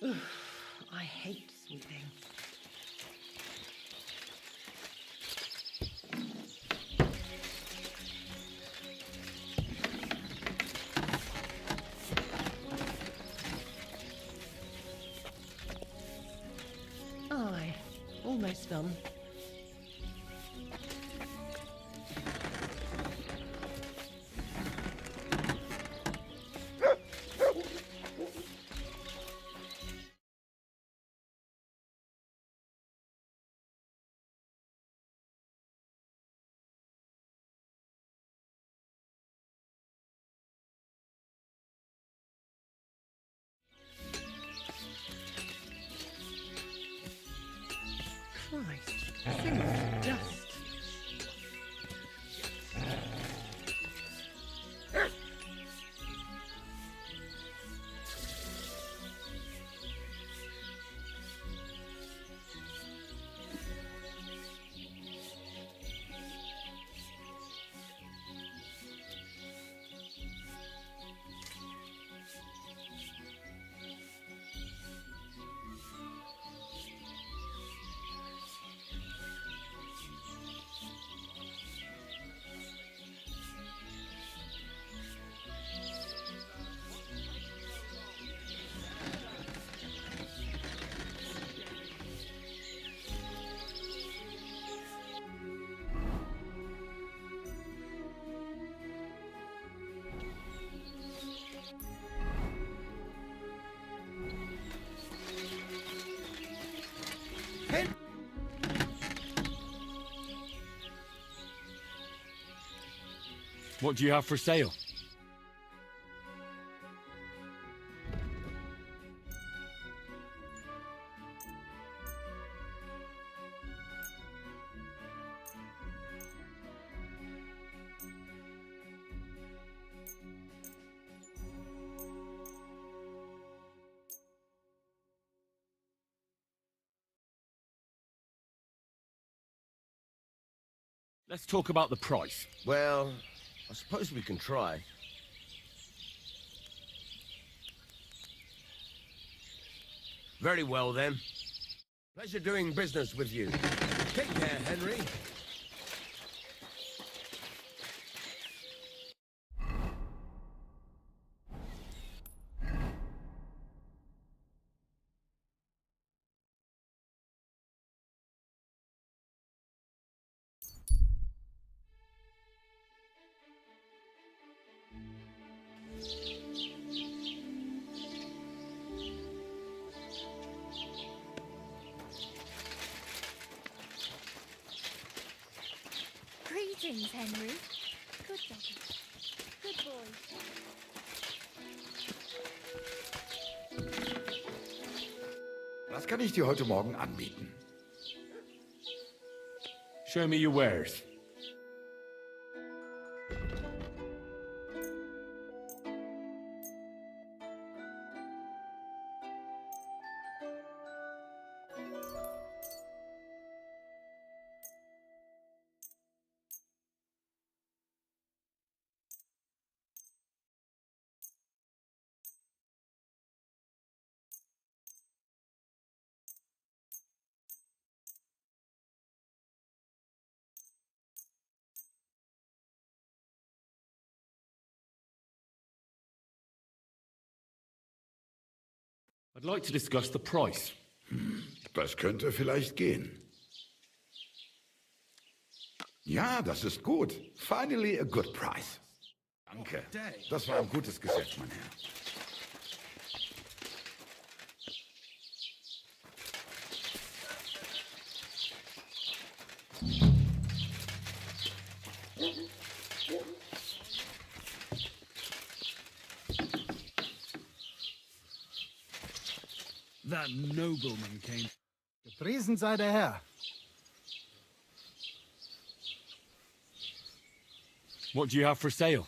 I hate sweeping. Aye, almost done. Christ, so much dust. What do you have for sale? Let's talk about the price. Well, I suppose we can try. Very well, then. Pleasure doing business with you. Take care, Henry. Greetings, Henry. Good doggy. Good boy. Was kann ich dir heute Morgen anbieten? Show me your wares. I'd like to discuss the price. Das könnte vielleicht gehen. Ja, das ist gut. Finally a good price. Danke. Das war ein gutes Geschäft, mein Herr. That nobleman came. Gepriesen sei der Herr. What do you have for sale?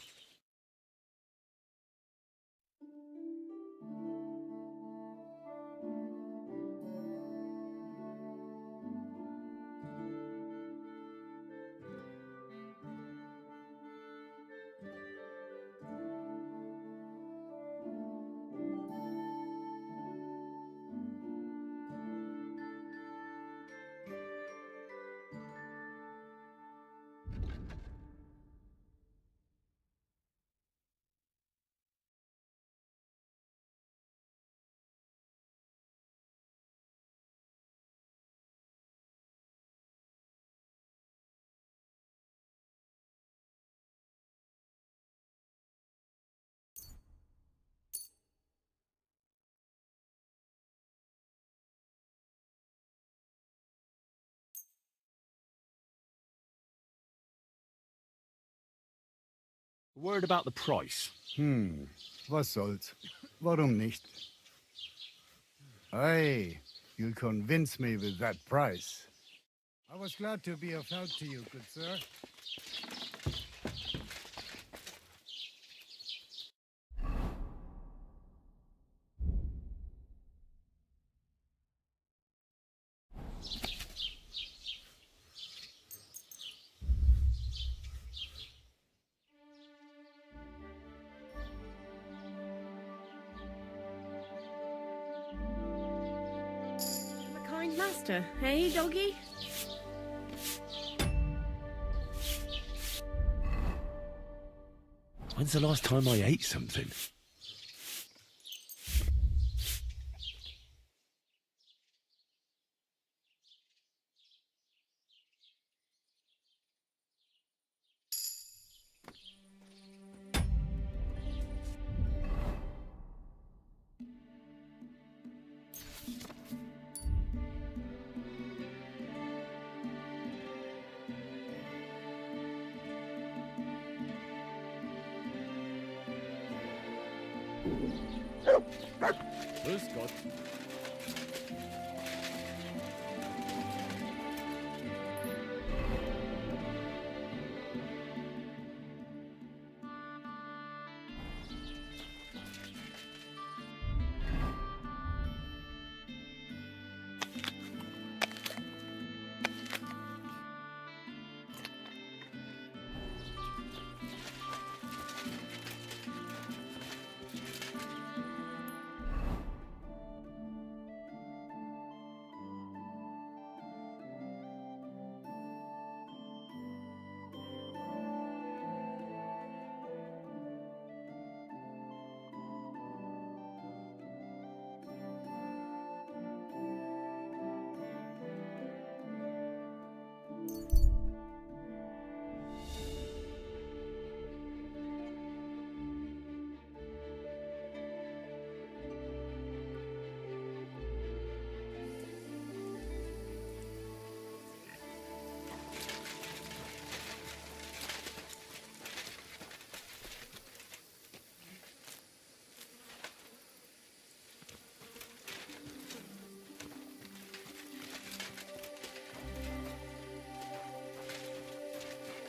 A word about the price. Was soll's? Warum nicht? Aye, you'll convince me with that price. I was glad to be of help to you, good sir. A kind master, eh, doggy? When's the last time I ate something? Grüß Gott.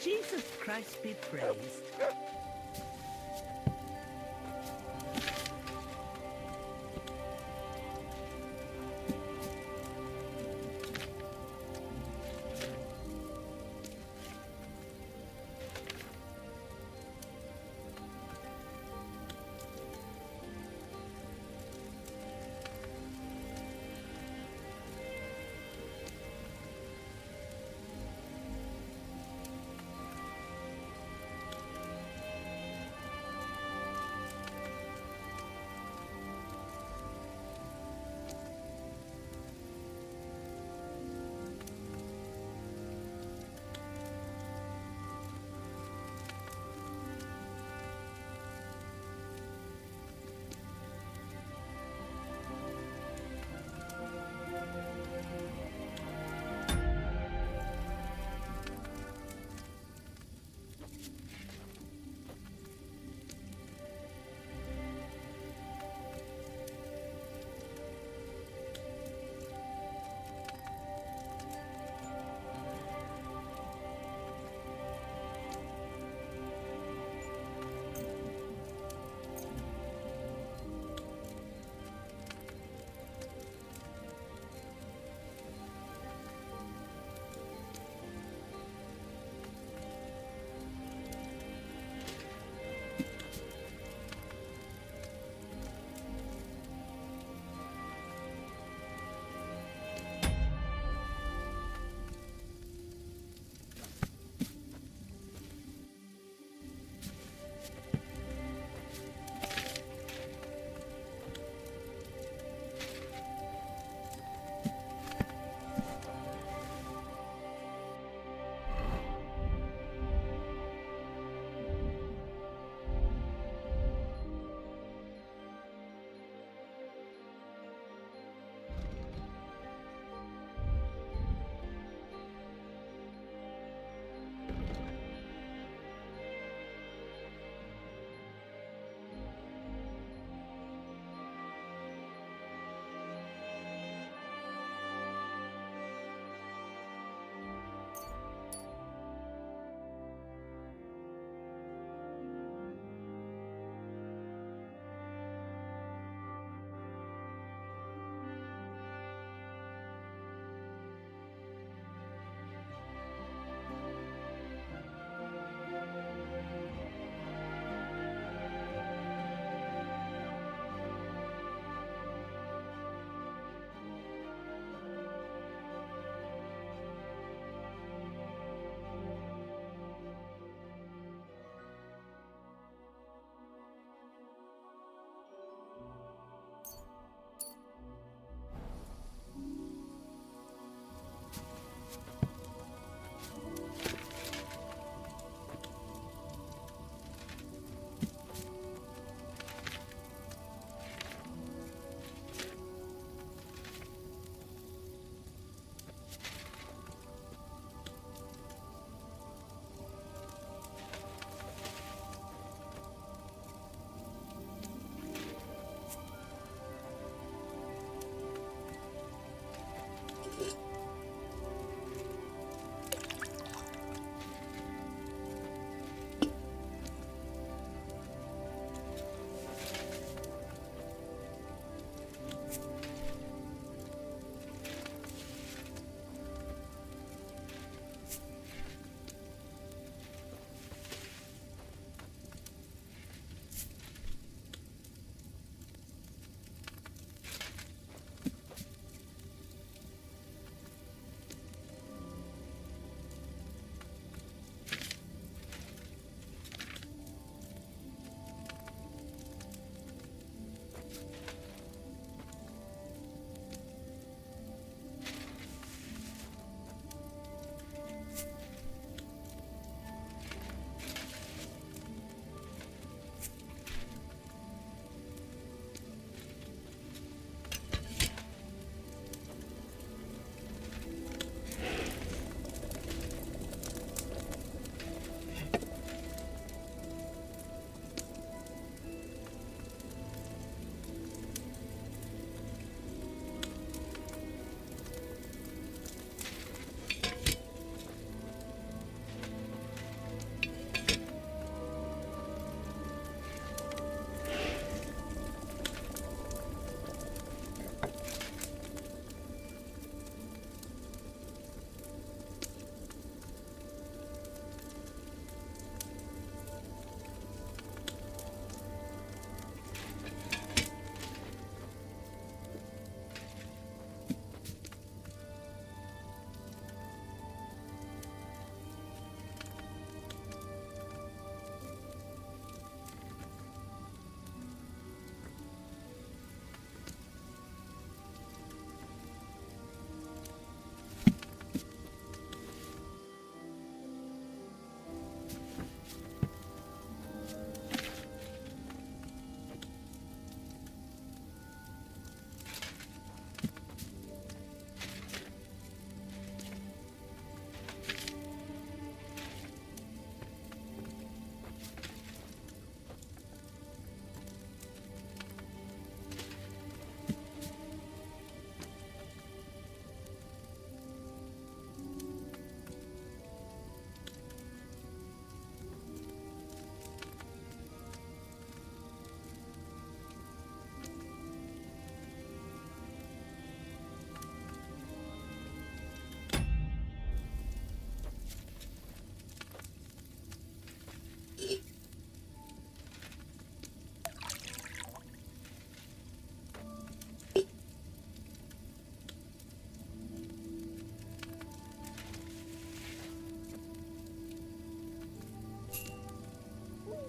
Jesus Christ be praised.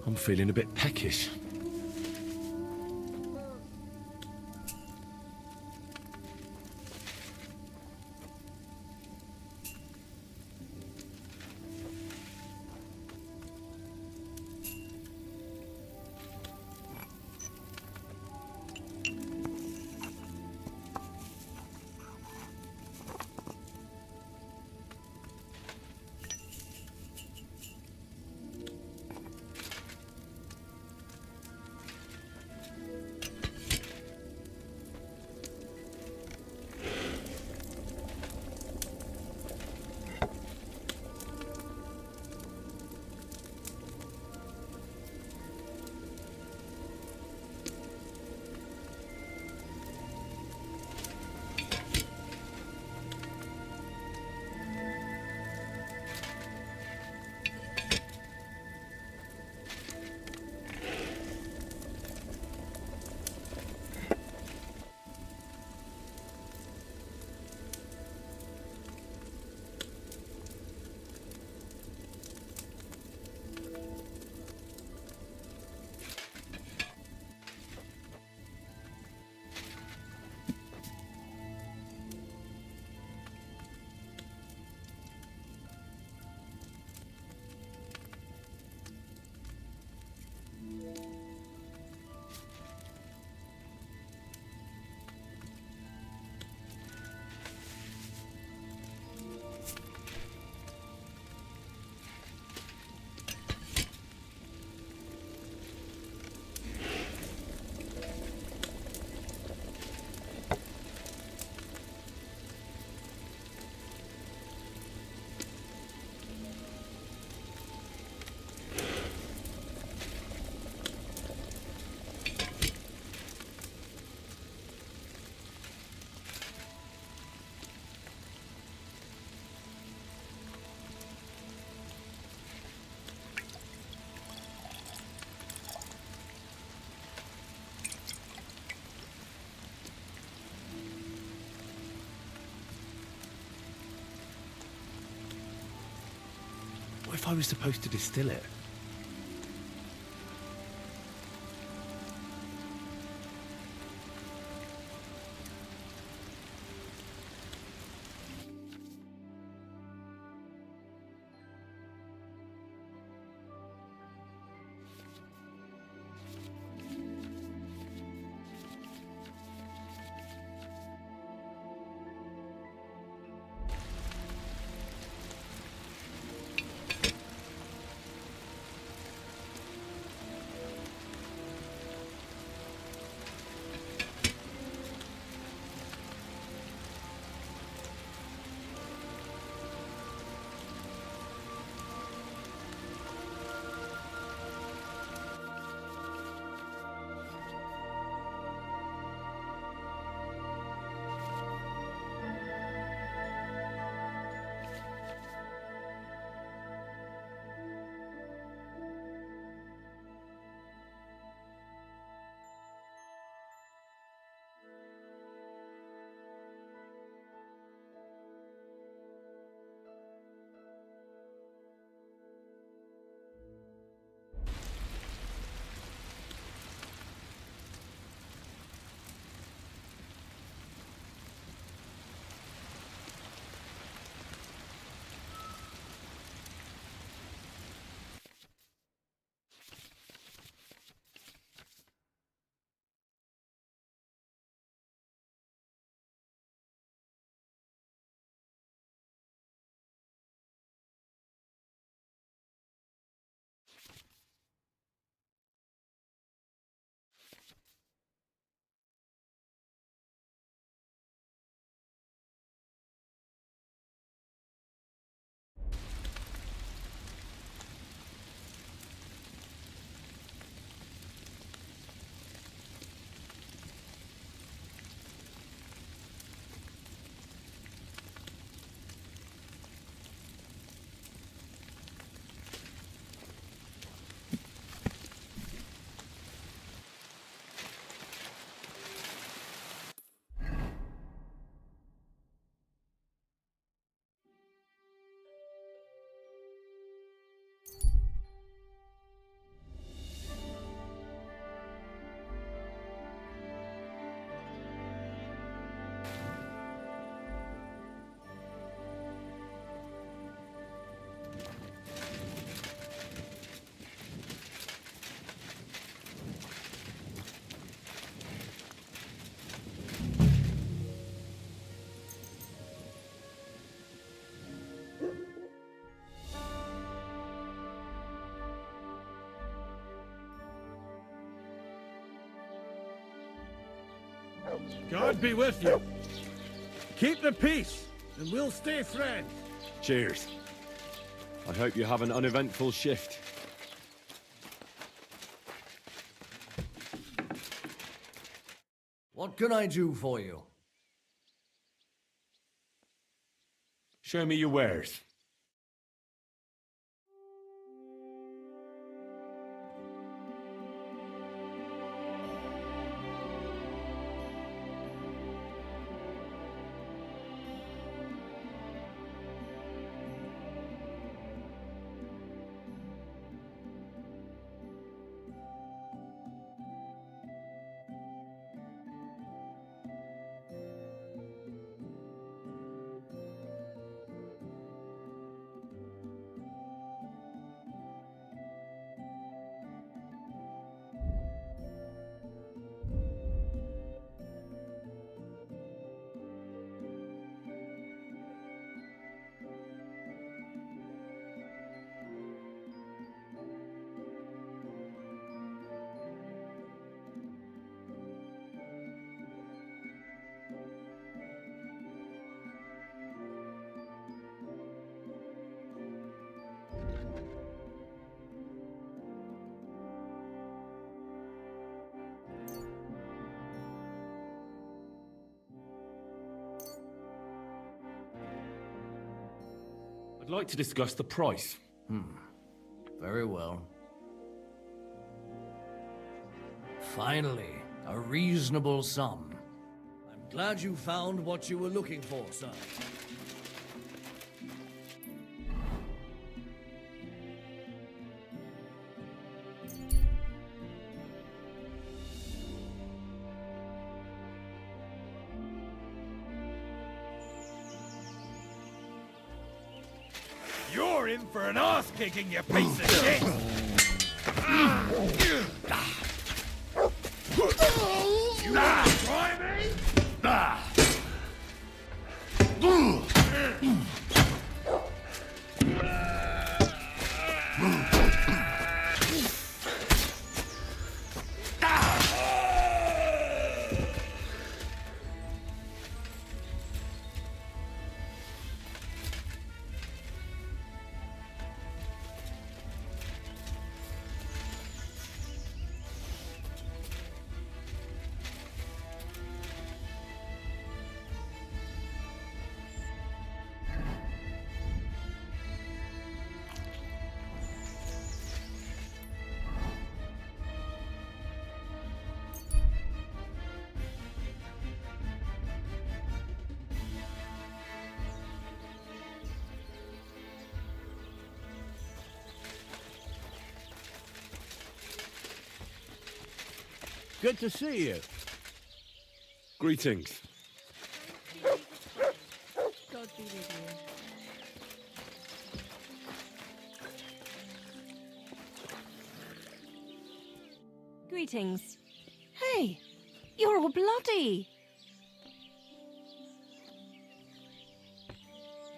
I'm feeling a bit peckish. What if I was supposed to distill it? God be with you. Keep the peace, and we'll stay friends. Cheers. I hope you have an uneventful shift. What can I do for you? Show me your wares. I'd like to discuss the price. Very well. Finally, a reasonable sum. I'm glad you found what you were looking for, sir. You're in for an ass-kicking, you piece of shit! You wanna try me? Good to see you. Greetings. God be with you. Greetings. Hey, you're all bloody.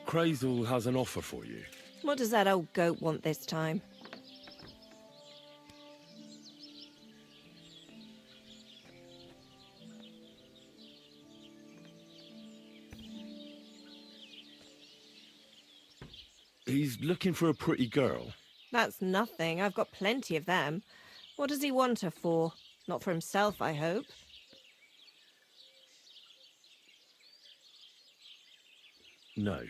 Crazel has an offer for you. What does that old goat want this time? He's looking for a pretty girl. That's nothing. I've got plenty of them. What does he want her for? Not for himself, I hope. No.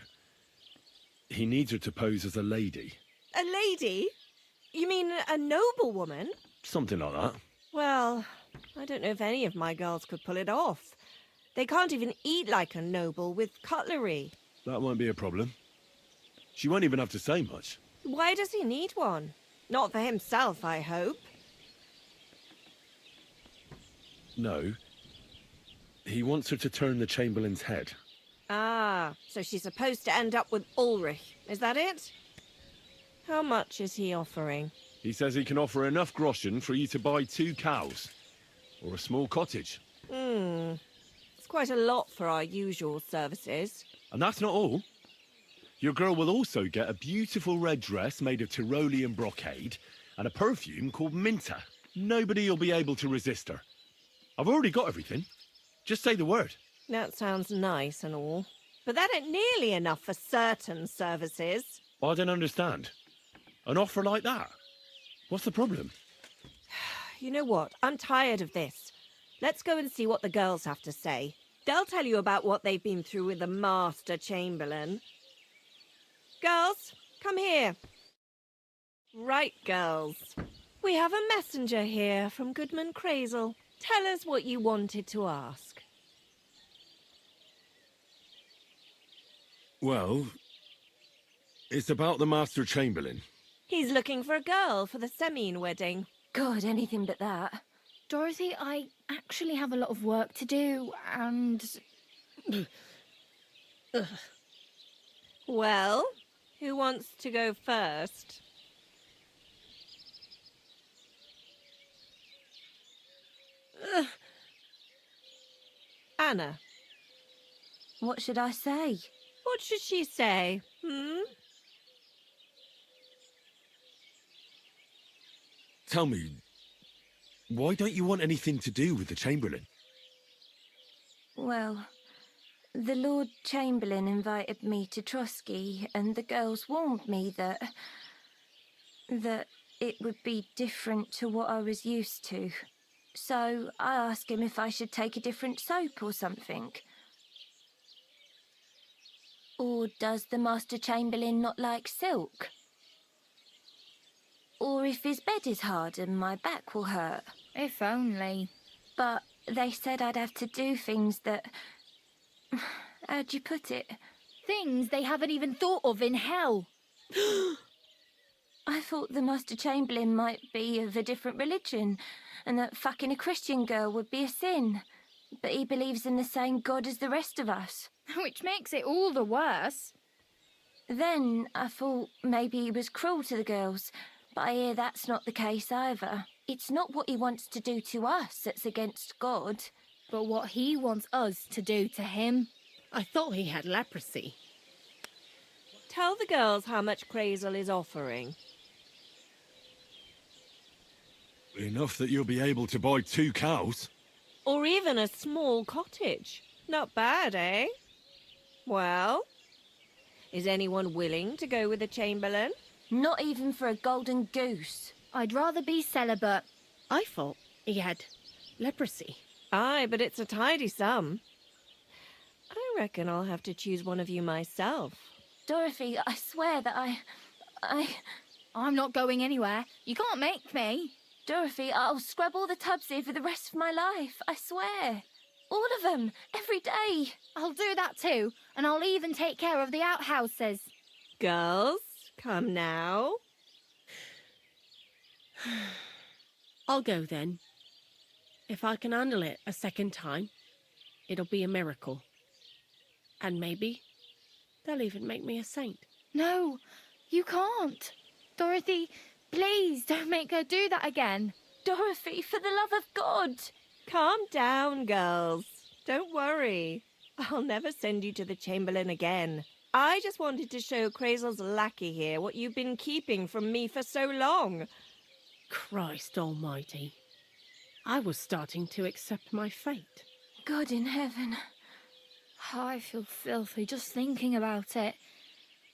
He needs her to pose as a lady. A lady? You mean a noblewoman? Something like that. Well, I don't know if any of my girls could pull it off. They can't even eat like a noble with cutlery. That won't be a problem. She won't even have to say much. Why does he need one? Not for himself, I hope. No. He wants her to turn the Chamberlain's head. Ah, so she's supposed to end up with Ulrich. Is that it? How much is he offering? He says he can offer enough groschen for you to buy 2 cows. Or a small cottage. It's quite a lot for our usual services. And that's not all. Your girl will also get a beautiful red dress made of Tyrolean brocade and a perfume called Minta. Nobody will be able to resist her. I've already got everything. Just say the word. That sounds nice and all, but that ain't nearly enough for certain services. I don't understand. An offer like that? What's the problem? You know what? I'm tired of this. Let's go and see what the girls have to say. They'll tell you about what they've been through with the Master Chamberlain. Girls, come here. Right, girls. We have a messenger here from Goodman Crazel. Tell us what you wanted to ask. Well, it's about the Master Chamberlain. He's looking for a girl for the Semine wedding. God, anything but that. Dorothy, I actually have a lot of work to do, and... Well, who wants to go first? Anna. What should I say? What should she say, Tell me, why don't you want anything to do with the Chamberlain? Well, the Lord Chamberlain invited me to Trotsky, and the girls warned me that it would be different to what I was used to. So I asked him if I should take a different soap or something. Or does the Master Chamberlain not like silk? Or if his bed is hard and my back will hurt. If only. But they said I'd have to do things that... How'd you put it? Things they haven't even thought of in hell. I thought the Master Chamberlain might be of a different religion, and that fucking a Christian girl would be a sin. But he believes in the same God as the rest of us. Which makes it all the worse. Then I thought maybe he was cruel to the girls, but I hear that's not the case either. It's not what he wants to do to us that's against God. But what he wants us to do to him. I thought he had leprosy. Tell the girls how much Crazel is offering. Enough that you'll be able to buy 2 cows. Or even a small cottage. Not bad, eh? Well, is anyone willing to go with the Chamberlain? Not even for a golden goose. I'd rather be celibate. I thought he had leprosy. Aye, but it's a tidy sum. I reckon I'll have to choose one of you myself. Dorothy, I swear that I'm not going anywhere. You can't make me. Dorothy, I'll scrub all the tubs here for the rest of my life, I swear. All of them, every day. I'll do that too, and I'll even take care of the outhouses. Girls, come now. I'll go then. If I can handle it a second time, it'll be a miracle. And maybe they'll even make me a saint. No, you can't. Dorothy, please don't make her do that again. Dorothy, for the love of God. Calm down, girls. Don't worry. I'll never send you to the Chamberlain again. I just wanted to show Crazel's lackey here what you've been keeping from me for so long. Christ almighty. I was starting to accept my fate. God in heaven. Oh, I feel filthy just thinking about it.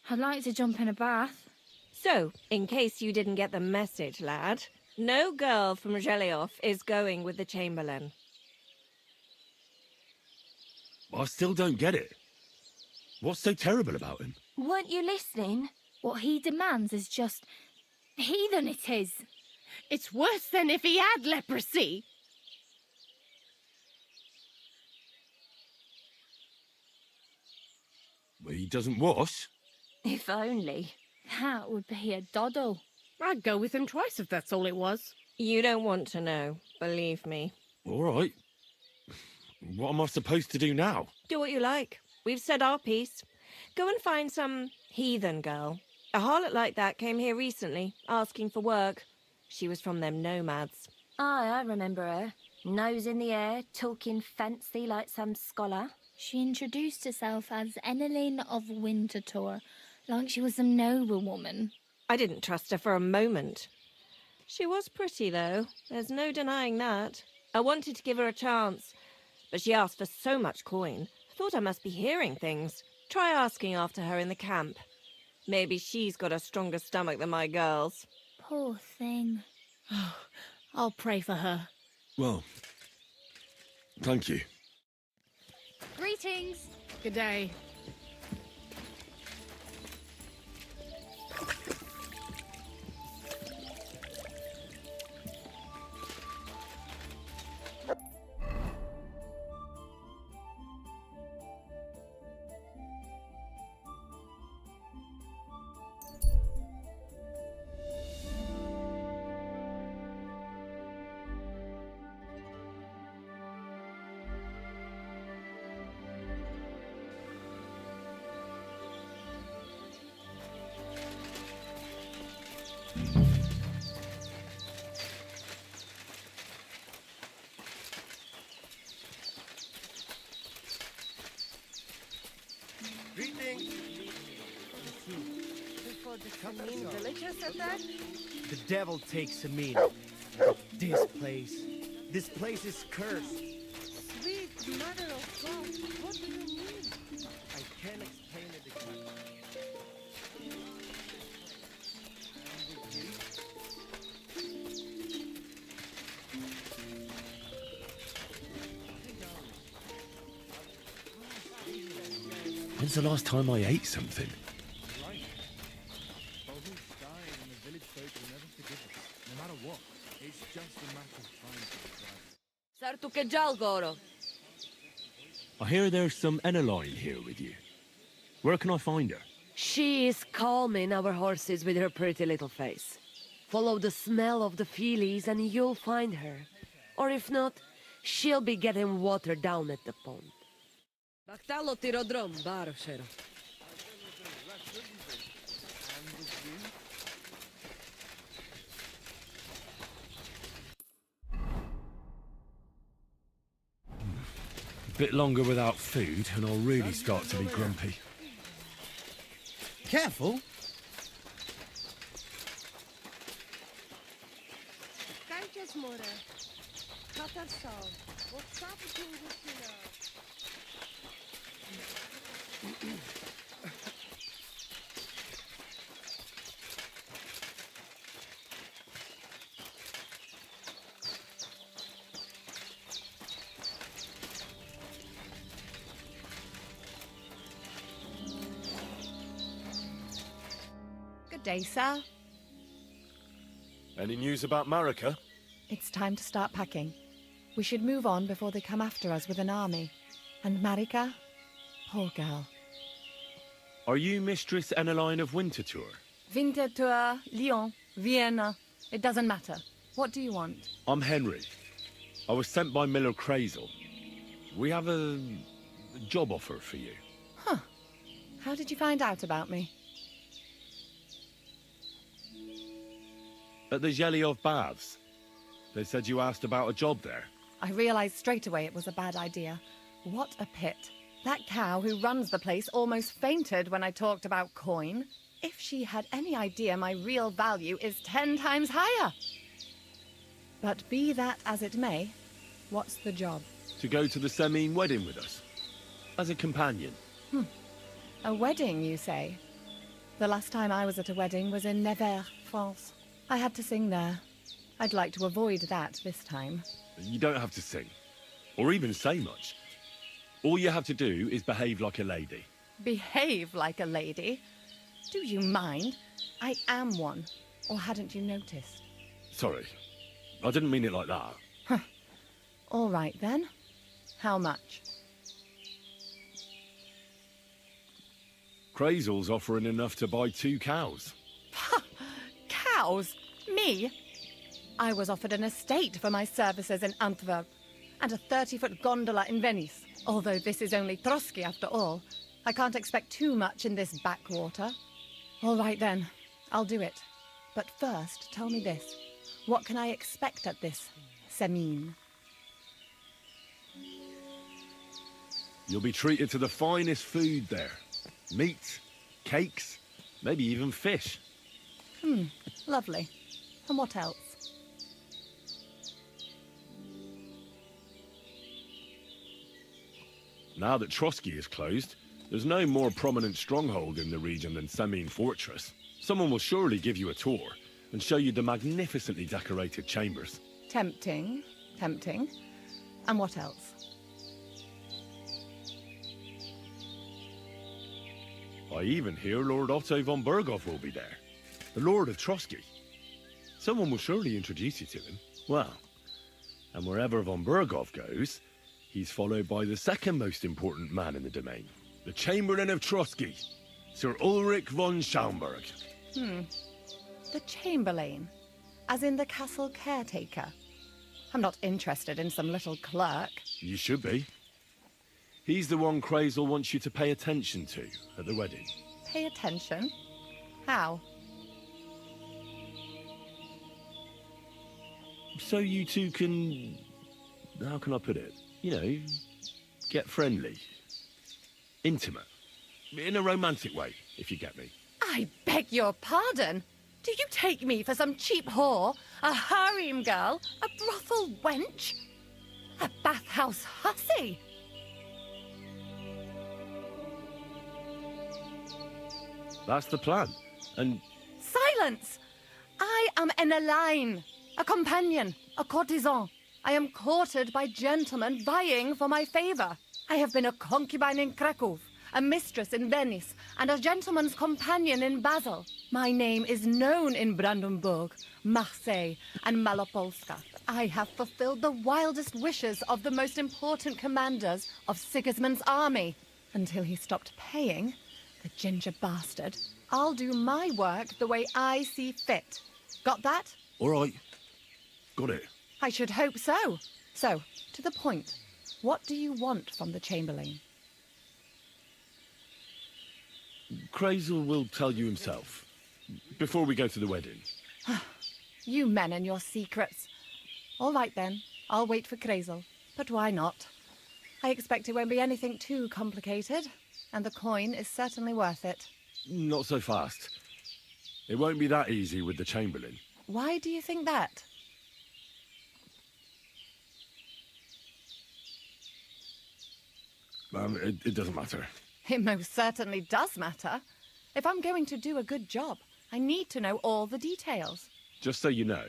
I'd like to jump in a bath. So, in case you didn't get the message, lad, no girl from Zhelioff is going with the Chamberlain. I still don't get it. What's so terrible about him? Weren't you listening? What he demands is just... heathen it is. It's worse than if he had leprosy. He doesn't wash? If only. That would be a doddle. I'd go with him twice if that's all it was. You don't want to know, believe me. All right. What am I supposed to do now? Do what you like. We've said our piece. Go and find some heathen girl. A harlot like that came here recently, asking for work. She was from them nomads. Aye, I remember her. Nose in the air, talking fancy like some scholar. She introduced herself as Enelin of Winterthur, like she was some noblewoman. I didn't trust her for a moment. She was pretty, though. There's no denying that. I wanted to give her a chance, but she asked for so much coin. I thought I must be hearing things. Try asking after her in the camp. Maybe she's got a stronger stomach than my girls. Poor thing. I'll pray for her. Well, thank you. Greetings. Good day. Before the mean villager said that? The devil takes Samin. This place is cursed. Sweet mother of God, what do you mean? I can't explain it exactly. When's the last time I ate something? I hear there's some Eneline here with you. Where can I find her? She is calming our horses with her pretty little face. Follow the smell of the feelies and you'll find her. Or if not, she'll be getting water down at the pond. A bit longer without food and I'll really start to be grumpy. Careful! Kankas more. Katasal. What's happening with you now? Good day, sir. Any news about Marika? It's time to start packing. We should move on before they come after us with an army. And Marika? Poor girl. Are you Mistress Eneline of Winterthur? Winterthur, Lyon, Vienna. It doesn't matter. What do you want? I'm Henry. I was sent by Miller Crazel. We have a job offer for you. Huh. How did you find out about me? At the Zhelyov Baths. They said you asked about a job there. I realized straight away it was a bad idea. What a pit. That cow who runs the place almost fainted when I talked about coin. If she had any idea my real value is 10 times higher. But be that as it may, what's the job? To go to the Semine wedding with us. As a companion. A wedding, you say? The last time I was at a wedding was in Nevers, France. I had to sing there. I'd like to avoid that this time. You don't have to sing. Or even say much. All you have to do is behave like a lady. Behave like a lady? Do you mind? I am one. Or hadn't you noticed? Sorry. I didn't mean it like that. All right, then. How much? Crazel's offering enough to buy 2 cows. Cows? Me? I was offered an estate for my services in Antwerp, and a 30-foot gondola in Venice. Although this is only Trotsky after all, I can't expect too much in this backwater. All right then, I'll do it. But first, tell me this. What can I expect at this Semine? You'll be treated to the finest food there. Meat, cakes, maybe even fish. Lovely. And what else? Now that Trotsky is closed, there's no more prominent stronghold in the region than Semine Fortress. Someone will surely give you a tour and show you the magnificently decorated chambers. Tempting, tempting. And what else? I even hear Lord Otto von Berghoff will be there, the Lord of Trotsky. Someone will surely introduce you to him. Well, and wherever von Berghoff goes, he's followed by the second most important man in the domain, the Chamberlain of Trotsky, Sir Ulrich von Schaumburg. The Chamberlain, as in the castle caretaker. I'm not interested in some little clerk. You should be. He's the one Crazel wants you to pay attention to at the wedding. Pay attention? How? So you two can... how can I put it? You know, get friendly. Intimate. In a romantic way, if you get me. I beg your pardon. Do you take me for some cheap whore? A harem girl? A brothel wench? A bathhouse hussy? That's the plan. And... Silence! I am an Elaine, a companion, a courtesan. I am courted by gentlemen vying for my favor. I have been a concubine in Krakow, a mistress in Venice, and a gentleman's companion in Basel. My name is known in Brandenburg, Marseille, and Malopolska. I have fulfilled the wildest wishes of the most important commanders of Sigismund's army. Until he stopped paying, the ginger bastard, I'll do my work the way I see fit. Got that? All right. Got it. I should hope so. So, to the point. What do you want from the Chamberlain? Crazel will tell you himself. Before we go to the wedding. You men and your secrets. All right then, I'll wait for Crazel. But why not? I expect it won't be anything too complicated, and the coin is certainly worth it. Not so fast. It won't be that easy with the Chamberlain. Why do you think that? It doesn't matter. It most certainly does matter. If I'm going to do a good job, I need to know all the details. Just so you know,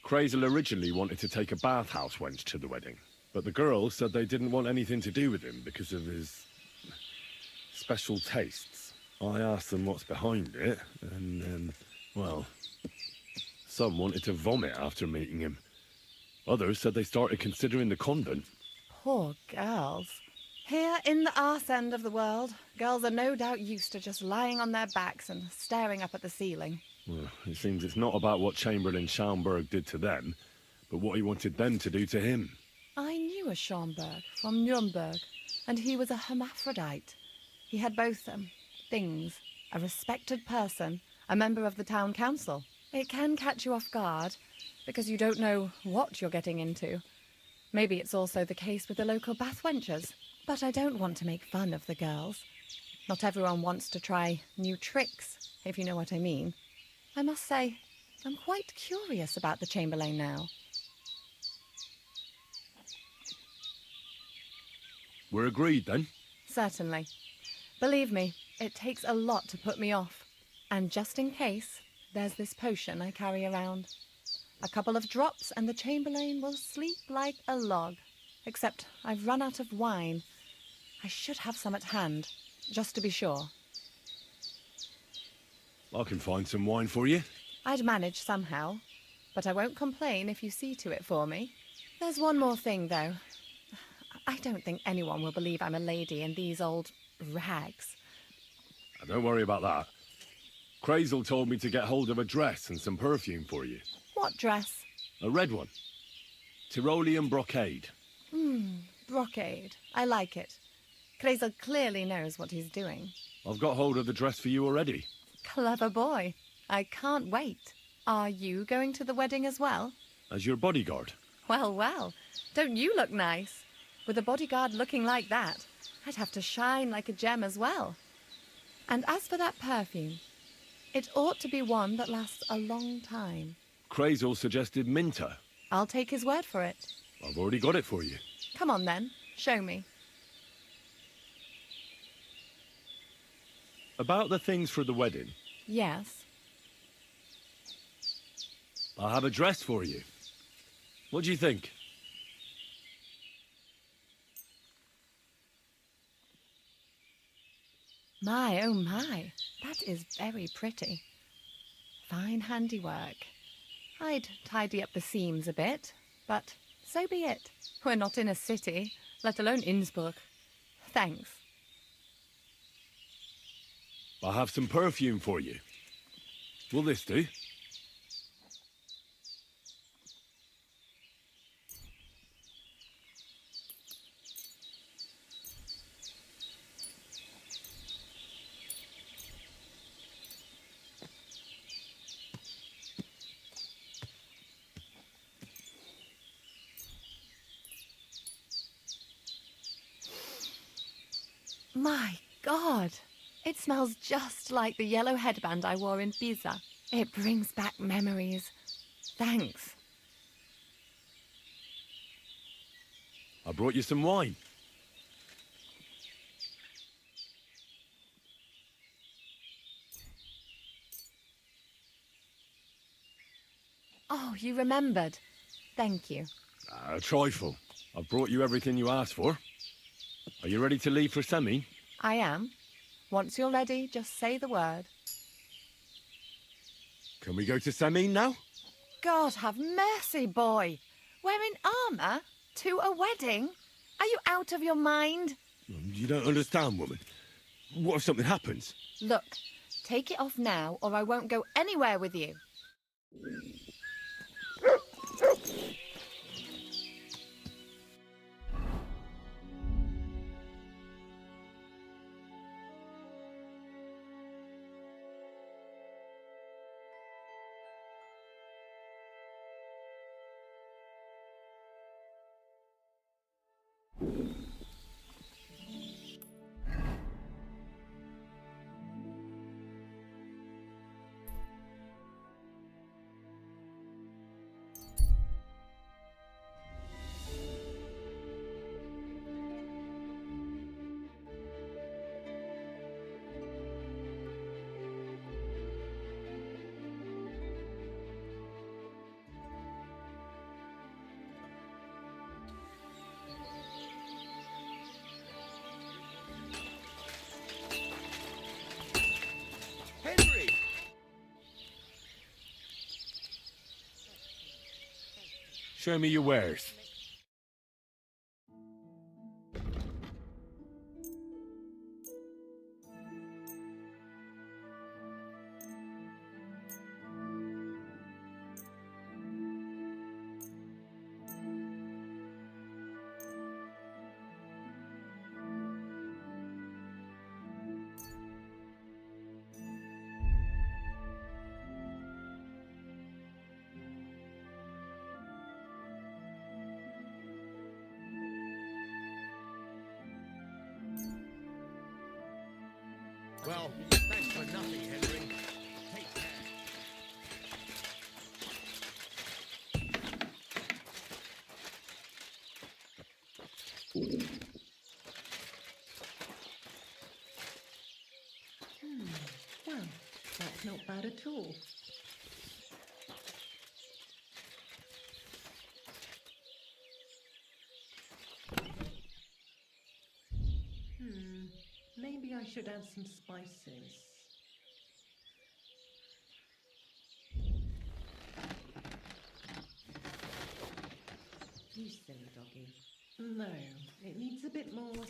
Crazel originally wanted to take a bathhouse wench to the wedding, but the girls said they didn't want anything to do with him because of his special tastes. I asked them what's behind it, and well, some wanted to vomit after meeting him. Others said they started considering the convent. Poor girls. Here in the arse end of the world, girls are no doubt used to just lying on their backs and staring up at the ceiling. Well, it seems it's not about what Chamberlain Schaumburg did to them, but what he wanted them to do to him. I knew a Schaumburg from Nuremberg, and he was a hermaphrodite. He had both things, a respected person, a member of the town council. It can catch you off guard, because you don't know what you're getting into. Maybe it's also the case with the local bathwenchers. But I don't want to make fun of the girls. Not everyone wants to try new tricks, if you know what I mean. I must say, I'm quite curious about the Chamberlain now. We're agreed, then? Certainly. Believe me, it takes a lot to put me off. And just in case, there's this potion I carry around. A couple of drops and the Chamberlain will sleep like a log. Except I've run out of wine. I should have some at hand, just to be sure. I can find some wine for you. I'd manage somehow, but I won't complain if you see to it for me. There's one more thing, though. I don't think anyone will believe I'm a lady in these old rags. Don't worry about that. Crazel told me to get hold of a dress and some perfume for you. What dress? A red one. Tyrolean brocade. Brocade. I like it. Crazel clearly knows what he's doing. I've got hold of the dress for you already. Clever boy. I can't wait. Are you going to the wedding as well? As your bodyguard. Well, well. Don't you look nice? With a bodyguard looking like that, I'd have to shine like a gem as well. And as for that perfume, it ought to be one that lasts a long time. Crazel suggested Minter. I'll take his word for it. I've already got it for you. Come on then, show me. About the things for the wedding, Yes. I have a dress for you. What do you think? My, oh my, that is very pretty. Fine handiwork. I'd tidy up the seams a bit, but so be it. We're not in a city, let alone Innsbruck. Thanks. I have some perfume for you. Will this do? My God! It smells just like the yellow headband I wore in Pisa. It brings back memories. Thanks. I brought you some wine. Oh, you remembered. Thank you. A trifle. I've brought you everything you asked for. Are you ready to leave for Semi? I am. Once you're ready, just say the word. Can we go to Semi now? God have mercy, boy. Wearing armour? To a wedding? Are you out of your mind? You don't understand, woman. What if something happens? Look, take it off now or I won't go anywhere with you. Henry! Show me your wares. Well, thanks for nothing, Henry. Take care. Well, that's not bad at all. Maybe I should add some spices. You silly doggy. No, it needs a bit more.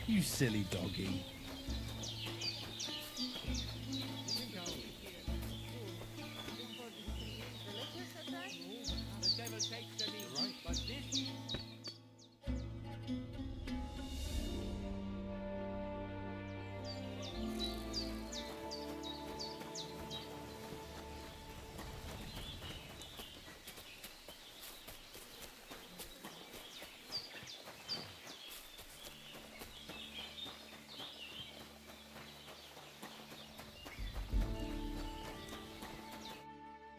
You silly doggy.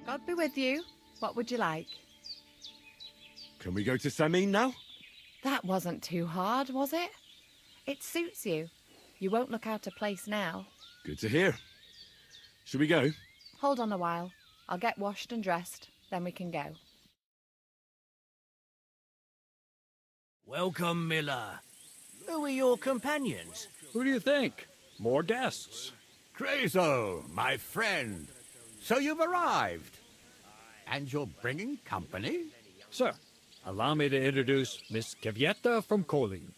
God be with you. What would you like? Can we go to Samin now? That wasn't too hard, was it? It suits you. You won't look out of place now. Good to hear. Should we go? Hold on a while. I'll get washed and dressed, then we can go. Welcome, Miller. Who are your companions? Who do you think? More guests. Creso, my friend. So you've arrived. And you're bringing company? Sir, allow me to introduce Miss Kvyetta from Kolin.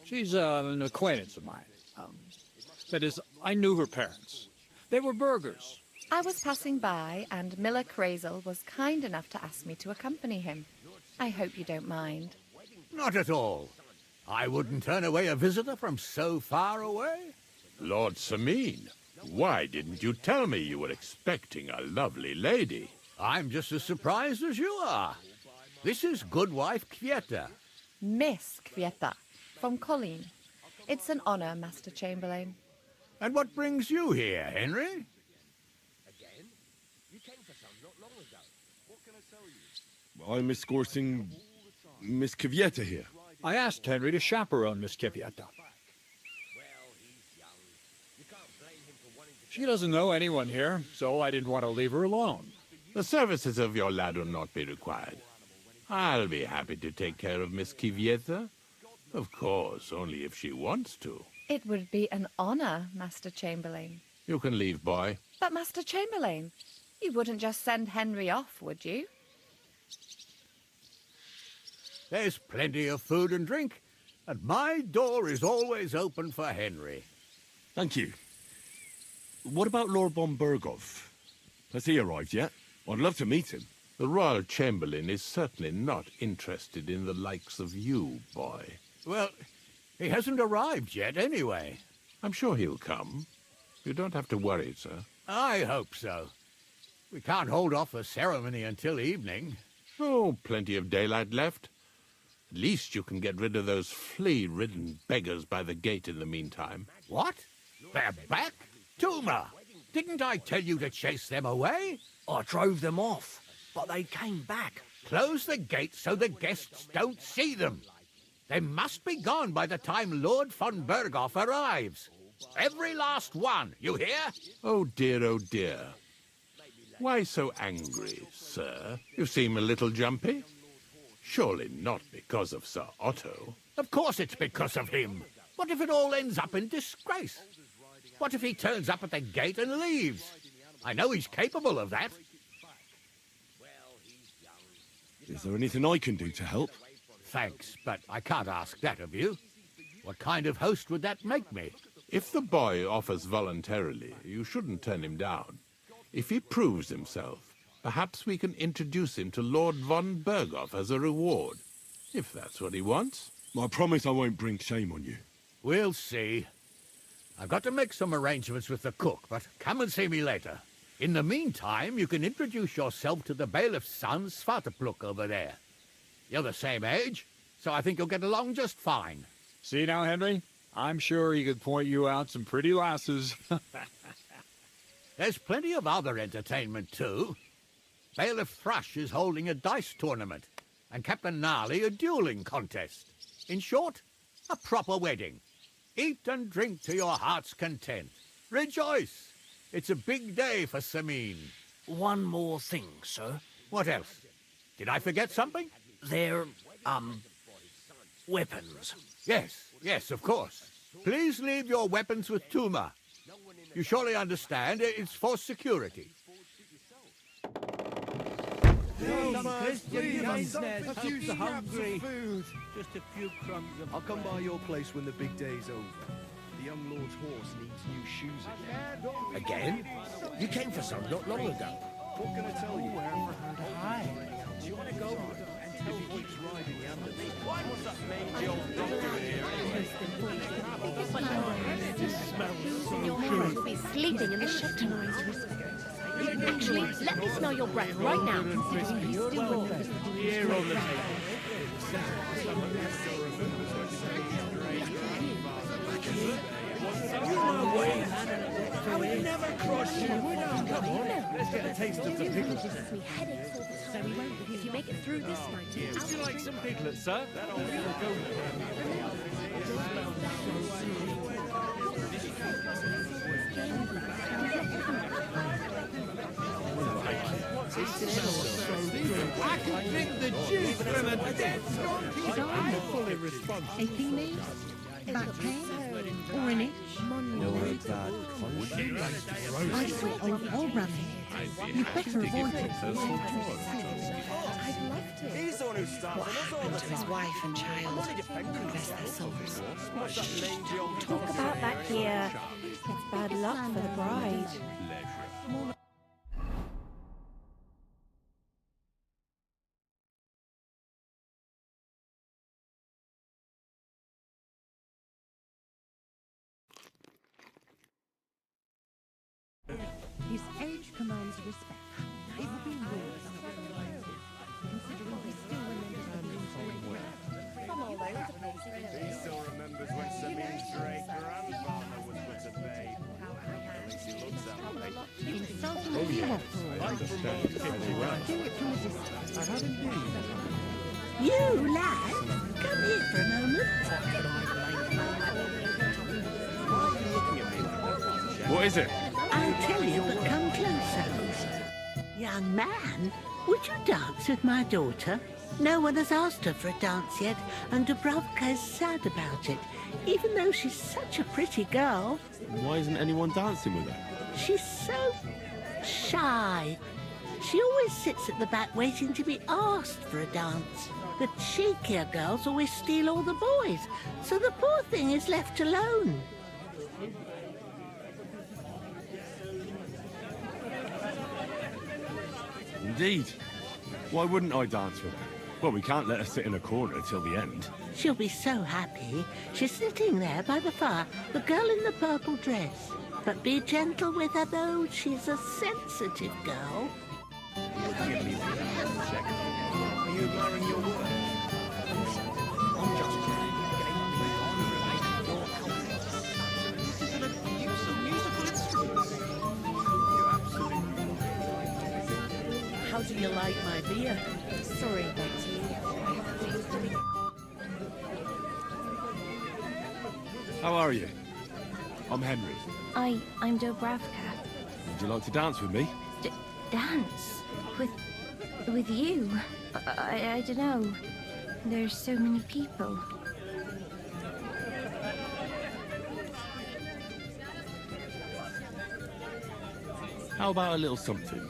She's an acquaintance of mine. That is, I knew her parents. They were burghers. I was passing by, and Miller Crazel was kind enough to ask me to accompany him. I hope you don't mind. Not at all. I wouldn't turn away a visitor from so far away. Lord Samin, why didn't you tell me you were expecting a lovely lady? I'm just as surprised as you are. This is Goodwife Kvyetta. Miss Kvyetta, from Colleen. It's an honor, Master Chamberlain. And what brings you here, Henry? I'm escorting Miss Kvyetta here. I asked Henry to chaperone Miss Kvyetta. She doesn't know anyone here, so I didn't want to leave her alone. The services of your lad will not be required. I'll be happy to take care of Miss Kvyetta. Of course, only if she wants to. It would be an honor, Master Chamberlain. You can leave, boy. But, Master Chamberlain, you wouldn't just send Henry off, would you? There's plenty of food and drink, and my door is always open for Henry. Thank you. What about Lord von Berghoff? Has he arrived yet? I'd love to meet him. The Royal Chamberlain is certainly not interested in the likes of you, boy. Well, he hasn't arrived yet anyway. I'm sure he'll come. You don't have to worry, sir. I hope so. We can't hold off the ceremony until evening. Oh, plenty of daylight left. At least you can get rid of those flea-ridden beggars by the gate in the meantime. What? They're back? Tuma, didn't I tell you to chase them away? I drove them off, but they came back. Close the gate so the guests don't see them. They must be gone by the time Lord von Berghoff arrives. Every last one, you hear? Oh dear, oh dear. Why so angry, sir? You seem a little jumpy. Surely not because of Sir Otto. Of course it's because of him. What if it all ends up in disgrace? What if he turns up at the gate and leaves? I know he's capable of that. Is there anything I can do to help? Thanks, but I can't ask that of you. What kind of host would that make me? If the boy offers voluntarily, you shouldn't turn him down. If he proves himself, perhaps we can introduce him to Lord von Berghoff as a reward, if that's what he wants. I promise I won't bring shame on you. We'll see. I've got to make some arrangements with the cook, but come and see me later. In the meantime, you can introduce yourself to the bailiff's son, Svatopluk, over there. You're the same age, so I think you'll get along just fine. See now, Henry? I'm sure he could point you out some pretty lasses. There's plenty of other entertainment, too. Bailiff Thrush is holding a dice tournament, and Captain Gnarly a dueling contest. In short, a proper wedding. Eat and drink to your heart's content. Rejoice! It's a big day for Sameen. One more thing, sir. What else? Did I forget something? They're, weapons. Yes, of course. Please leave your weapons with Tuma. You surely understand it's for security. A few scraps of food. Just a few crumbs of... I'll come by your place when the big day's over. The young lord's horse needs new shoes again. Again? You came for some not long ago. What can I tell you? Where for her to hide? Do you want to go and tell if he keeps riding the ambulance? Why was that mangy old doctor here anyway? This smells so good. You'll be sleeping in the shed tonight. Actually, let me smell your breath right now. Here on the table. I would never cross you, would I? Come on, let's get a taste of the pickles. Gives me headaches all the time. We won't if you make it through this night. Would you like some piglets, sir? That old little I can drink the juice from a dead scorpion. I'm fully responsible. Aching knees? Back pain? Or an itch? I saw Old Paul running. You'd better avoid it. I'd love to. He's the one who started us all the To his time. wife and child. Bless their souls. Talk about that here. It's bad luck for the bride. His age commands respect. It would be rude otherwise. Considering he still remembers the beings already. From all over the place. He still remembers when Samin's great grandfather was put to bay. At least he looks that way. Insulting the Do it from a distance. I have indeed. You, lad, come here for a moment. What is it? I'll tell you, but come closer. Young man, would you dance with my daughter? No one has asked her for a dance yet, and Dubravka is sad about it, even though she's such a pretty girl. Why isn't anyone dancing with her? She's so shy. She always sits at the back waiting to be asked for a dance. The cheekier girls always steal all the boys, so the poor thing is left alone. Indeed. Why wouldn't I dance with her? Well, we can't let her sit in a corner till the end. She'll be so happy. She's sitting there by the fire, the girl in the purple dress. But be gentle with her, though. She's a sensitive girl. Are you admiring your work? I'm just This is an abuse of musical instruments. You absolutely. How do you like my beer? Sorry, Betty. How are you? I'm Henry. I'm Dubravka. Would you like to dance with me? Dance? With you? I don't know. There's so many people. How about a little something?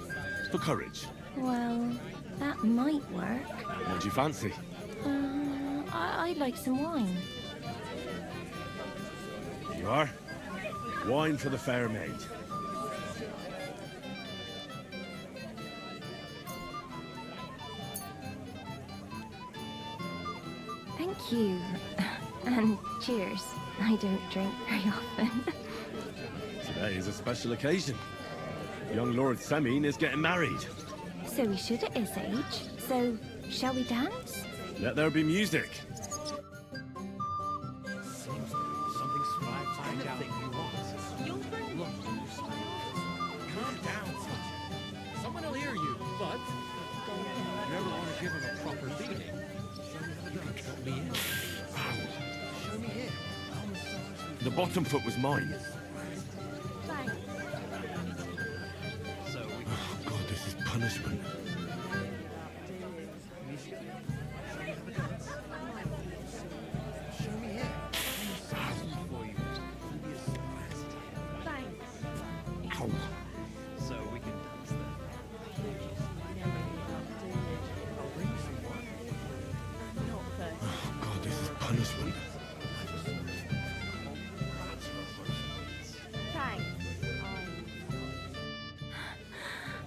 For courage. Well, that might work. What do you fancy? I'd like some wine. Here you are. Wine for the fair maid. Thank Thank you. And cheers. I don't drink very often. Today is a special occasion. Young Lord Semine is getting married. So we should at his age. So, shall we dance? Let there be music. Something's find out you want. Look, calm down, son. Someone will hear you, but if you ever want to give him a proper beating, you can count me in. Show me here. The bottom foot was mine. Oh God, this is punishment. Show me here. Ow. So we can dance then. Oh God, this is punishment.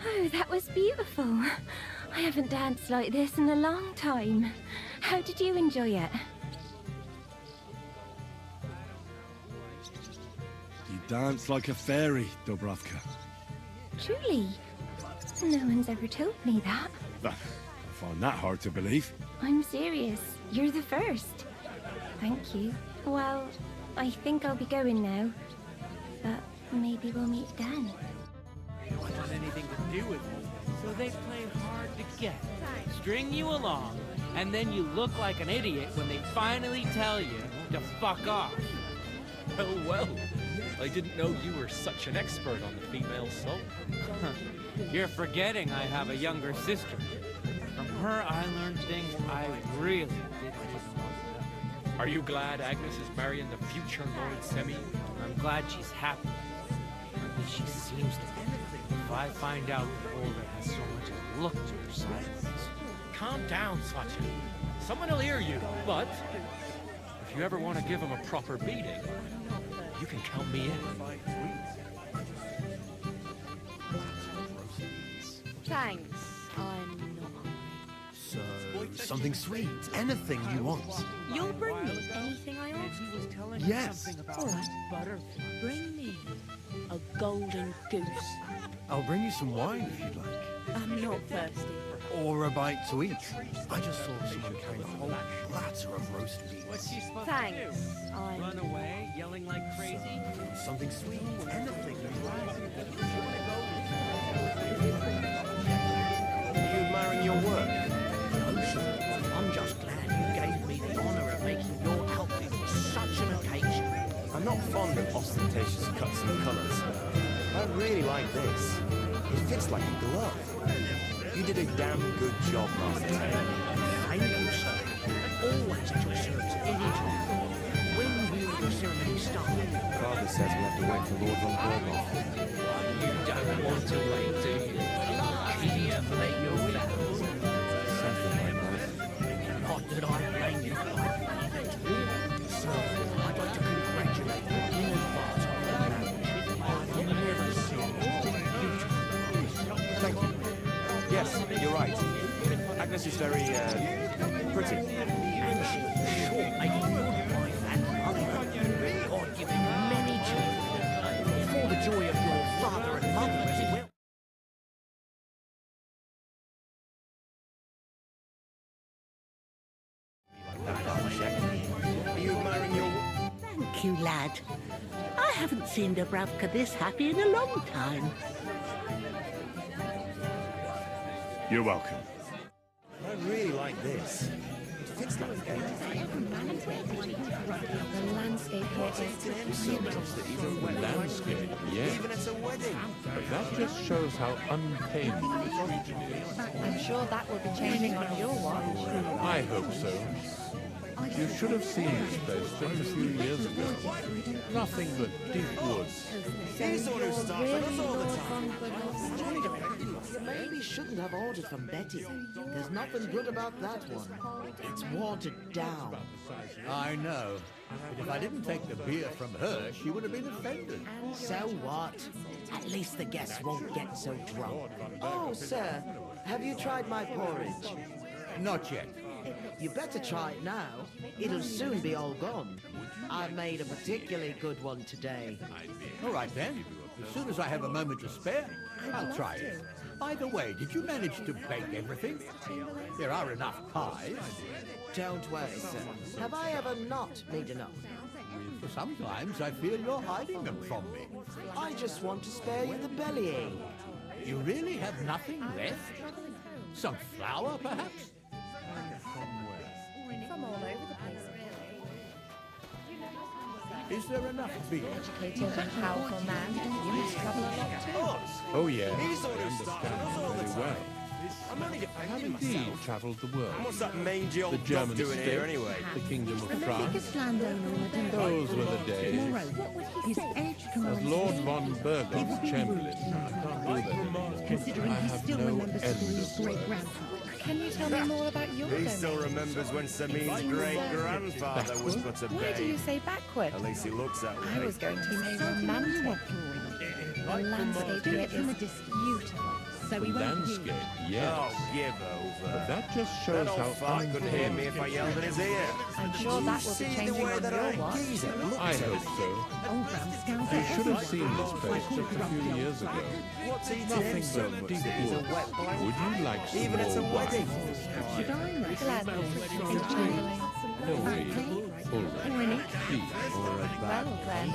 Oh, that was beautiful. I haven't danced like this in a long time. How did you enjoy it? You dance like a fairy, Dubravka. Truly? No one's ever told me that. I find that hard to believe. I'm serious. You're the first. Thank you. Well, I think I'll be going now. But maybe we'll meet again. Want anything to do with me, so they play hard to get. String you along, and then you look like an idiot when they finally tell you to fuck off. Oh, well. I didn't know you were such an expert on the female soul. You're forgetting I have a younger sister. From her, I learned things I really didn't know. Are you glad Agnes is marrying the future Lord Semine? I'm glad she's happy. At least she seems to be. If I find out the older has so much as a look to her sideways. Calm down, Svacha. Someone will hear you, but if you ever want to give him a proper beating, you can count me in. Thanks. I'm not hungry. So, something sweet. Anything you want. You'll bring me anything I ask? Yes. All right. Bring me a golden goose. I'll bring you some wine if you'd like. I'm not thirsty. Or a bite to eat. I just saw someone carrying a whole platter of roast beef. What's she supposed Thanks. to do? I'm... Run away, yelling like crazy? Something sweet. Anything you like. Are you admiring your work? No, sir. I'm just glad you gave me the honor of making your outfit for such an occasion. I'm not fond of ostentatious cuts and colours. I really like this. It fits like a glove. You did a damn good job last time. Thank you, sir. Always at your service anytime. When will the ceremony start? Father says we'll have to wait for Lord von Gorbaugh. You don't want to wait, do you? Here, play your will. Something like that. Not that I blame you. Sir, I'd like to congratulate you in advance on the marriage. I've never seen anything beautiful. Thank you. Yes, you're right. Agnes is very, pretty. And she's sure making your wife and mother. God give you many children. For the joy of your father and mother as well. Are you admiring your... Thank you, lad. I haven't seen Dubravka this happy in a long time. You're welcome. I really like this. It fits like a glove. The landscape here is Landscape, yes. Even at a wedding. But that just shows how untamed this region is. I'm sure that will be changing on your watch. I hope so. You should have seen this place just a few years ago. Nothing but deep woods. He's ordered stuff for us all the time. You maybe shouldn't have ordered from Betty. There's nothing good about that one. It's watered down. I know. But if I didn't take the beer from her, she would have been offended. So what? At least the guests won't get so drunk. Oh, sir, have you tried my porridge? Not yet. You better try it now. It'll soon be all gone. I made a particularly good one today. All right then. As soon as I have a moment to spare, I'll try it. By the way, did you manage to bake everything? There are enough pies. Don't worry, sir. Have I ever not made enough? Sometimes I feel you're hiding them from me. I just want to spare you the bellyache. You really have nothing left? Some flour, perhaps? From all over the place, really. Is there enough beer? Educated and powerful man, you must travel a lot too. Oh, yeah. He's I already understand started all the very well. I'm only I have defending indeed myself. travelled the world. And what's that mangy The old German dog doing states, here anyway? the Kingdom of The France. biggest landowner in the Those were the days. His edge As Lord von Burgo's Chamberlain, I can't do that anymore. considering I he have still no remembers end his of great work. grandfather. Can you tell me more about your He still domain? remembers when Samin's great-grandfather was but a Why do you babe. say backward? At least he looks that way. I was going to say romantic. The landscape here is beautiful. So The he won't hear landscape, Oh, yes. give over. But that just That shows old how fart couldn't hear me if I unhinged yelled in his ear. I'm sure that will be See the changing way on that your old watch. geezer looked I at hope me. so. Old Ramscouse. You should have seen this place just a few years ago. What's he to Nothing him so but much deep that he's a woods. wet blanket? Would you like some Even it's a more wedding. wine? Should I know? Gladly. Entirely. Hilary, Ulrich, Pete, or a Well then.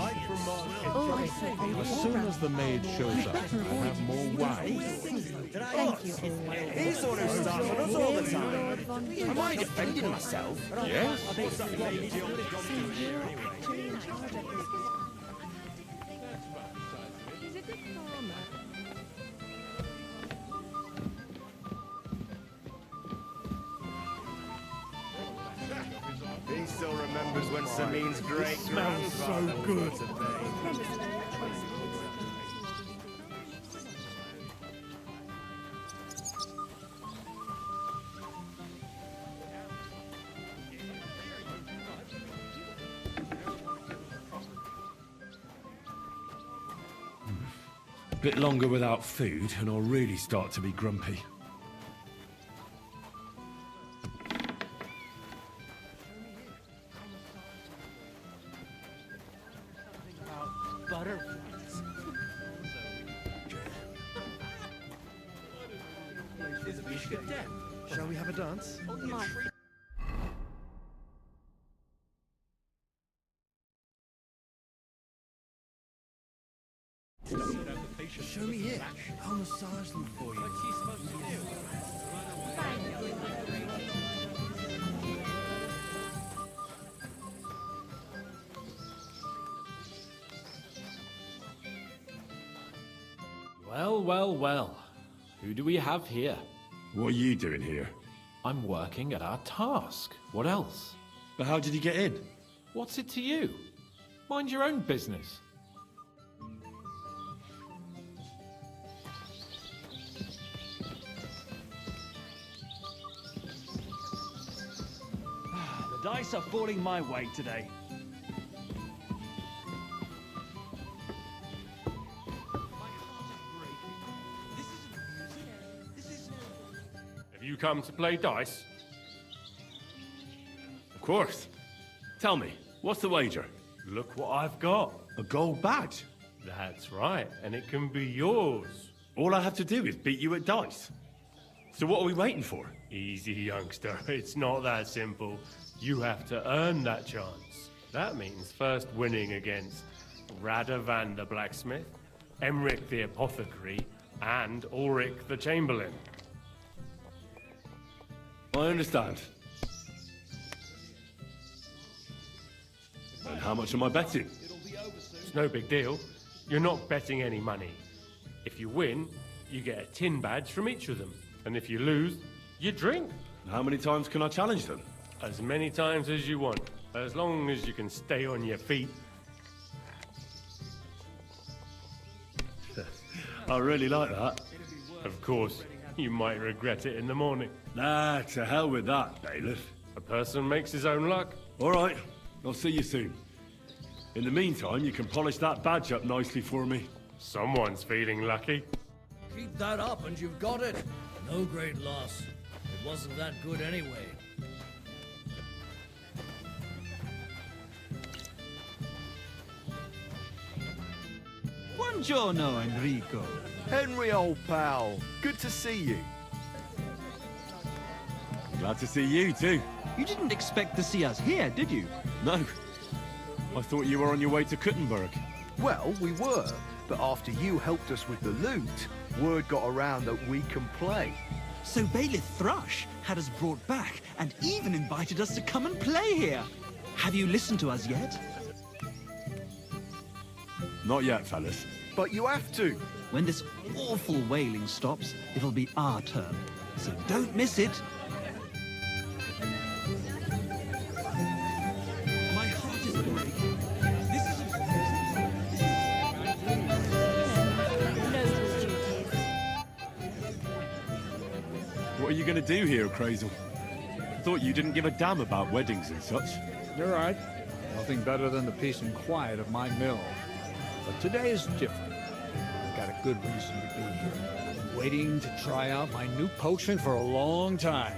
Oh, As soon as the maid shows up, I'll have more wine for you. Thank you, Ulrich. He's the one who starts on us all the time. Am I defending myself? Yes? What's that mangy old dog doing here anyway? actually in charge of this. He's a good farmer. He still remembers when Samin's great-grandfather was but a babe. Bit longer without food, and I'll really start to be grumpy. Butterflies. Shall we have a dance? Show me here. I'll massage them for you. What's he supposed to do? Well, well, well. Who do we have here? What are you doing here? I'm working at our task. What else? But how did you get in? What's it to you? Mind your own business. The dice are falling my way today. Have you come to play dice? Of course. Tell me, what's the wager? Look what I've got. A gold badge? That's right, and it can be yours. All I have to do is beat you at dice. So what are we waiting for? Easy, youngster. It's not that simple. You have to earn that chance. That means first winning against Radovan the blacksmith, Emric the apothecary, and Ulrich the chamberlain. I understand. And how much am I betting? It's no big deal. You're not betting any money. If you win, you get a tin badge from each of them. And if you lose, you drink. How many times can I challenge them? As many times as you want, as long as you can stay on your feet. I really like that. Of course, you might regret it in the morning. Nah, to hell with that, bailiff. A person makes his own luck. All right, I'll see you soon. In the meantime, you can polish that badge up nicely for me. Someone's feeling lucky. Keep that up and you've got it. No great loss. It wasn't that good anyway. Buongiorno, Enrico. Henry, old pal. Good to see you. Glad to see you, too. You didn't expect to see us here, did you? No. I thought you were on your way to Kuttenberg. Well, we were, but after you helped us with the loot, word got around that we can play. So Bailiff Thrush had us brought back and even invited us to come and play here. Have you listened to us yet? Not yet, fellas. But you have to. When this awful wailing stops, it'll be our turn. So don't miss it. My heart is breaking. This is... What are you going to do here, Crazel? Thought you didn't give a damn about weddings and such. You're right. Nothing better than the peace and quiet of my mill. But today is different. I've got a good reason to be here. I've been waiting to try out my new potion for a long time.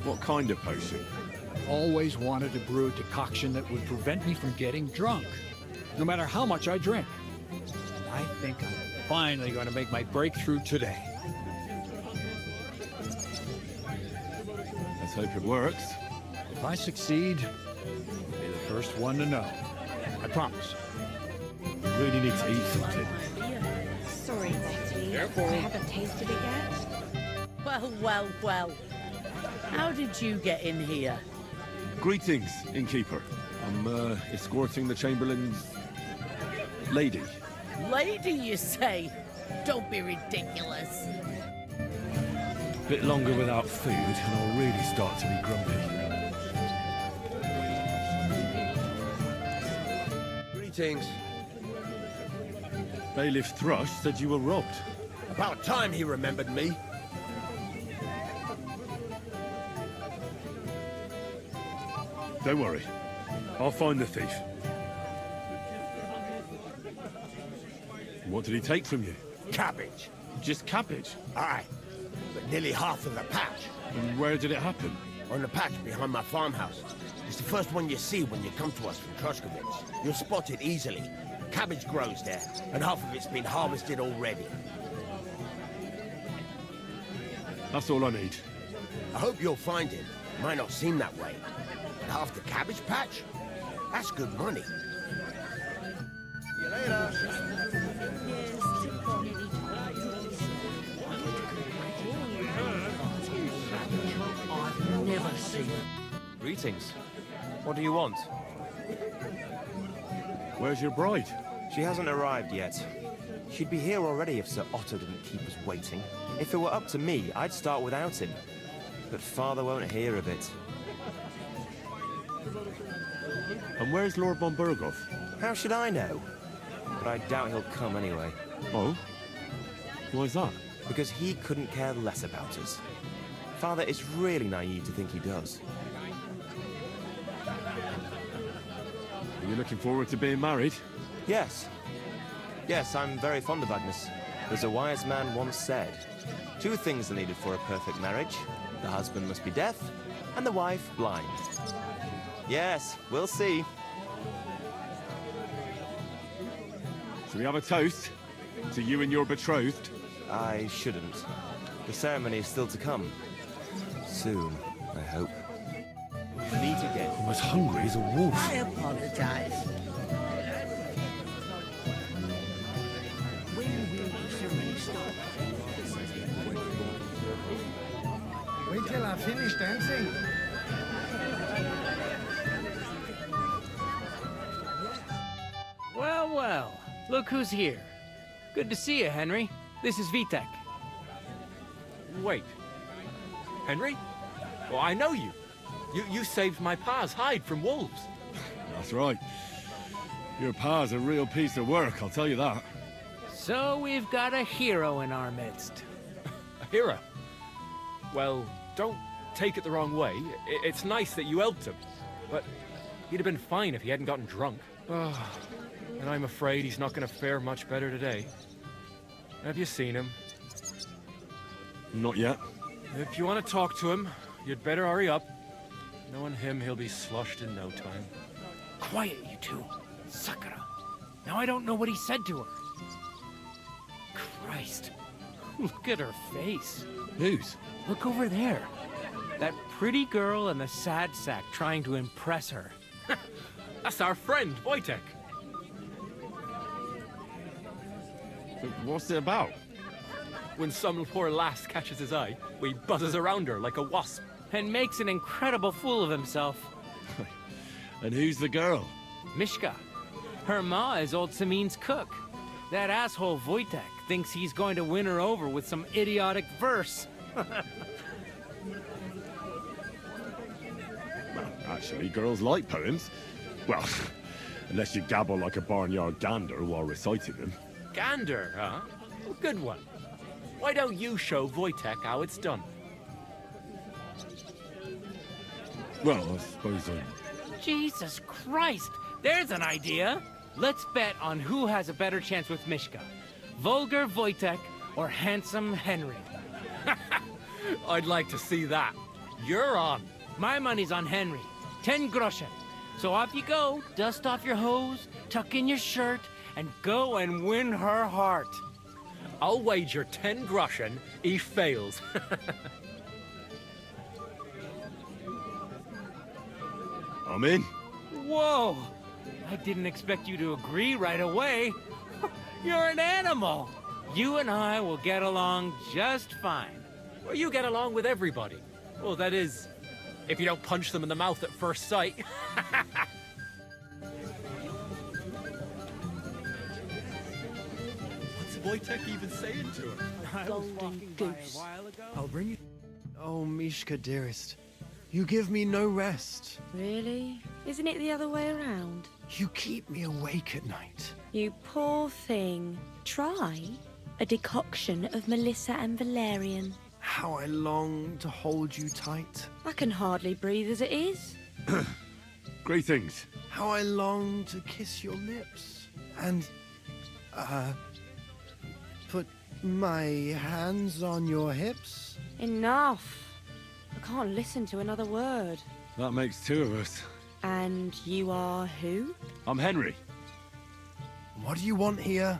What kind of potion? Always wanted to brew a decoction that would prevent me from getting drunk, no matter how much I drink. And I think I'm finally going to make my breakthrough today. Let's hope it works. If I succeed, I'll be the first one to know. I promise. You really need to eat something. Sorry, Betty. Careful. I haven't tasted it yet. Well, well, well. How did you get in here? Greetings, innkeeper. I'm escorting the Chamberlain's lady. Lady, you say? Don't be ridiculous. Bit longer without food, and I'll really start to be grumpy. Greetings. Bailiff Thrush said you were robbed. About time he remembered me. Don't worry. I'll find the thief. What did he take from you? Cabbage. Just cabbage? Aye. But nearly half of the patch. And where did it happen? On the patch behind my farmhouse. It's the first one you see when you come to us from Troskowitz. You'll spot it easily. Cabbage grows there, and half of it's been harvested already. That's all I need. I hope you'll find him. Might not seem that way. But half the cabbage patch? That's good money. See you later. I've never seen. Greetings. What do you want? Where's your bride? She hasn't arrived yet. She'd be here already if Sir Otto didn't keep us waiting. If it were up to me, I'd start without him. But Father won't hear of it. And where's Lord von Burghoff? How should I know? But I doubt he'll come anyway. Oh? Why's that? Because he couldn't care less about us. Father is really naive to think he does. Are you looking forward to being married? Yes. Yes, I'm very fond of Agnes. As a wise man once said, 2 things are needed for a perfect marriage. The husband must be deaf, and the wife blind. Yes, we'll see. Shall we have a toast? To you and your betrothed? I shouldn't. The ceremony is still to come. Soon, I hope. Meet again. I'm as hungry as a wolf. I apologize. When will the ceremony start? Wait till I finish dancing. Well, well. Look who's here. Good to see you, Henry. This is Vitek. Wait. Henry? Well, I know you. You saved my pa's hide from wolves. That's right. Your pa's a real piece of work, I'll tell you that. So we've got a hero in our midst. A hero? Well, don't take it the wrong way. It's nice that you helped him. But he'd have been fine if he hadn't gotten drunk. Oh, and I'm afraid he's not going to fare much better today. Have you seen him? Not yet. If you want to talk to him, you'd better hurry up. Knowing him, he'll be sloshed in no time. Quiet, you two. Sakura. Now I don't know what he said to her. Christ. Look at her face. Whose? Look over there. That pretty girl and the sad sack trying to impress her. That's our friend, Wojtek. But what's it about? When some poor lass catches his eye, he buzzes around her like a wasp. And makes an incredible fool of himself. And who's the girl? Mishka. Her ma is old Samin's cook. That asshole Wojtek thinks he's going to win her over with some idiotic verse. Actually, girls like poems. Well, unless you gabble like a barnyard gander while reciting them. Gander, huh? Good one. Why don't you show Wojtek how it's done? Well, I suppose I... Jesus Christ! There's an idea! Let's bet on who has a better chance with Mishka. Vulgar Wojtek or handsome Henry. I'd like to see that. You're on. My money's on Henry. 10 groschen. So off you go, dust off your hose, tuck in your shirt, and go and win her heart. I'll wager 10 groschen he fails. I'm in. Whoa! I didn't expect you to agree right away. You're an animal. You and I will get along just fine. Well, you get along with everybody. Well, that is, if you don't punch them in the mouth at first sight. What's Wojtek even saying to her? Golden goose. I'll bring you... Oh, Mishka, dearest. You give me no rest. Really? Isn't it the other way around? You keep me awake at night. You poor thing. Try a decoction of Melissa and valerian. How I long to hold you tight. I can hardly breathe as it is. Greetings. How I long to kiss your lips. And, put my hands on your hips. Enough. I can't listen to another word. That makes 2 of us. And you are who? I'm Henry. What do you want here?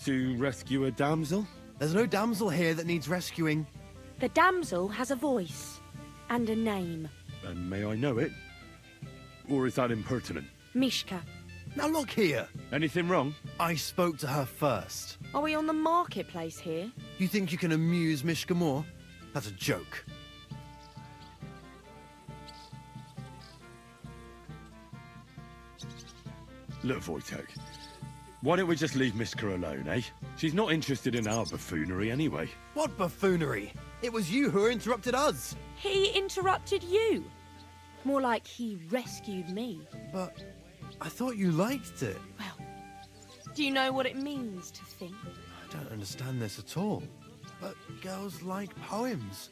To rescue a damsel? There's no damsel here that needs rescuing. The damsel has a voice and a name. And may I know it? Or is that impertinent? Mishka. Now look here. Anything wrong? I spoke to her first. Are we on the marketplace here? You think you can amuse Mishka more? That's a joke. Look, Wojtek. Why don't we just leave Mishka alone, eh? She's not interested in our buffoonery anyway. What buffoonery? It was you who interrupted us. He interrupted you. More like he rescued me. But I thought you liked it. Well, do you know what it means to think? I don't understand this at all. But girls like poems.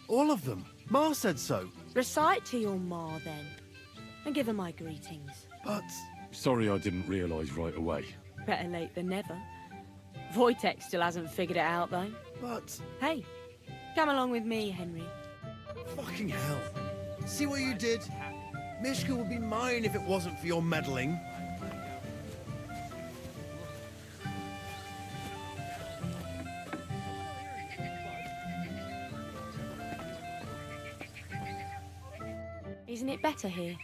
All of them. Ma said so. Recite to your ma, then. And give her my greetings. But... Sorry I didn't realise right away. Better late than never. Wojtek still hasn't figured it out, though. But... Hey, come along with me, Henry. Fucking hell. See what you did? Mishka would be mine if it wasn't for your meddling. Isn't it better here?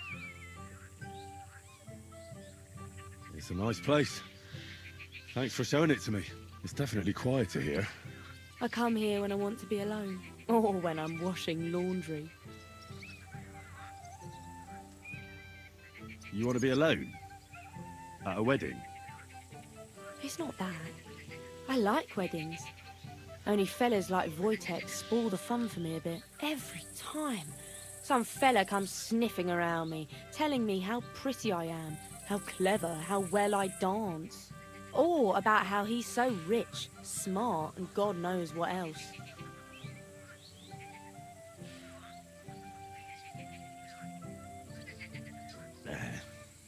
It's a nice place. Thanks for showing it to me. It's definitely quieter here. I come here when I want to be alone. Or when I'm washing laundry. You want to be alone? At a wedding? It's not that. I like weddings. Only fellas like Wojtek spoil the fun for me a bit. Every time. Some fella comes sniffing around me, telling me how pretty I am, how clever, how well I dance. Or about how he's so rich, smart, and God knows what else.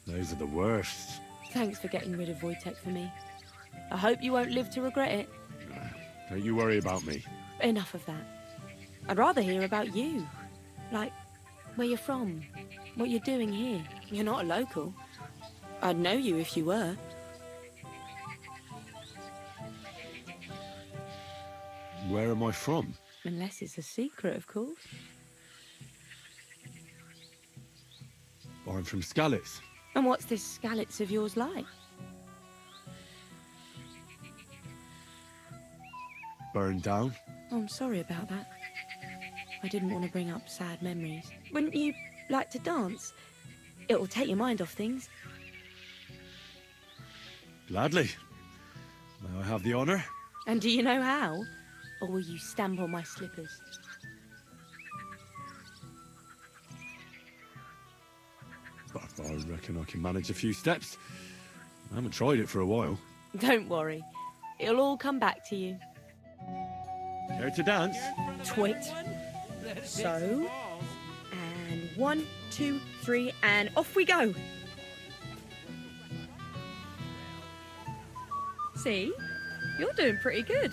Those are the worst. Thanks for getting rid of Wojtek for me. I hope you won't live to regret it. Don't you worry about me. Enough of that. I'd rather hear about you. Like, where you're from, what you're doing here. You're not a local. I'd know you if you were. Where am I from? Unless it's a secret, of course. I'm from Skalitz. And what's this Skalitz of yours like? Burned down. Oh, I'm sorry about that. I didn't want to bring up sad memories. Wouldn't you like to dance? It'll take your mind off things. Gladly. May I have the honour? And do you know how? Or will you stamp on my slippers? I reckon I can manage a few steps. I haven't tried it for a while. Don't worry. It'll all come back to you. Care to dance? Twit. So, and 1, 2, 3, and off we go. See? You're doing pretty good.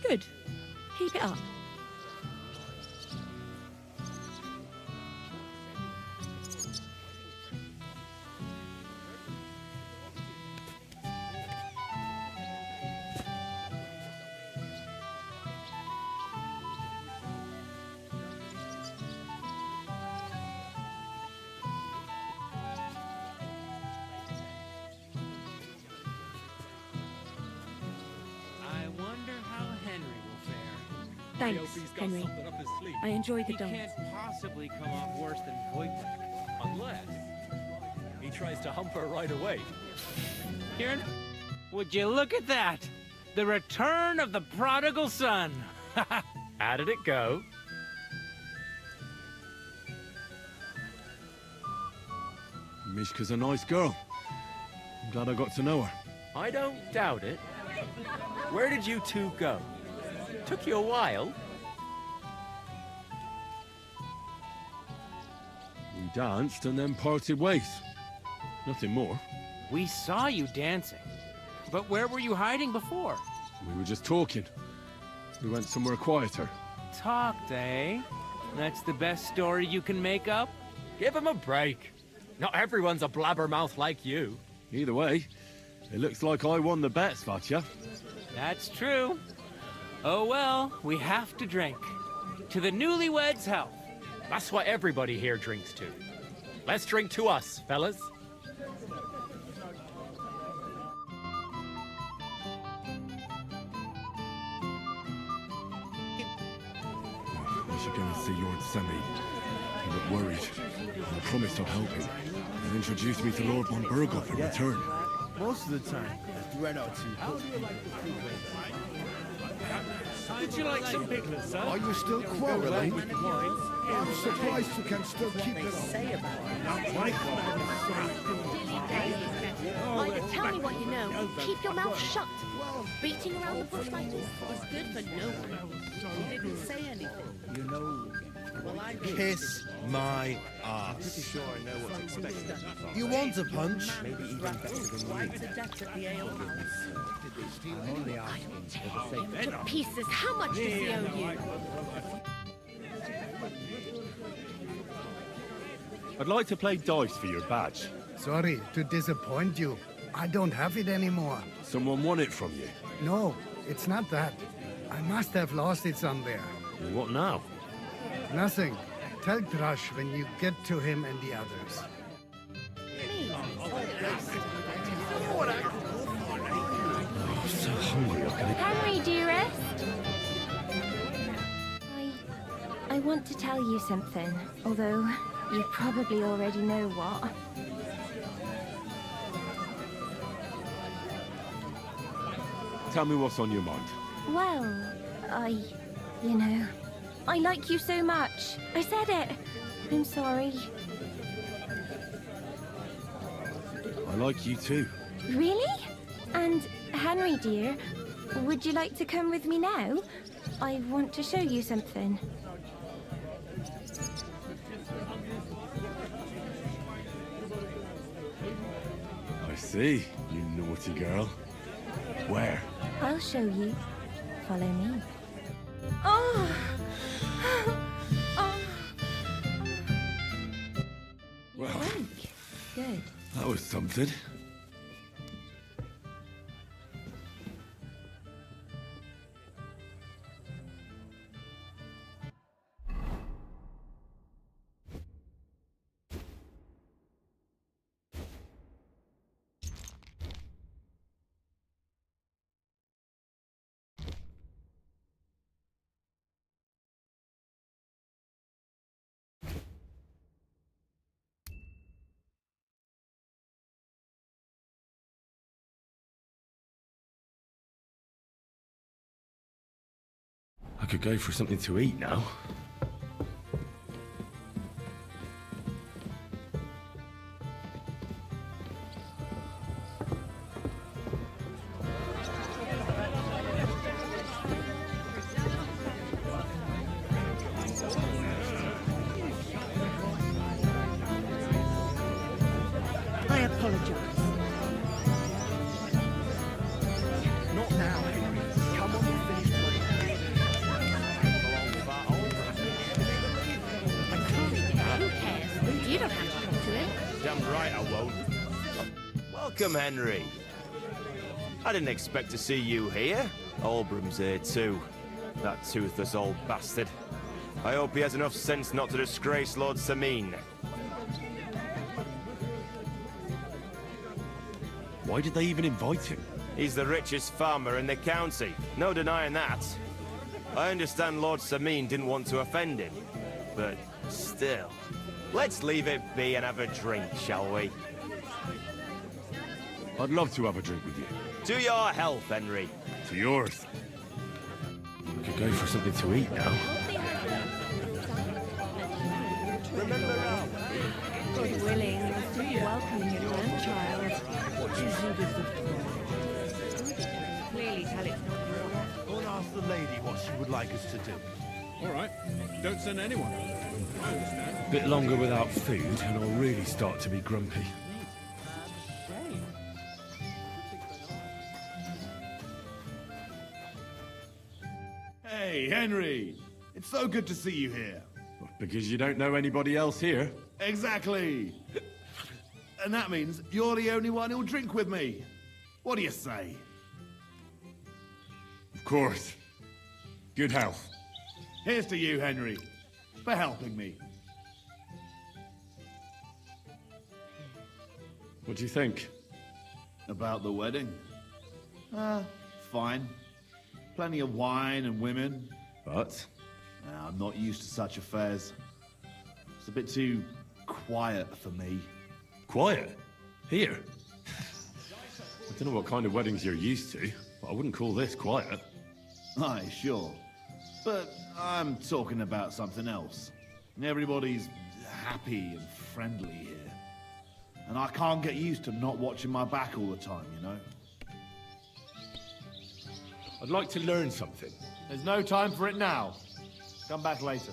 Good. Keep it up. Thanks, Henry. I enjoyed the dance. He can't possibly come off worse than Wojtek, unless he tries to hump her right away. Kieran, would you look at that? The return of the prodigal son. How did it go? Mishka's a nice girl. I'm glad I got to know her. I don't doubt it. Where did you two go? Took you a while. We danced and then parted ways. Nothing more. We saw you dancing. But where were you hiding before? We were just talking. We went somewhere quieter. Talked, eh? That's the best story you can make up? Give him a break. Not everyone's a blabbermouth like you. Either way, it looks like I won the bet, Svatya. That's true. Oh well, we have to drink. To the newlyweds' health. That's what everybody here drinks to. Let's drink to us, fellas. I should go and see Lord Semi. He looked worried. I promised I'd help him. And introduced me to Lord von Burghoff in return. Most of the time, the threat out to Would you like some piglets, sir? Are you still quarreling? I'm surprised you can still keep it up. Either tell me what you know, keep your mouth shut. Beating around the bush like this is good for no one. You didn't say anything. You know, Kiss my ass. Pretty sure I know what to expect. You want a punch? Maybe even better than you. To pieces, how much does he owe you? I'd like to play dice for your badge. Sorry to disappoint you. I don't have it anymore. Someone won it from you. No, it's not that. I must have lost it somewhere. Well, what now? Nothing. Tell Thrush when you get to him and the others. I'm so hungry, I can... Henry, dearest. I want to tell you something, although you probably already know what. Tell me what's on your mind. Well, you know, I like you so much. I said it. I'm sorry. I like you too. Really? And Henry, dear, would you like to come with me now? I want to show you something. I see, you naughty girl. Where? I'll show you. Follow me. Oh! Oh! Well, Awake. Good. that was something. I could go for something to eat now. I apologize. Not now, Henry. Come on and finish playing. Who cares? You don't have to talk to him. Damn right I won't. Welcome, Henry. I didn't expect to see you here. Olbram's here too. That toothless old bastard. I hope he has enough sense not to disgrace Lord Sameen. Why did they even invite him? He's the richest farmer in the county. No denying that. I understand Lord Sameen didn't want to offend him. But still. Let's leave it be and have a drink, shall we? I'd love to have a drink with you. To your health, Henry. To yours. We could go for something to eat now. Remember Ralph. God willing, welcoming your grandchild. What do you think is the problem? Clearly tell it's not your. Go and ask the lady what she would like us to do. All right. Don't send anyone. I understand. Bit longer without food, and I'll really start to be grumpy. Hey, Henry! It's so good to see you here. Because you don't know anybody else here. Exactly! And that means you're the only one who'll drink with me. What do you say? Of course. Good health. Here's to you, Henry, for helping me. What do you think? About the wedding? Fine. Plenty of wine and women. But? I'm not used to such affairs. It's a bit too quiet for me. Quiet? Here? I don't know what kind of weddings you're used to, but I wouldn't call this quiet. Aye, sure. But I'm talking about something else. Everybody's happy and friendly here. And I can't get used to not watching my back all the time, you know? I'd like to learn something. There's no time for it now. Come back later.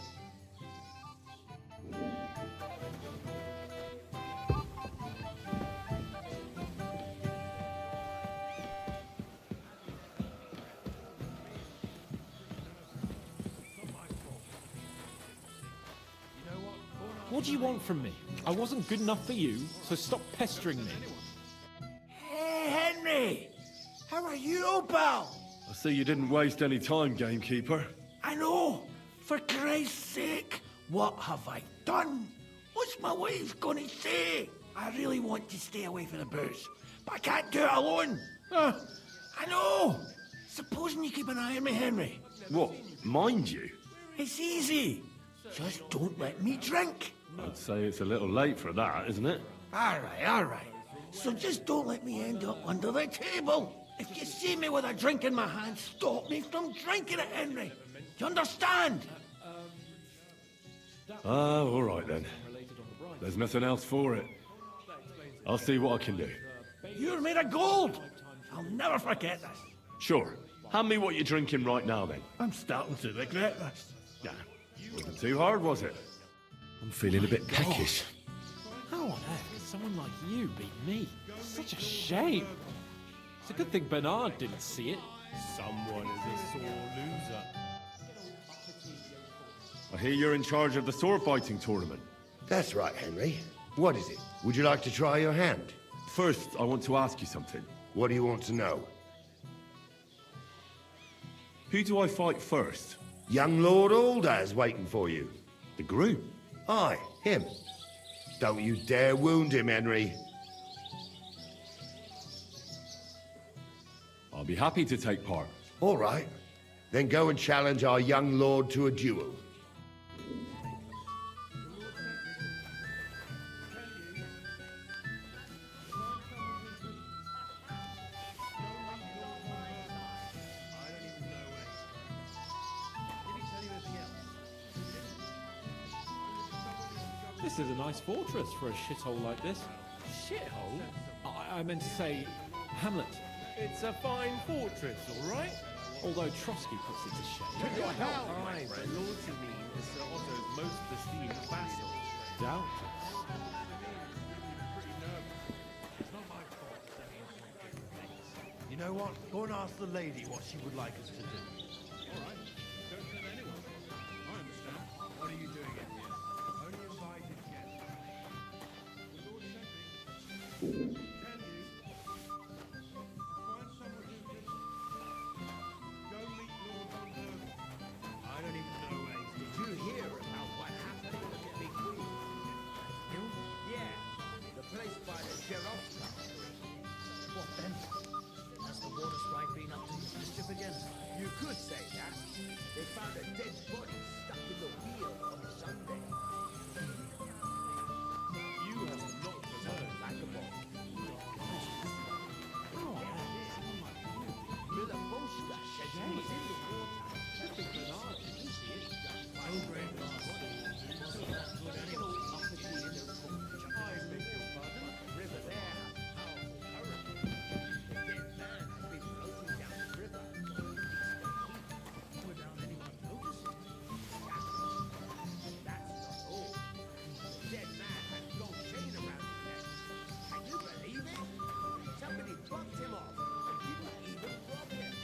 What do you want from me? I wasn't good enough for you, so stop pestering me. Hey, Henry! How are you, pal? I see you didn't waste any time, gamekeeper. I know! For Christ's sake, what have I done? What's my wife gonna say? I really want to stay away from the booze, but I can't do it alone. I know! Supposing you keep an eye on me, Henry. What, mind you? It's easy. Just don't let me drink. I'd say it's a little late for that, isn't it? All right. So just don't let me end up under the table. If you see me with a drink in my hand, stop me from drinking it, Henry. Do you understand? All right then. There's nothing else for it. I'll see what I can do. You're made of gold. I'll never forget this. Sure. Hand me what you're drinking right now then. I'm starting to regret this. Yeah. Wasn't too hard, was it? I'm feeling a bit peckish. How on earth could someone like you beat me? Such a shame. It's a good thing Bernard didn't see it. Someone is a sore loser. I hear you're in charge of the sword fighting tournament. That's right, Henry. What is it? Would you like to try your hand? First, I want to ask you something. What do you want to know? Who do I fight first? Young Lord Aldaz waiting for you. The groom? Aye, him. Don't you dare wound him, Henry. I'll be happy to take part. All right. Then go and challenge our young lord to a duel. This is a nice fortress for a shithole like this. Shithole? I meant to say Hamlet. It's a fine fortress, all right? Although Trotsky puts it to shame. To your help, my Lord Sabine is Sir Otto's most esteemed vassal. Doubtless. You know what? Go and ask the lady what she would like us to do. All right. Don't tell anyone. I understand. What are you doing in here? Only invited guests. The Lord sent me. Can you find someone who can go meet Lord Van I don't even know where he's. Did you hear about what happened at the Big Wheel? Yeah, the place by the sheriff's factory. What then? Has the water sprite been up to mischief again? You could say that. They found a dead body stuck in the wheel on Sunday. You have not returned. Vagabond. Miller Bolster said he was in the water. Bernard didn't see it. Fine bread. I beg your pardon? River there has powerful current. The dead man has been floating down the river. Without anyone noticing. That's not all. The dead man had a gold chain around his neck. Can you believe it? Somebody bumped him off and didn't even rob him.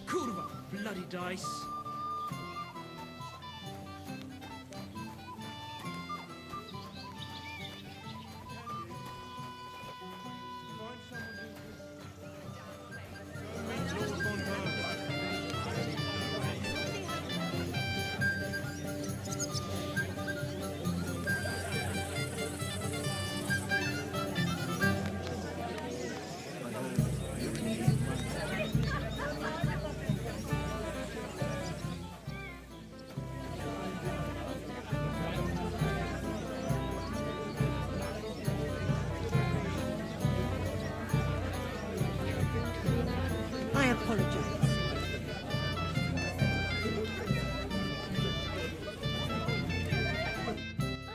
Kurva! Bloody dice! Find someone who can go meet Lord Von I apologize.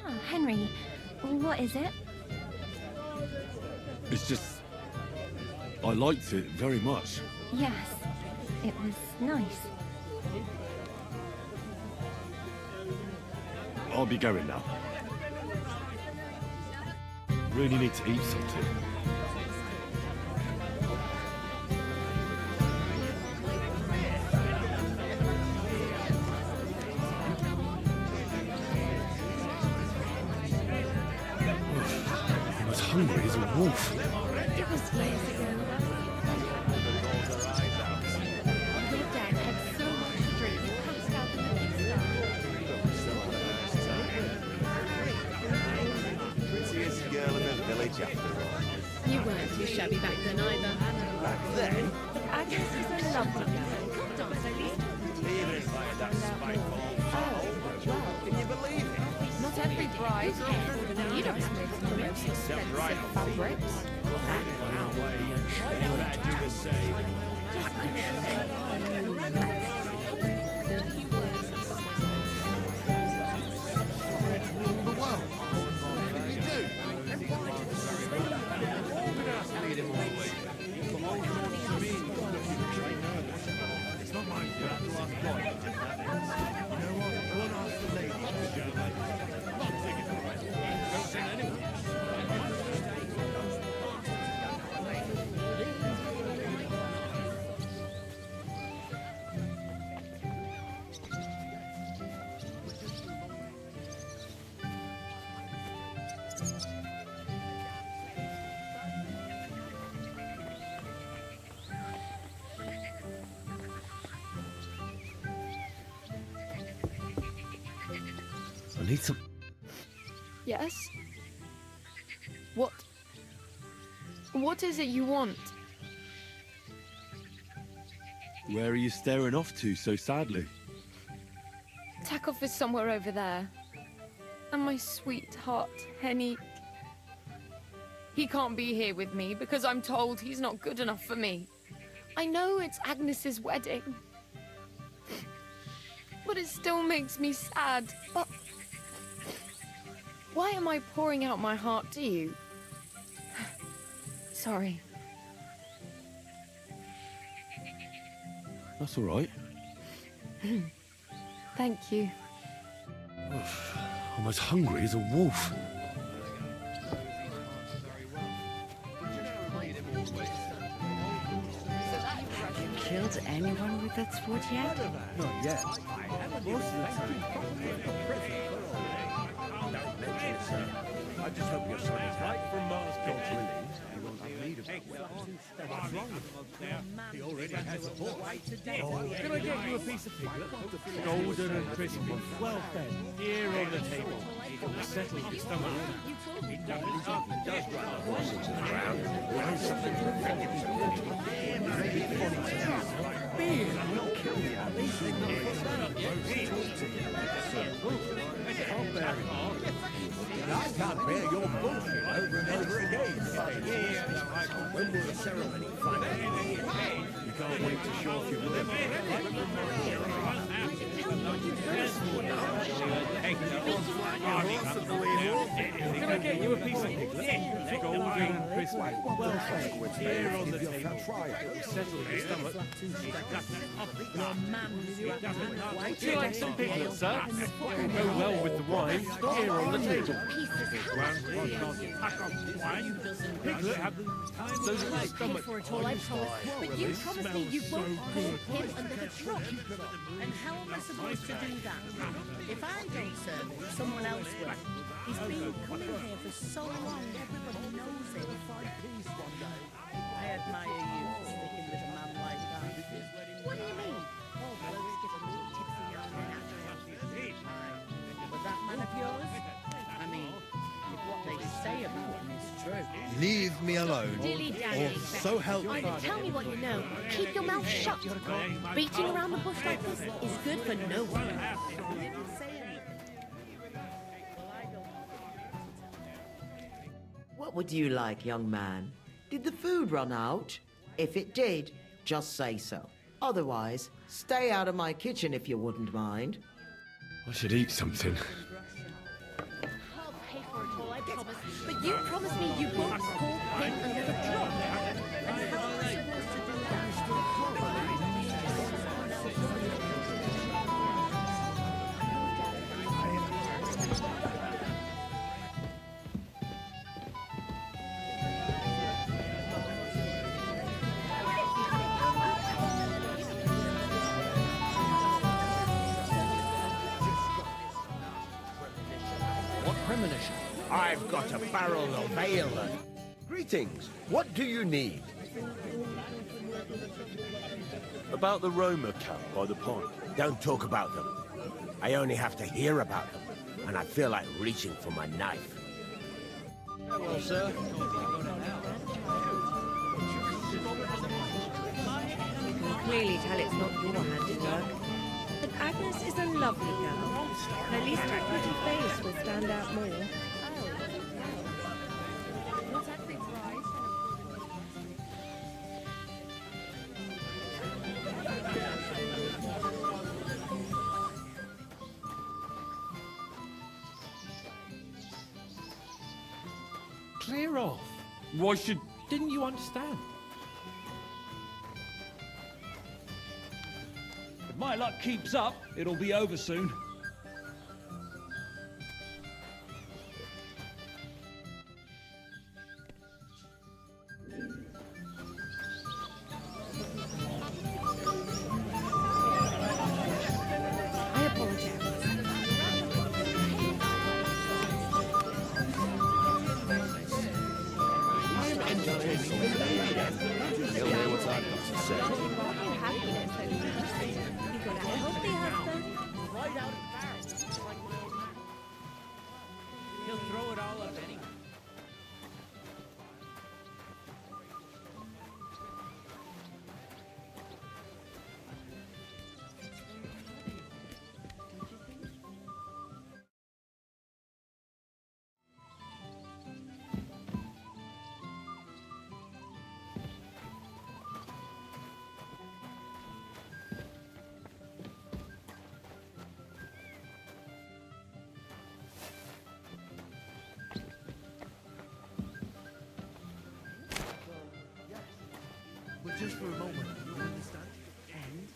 Ah, Henry, what is it? It's just... I liked it very much. Yes, it was nice. I'll be going now. Really need to eat something. I'm as hungry as a wolf. It was years ago. Your dad had so much to drink, he passed out in the pigsty. Prettiest girl in the village after all. You weren't too shabby back then either. Back then? Agnes is a lovely girl. Come dance, Eileen. Even if I had that spiteful foul. Can you believe it? Not every bride you don't have the most expensive fabrics. I'd do the same. I need some... Yes? What is it you want? Where are you staring off to so sadly? Takov is somewhere over there. And my sweetheart, Henny. He can't be here with me because I'm told he's not good enough for me. I know it's Agnes's wedding. But it still makes me sad. But why am I pouring out my heart to you? Sorry. That's all right. Thank you. I'm as hungry as a wolf. Have you killed anyone with that sword yet? Not yet. Most of the time. Don't mention it, sir. I just hope your son is right from Mars, God's willing. You won't have need of that. What's wrong with him? He already has a horse. Can I get you a piece of piglet? Golden and crispy. Well fed. Here on the table. It'll settle your stomach. He does run the horse into the ground. We'll have something to protect himself. Maybe funny to use. Beer will kill you. I can't bear your bullshit over and over again. When will the ceremony finally? You can't wait to show off your liver. Can I get you a piece of piglet? Golden and crispy. Well fed. Here on the table. Settle your stomach. Would you like some piglet, sir? Go well with the wine. Here on the table. Piglet have those little stomach. But you promised me you won't call him under the truck. And how am I supposed to do that? If I don't serve him, someone else will. He's been coming here for so long, everybody knows it. I admire you for sticking with a man like that. What do you mean? All blokes get a little tipsy now and then after. Was that man of yours? I mean, if what they say about him is true. Leave me alone. Dilly-dally. Or so help me. Either tell me what you know, or keep your mouth shut. Beating around the bush like this is good for no one. What would you like, young man? Did the food run out? If it did, just say so. Otherwise, stay out of my kitchen if you wouldn't mind. I should eat something. I'll pay for it all, I promise. But you promised me you won't call him under the truck. And how am I supposed to do that? What premonition? I've got a barrel of ale. Greetings. What do you need? About the Roma camp by the pond. Don't talk about them. I only have to hear about them, and I feel like reaching for my knife. Well, sir. You can clearly tell it's not your handiwork. But Agnes is a lovely girl. At least her pretty face will stand out more. ear off. Why should... Didn't you understand? If my luck keeps up, it'll be over soon. I apologize. He'll hear what I've got to say. He'll throw it all up anyway. But just for a moment, you understand? And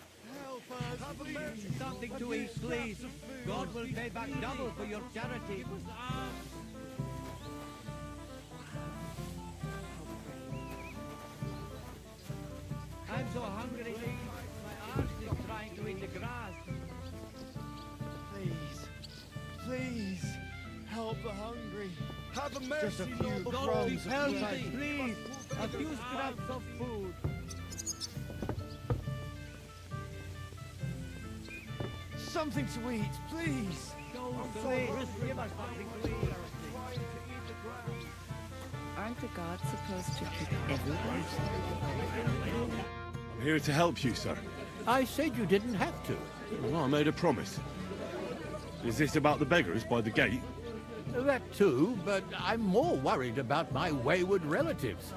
help us, Something to eat, please. God will pay back double for your charity. I'm so hungry. My arse is trying to eat the grass. Please, help the hungry. Have a mercy, Just a few noble crumbs of Help bread. me, please. A few scraps of food. Something to eat, please. Please, give us something to eat. Aren't the gods supposed to keep everyone? I'm here to help you, sir. I said you didn't have to. Well, I made a promise. Is this about the beggars by the gate? That too, but I'm more worried about my wayward relatives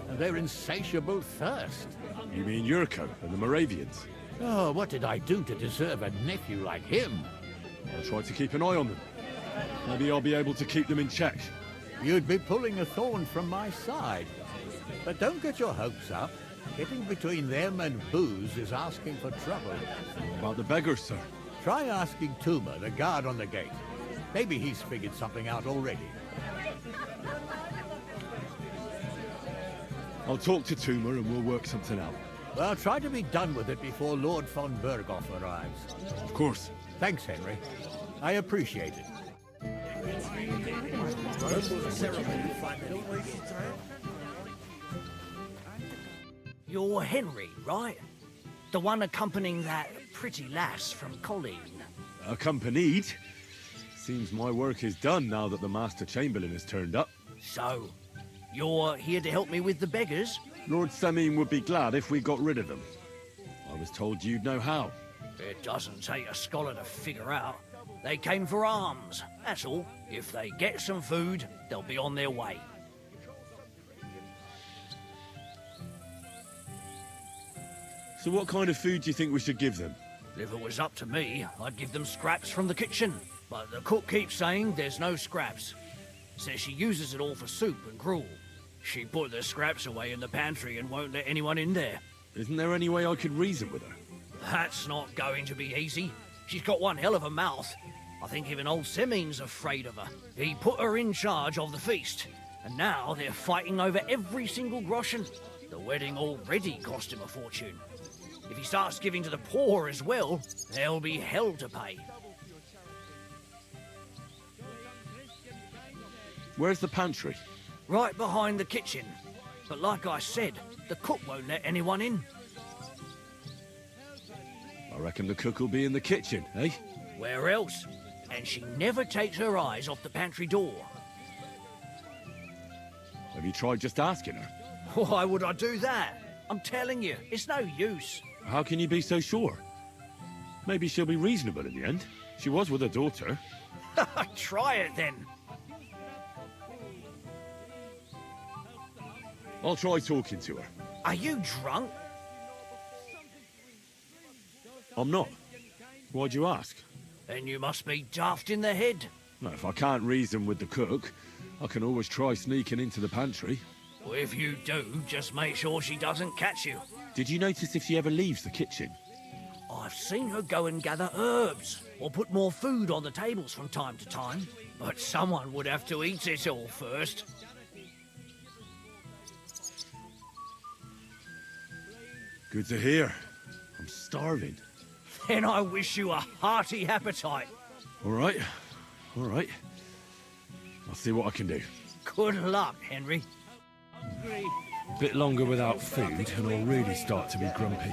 and their insatiable thirst. You mean Yurko and the Moravians? Oh, what did I do to deserve a nephew like him? I'll try to keep an eye on them. Maybe I'll be able to keep them in check. You'd be pulling a thorn from my side. But don't get your hopes up. Getting between them and booze is asking for trouble. About the beggars, sir? Try asking Tuma, the guard on the gate. Maybe he's figured something out already. I'll talk to Tuma and we'll work something out. Well, try to be done with it before Lord von Berghoff arrives. Of course. Thanks, Henry. I appreciate it. You're Henry, right? The one accompanying that pretty lass from Colleen. Accompanied? Seems my work is done now that the Master Chamberlain has turned up. So, you're here to help me with the beggars? Lord Semine would be glad if we got rid of them. I was told you'd know how. It doesn't take a scholar to figure out. They came for alms, that's all. If they get some food, they'll be on their way. So what kind of food do you think we should give them? If it was up to me, I'd give them scraps from the kitchen. But the cook keeps saying there's no scraps. Says she uses it all for soup and gruel. She put the scraps away in the pantry and won't let anyone in there. Isn't there any way I could reason with her? That's not going to be easy. She's got one hell of a mouth. I think even old Semine's afraid of her. He put her in charge of the feast, and now they're fighting over every single groschen. The wedding already cost him a fortune. If he starts giving to the poor as well, there'll be hell to pay. Where's the pantry? Right behind the kitchen. But like I said, the cook won't let anyone in. I reckon the cook will be in the kitchen, eh? Where else? And she never takes her eyes off the pantry door. Have you tried just asking her? Why would I do that? I'm telling you, it's no use. How can you be so sure? Maybe she'll be reasonable in the end. She was with her daughter. Try it then. I'll try talking to her. Are you drunk? I'm not. Why'd you ask? Then you must be daft in the head. No, if I can't reason with the cook, I can always try sneaking into the pantry. Well, if you do, just make sure she doesn't catch you. Did you notice if she ever leaves the kitchen? I've seen her go and gather herbs, or put more food on the tables from time to time. But someone would have to eat it all first. Good to hear. I'm starving. Then I wish you a hearty appetite. All right. All right. I'll see what I can do. Good luck, Henry. A bit longer without food and I'll really start to be grumpy.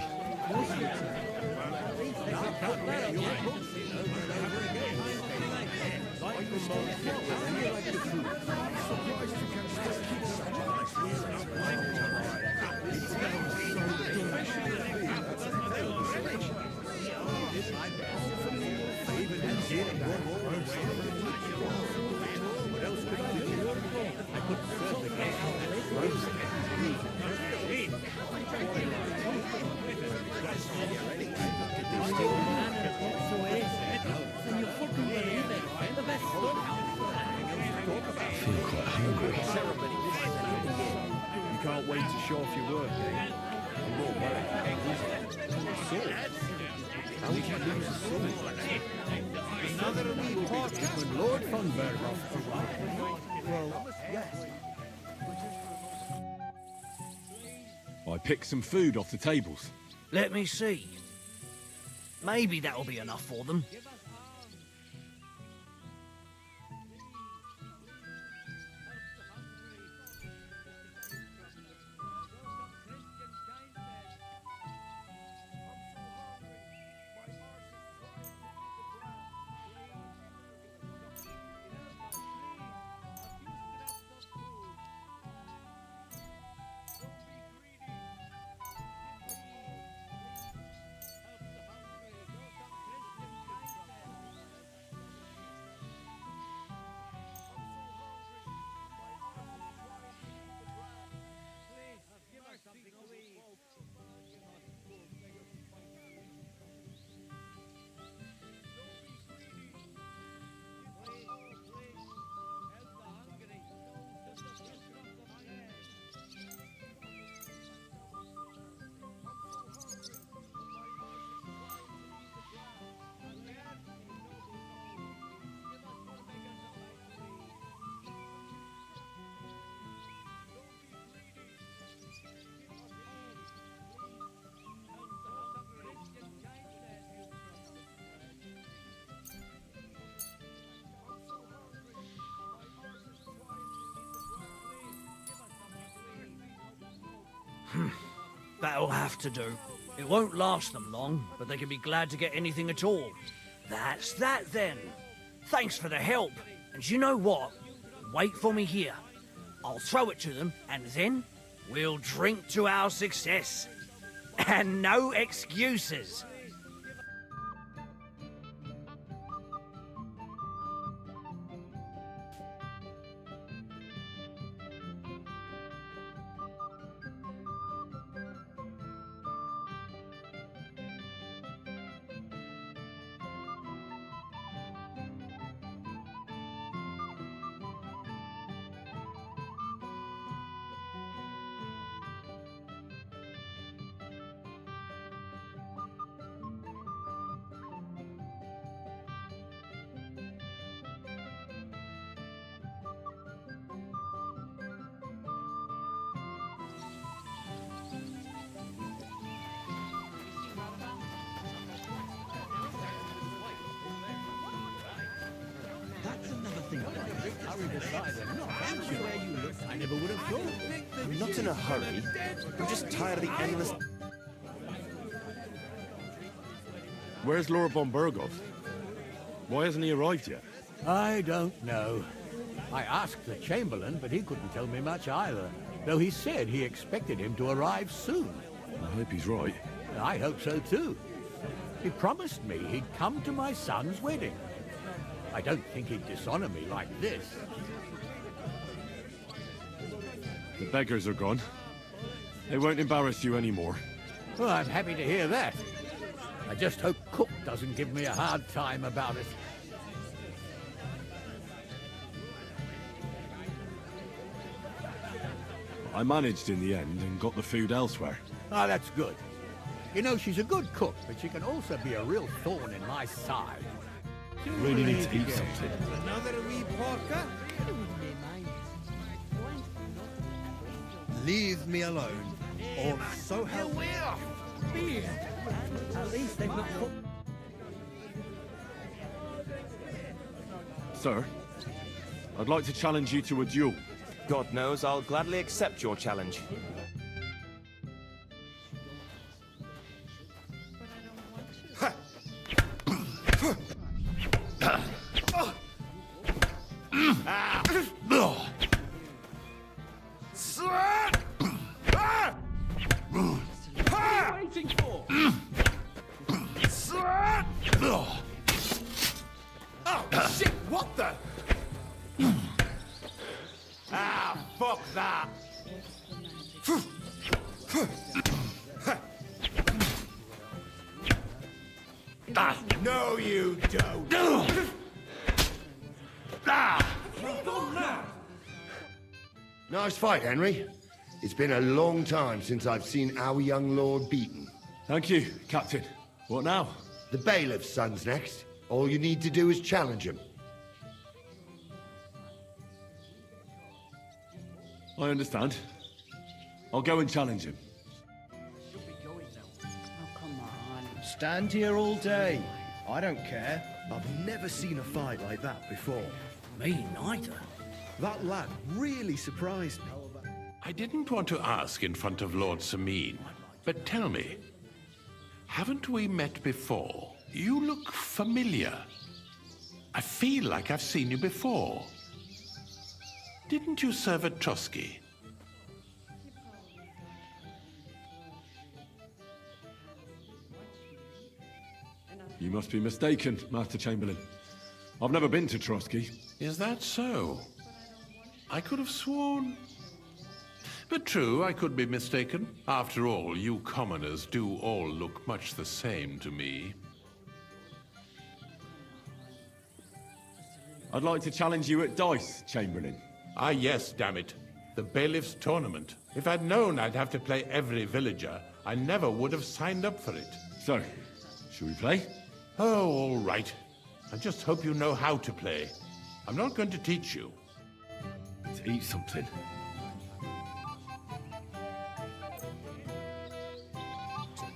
I feel quite hungry. You can't wait to show off your work, eh? You won't worry. How would you lose a soul? Another wee portrait when Lord Funberg off to well, yes. I picked some food off the tables. Let me see. Maybe that'll be enough for them. That'll have to do. It won't last them long, but they can be glad to get anything at all. That's that then. Thanks for the help. And you know what? Wait for me here. I'll throw it to them, and then we'll drink to our success. And no excuses. I'm not in a hurry. I'm just tired of the endless... Where's Lord von Berghoff? Why hasn't he arrived yet? I don't know. I asked the Chamberlain, but he couldn't tell me much either. Though he said he expected him to arrive soon. I hope he's right. I hope so too. He promised me he'd come to my son's wedding. I don't think he'd dishonor me like this. The beggars are gone. They won't embarrass you anymore. Well, I'm happy to hear that. I just hope Cook doesn't give me a hard time about it. I managed in the end and got the food elsewhere. Ah, that's good. You know, she's a good cook, but she can also be a real thorn in my side. Really need to eat something. Another wee porker? Leave me alone, or so help me. At least they've not put... Sir, I'd like to challenge you to a duel. God knows I'll gladly accept your challenge. Waiting for? Oh, shit, what the? Ah, fuck that. No, you don't. Nice fight, Henry. It's been a long time since I've seen our young lord beaten. Thank you, Captain. What now? The bailiff's son's next. All you need to do is challenge him. I understand. I'll go and challenge him. Stand here all day. I don't care. I've never seen a fight like that before. Me neither. That lad really surprised me. I didn't want to ask in front of Lord Sameen, but tell me, haven't we met before? You look familiar. I feel like I've seen you before. Didn't you serve at Trotsky? You must be mistaken, Master Chamberlain. I've never been to Trotsky. Is that so? I could have sworn... But true, I could be mistaken. After all, you commoners do all look much the same to me. I'd like to challenge you at dice, Chamberlain. Ah, yes, damn it. The bailiff's tournament. If I'd known I'd have to play every villager, I never would have signed up for it. So, shall we play? Oh, all right. I just hope you know how to play. I'm not going to teach you. To eat something.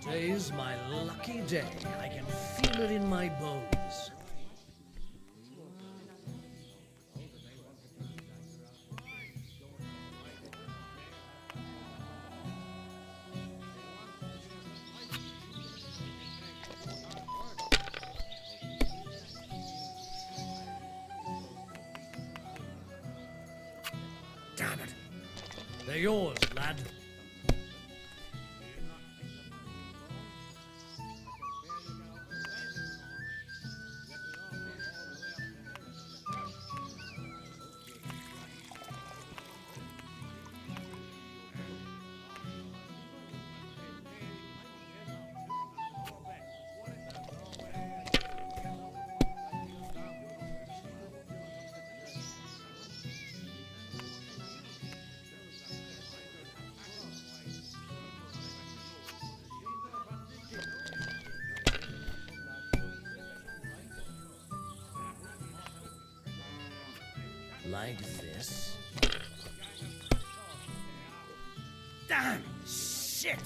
Today's my lucky day. I can feel it in my bones. Damn it. They're yours, lad. Like this. Damn! Shit!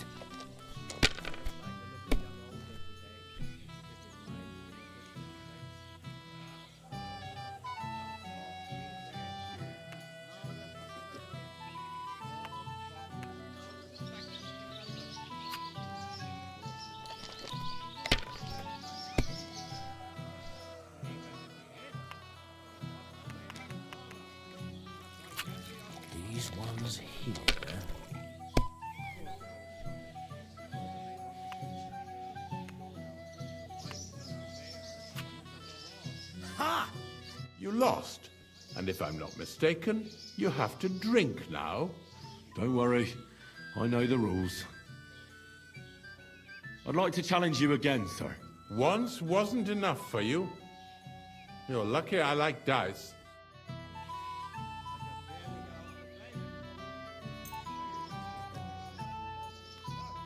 These ones here. Ha! You lost. And if I'm not mistaken, you have to drink now. Don't worry. I know the rules. I'd like to challenge you again, sir. Once wasn't enough for you. You're lucky I like dice.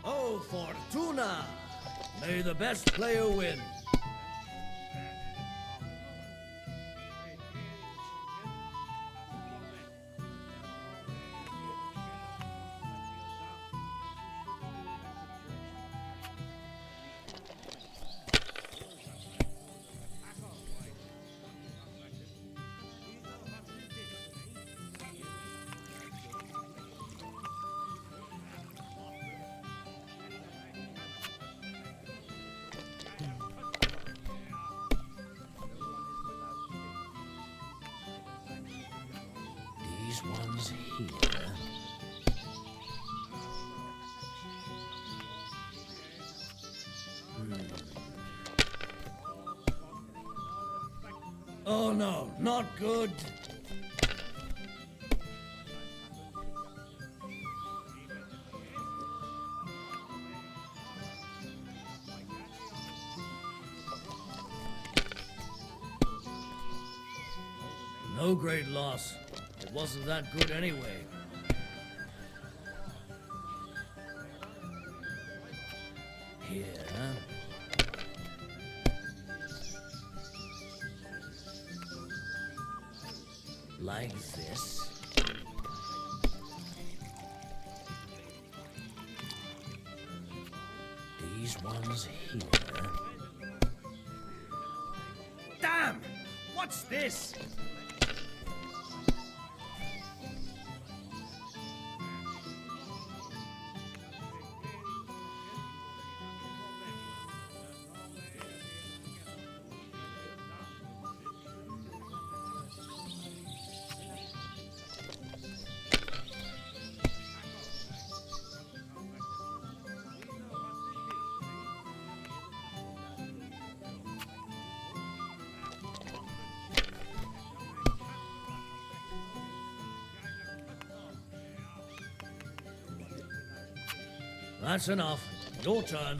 Oh, Fortuna! May the best player win. These ones here. Oh no, not good. No great loss. It wasn't that good anyway. Here. Like this. These ones here. Damn! What's this? That's enough. Your turn.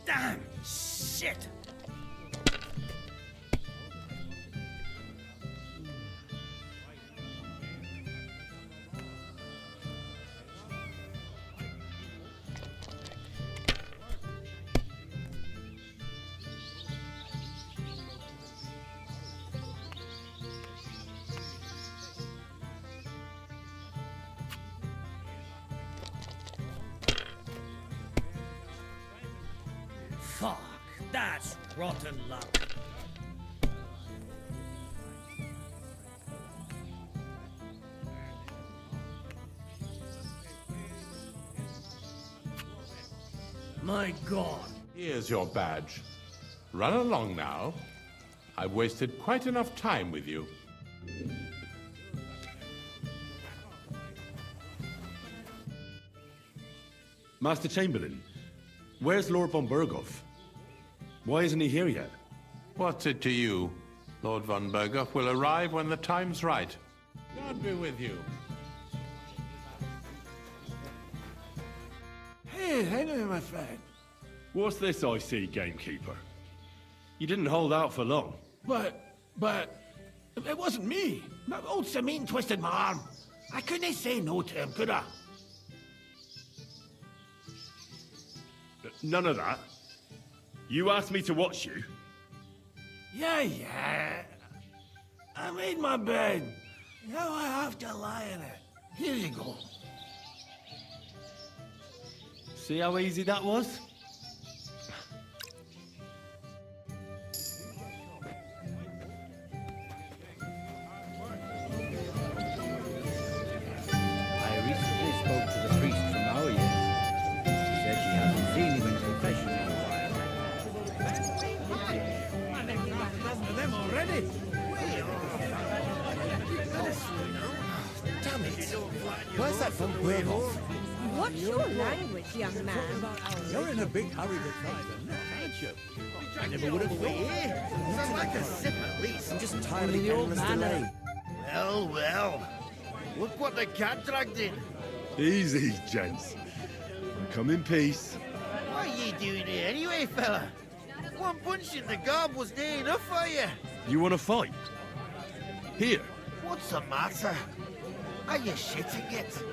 Damn! Shit! Fuck, that's rotten luck. My God. Here's your badge. Run along now. I've wasted quite enough time with you. Master Chamberlain, where's Lord von Berghoff? Why isn't he here yet? What's it to you? Lord von Berghoff will arrive when the time's right. God be with you. Hey, hang on, my friend. What's this I see, gamekeeper? You didn't hold out for long. But, it wasn't me. Old Sameen twisted my arm. I couldn't say no to him, could I? None of that. You asked me to watch you. Yeah. I made my bed. Now I have to lie in it. Here you go. See how easy that was? I recently spoke to the priest from our year. He said she hasn't seen him in confession in a while. Them already? Damn it! Where's that von Berghoff? What's your language, young man? You're in a big hurry to try them. adventure. I never would have thought. Sounds like a sip at least. I'm just tired of the endless delay. Well, well. Look what the cat dragged in. Easy, gents. I come in peace. What are you doing here anyway, fella? One punch in the gob was near enough for you. You want to fight? Here. What's the matter? Are you shitting it?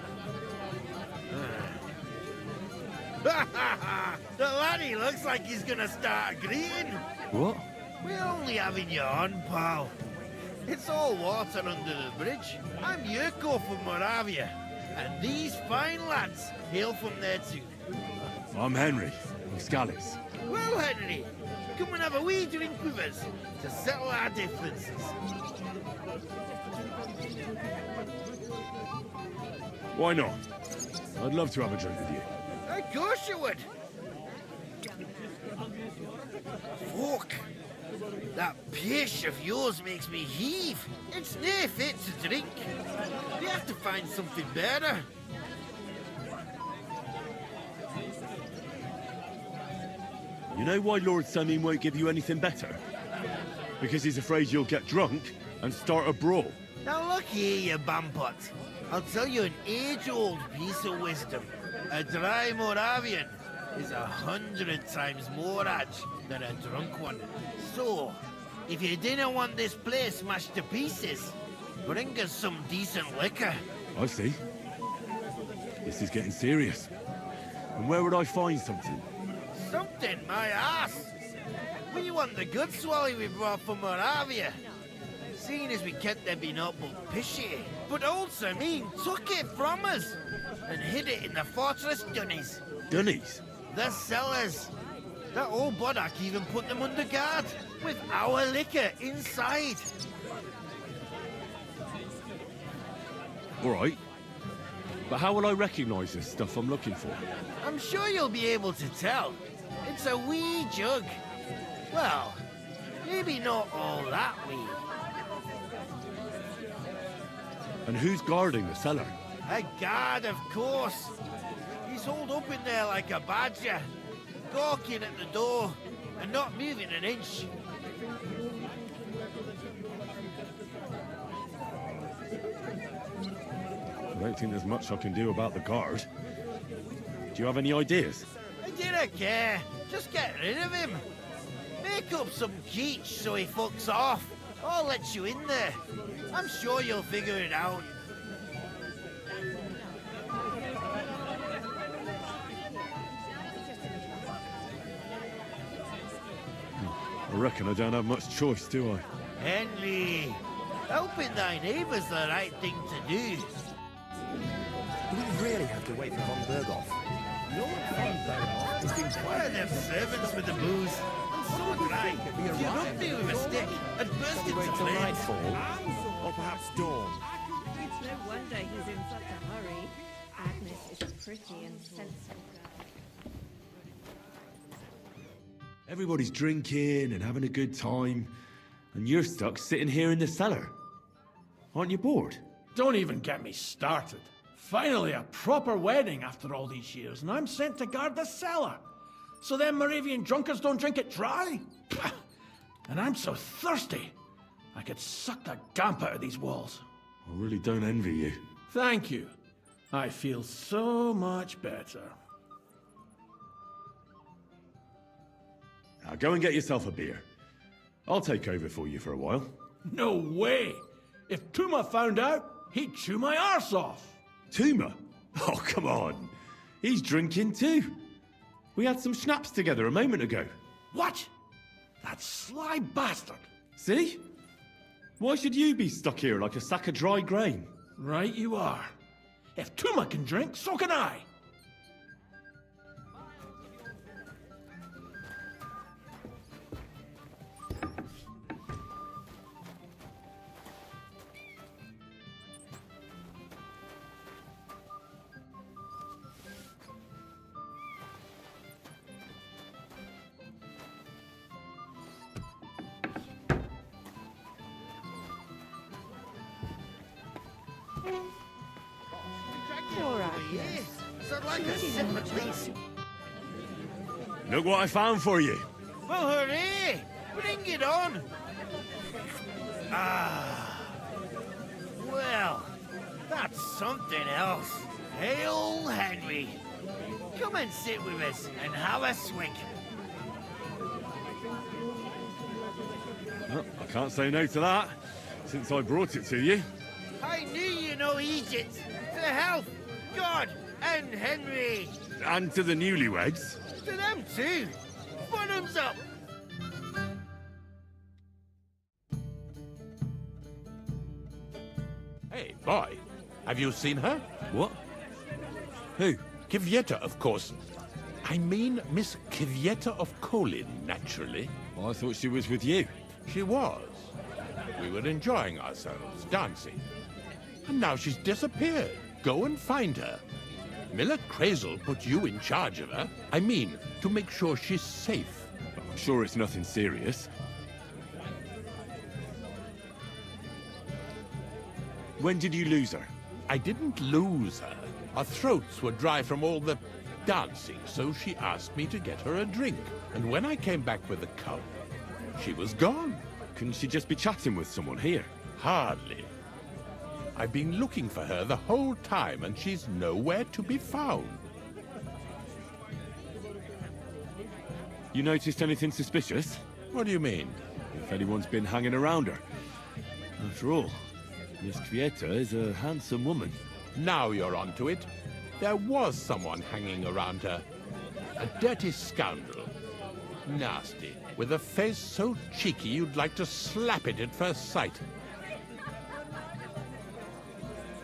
The laddie looks like he's gonna start greeting. What? We're only having you on, pal. It's all water under the bridge. I'm Yurko from Moravia, and these fine lads hail from there too. I'm Henry, from Scallis. Well, Henry, come and have a wee drink with us to settle our differences. Why not? I'd love to have a drink with you. Of course you would. Fuck. That pish of yours makes me heave. It's nae fit to drink. We have to find something better. You know why Lord Samin won't give you anything better? Because he's afraid you'll get drunk and start a brawl. Now look here, you bampot. I'll tell you an age-old piece of wisdom. A dry Moravian is 100 times more edge than a drunk one. So, if you didn't want this place smashed to pieces, bring us some decent liquor. I see. This is getting serious. And where would I find something? Something, my ass. We want the good swally we brought from Moravia. Seeing as we kept there being up but pishy. But old Samin took it from us and hid it in the fortress dunnies. Dunnies? The cellars. That old Boddock even put them under guard with our liquor inside. All right. But how will I recognize this stuff I'm looking for? I'm sure you'll be able to tell. It's a wee jug. Well, maybe not all that wee. And who's guarding the cellar? A guard, of course. He's holed up in there like a badger, gawking at the door and not moving an inch. I don't think there's much I can do about the guard. Do you have any ideas? I didn't care. Just get rid of him. Make up some keech so he fucks off. I'll let you in there. I'm sure you'll figure it out. I reckon I don't have much choice, do I? Henry, helping thy neighbour's the right thing to do. Do we really have to wait for Von Berghoff? Lord Von Berghoff has been one of them servants with the booze. And so did I. If you rubbed me with a stick, I'd burst into Wait till flames. nightfall, or perhaps dawn. It's no wonder he's in such a hurry. Agnes is a pretty and sensible girl. Everybody's drinking and having a good time, and you're stuck sitting here in the cellar. Aren't you bored? Don't even get me started. Finally, a proper wedding after all these years, and I'm sent to guard the cellar. So them Moravian drunkards don't drink it dry? Pah! And I'm so thirsty, I could suck the damp out of these walls. I really don't envy you. Thank you. I feel so much better. Now go and get yourself a beer. I'll take over for you for a while. No way! If Tuma found out, he'd chew my arse off. Tuma? Oh, come on. He's drinking too. We had some schnapps together a moment ago. What? That sly bastard. See? Why should you be stuck here like a sack of dry grain? Right you are. If Tuma can drink, so can I. So like a sip at least. Look what I found for you. Well, hooray! Bring it on! Ah. Well, that's something else. Hail, Henry. Come and sit with us and have a swig. Well, I can't say no to that, since I brought it to you. I knew you know Egypt. To health, God, and Henry. And to the newlyweds. To them too. Bottoms up. Hey, boy. Have you seen her? What? Who? Kvyetta, of course. I mean Miss Kvyetta of Kolin, naturally. I thought she was with you. She was. We were enjoying ourselves, dancing. And now she's disappeared. Go and find her. Miller Crazel put you in charge of her. I mean, to make sure she's safe. I'm sure it's nothing serious. When did you lose her? I didn't lose her. Our throats were dry from all the dancing, so she asked me to get her a drink. And when I came back with the cup, she was gone. Couldn't she just be chatting with someone here? Hardly. I've been looking for her the whole time, and she's nowhere to be found. You noticed anything suspicious? What do you mean? If anyone's been hanging around her. After all, Miss Kvyetta is a handsome woman. Now you're onto it. There was someone hanging around her. A dirty scoundrel. Nasty. With a face so cheeky you'd like to slap it at first sight.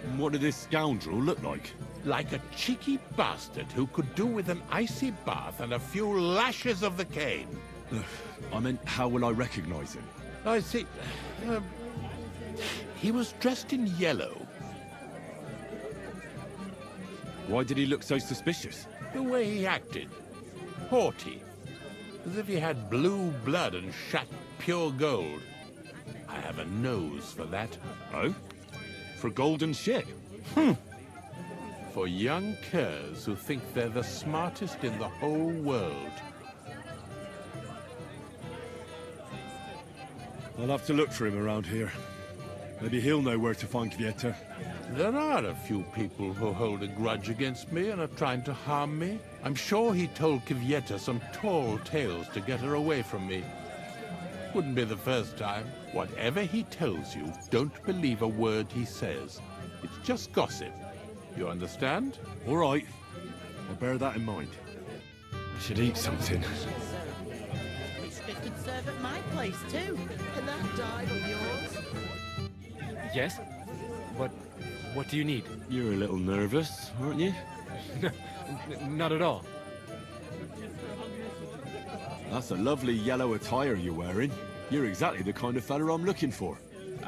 And what did this scoundrel look like? Like a cheeky bastard who could do with an icy bath and a few lashes of the cane. I meant, how will I recognize him? I see. He was dressed in yellow. Why did he look so suspicious? The way he acted. Haughty. As if he had blue blood and shat pure gold. I have a nose for that. Oh? For golden shit? For young curs who think they're the smartest in the whole world. I'll have to look for him around here. Maybe he'll know where to find Kvyetta. There are a few people who hold a grudge against me and are trying to harm me. I'm sure he told Kvyetta some tall tales to get her away from me. Wouldn't be the first time. Whatever he tells you, don't believe a word he says. It's just gossip. You understand? All right. I'll bear that in mind. I should eat something. They could serve at my place too. And that dive of yours. Yes? What do you need? You're a little nervous, aren't you? Not at all. That's a lovely yellow attire you're wearing. You're exactly the kind of fella I'm looking for.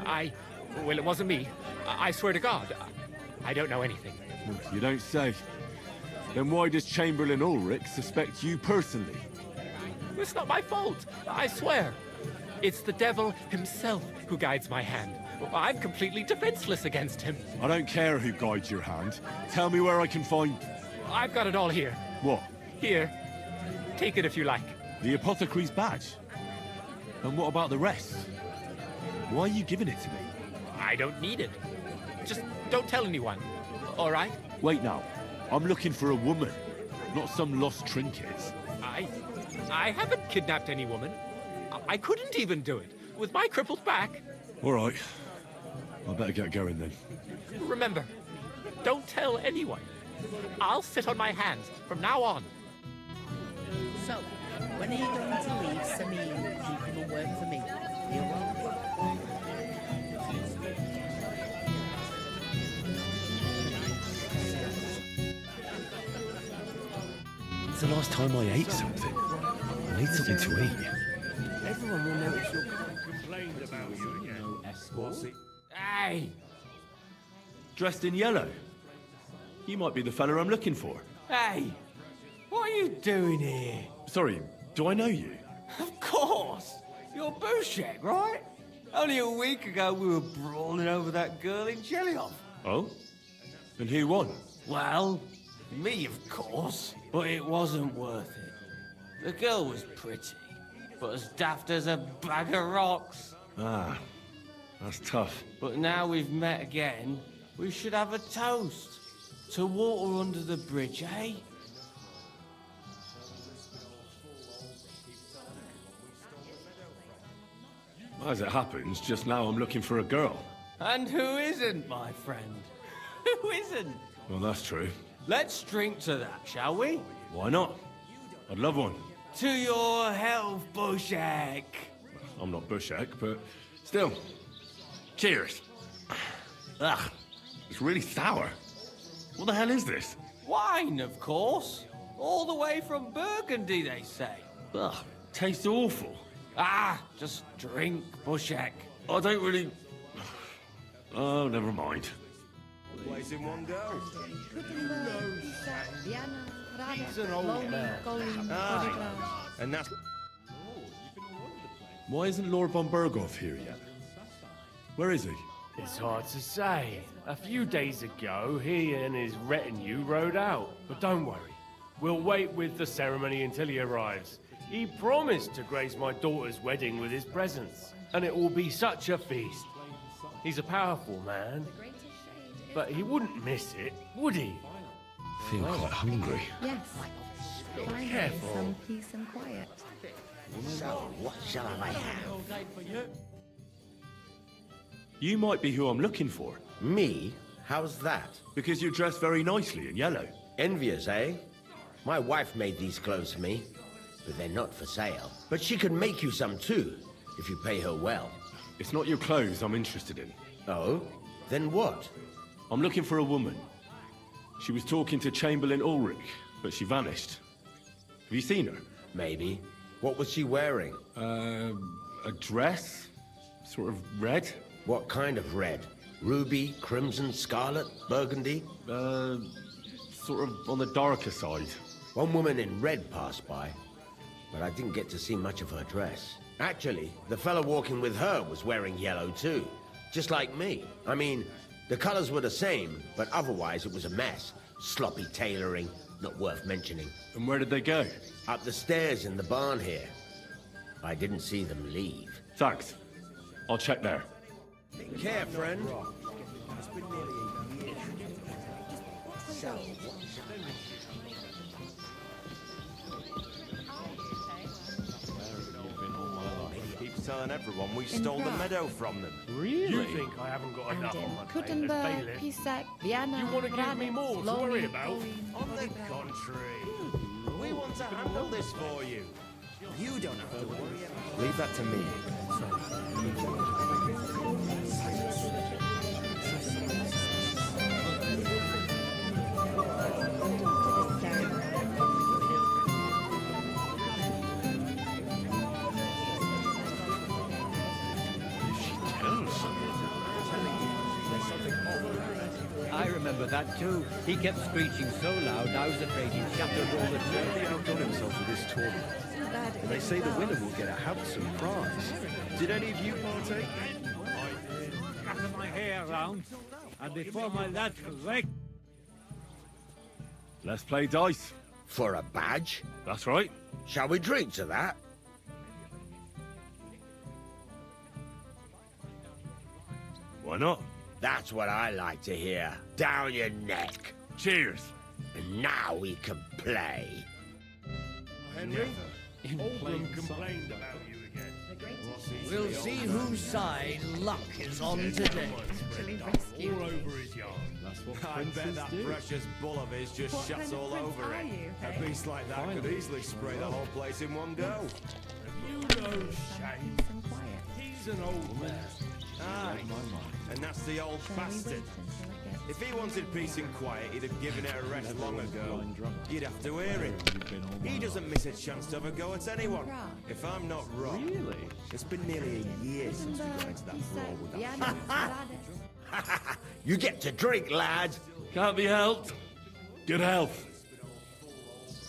Well, it wasn't me. I swear to God, I don't know anything. You don't say. Then why does Chamberlain Ulrich suspect you personally? It's not my fault, I swear. It's the devil himself who guides my hand. I'm completely defenseless against him. I don't care who guides your hand. Tell me where I can find... I've got it all here. What? Here. Take it if you like. The apothecary's badge? And what about the rest? Why are you giving it to me? I don't need it. Just don't tell anyone, all right? Wait now. I'm looking for a woman, not some lost trinkets. I haven't kidnapped any woman. I couldn't even do it, with my crippled back. All right. I better get going then. Remember, don't tell anyone. I'll sit on my hands from now on. So, when are you going to leave Sameen and keep him work for me? It's the last time I ate something. I need something to eat. Everyone will notice you're complained about you again. No escort. Hey! Dressed in yellow. You might be the fella I'm looking for. Hey! What are you doing here? Sorry, do I know you? Of course! You're Bushek, right? Only a week ago we were brawling over that girl in Jellyhoff. Oh? And who won? Well, me, of course. But it wasn't worth it. The girl was pretty. but as daft as a bag of rocks. Ah, that's tough. But now we've met again, we should have a toast. To water under the bridge, eh? As it happens, just now I'm looking for a girl. And who isn't, my friend? Who isn't? Well, that's true. Let's drink to that, shall we? Why not? I'd love one. To your health, Bushek. I'm not Bushek, but still. Cheers. Ugh, it's really sour. What the hell is this? Wine, of course. All the way from Burgundy, they say. Ugh, tastes awful. Ah, just drink, Bushek. I don't really... Oh, never mind. Place in one go. He's an old man. And that's... Why isn't Lord von Berghoff here yet? Where is he? It's hard to say. A few days ago, he and his retinue rode out. But don't worry. We'll wait with the ceremony until he arrives. He promised to grace my daughter's wedding with his presence. And it will be such a feast. He's a powerful man. But he wouldn't miss it, would he? Feel quite hungry. Yes. Finally, Careful. some peace and quiet. So, what shall I have? You might be who I'm looking for. Me? How's that? Because you dress very nicely in yellow. Envious, eh? My wife made these clothes for me, but they're not for sale. But she can make you some too, if you pay her well. It's not your clothes I'm interested in. Oh? Then what? I'm looking for a woman. She was talking to Chamberlain Ulrich, but she vanished. Have you seen her? Maybe. What was she wearing? A dress? Sort of red? What kind of red? Ruby, crimson, scarlet, burgundy? Sort of on the darker side. One woman in red passed by, but I didn't get to see much of her dress. Actually, the fellow walking with her was wearing yellow too, just like me. I mean, the colors were the same, but otherwise it was a mess. Sloppy tailoring, not worth mentioning. And where did they go? Up the stairs in the barn here. I didn't see them leave. Thanks. I'll check there. Take care, friend. Keeps telling everyone we stole the meadow from them. Really? You think I haven't got enough on my plate as Kuttenberg, bailiff? Pisak, Vienna, You want to give me Gradec, more to Loni, worry about? On the contrary, we want to handle this for you. You don't have to worry about it. Leave that to me. I remember that too. He kept screeching so loud, I was afraid he'd shattered all the He outdone himself with this tournament. And they say the winner will get a handsome prize. Did any of you partake? I did. After my hair round, and before my lads could wake. Let's play dice. For a badge? That's right. Shall we drink to that? Why not? That's what I like to hear. Down your neck. Cheers. And now we can play. Henry? Oldham complained about you again. We'll see whose side luck is on today. All over his yarn. That's what I bet that precious bull of his just shuts all over it. A beast like that could easily spray the whole place in one go. Have you no shame? He's an old man. Aye, and that's the old bastard. If he wanted peace and quiet, he'd have given it a rest long ago. You'd have to hear him. He doesn't miss a chance to have a go at anyone. If I'm not wrong. Really? It's been nearly a year since we got into that brawl with that. You get to drink, lad. Can't be helped. Good health.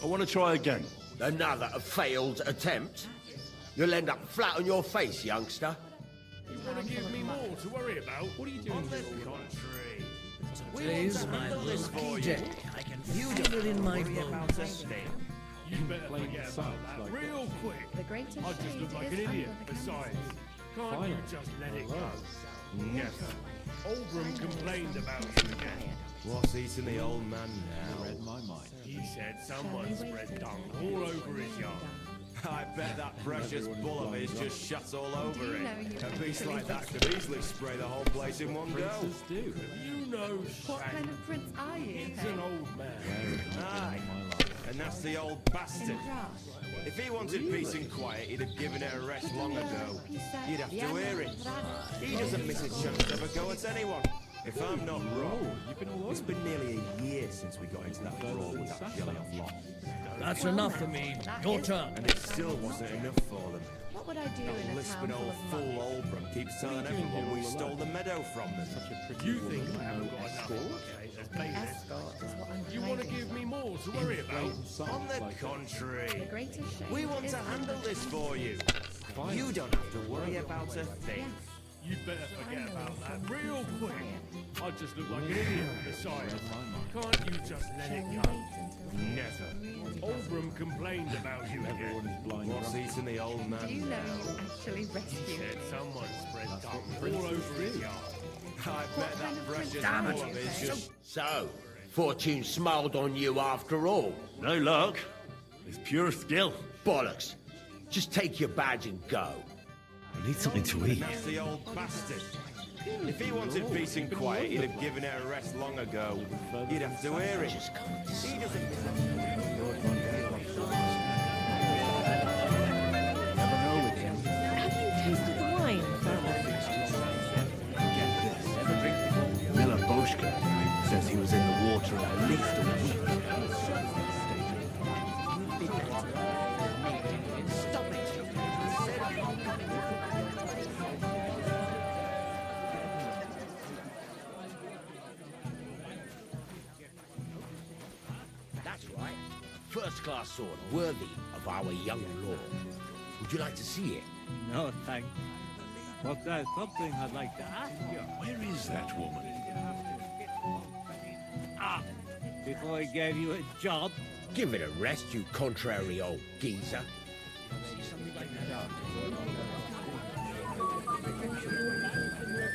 I want to try again. Another failed attempt. You'll end up flat on your face, youngster. You want to give me more to worry about? What are you doing? On the contrary. Today's my lucky day. I can feel it in my bones. You better forget about that real quick. The greatest I just look shade like is an idiot under the besides. Can't you just let it go? Never. Oldram complained about you again. What's eating the old man now? Read my mind. He said someone spread dung all over his yard. I bet that precious bull of his just shuts all over it. A beast like that could easily spray the whole place in one go. Do. You know What kind of prince are you? He's an old man. Aye, and that's the old bastard. If he wanted peace and quiet, he'd have given it a rest long ago. You'd have to hear him. He doesn't miss a chance to have a go at anyone. If I'm not wrong, it's been nearly a year since we got into that brawl with that jelly-off lot. That's enough for me. Your turn. And it still wasn't enough for them. What would I do That in a lisping town old full of fool Oldram keeps telling everyone we stole the meadow from them. You think I haven't got enough as bailiff? You want to give me more to worry about? On the contrary, The greatest shade we want is to handle this for you. You don't have to worry about a thing. You'd better forget about that real quick. I just look like an idiot besides. Can't you just let it go? Never. Oldram complained about you again. What's eating the old man Do you know now? you actually He rescued said someone spread dung all over his yard. I bet that precious Damn bull of his it. just... So, fortune smiled on you after all. No luck. It's pure skill. Bollocks. Just take your badge and go. I need something to And eat. that's the old bastard. If he wanted peace and quiet, he'd have given it a rest long ago. You'd have to hear him. He doesn't... Have you tasted the wine, Father? Miller Boschke says he was in the water at least a week. That's right. First-class sword, worthy of our young lord. Would you like to see it? No, thanks. But there's something I'd like to ask you. Where is that woman? Before I gave you a job, Give it a rest, you contrary old geezer.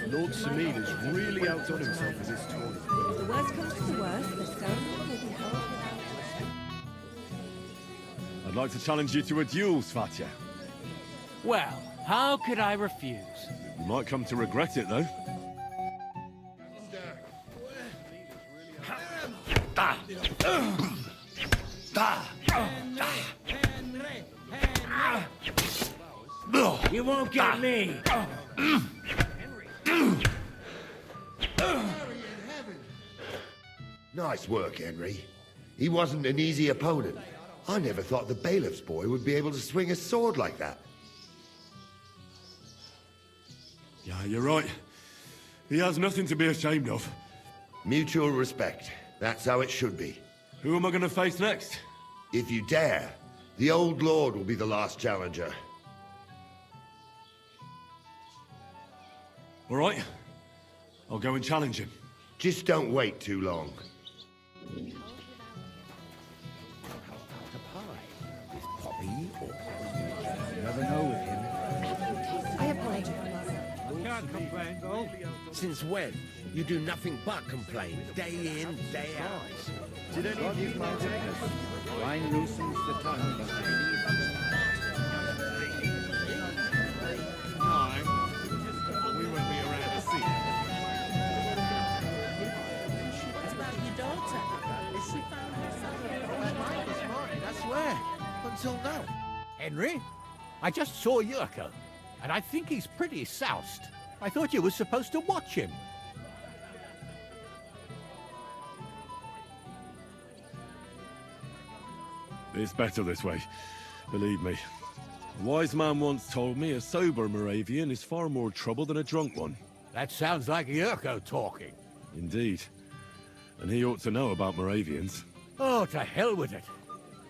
Lord Sameen has really outdone himself as his tournament. If the worst comes to the worst, the ceremony will be held without I'd like to challenge you to a duel, Svatya. Well, how could I refuse? You might come to regret it, though. You won't get me! Nice work, Henry. He wasn't an easy opponent. I never thought the bailiff's boy would be able to swing a sword like that. Yeah, you're right. He has nothing to be ashamed of. Mutual respect. That's how it should be. Who am I going to face next? If you dare, the old lord will be the last challenger. All right. I'll go and challenge him. Just don't wait too long. Poppy or... never know with him. I apologize. Can't complain, though. Since when? You do nothing but complain, day in, day out. Did any of you partake? Wine loosens the tongue, but We won't be around to see it. What about your daughter? Has she found herself? This morning, I swear. Until now. Henry, I just saw Yurko, and I think he's pretty soused. I thought you were supposed to watch him. It's better this way. Believe me. A wise man once told me a sober Moravian is far more trouble than a drunk one. That sounds like Yurko talking. Indeed. And he ought to know about Moravians. Oh, to hell with it.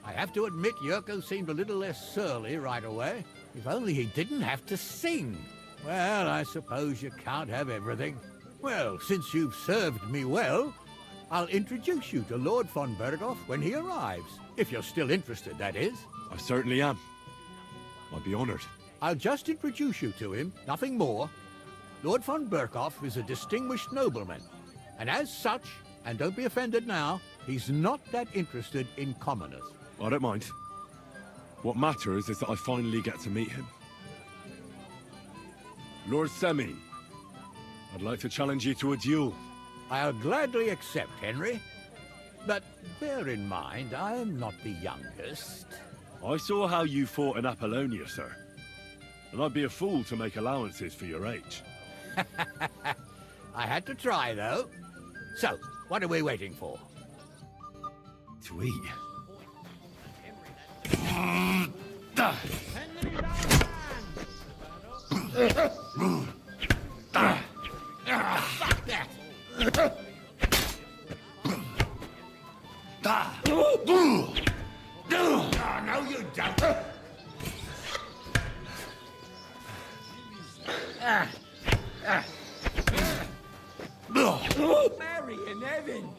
I have to admit Yurko seemed a little less surly right away. If only he didn't have to sing. Well, I suppose you can't have everything. Well, since you've served me well, I'll introduce you to Lord von Berghoff when he arrives. If you're still interested, that is. I certainly am. I'd be honored. I'll just introduce you to him, nothing more. Lord von Berghoff is a distinguished nobleman, and as such, and don't be offended now, he's not that interested in commoners. I don't mind. What matters is that I finally get to meet him. Lord Semine, I'd like to challenge you to a duel. I'll gladly accept, Henry. But bear in mind, I am not the youngest. I saw how you fought in Apollonia, sir. And I'd be a fool to make allowances for your age. I had to try, though. So, what are we waiting for? To eat. No, you don't. Mary and Evan.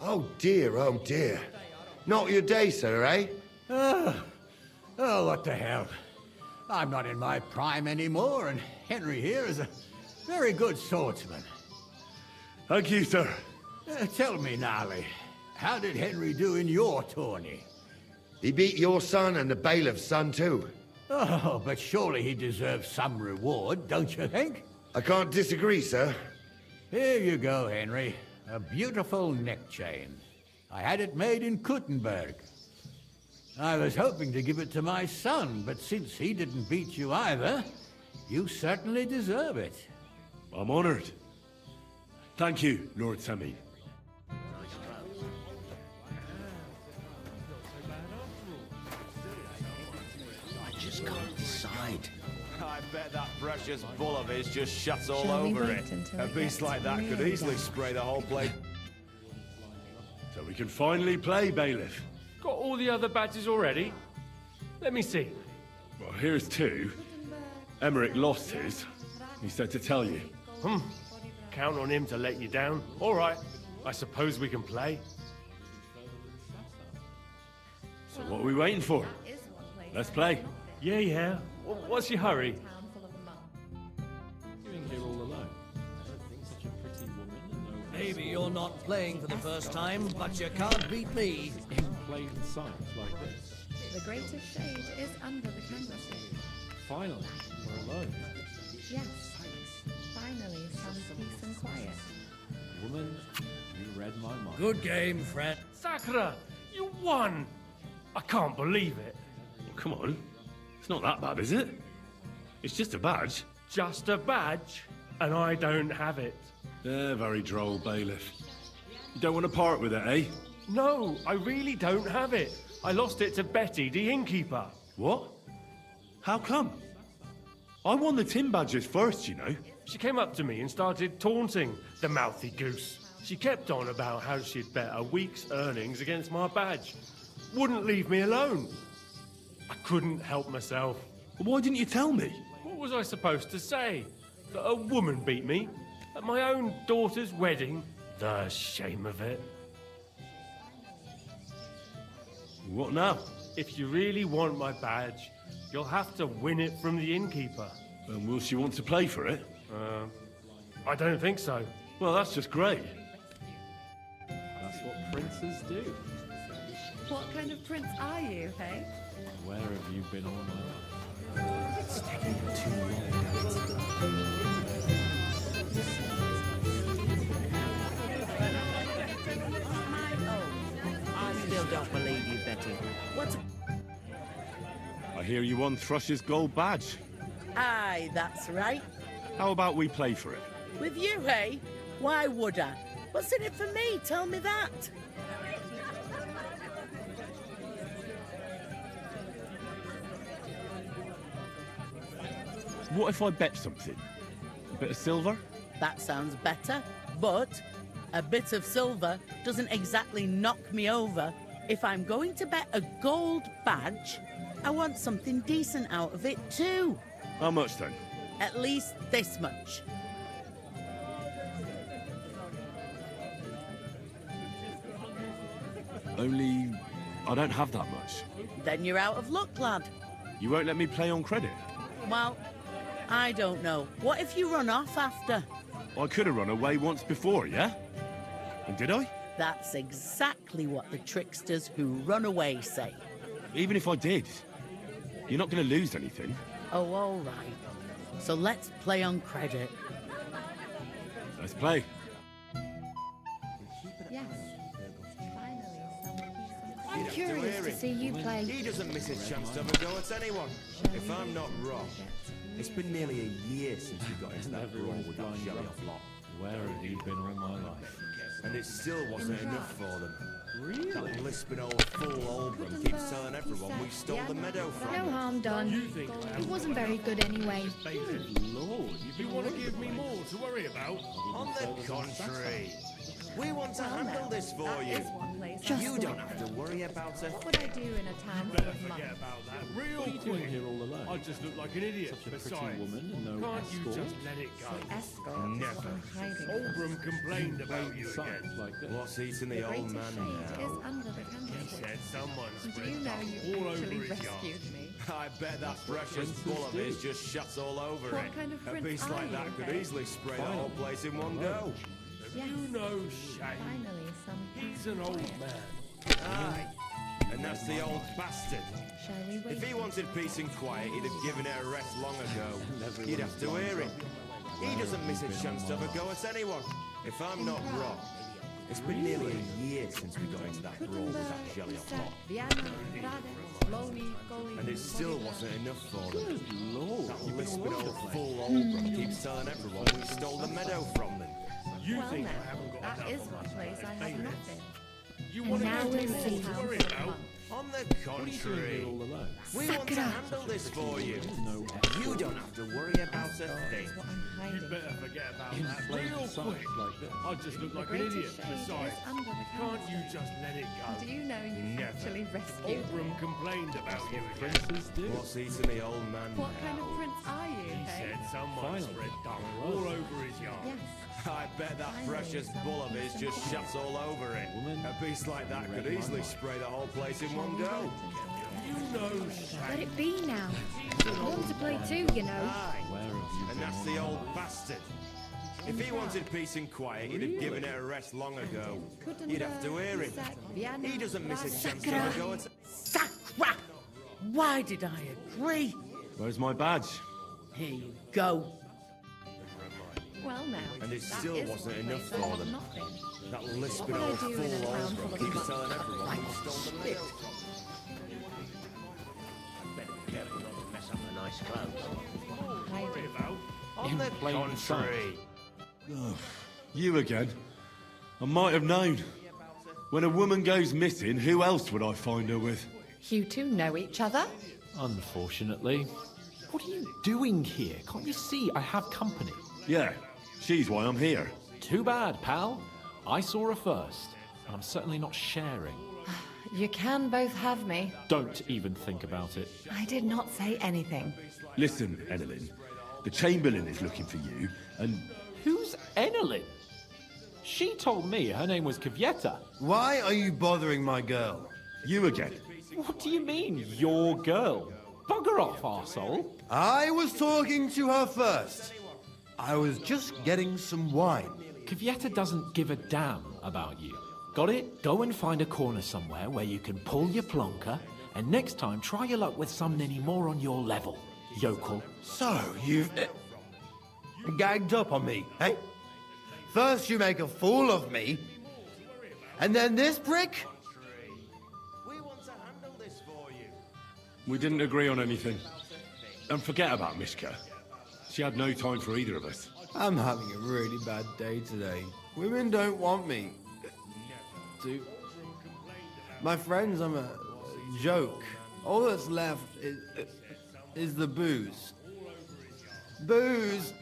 Oh dear. Not your day, sir, eh? Oh, what the hell. I'm not in my prime anymore, and Henry here is a very good swordsman. Thank you, sir. Tell me, Gnarly, how did Henry do in your tourney? He beat your son and the bailiff's son, too. Oh, but surely he deserves some reward, don't you think? I can't disagree, sir. Here you go, Henry. A beautiful neck chain. I had it made in Kuttenberg. I was hoping to give it to my son, but since he didn't beat you either, you certainly deserve it. I'm honored. Thank you, Lord Semine. I just can't decide. I bet that precious bull of his just shuts all over it. A beast like that could easily spray the whole place. So we can finally play, Bailiff. Got all the other badges already? Let me see. Well, here's two. Emmerich lost his. He said to tell you. Count on him to let you down. All right, I suppose we can play. So what are we waiting for? Let's play. Yeah. What's your hurry? Doing here all alone. I don't think such a pretty woman and no Maybe you're not playing for the first time, but you can't beat me. in plain sight like this. The greatest shade is under the canvases. Finally, we're alone. Yes. Finally, some peace and quiet. Woman, you read my mind. Good game, friend. Sakura, you won! I can't believe it. Come on. It's not that bad, is it? It's just a badge. Just a badge, and I don't have it. Very droll, Bailiff. You don't want to part with it, eh? No, I really don't have it. I lost it to Betty, the innkeeper. What? How come? I won the tin badges first, you know. She came up to me and started taunting, the mouthy goose. She kept on about how she'd bet a week's earnings against my badge. Wouldn't leave me alone. I couldn't help myself. Why didn't you tell me? What was I supposed to say? That a woman beat me? At my own daughter's wedding? The shame of it. What now? If you really want my badge, you'll have to win it from the innkeeper. And will she want to play for it? I don't think so. Well, that's just great. That's what princes do. What kind of prince are you, hey? Where have you been all my life? It's taking too I still don't believe you, Betty. What's... I hear you won Thrush's gold badge. Aye, that's right. How about we play for it? With you, hey? Why would I? What's in it for me? Tell me that. What if I bet something? A bit of silver? That sounds better, but a bit of silver doesn't exactly knock me over. If I'm going to bet a gold badge, I want something decent out of it too. How much then? At least this much. Only I don't have that much. Then you're out of luck, lad. You won't let me play on credit? Well, I don't know. What if you run off after? I could have run away once before, yeah? And did I? That's exactly what the tricksters who run away say. Even if I did, you're not going to lose anything. Oh, all right. So let's play on credit. Let's play. Yes. I'm curious to see you play. He doesn't miss a chance to have a go at anyone. If I'm not wrong, it's been nearly a year since we got into that brawl with that jelly-off lot. Where have you been all my life? And it still wasn't enough for them. Really? That lisping old fool Oldham keeps telling everyone we stole the meadow from No him. harm done. He wasn't very good anyway. Good Lord, You want to give me more to worry about? On the contrary, we want to handle this for you. You don't have to worry about it. What would I do in a town full Better of money? forget about that real What are you quick. doing here all alone? I just look like an idiot. Such a pretty Besides, woman and no can't you escort? just let it go? Escort is what I'm hiding. Oldham complained about you Sight again. like this. What's eating the The old greatest man shade is now? under the He candlestick. said someone Do spread you know dust you all over actually his yard. rescued me? I bet that precious bull of his just shuts all over What it. kind of A prince beast are like you, that could then? easily spray the whole place in one go. Yes. You know shame. Finally, some He's an old man. Aye. And that's the old bastard. Shall we wait? If he wanted peace and quiet, he'd have given it a rest long ago. You'd have to hear him. He doesn't miss a chance to have a go at anyone. If I'm not wrong, it's been nearly a year since we got into that brawl with that jelly-off lot. Vienna, Rade, Loni, Goli. And it still wasn't enough for them. Good Lord, That you've been all lisping over the old place. fool Oldham keeps telling everyone we stole the meadow from them. You Well think then, I haven't got that enough is on one my place I have plate? not been. You And want to now give me we'll more see. to worry about? On the What are you doing here contrary, all alone? we want to handle this for you. No You don't have to worry about a thing. What I'm You'd hiding. better forget about In that plain real sight quick. like this. I just look The like an greatest idiot. shade Besides, is under the can't you candlestick. just let it go? Do you know you Never. actually rescued me? Oldham complained about you again. Princes do. What's eating the old man What kind of now? prince are you, He hey? said someone Finally. spread dust all over his yard. Yes. I bet that Finally, precious some bull of his peace just and quiet. shuts all over it. Woman, A beast like that could read my easily mind. spray the whole place in one Shall we go. wait until You know shame. Let it be now. I want to play too, you know. Aye, Where have you and been that's all the my old life? bastard. If he wanted peace and quiet, he'd have given it a rest long ago. You'd have to hear him. Vienna, He doesn't miss a Rade. chance to have a go at Sakra! Why did I agree? Where's my badge? Here you go. Well now, And it that still is wasn't one enough place I for have them. not been. That lisping What would I old do in a fool town Oldham full of keeps money? telling everyone we stole the meadow from them. Hiding. On the plain contrary, You again? I might have known. When a woman goes missing, who else would I find her with? You two know each other? Unfortunately. What are you doing here? Can't you see I have company? Yeah, she's why I'm here. Too bad, pal. I saw her first, and I'm certainly not sharing. You can both have me. Don't even think about it. I did not say anything. Listen, Enelin, the Chamberlain is looking for you, and Who's Enelin? She told me her name was Kavieta. Why are you bothering my girl? you again. What do you mean, your girl? Bugger off, arsehole. I was talking to her first. I was just getting some wine. Kavieta doesn't give a damn about you. Got it? Go and find a corner somewhere where you can pull your plonker, and next time try your luck with someone any more on your level, yokel. So, you've gagged up on me, eh? First you make a fool of me, and then this prick? we want to handle this for you. We didn't agree on anything. And forget about Mishka. She had no time for either of us. I'm having a really bad day today. Women don't want me. My friends, I'm a joke. All that's left is the booze. Booze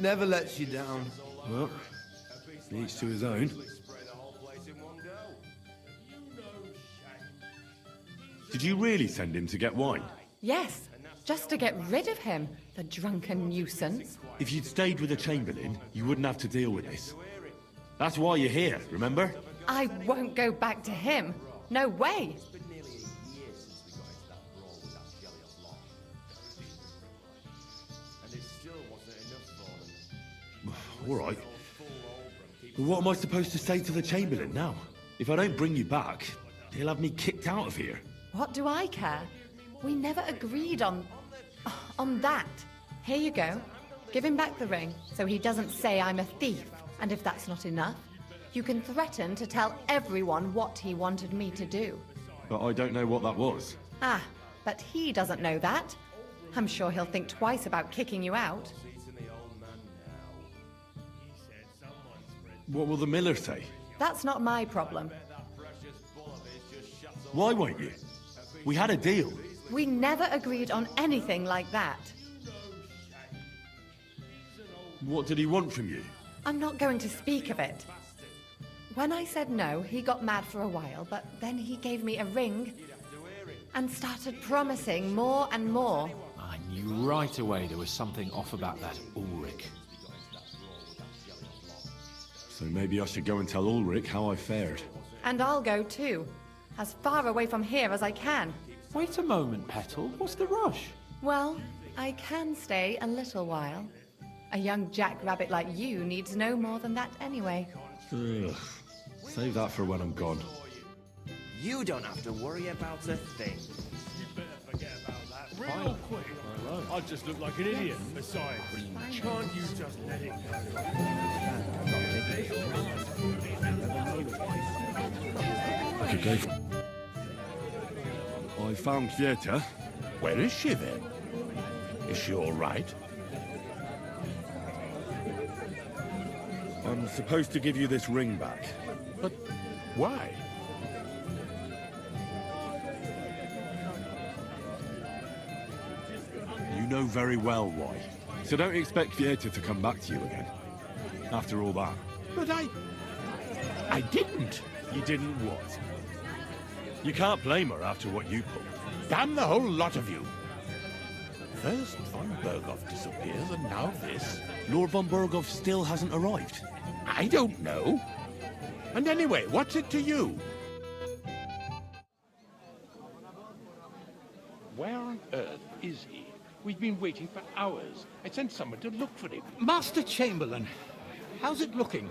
never lets you down. Well, each to his own. Did you really send him to get wine? Yes, just to get rid of him, the drunken nuisance. If you'd stayed with the Chamberlain, you wouldn't have to deal with this. That's why you're here, remember? I won't go back to him. No way. All right. What am I supposed to say to the Chamberlain now? If I don't bring you back, he'll have me kicked out of here. What do I care? We never agreed on that. Here you go. Give him back the ring so he doesn't say I'm a thief. And if that's not enough, you can threaten to tell everyone what he wanted me to do. But I don't know what that was. Ah, but he doesn't know that. I'm sure he'll think twice about kicking you out. What will the miller say? That's not my problem. Why won't you? We had a deal. We never agreed on anything like that. What did he want from you? I'm not going to speak of it. When I said no, he got mad for a while, but then he gave me a ring and started promising more and more. I knew right away there was something off about that Ulrich. So maybe I should go and tell Ulrich how I fared. And I'll go too, as far away from here as I can. Wait a moment, Petal. What's the rush? Well, I can stay a little while. A young jackrabbit like you needs no more than that anyway. Ugh. Save that for when I'm gone. You don't have to worry about a thing. You better forget about that real quick. I just look like an idiot. Besides, can't you just let it I could go. I found Fieta. Where is she then? Is she all right? I'm supposed to give you this ring back. But why? You know very well why. So don't expect Fieta to come back to you again. After all that. But I didn't. You didn't what? You can't blame her after what you pulled. Damn the whole lot of you. First von Berghoff disappears and now this. Lord von Berghoff still hasn't arrived. I don't know. And anyway, what's it to you? Where on earth is he? We've been waiting for hours. I sent someone to look for him. Master Chamberlain, how's it looking?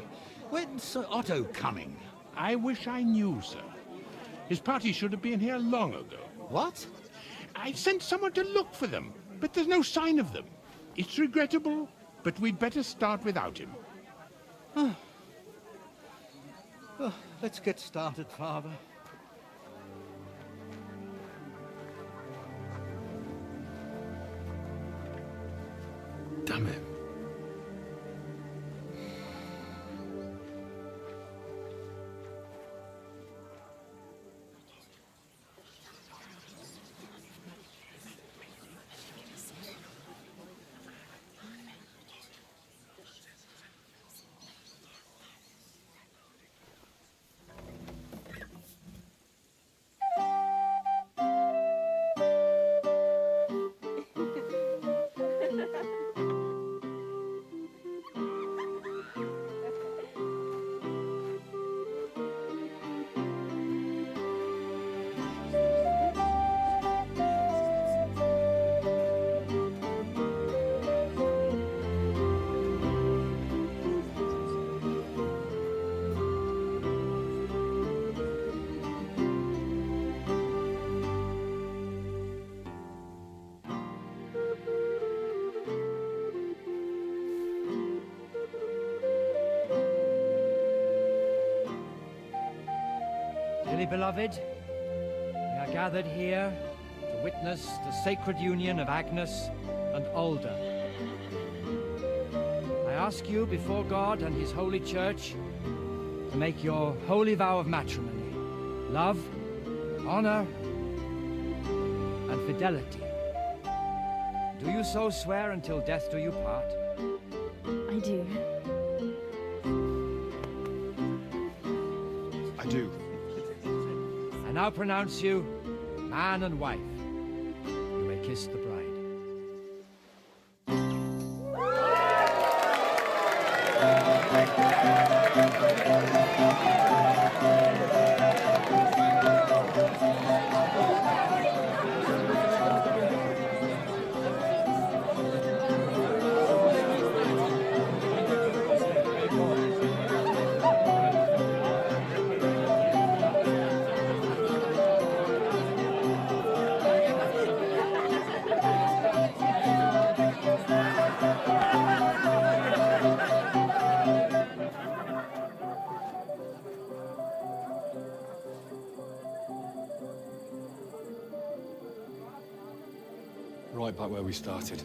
When's Sir Otto coming? I wish I knew, sir. His party should have been here long ago. What? I sent someone to look for them, but there's no sign of them. It's regrettable, but we'd better start without him. Let's get started, Father. Damn it. Dearly beloved, we are gathered here to witness the sacred union of Agnes and Alda. I ask you before God and His holy church to make your holy vow of matrimony, love, honor, and fidelity. Do you so swear until death do you part? I do. I do. I now pronounce you man and wife. You may kiss the bride. right back where we started.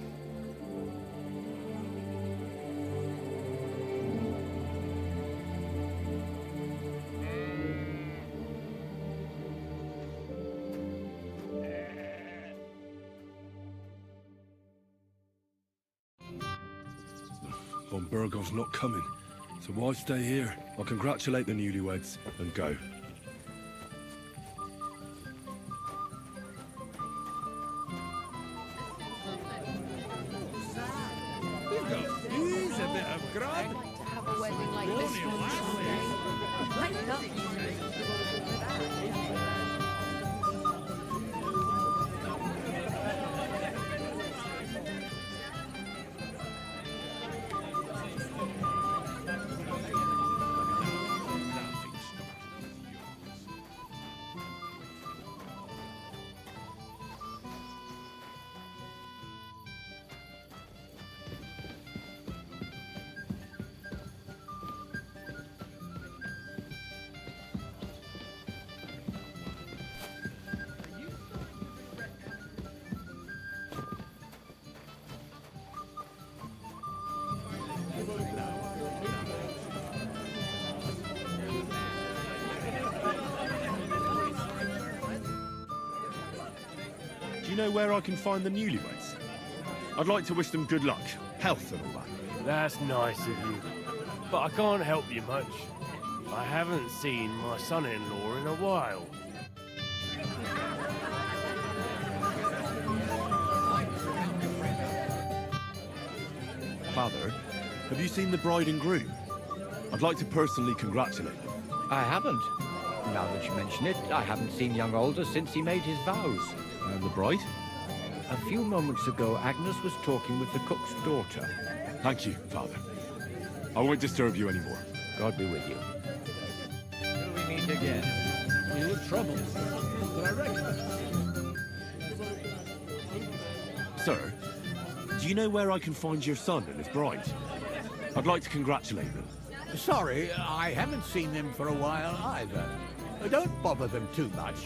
Von Burgov's not coming, so why stay here? I'll congratulate the newlyweds and go. He's a bit of grub. To have a wedding like this one someday. Wake up. Do you know where I can find the newlyweds? I'd like to wish them good luck, health and all that. That's nice of you. But I can't help you much. I haven't seen my son-in-law in a while. Father, have you seen the bride and groom? I'd like to personally congratulate them. I haven't. Now that you mention it, I haven't seen young Alder since he made his vows. And the bride? A few moments ago, Agnes was talking with the cook's daughter. Thank you, Father. I won't disturb you anymore. God be with you. Till we meet again. You look troubled, but I recognize. Sir, do you know where I can find your son and his bride? I'd like to congratulate them. Sorry, I haven't seen them for a while either. Don't bother them too much.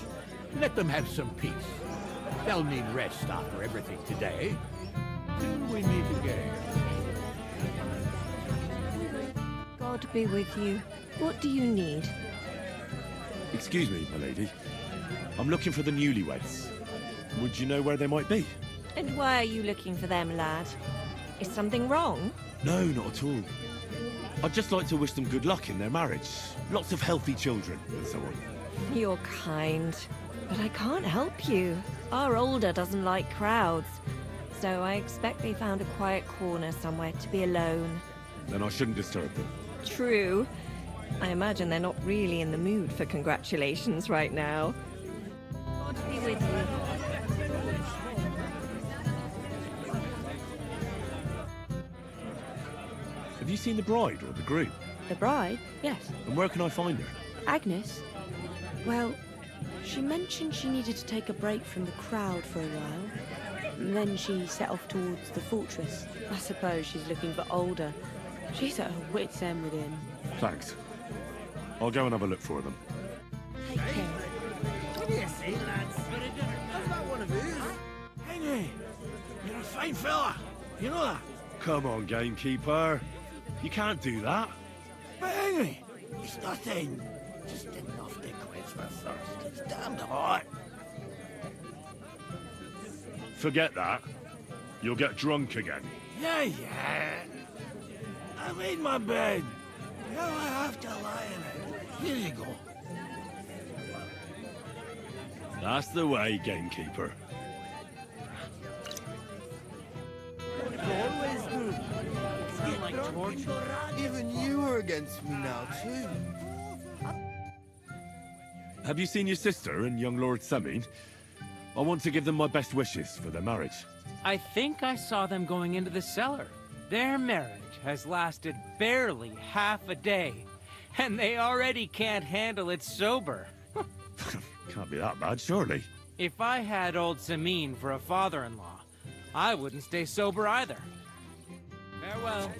Let them have some peace. They'll need rest after everything today. Till we meet again. God be with you. What do you need? Excuse me, my lady. I'm looking for the newlyweds. Would you know where they might be? And why are you looking for them, lad? Is something wrong? No, not at all. I'd just like to wish them good luck in their marriage. Lots of healthy children, and so on. You're kind, but I can't help you. Our older doesn't like crowds, so I expect they found a quiet corner somewhere to be alone. Then I shouldn't disturb them. True. I imagine they're not really in the mood for congratulations right now. God be with you. Have you seen the bride or the groom? The bride? Yes. And where can I find her? Agnes? Well, she mentioned she needed to take a break from the crowd for a while. And then she set off towards the fortress. I suppose she's looking for Older. She's at her wit's end with him. Thanks. I'll go and have a look for them. Take care. What do you say, lads? That's not one of his. Henry, you're a fine fella. You know that? Come on, gamekeeper. You can't do that. But Henry, it's nothing. Just enough to quench my thirst. It's damned hot. Forget that. You'll get drunk again. Yeah. I made my bed. Now I have to lie in it. Here you go. That's the way, gamekeeper. Even you are against me now, too. Have you seen your sister and young Lord Semin? I want to give them my best wishes for their marriage. I think I saw them going into the cellar. Their marriage has lasted barely half a day, and they already can't handle it sober. Can't be that bad, surely. If I had old Samin for a father-in-law, I wouldn't stay sober either. Farewell.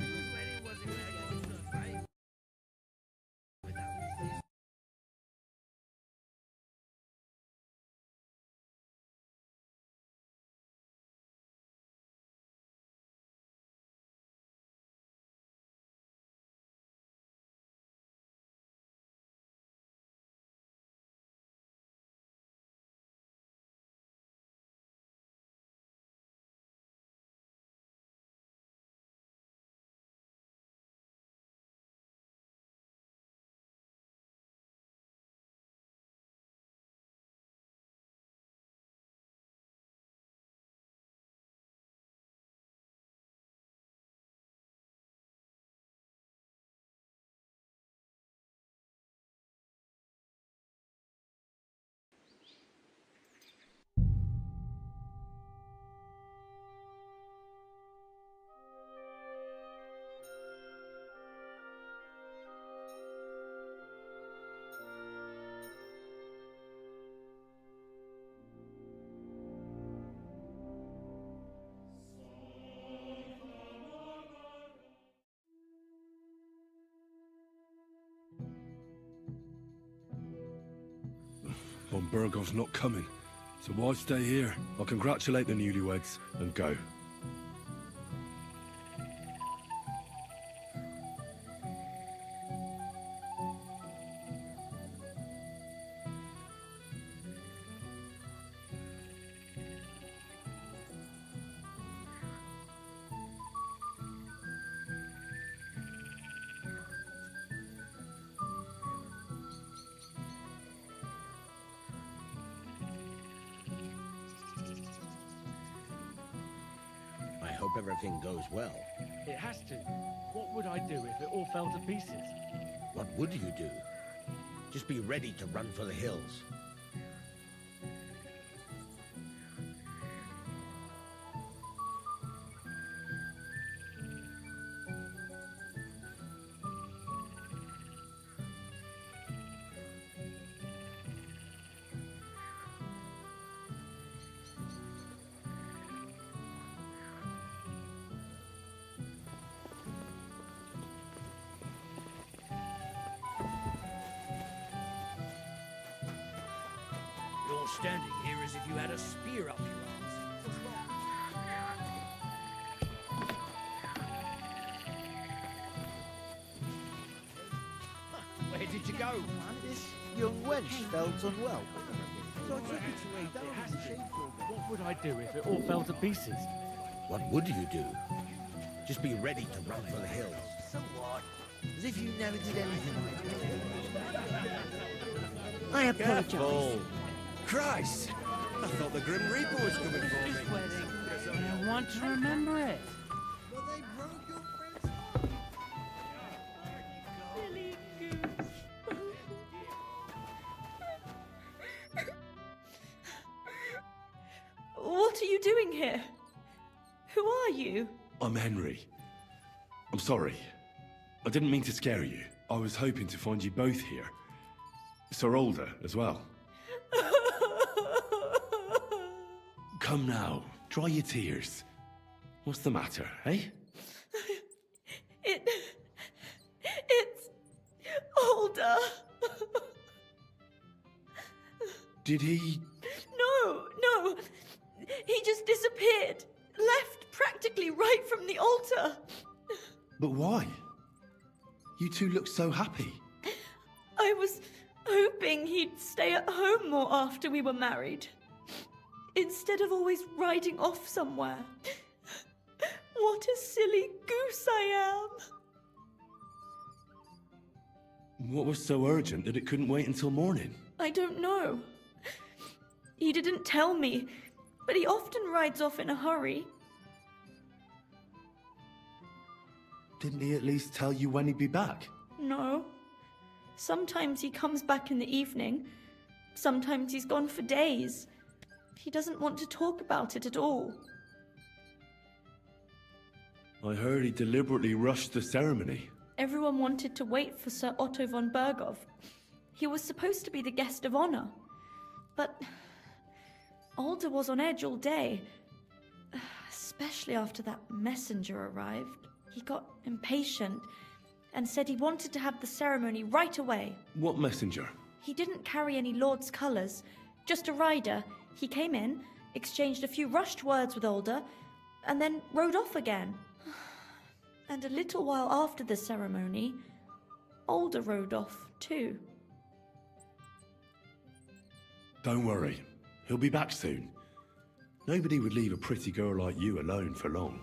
Von Burgov's not coming, so why stay here? I'll congratulate the newlyweds and go. I hope everything goes well. It has to. What would I do if it all fell to pieces? What would you do? Just be ready to run for the hills. You're standing here as if you had a spear up your arse. Where did you go? This young wench felt unwell. So I took her to lay down It has in the to. shade for a bit. What would I do if it all fell to pieces? What would you do? Just be ready to run for the hills. So what? As if you never did anything. I apologize. Careful. Christ! I thought the Grim Reaper was coming for me. I want to remember it. What are you doing here? Who are you? I'm Henry. I'm sorry. I didn't mean to scare you. I was hoping to find you both here. Sir Older as well. Come now, dry your tears. What's the matter, eh? It's Older. Did he... No. He just disappeared. Left practically right from the altar. But why? You two look so happy. I was hoping he'd stay at home more after we were married. Instead of always riding off somewhere. What a silly goose I am. What was so urgent that it couldn't wait until morning? I don't know. He didn't tell me, but he often rides off in a hurry. Didn't he at least tell you when he'd be back? No. Sometimes he comes back in the evening. Sometimes he's gone for days. He doesn't want to talk about it at all. I heard he deliberately rushed the ceremony. Everyone wanted to wait for Sir Otto von Bergov. He was supposed to be the guest of honor. But Alder was on edge all day. Especially after that messenger arrived. He got impatient and said he wanted to have the ceremony right away. What messenger? He didn't carry any lord's colours, just a rider. He came in, exchanged a few rushed words with Alder, and then rode off again. And a little while after the ceremony, Alder rode off too. Don't worry. He'll be back soon. Nobody would leave a pretty girl like you alone for long.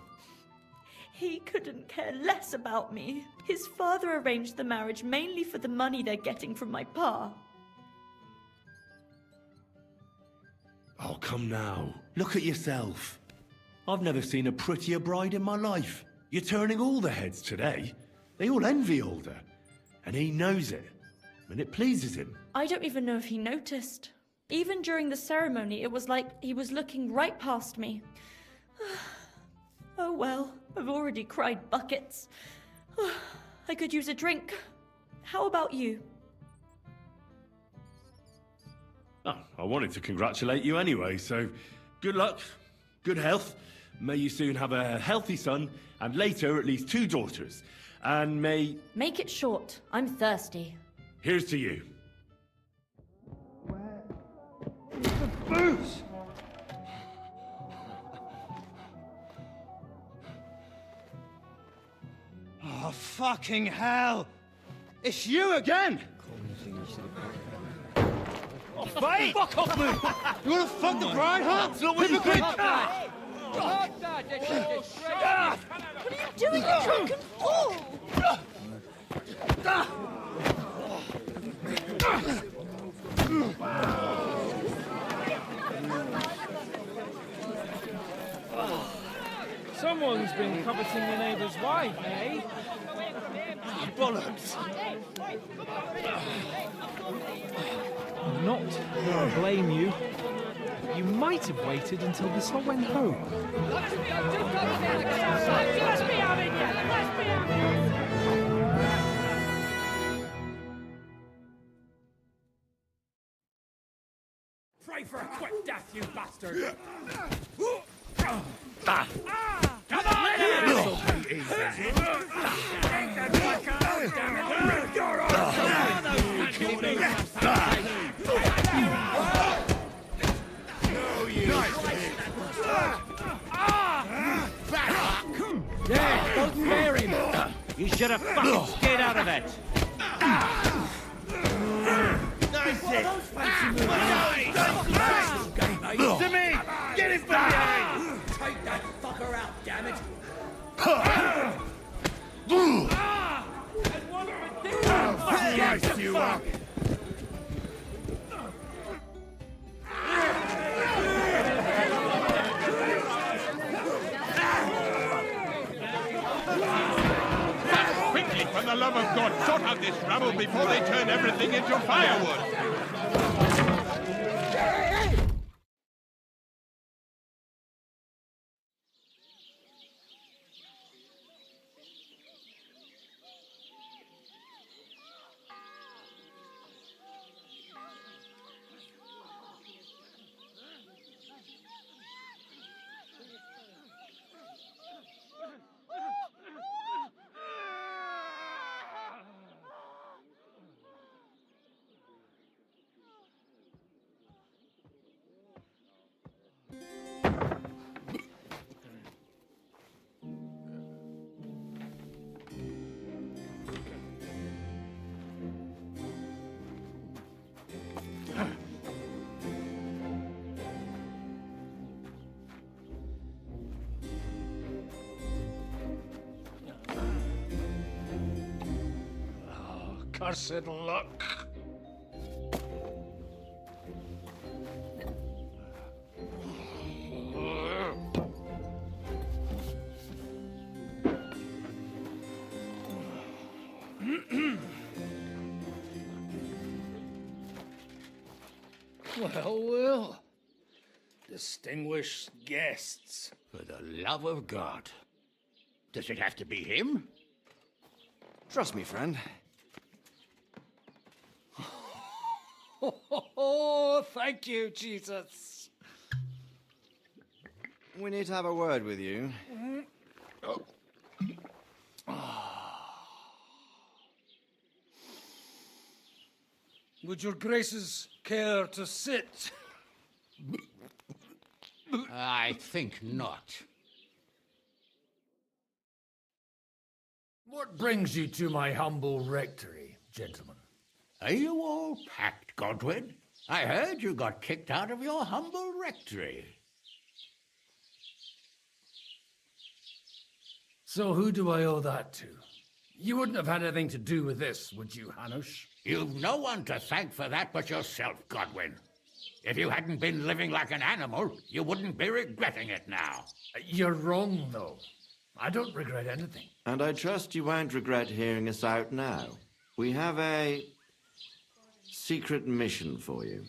He couldn't care less about me. His father arranged the marriage mainly for the money they're getting from my pa. Oh, come now. Look at yourself. I've never seen a prettier bride in my life. You're turning all the heads today. They all envy Alder. And he knows it. And it pleases him. I don't even know if he noticed. Even during the ceremony, it was like he was looking right past me. Oh well, I've already cried buckets. I could use a drink. How about you? Oh, I wanted to congratulate you anyway, so good luck, good health. May you soon have a healthy son, and later at least 2 daughters. And may... Make it short. I'm thirsty. Here's to you. The booze! Oh, fucking hell! It's you again! Oh, fight! Fuck off, move! You wanna fuck the bride, huh? Hypocrite! What are you doing, you drunken fool? Someone's been coveting your neighbour's wife, eh? Bollocks! I'm not going to blame you. You might have waited until this all went home. Let's be having you! Let's be having you! Pray for a quick death, you bastard! Come on! This'll be easy. Take that fucker out, damn it! Rip your arms Yeah, don't spare him! You should have fucking stayed out of it! That's it! To me! Get him from behind! Take that fucker out, damn it! Slice you up! Quickly, for the love of God, sort out this rabble before they turn everything into firewood! Cursed luck. Well. Distinguished guests. For the love of God. Does it have to be him? Trust me, friend. Oh, thank you, Jesus. We need to have a word with you. Would your graces care to sit? I think not. What brings you to my humble rectory, gentlemen? Are you all packed, Godwin? I heard you got kicked out of your humble rectory. So who do I owe that to? You wouldn't have had anything to do with this, would you, Hanush? You've no one to thank for that but yourself, Godwin. If you hadn't been living like an animal, you wouldn't be regretting it now. You're wrong, though. I don't regret anything. And I trust you won't regret hearing us out now. We have a secret mission for you.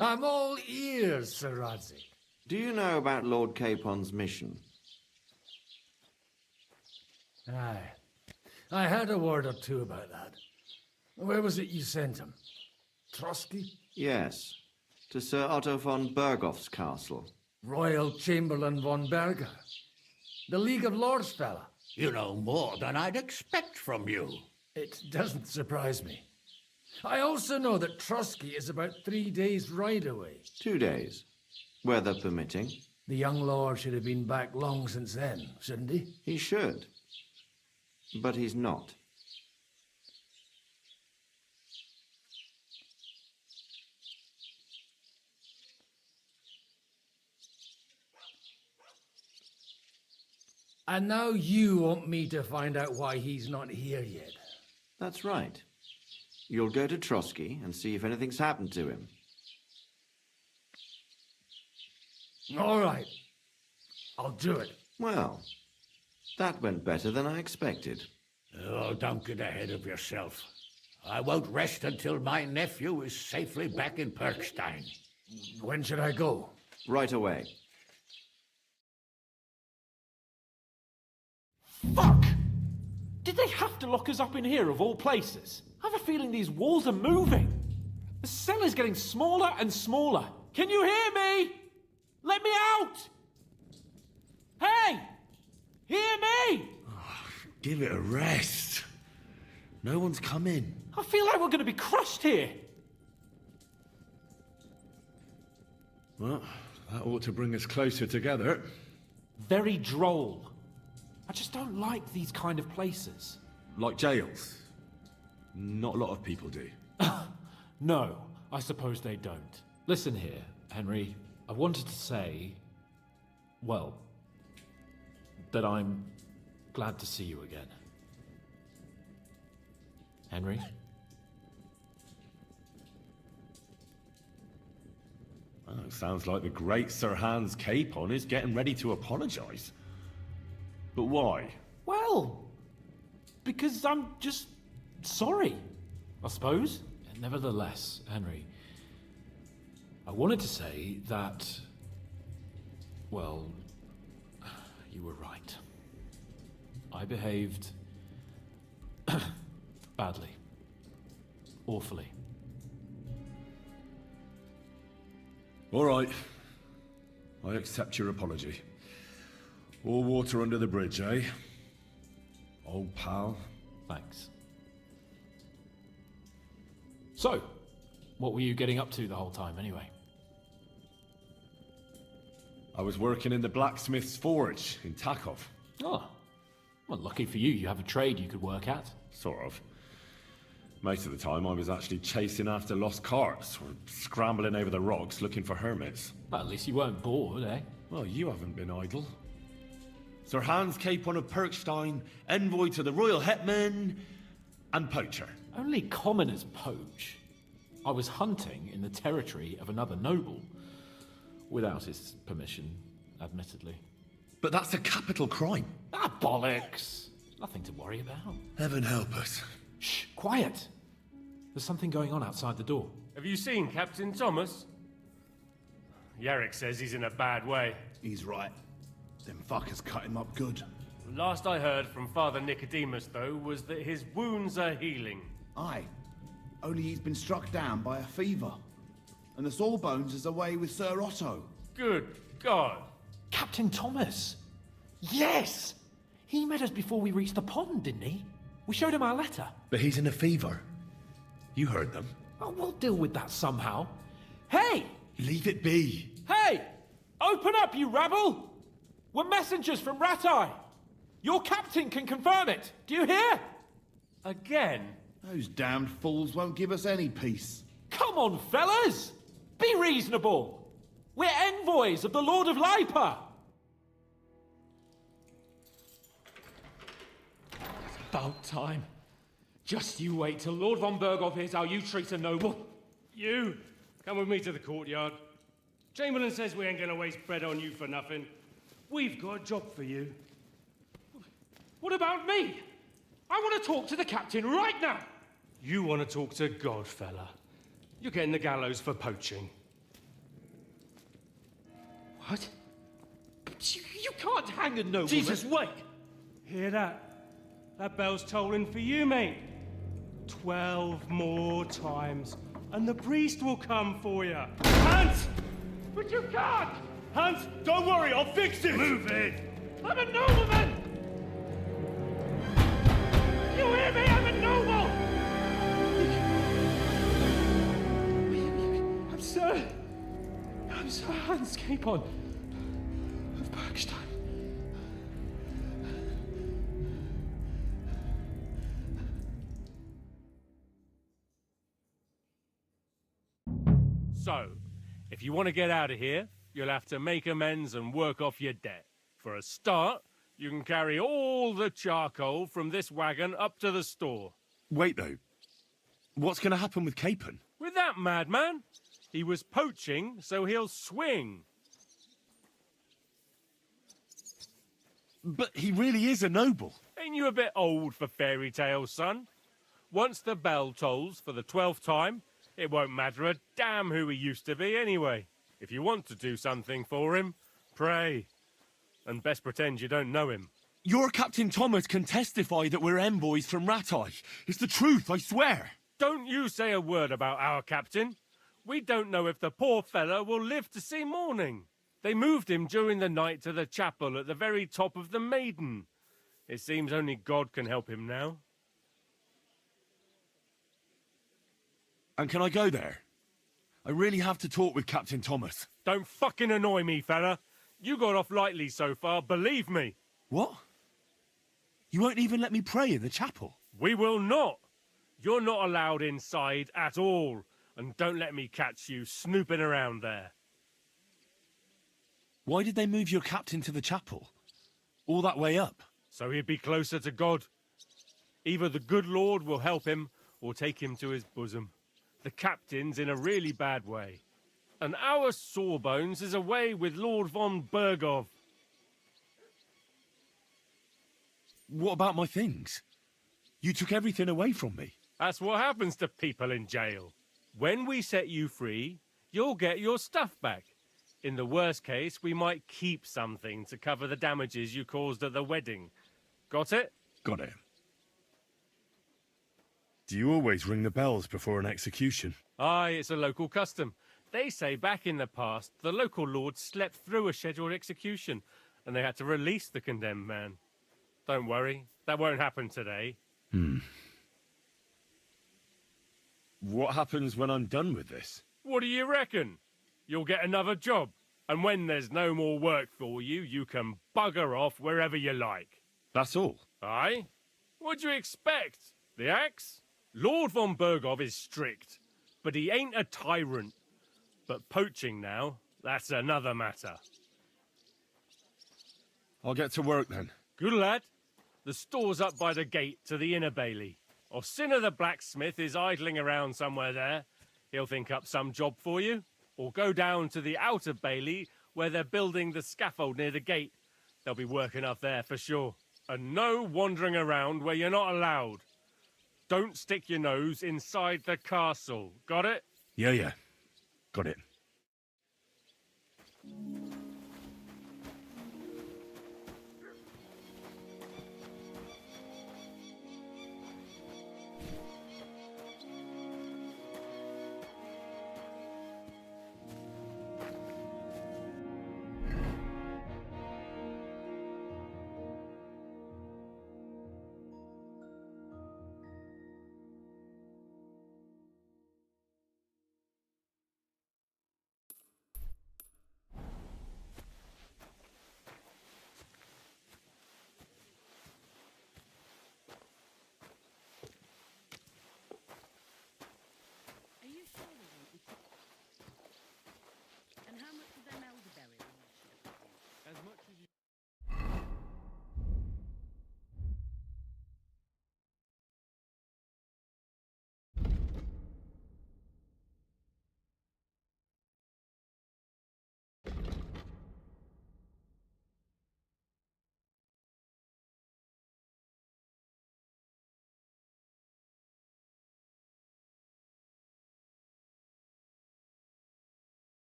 I'm all ears, Sir Radzik. Do you know about Lord Capon's mission? Aye. I heard a word or two about that. Where was it you sent him? Trotsky? Yes, to Sir Otto von Bergoff's castle. Royal Chamberlain von Berger. The League of Lords fella. You know more than I'd expect from you. It doesn't surprise me. I also know that Trotsky is about 3 days' ride away. 2 days. Weather permitting. The young lord should have been back long since then, shouldn't he? He should. But he's not. And now you want me to find out why he's not here yet. That's right. You'll go to Trotsky and see if anything's happened to him. All right. I'll do it. Well, that went better than I expected. Oh, don't get ahead of yourself. I won't rest until my nephew is safely back in Perkstein. When should I go? Right away. Fuck! Did they have to lock us up in here of all places? I have a feeling these walls are moving. The cell is getting smaller and smaller. Can you hear me? Let me out! Hey! Hear me! Give it a rest. No one's coming. I feel like we're going to be crushed here. Well, that ought to bring us closer together. Very droll. I just don't like these kind of places. Like jails. Not a lot of people do. No, I suppose they don't. Listen here, Henry. I wanted to say, well, that I'm glad to see you again. Henry? Well, it sounds like the great Sir Hans Capon is getting ready to apologize. But why? Well, because I'm just sorry, I suppose. Nevertheless, Henry, I wanted to say that, well, you were right. I behaved badly. Awfully. All right. I accept your apology. All water under the bridge, eh? Old pal. Thanks. So, what were you getting up to the whole time, anyway? I was working in the blacksmith's forge in Takov. Oh. Well, lucky for you, you have a trade you could work at. Sort of. Most of the time I was actually chasing after lost carts, or scrambling over the rocks looking for hermits. Well, at least you weren't bored, eh? Well, you haven't been idle. Sir Hans Capon of Perkstein, envoy to the royal hetman, and poacher. Only commoners poach. I was hunting in the territory of another noble. Without his permission, admittedly. But that's a capital crime. Ah, bollocks! Nothing to worry about. Heaven help us. Shh, quiet! There's something going on outside the door. Have you seen Captain Thomas? Yarrick says he's in a bad way. He's right. Them fuckers cut him up good. Last I heard from Father Nicodemus, though, was that his wounds are healing. Aye. Only he's been struck down by a fever. And the Sawbones is away with Sir Otto. Good God. Captain Thomas! Yes! He met us before we reached the pond, didn't he? We showed him our letter. But he's in a fever. You heard them. Oh, we'll deal with that somehow. Hey! Leave it be. Hey! Open up, you rabble! We're messengers from Ratai. Your captain can confirm it. Do you hear? Again? Those damned fools won't give us any peace. Come on, fellas! Be reasonable! We're envoys of the Lord of Lipa! It's about time. Just you wait till Lord von Berghoff hears how you treat a noble. You, come with me to the courtyard. Chamberlain says we ain't gonna waste bread on you for nothing. We've got a job for you. What about me? I want to talk to the captain right now. You want to talk to God, fella. You're getting the gallows for poaching. What? You can't hang a nobleman. Jesus, wait! Hear that? That bell's tolling for you, mate. 12 more times, and the priest will come for you. Hans! But you can't! Hans, don't worry, I'll fix it! Move it! I'm a nobleman! You hear me? I'm a noble! Hans Capon of Bergstein. So, if you want to get out of here, you'll have to make amends and work off your debt. For a start, you can carry all the charcoal from this wagon up to the store. Wait, though. What's going to happen with Capon? With that madman? He was poaching, so he'll swing. But he really is a noble. Ain't you a bit old for fairy tales, son? Once the bell tolls for the 12th time, it won't matter a damn who he used to be anyway. If you want to do something for him, pray. And best pretend you don't know him. Your Captain Thomas can testify that we're envoys from Rattay. It's the truth, I swear. Don't you say a word about our captain. We don't know if the poor fellow will live to see morning. They moved him during the night to the chapel at the very top of the Maiden. It seems only God can help him now. And can I go there? I really have to talk with Captain Thomas. Don't fucking annoy me, fella. You got off lightly so far, believe me. What? You won't even let me pray in the chapel? We will not. You're not allowed inside at all. And don't let me catch you snooping around there. Why did they move your captain to the chapel? All that way up? So he'd be closer to God. Either the good Lord will help him, or take him to his bosom. The captain's in a really bad way. And our Sawbones is away with Lord von Bergov. What about my things? You took everything away from me. That's what happens to people in jail. When we set you free, you'll get your stuff back. In the worst case, we might keep something to cover the damages you caused at the wedding. Got it? Got it. Do you always ring the bells before an execution? Aye, it's a local custom. They say back in the past, the local lord slept through a scheduled execution, and they had to release the condemned man. Don't worry, that won't happen today. What happens when I'm done with this? What do you reckon? You'll get another job, and when there's no more work for you, you can bugger off wherever you like. That's all? Aye? What'd you expect? The axe? Lord von Bergov is strict, but he ain't a tyrant. But poaching now, that's another matter. I'll get to work then. Good lad. The store's up by the gate to the inner bailey. Orsina the blacksmith is idling around somewhere there. He'll think up some job for you. Or go down to the outer bailey where they're building the scaffold near the gate. They'll be working up there for sure. And no wandering around where you're not allowed. Don't stick your nose inside the castle. Got it? Yeah. Got it.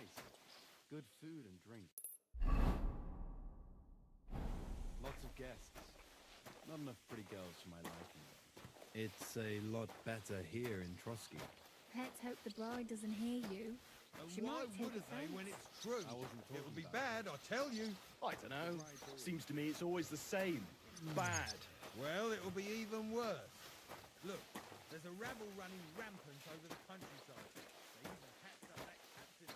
place. Good food and drink. Lots of guests. Not enough pretty girls for my liking. It's a lot better here in Trotsky. Let's hope the bride doesn't hear you. She Why might take wouldn't they offense. when it's true? It would be bad, I tell you. I don't know. Seems to me it's always the same. Bad. Well, it will be even worse. Look, there's a rabble running rampant over the countryside. They even packed up that captain.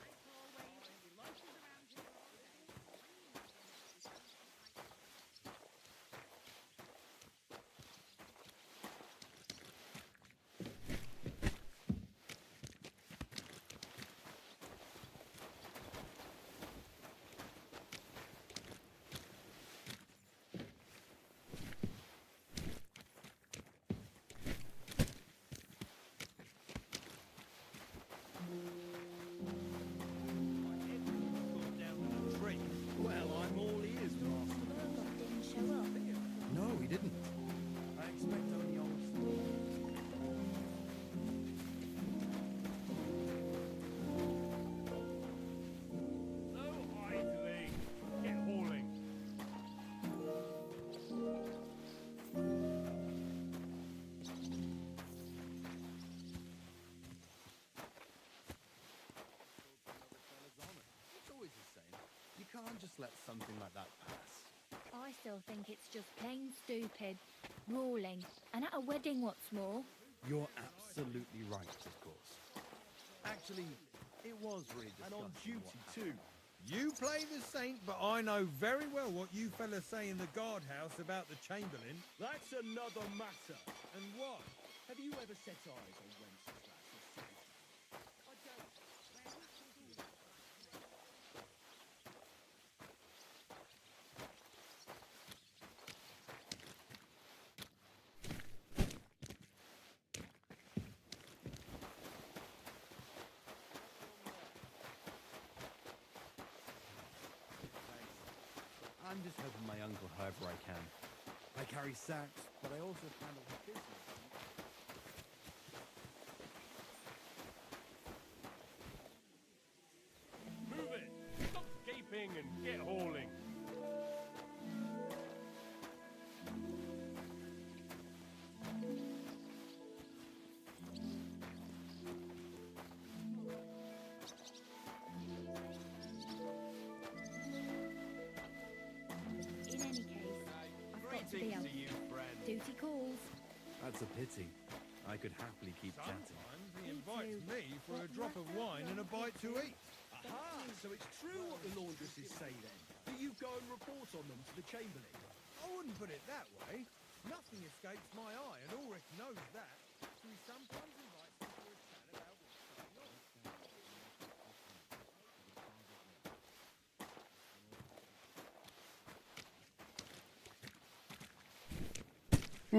Well, I'm all ears, Master. Didn't show up. No, he didn't. I expect only old No idling. Get hauling. It's always the same. You can't just let something like that pass. I still think it's just plain stupid. Ruling. And at a wedding, what's more. You're absolutely right, of course. Actually, it was really disgusting. And on duty, what too. You play the saint, but I know very well what you fellas say in the guardhouse about the Chamberlain. That's another matter. And what? Have you ever set eyes on Wenceslas or Sigismund? I'm just helping my uncle however I can. I carry sacks, but I also handle his business. Move it. Stop gaping and get hauling. In any case, I've got to be out. Duty calls. That's a pity. I could happily keep chatting. Sometimes he invites me for a drop of wine and a bite to eat. Aha! So it's true what the laundresses say then? That you go and report on them to the Chamberlain? I wouldn't put it that way. Nothing escapes my eye, and Ulrich knows that. So he sometimes invites me for a chat about what's going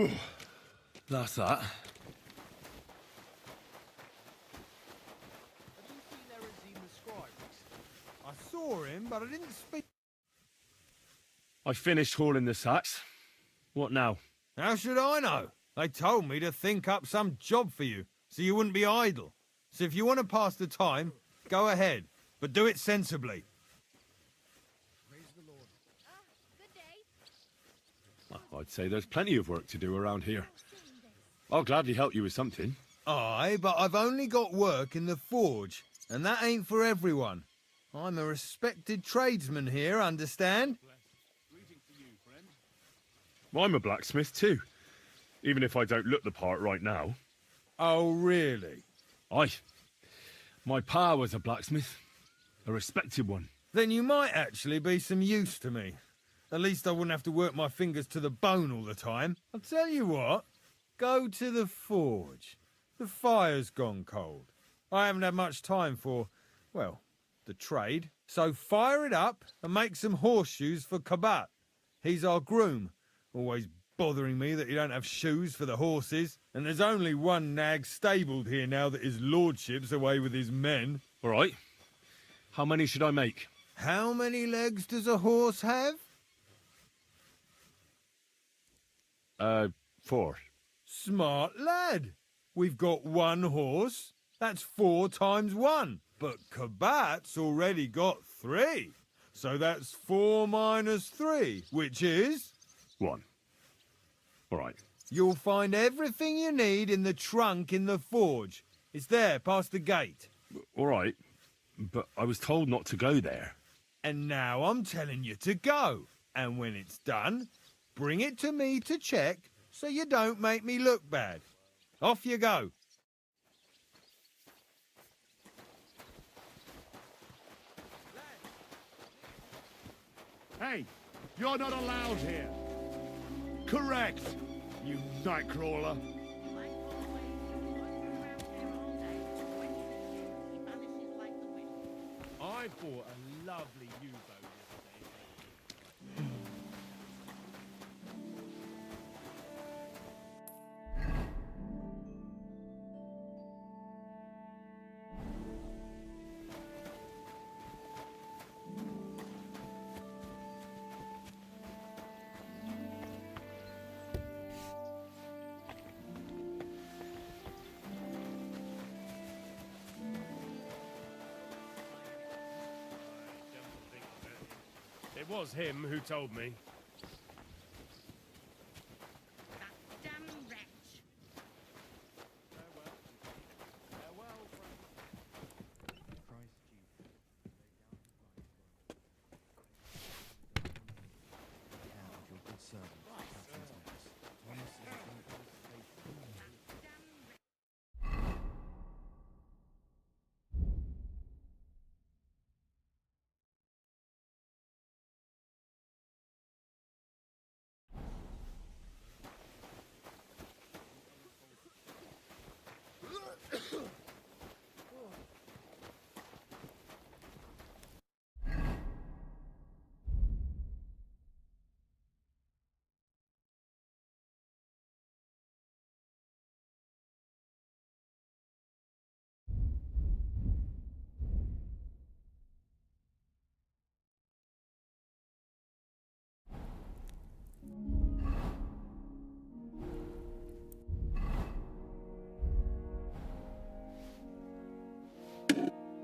on. That's that. I saw him, but I didn't speak. I finished hauling the sacks. What now? How should I know? They told me to think up some job for you, so you wouldn't be idle. So if you want to pass the time, go ahead, but do it sensibly. Well, I'd say there's plenty of work to do around here. I'll gladly help you with something. Aye, but I've only got work in the forge, and that ain't for everyone. I'm a respected tradesman here, understand? I'm a blacksmith too, even if I don't look the part right now. Oh, really? Aye. My pa was a blacksmith, a respected one. Then you might actually be some use to me. At least I wouldn't have to work my fingers to the bone all the time. I'll tell you what, go to the forge. The fire's gone cold. I haven't had much time for, well, the trade. So fire it up and make some horseshoes for Kabat. He's our groom, always bothering me that you don't have shoes for the horses. And there's only one nag stabled here now that his lordship's away with his men. All right. How many should I make? How many legs does a horse have? 4. Smart lad. We've got one horse. That's 4 times 1. But Kabat's already got 3. So that's 4 minus 3, which is... 1. All right. You'll find everything you need in the trunk in the forge. It's there, past the gate. All right. But I was told not to go there. And now I'm telling you to go. And when it's done, bring it to me to check so you don't make me look bad. Off you go. Hey, you're not allowed here. Correct, you nightcrawler. I bought a lovely U-boat yesterday. It was him who told me. That damn wretch. Farewell, friend. Christ Jesus. Care of your good servant, Captain Thomas. Thomas is a faithful.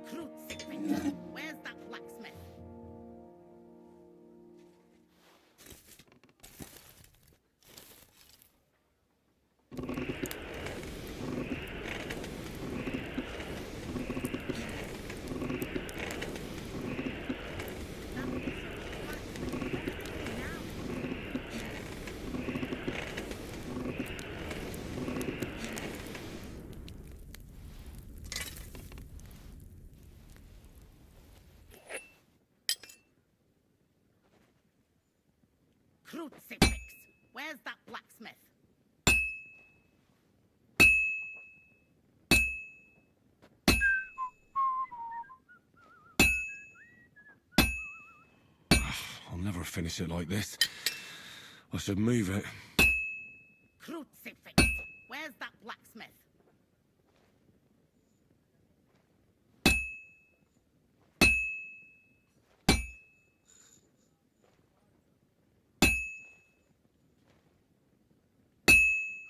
Crucifix. Where's that blacksmith? Crucifix. Where's that blacksmith? I'll never finish it like this. I should move it. Crucifix. Where's that blacksmith?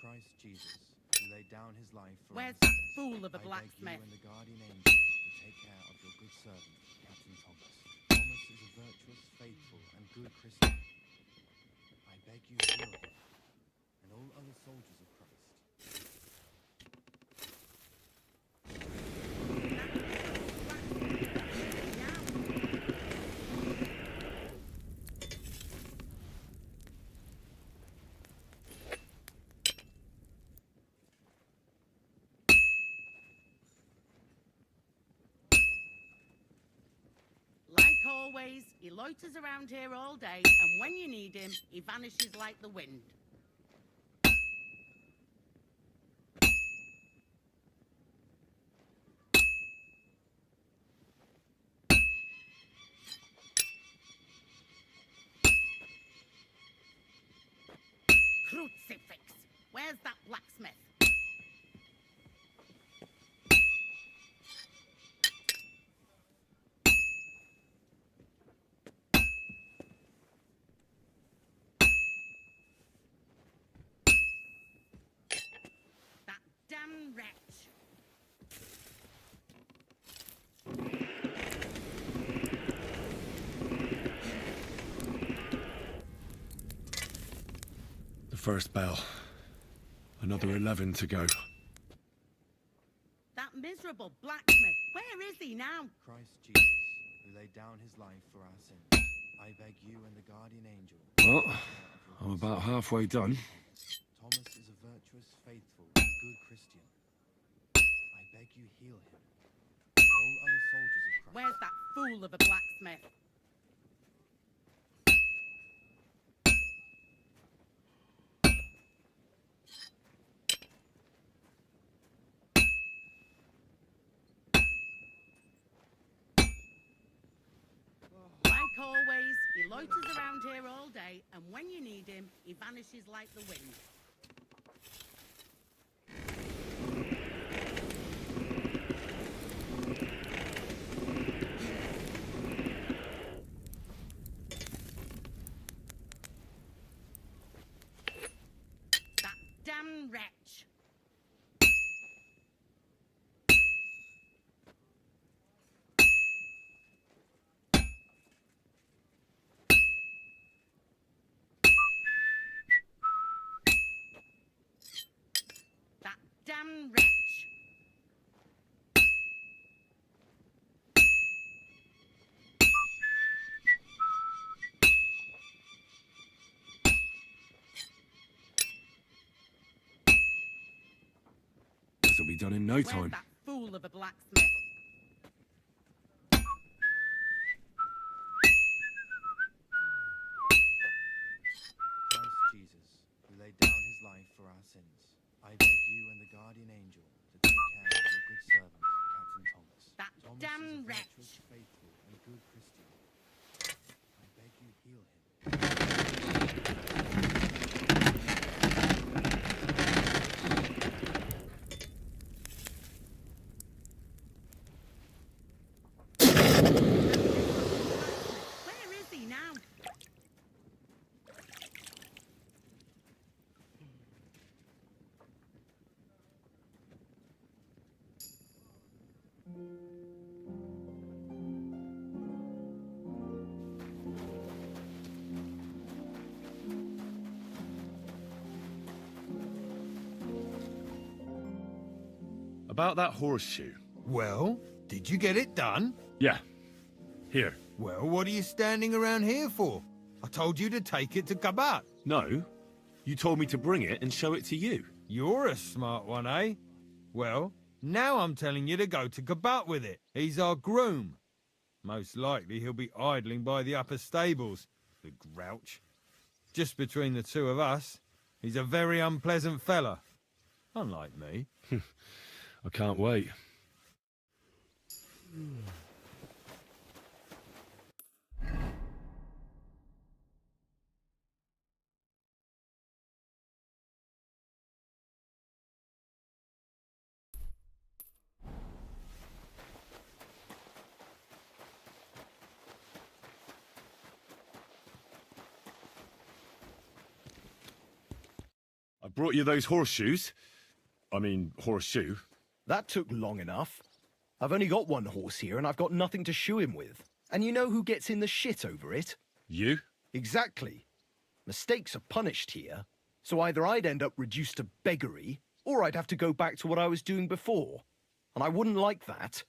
Christ Jesus, who laid down his life for Where's us. that fool of a I beg blacksmith? you and the guardian angel to take care of your good servant, Captain Thomas. Thomas is a virtuous, faithful, and good Christian. I beg you heal him, and all other soldiers of Christ. Like always, he loiters around here all day, and when you need him, he vanishes like the wind. Crucifix. Where's that blacksmith? That damn wretch. first bell. Another 11 to go. That miserable blacksmith. Where is he now? Christ Jesus, who laid down his life for our sins, I beg you and the guardian angel... Well, I'm about halfway done. Thomas is a virtuous, faithful, and good Christian. I beg you heal him. And all other soldiers of Christ... Where's that fool of a blacksmith? Like always, he loiters around here all day, and when you need him, he vanishes like the wind. That damn wretch! That damn wretch! This'll be done in no Where's time. that fool of a blacksmith? Christ Jesus, who laid down his life for our sins, I beg you and the guardian angel to take care of your good servant, Captain Thomas. That Thomas damn is a wretch! virtuous, faithful, and good Christian. I beg you heal him. Where is he now? About that horseshoe. Well, did you get it done? Yeah. Here. Well, what are you standing around here for? I told you to take it to Kabat. No. You told me to bring it and show it to you. You're a smart one, eh? Well, now I'm telling you to go to Kabat with it. He's our groom. Most likely he'll be idling by the upper stables, the grouch. Just between the two of us, he's a very unpleasant fella. Unlike me. I can't wait. I brought you those horseshoes. I mean, horseshoe. That took long enough. I've only got one horse here and I've got nothing to shoe him with. And you know who gets in the shit over it? You? Exactly. Mistakes are punished here. So either I'd end up reduced to beggary, or I'd have to go back to what I was doing before. And I wouldn't like that.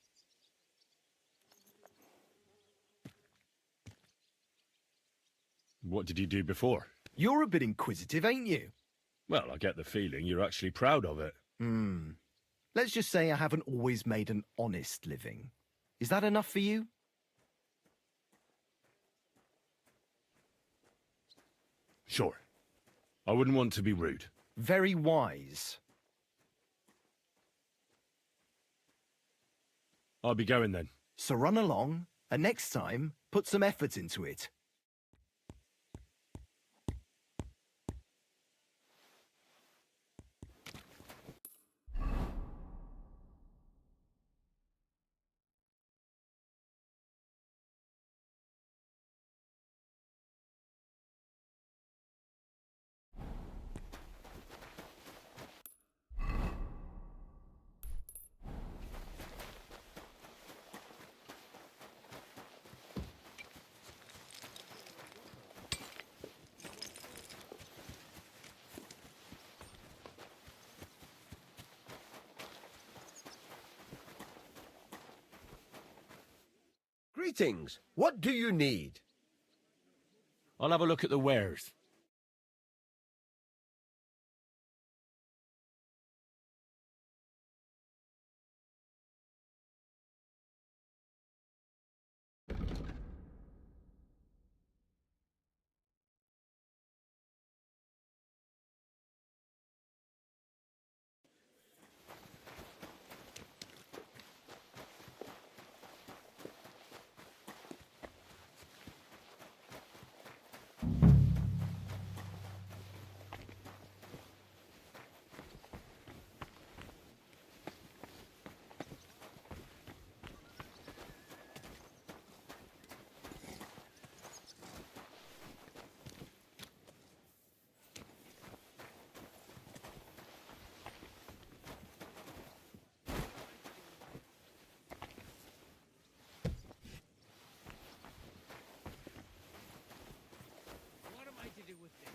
What did you do before? You're a bit inquisitive, ain't you? Well, I get the feeling you're actually proud of it. Let's just say I haven't always made an honest living. Is that enough for you? Sure. I wouldn't want to be rude. Very wise. I'll be going then. So run along, and next time, put some effort into it. Greetings. What do you need? I'll have a look at the wares. What am I to do with this?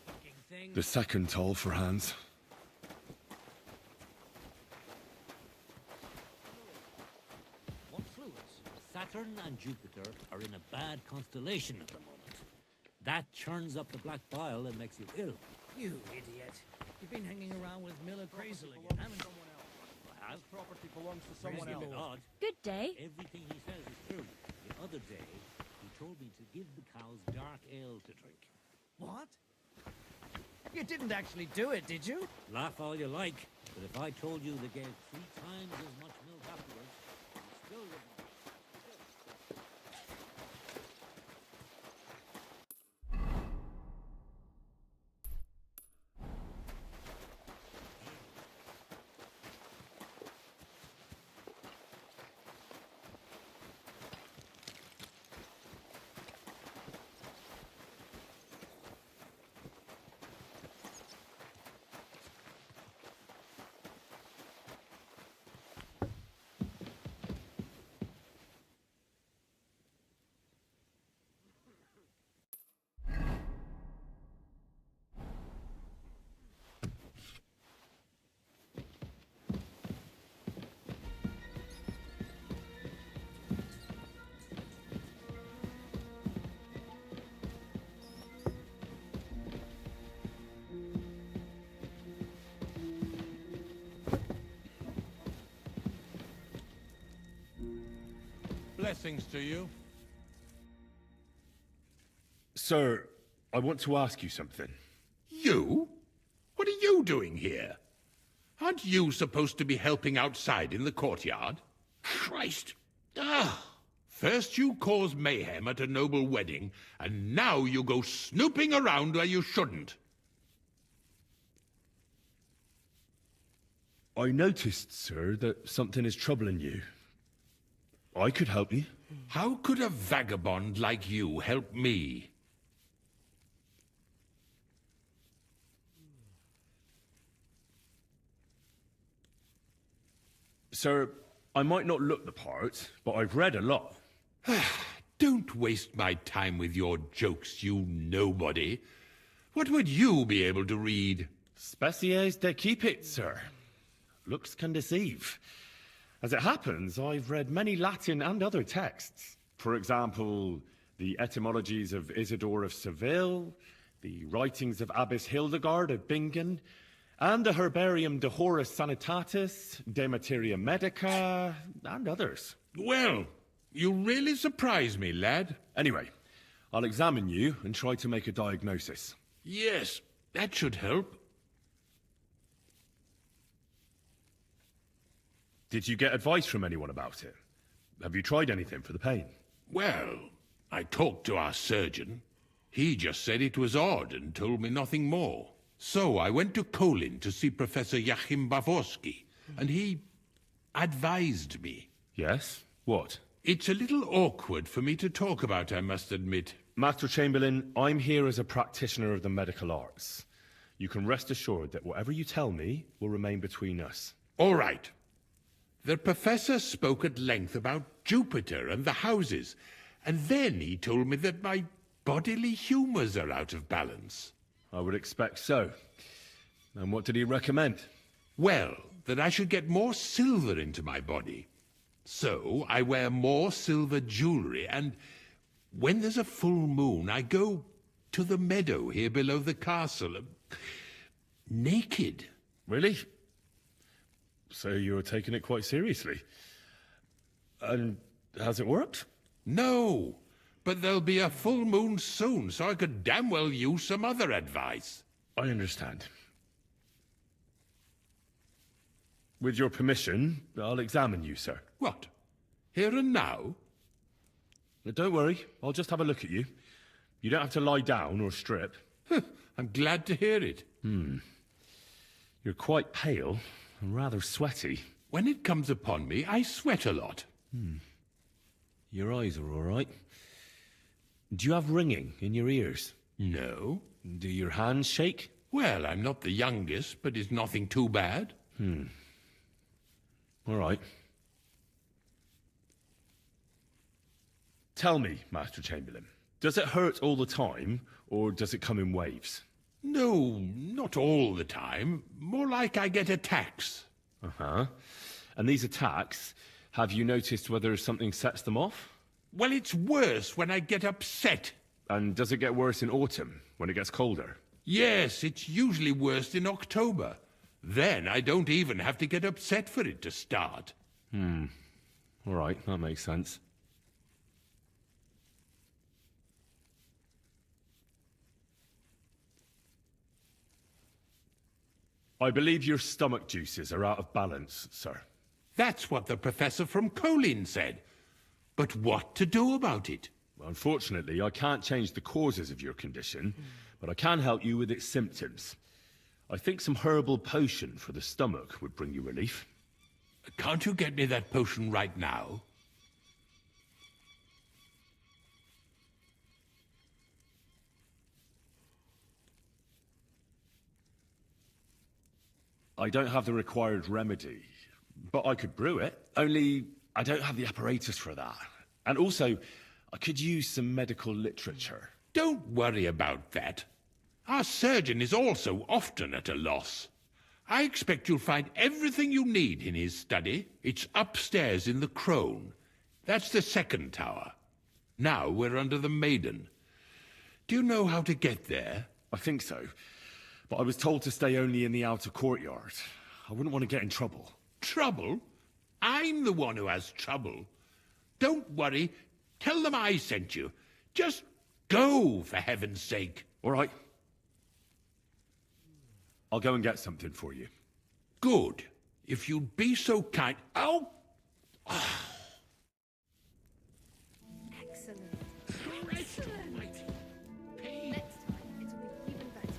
Fucking thing. The second toll for Hans. What fluids? Saturn and Jupiter are in a bad constellation at the moment. That churns up the black bile and makes you ill. You idiot. You've been hanging around with Miller crazily again, haven't you? His property belongs to someone else. Odd. Good day. Everything he says is true. The other day, he told me to give the cows dark ale to drink. What? You didn't actually do it, did you? Laugh all you like, but if I told you they gave 3 times as much milk afterwards, you still wouldn't. Blessings to you. Sir, I want to ask you something. You? What are you doing here? Aren't you supposed to be helping outside in the courtyard? Christ! First you cause mayhem at a noble wedding, and now you go snooping around where you shouldn't. I noticed, sir, that something is troubling you. I could help you. How could a vagabond like you help me? Sir, I might not look the part, but I've read a lot. Don't waste my time with your jokes, you nobody. What would you be able to read? Species de keep it, sir. Looks can deceive. As it happens, I've read many Latin and other texts. For example, the etymologies of Isidore of Seville, the writings of Abbess Hildegard of Bingen, and the herbarium de Horis Sanitatis, De Materia Medica, and others. Well, you really surprise me, lad. Anyway, I'll examine you and try to make a diagnosis. Yes, that should help. Did you get advice from anyone about it? Have you tried anything for the pain? Well, I talked to our surgeon. He just said it was odd and told me nothing more. So I went to Kolin to see Professor Joachim Bavorsky, and he advised me. Yes? What? It's a little awkward for me to talk about, I must admit. Master Chamberlain, I'm here as a practitioner of the medical arts. You can rest assured that whatever you tell me will remain between us. All right. The professor spoke at length about Jupiter and the houses, and then he told me that my bodily humours are out of balance. I would expect so. And what did he recommend? Well, that I should get more silver into my body. So I wear more silver jewelry, and when there's a full moon, I go to the meadow here below the castle, naked. Really? So you're taking it quite seriously? And has it worked? No, but there'll be a full moon soon, so I could damn well use some other advice. I understand. With your permission, I'll examine you, sir. What? Here and now? Don't worry, I'll just have a look at you. You don't have to lie down or strip. I'm glad to hear it. You're quite pale and rather sweaty. When it comes upon me, I sweat a lot. Your eyes are all right. Do you have ringing in your ears? No. Do your hands shake? Well, I'm not the youngest, but it's nothing too bad. All right. Tell me, Master Chamberlain, does it hurt all the time, or does it come in waves? No, not all the time. More like I get attacks. Uh-huh. And these attacks, have you noticed whether something sets them off? Well, it's worse when I get upset. And does it get worse in autumn, when it gets colder? Yes, it's usually worst in October. Then I don't even have to get upset for it to start. All right, that makes sense. I believe your stomach juices are out of balance, sir. That's what the professor from Colin said. But what to do about it? Well, unfortunately, I can't change the causes of your condition, but I can help you with its symptoms. I think some herbal potion for the stomach would bring you relief. Can't you get me that potion right now? I don't have the required remedy, but I could brew it. Only, I don't have the apparatus for that. And also, I could use some medical literature. Don't worry about that. Our surgeon is also often at a loss. I expect you'll find everything you need in his study. It's upstairs in the Crone. That's the second tower. Now we're under the Maiden. Do you know how to get there? I think so. But I was told to stay only in the outer courtyard. I wouldn't want to get in trouble. Trouble? I'm the one who has trouble. Don't worry. Tell them I sent you. Just go, for heaven's sake. All right. I'll go and get something for you. Good. If you'd be so kind... Oh! Excellent. Excellent. Next time, it will be even better.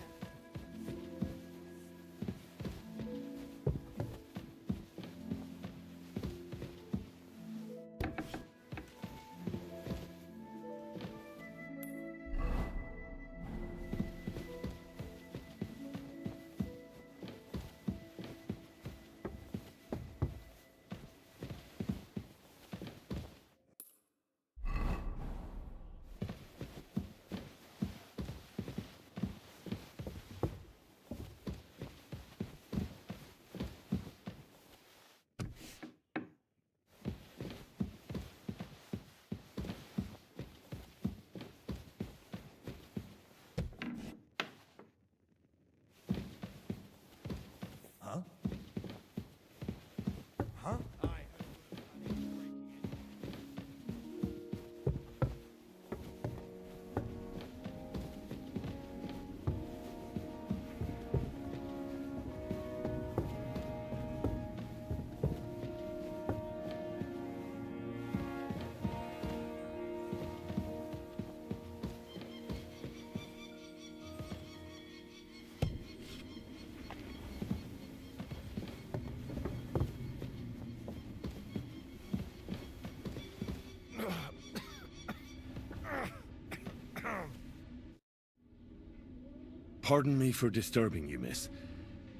Pardon me for disturbing you, miss.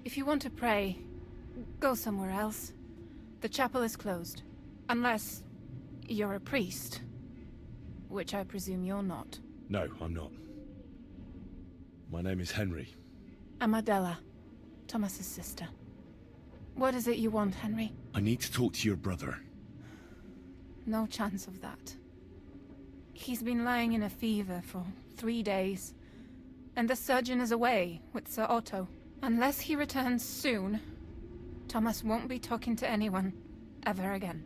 If you want to pray, go somewhere else. The chapel is closed. Unless you're a priest. Which I presume you're not. No, I'm not. My name is Henry. I'm Adela, Thomas's sister. What is it you want, Henry? I need to talk to your brother. No chance of that. He's been lying in a fever for 3 days. And the surgeon is away with Sir Otto. Unless he returns soon, Thomas won't be talking to anyone ever again.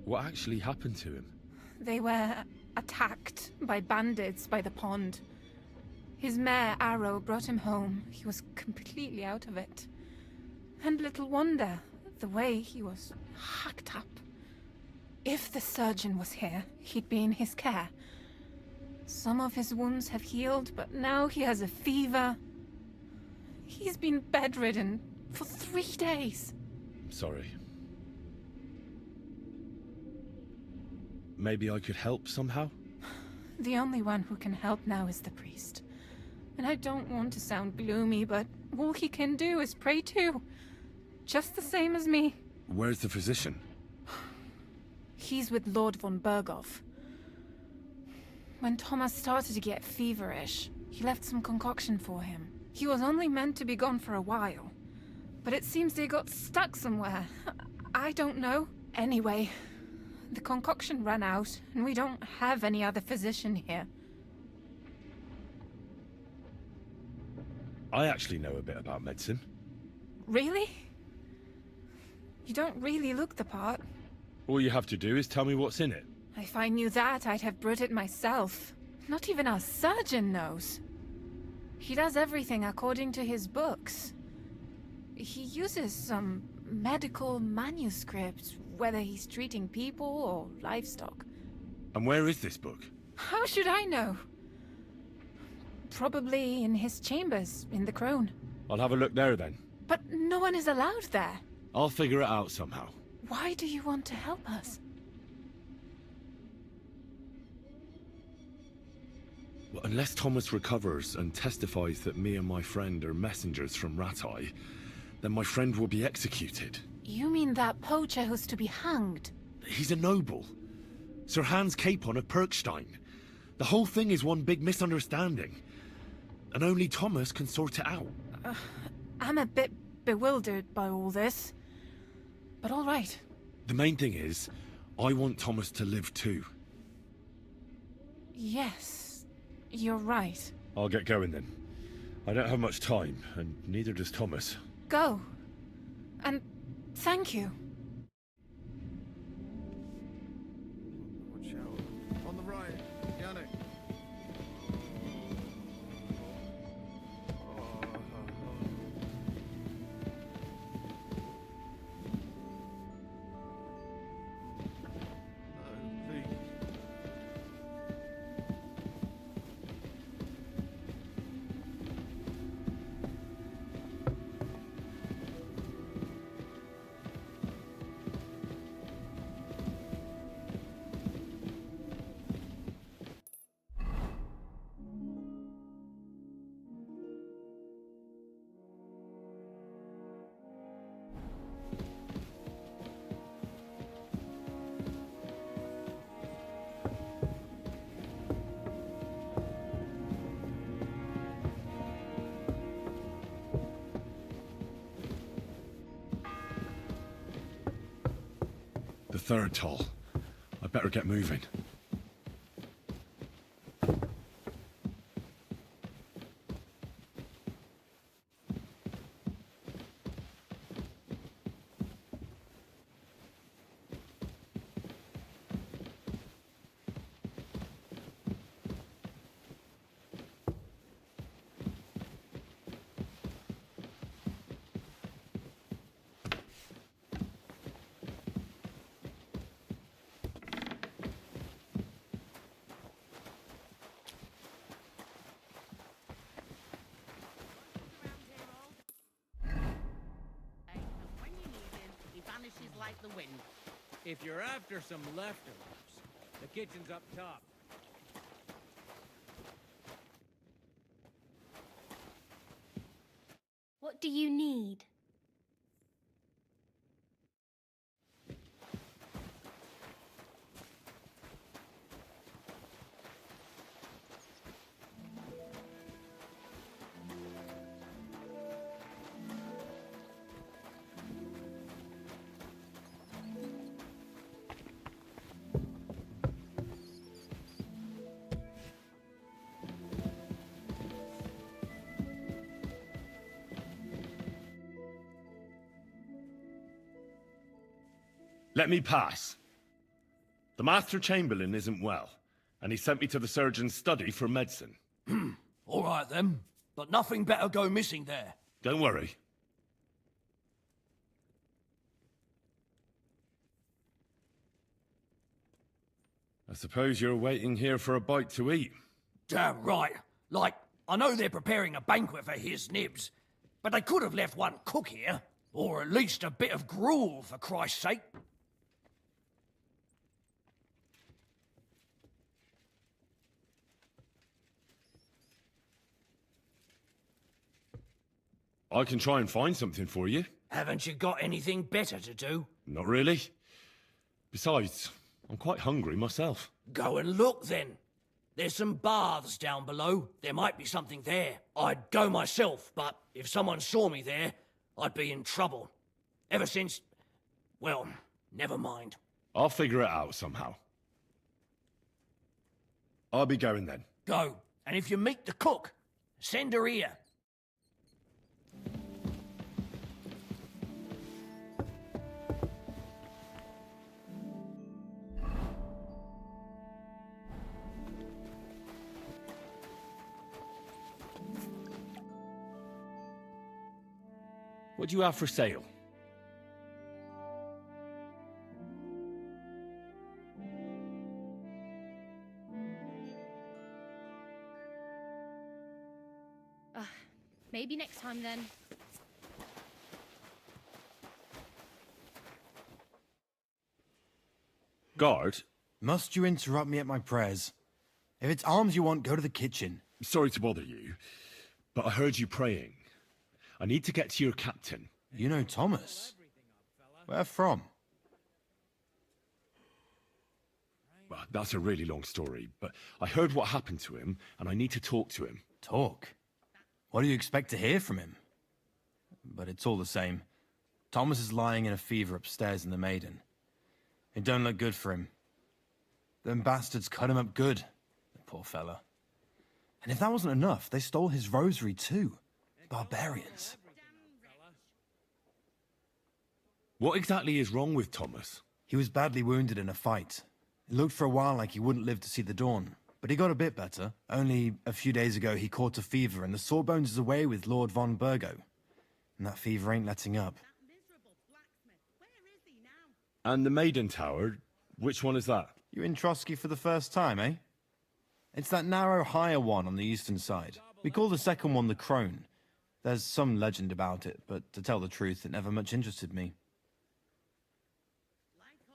What actually happened to him? They were attacked by bandits by the pond. His mare, Arrow, brought him home. He was completely out of it. And little wonder, the way he was hacked up. If the surgeon was here, he'd be in his care. Some of his wounds have healed, but now he has a fever. He's been bedridden for 3 days. I'm sorry. Maybe I could help somehow? The only one who can help now is the priest. And I don't want to sound gloomy, but all he can do is pray too. Just the same as me. Where's the physician? He's with Lord von Berghoff. When Thomas started to get feverish, he left some concoction for him. He was only meant to be gone for a while. But it seems they got stuck somewhere. I don't know. Anyway, the concoction ran out, and we don't have any other physician here. I actually know a bit about medicine. Really? You don't really look the part. All you have to do is tell me what's in it. If I knew that, I'd have brewed it myself. Not even our surgeon knows. He does everything according to his books. He uses some medical manuscript, whether he's treating people or livestock. And where is this book? How should I know? Probably in his chambers, in the Crone. I'll have a look there then. But no one is allowed there. I'll figure it out somehow. Why do you want to help us? Well, unless Thomas recovers and testifies that me and my friend are messengers from Ratai, then my friend will be executed. You mean that poacher who's to be hanged? He's a noble. Sir Hans Capon of Perkstein. The whole thing is one big misunderstanding. And only Thomas can sort it out. I'm a bit bewildered by all this. But all right. The main thing is, I want Thomas to live too. Yes, you're right. I'll get going then. I don't have much time, and neither does Thomas. Go. And thank you. Watch out. On the right, Yannick. The third toll. I better get moving. Like the wind. If you're after some leftovers, the kitchen's up top. What do you need? Let me pass. The Master Chamberlain isn't well, and he sent me to the surgeon's study for medicine. All right then, but nothing better go missing there. Don't worry. I suppose you're waiting here for a bite to eat. Damn right. Like, I know they're preparing a banquet for his nibs, but they could have left one cook here. Or at least a bit of gruel, for Christ's sake. I can try and find something for you. Haven't you got anything better to do? Not really. Besides, I'm quite hungry myself. Go and look then. There's some baths down below. There might be something there. I'd go myself, but if someone saw me there, I'd be in trouble. Ever since... well, never mind. I'll figure it out somehow. I'll be going then. Go. And if you meet the cook, send her here. What do you have for sale? Maybe next time then. Guard? Must you interrupt me at my prayers? If it's arms you want, go to the kitchen. Sorry to bother you, but I heard you praying. I need to get to your captain. You know Thomas? Where from? Well, that's a really long story, but I heard what happened to him, and I need to talk to him. Talk? What do you expect to hear from him? But it's all the same. Thomas is lying in a fever upstairs in the Maiden. It don't look good for him. Them bastards cut him up good, the poor fella. And if that wasn't enough, they stole his rosary too. Barbarians. What exactly is wrong with Thomas? He was badly wounded in a fight. It looked for a while like he wouldn't live to see the dawn, but he got a bit better. Only a few days ago he caught a fever and the Sawbones is away with Lord von Burgo. And that fever ain't letting up. And the Maiden Tower, which one is that? You in Trotsky for the first time, eh? It's that narrow, higher one on the eastern side. We call the second one the Crone. There's some legend about it, but to tell the truth, it never much interested me.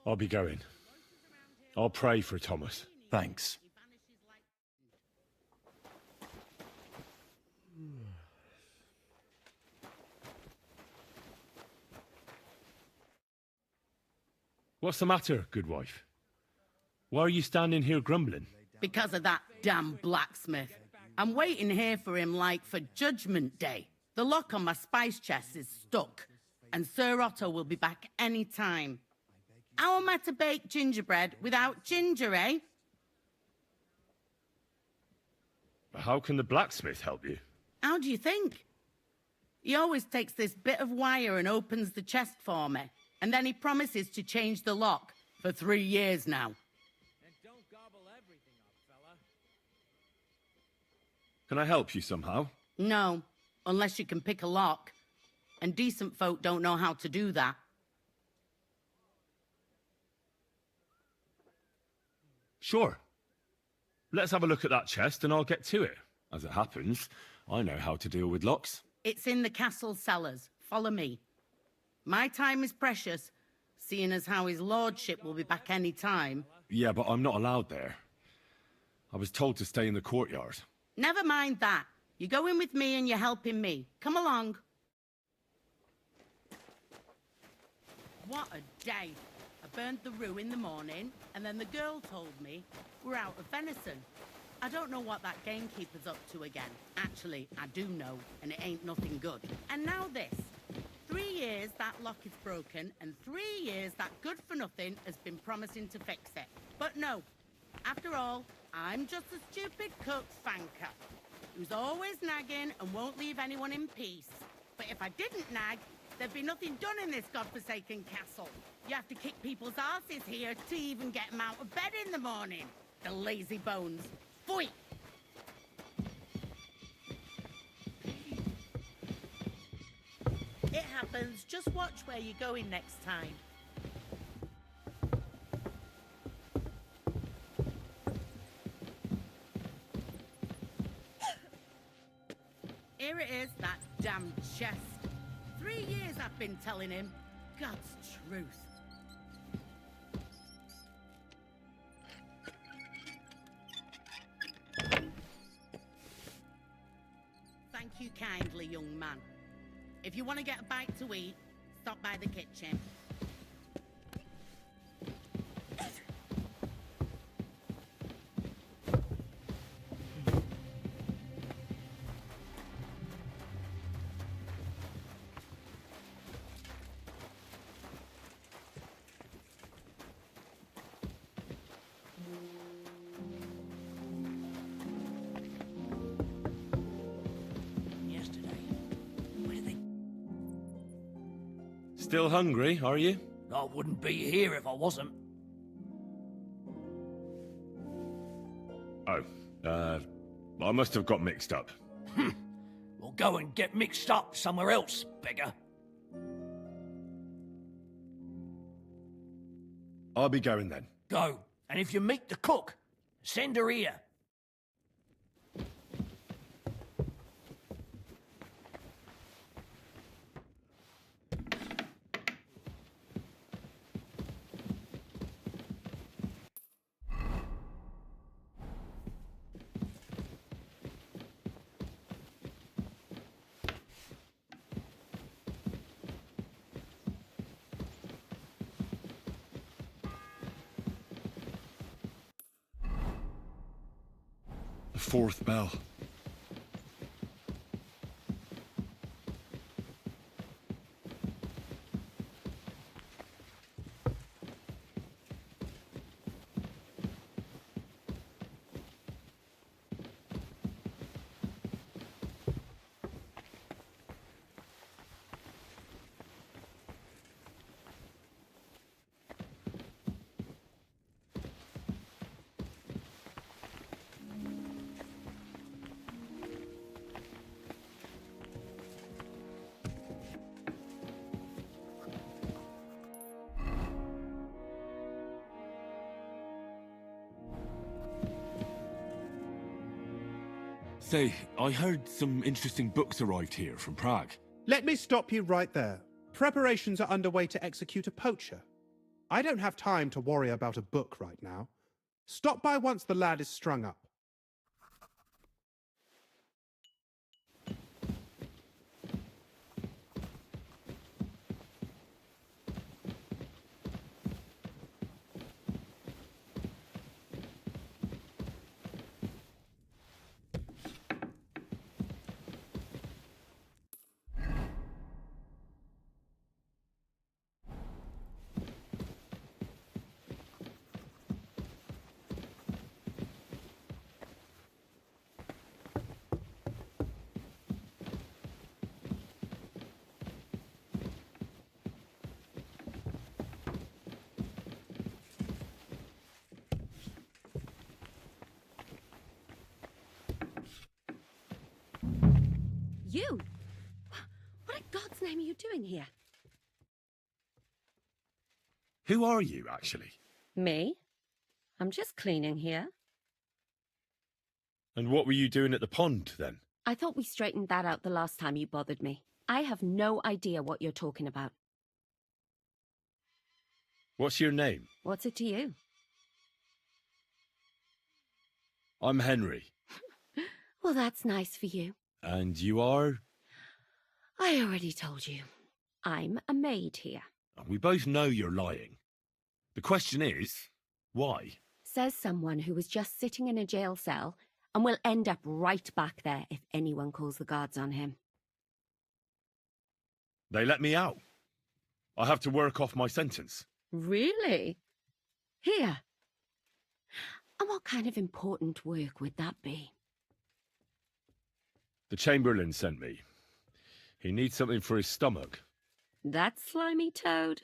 I'll be going. I'll pray for Thomas. Thanks. What's the matter, good wife? Why are you standing here grumbling? Because of that damn blacksmith. I'm waiting here for him like for Judgment Day. The lock on my spice chest is stuck, and Sir Otto will be back any time. How am I to bake gingerbread without ginger, eh? How can the blacksmith help you? How do you think? He always takes this bit of wire and opens the chest for me, and then he promises to change the lock for 3 years now. Can I help you somehow? No, unless you can pick a lock. And decent folk don't know how to do that. Sure. Let's have a look at that chest and I'll get to it. As it happens, I know how to deal with locks. It's in the castle cellars. Follow me. My time is precious, seeing as how his lordship will be back any time. Yeah, but I'm not allowed there. I was told to stay in the courtyard. Never mind that. You're going with me and you're helping me. Come along. What a day. I burned the rue in the morning, and then the girl told me we're out of venison. I don't know what that gamekeeper's up to again. Actually, I do know, and it ain't nothing good. And now this. 3 years that lock is broken, and 3 years that good-for-nothing has been promising to fix it. But no. After all, I'm just a stupid cook fanker who's always nagging and won't leave anyone in peace. But if I didn't nag, There'd be nothing done in this godforsaken castle. You have to kick people's asses here to even get them out of bed in the morning. The lazy bones. Pfui! It happens. Just watch where you're going next time. Here it is, that damn chest. 3 years I've been telling him. God's truth. Thank you kindly, young man. If you want to get a bite to eat, stop by the kitchen. Still hungry, are you? I wouldn't be here if I wasn't. Oh, I must have got mixed up. Well, go and get mixed up somewhere else, beggar. I'll be going then. Go, and if you meet the cook, send her here. The fourth bell. Say, I heard some interesting books arrived here from Prague. Let me stop you right there. Preparations are underway to execute a poacher. I don't have time to worry about a book right now. Stop by once the lad is strung up. You? What in God's name are you doing here? Who are you, actually? Me? I'm just cleaning here. And what were you doing at the pond, then? I thought we straightened that out the last time you bothered me. I have no idea what you're talking about. What's your name? What's it to you? I'm Henry. Well, that's nice for you. And you are? I already told you. I'm a maid here. We both know you're lying. The question is, why? Says someone who was just sitting in a jail cell and will end up right back there if anyone calls the guards on him. They let me out. I have to work off my sentence. Really? Here? And what kind of important work would that be? The Chamberlain sent me. He needs something for his stomach. That slimy toad?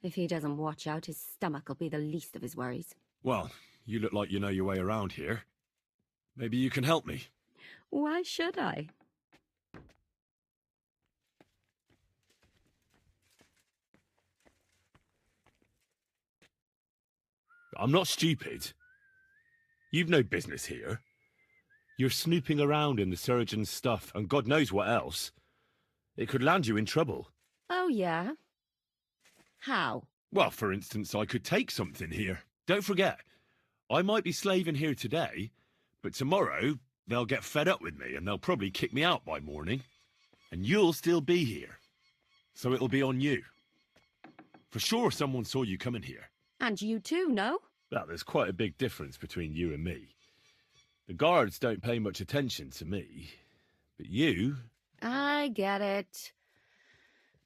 If he doesn't watch out, his stomach will be the least of his worries. Well, you look like you know your way around here. Maybe you can help me. Why should I? I'm not stupid. You've no business here. You're snooping around in the surgeon's stuff, and God knows what else. It could land you in trouble. Oh, yeah? How? Well, for instance, I could take something here. Don't forget, I might be slaving here today, but tomorrow they'll get fed up with me and they'll probably kick me out by morning. And you'll still be here. So it'll be on you. For sure someone saw you coming here. And you too, no? Well, there's quite a big difference between you and me. The guards don't pay much attention to me, but you... I get it.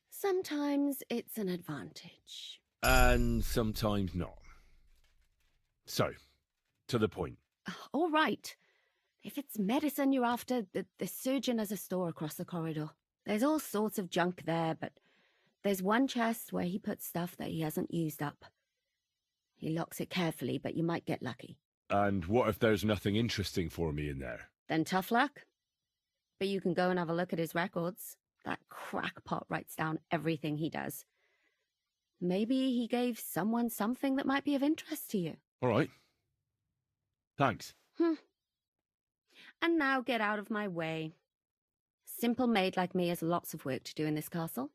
Sometimes it's an advantage. And sometimes not. So, to the point. All right. If it's medicine you're after, the surgeon has a store across the corridor. There's all sorts of junk there, but there's one chest where he puts stuff that he hasn't used up. He locks it carefully, but you might get lucky. And what if there's nothing interesting for me in there? Then tough luck. But you can go and have a look at his records. That crackpot writes down everything he does. Maybe he gave someone something that might be of interest to you. All right. Thanks. And now get out of my way. Simple maid like me has lots of work to do in this castle.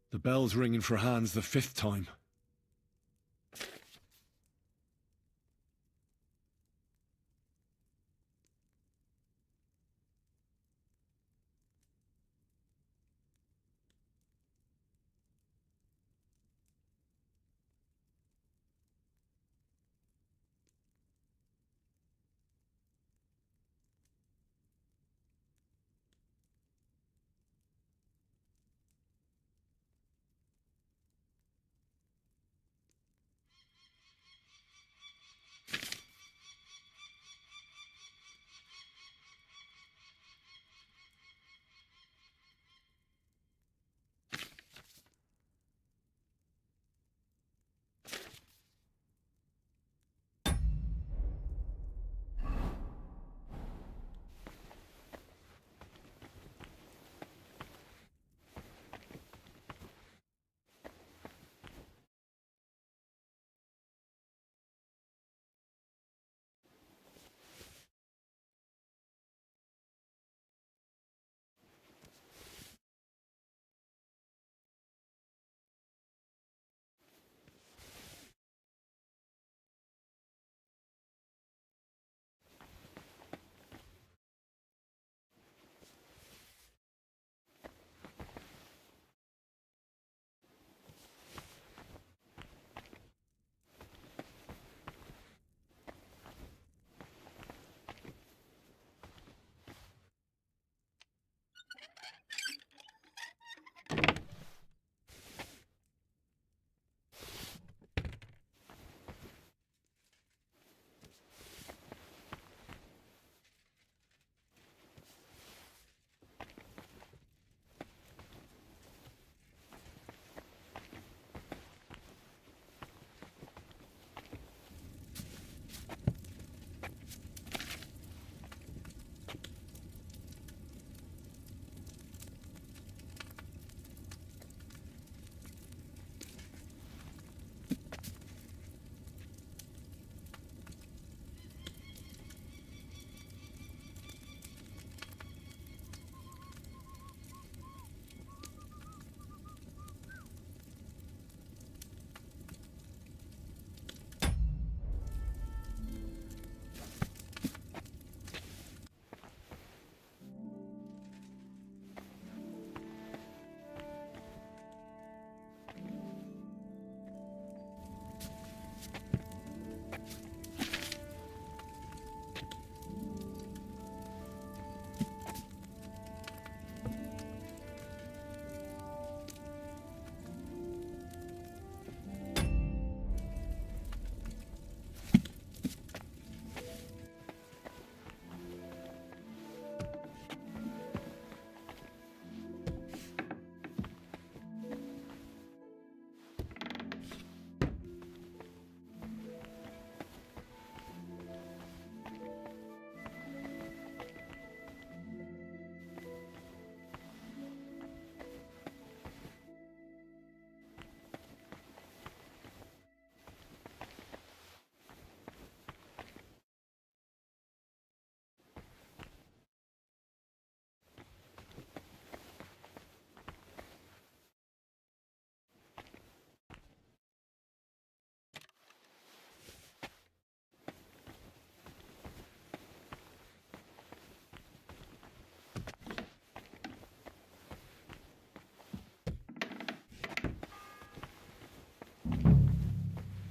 The bell's ringing for Hans the 5th time.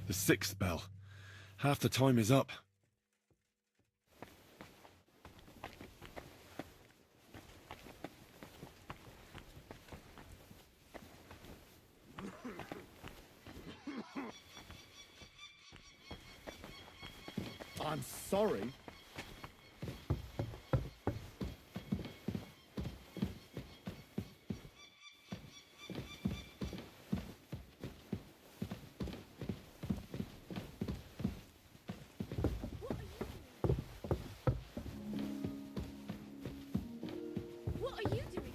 The 6th bell. Half the time is up. I'm sorry. What are you doing?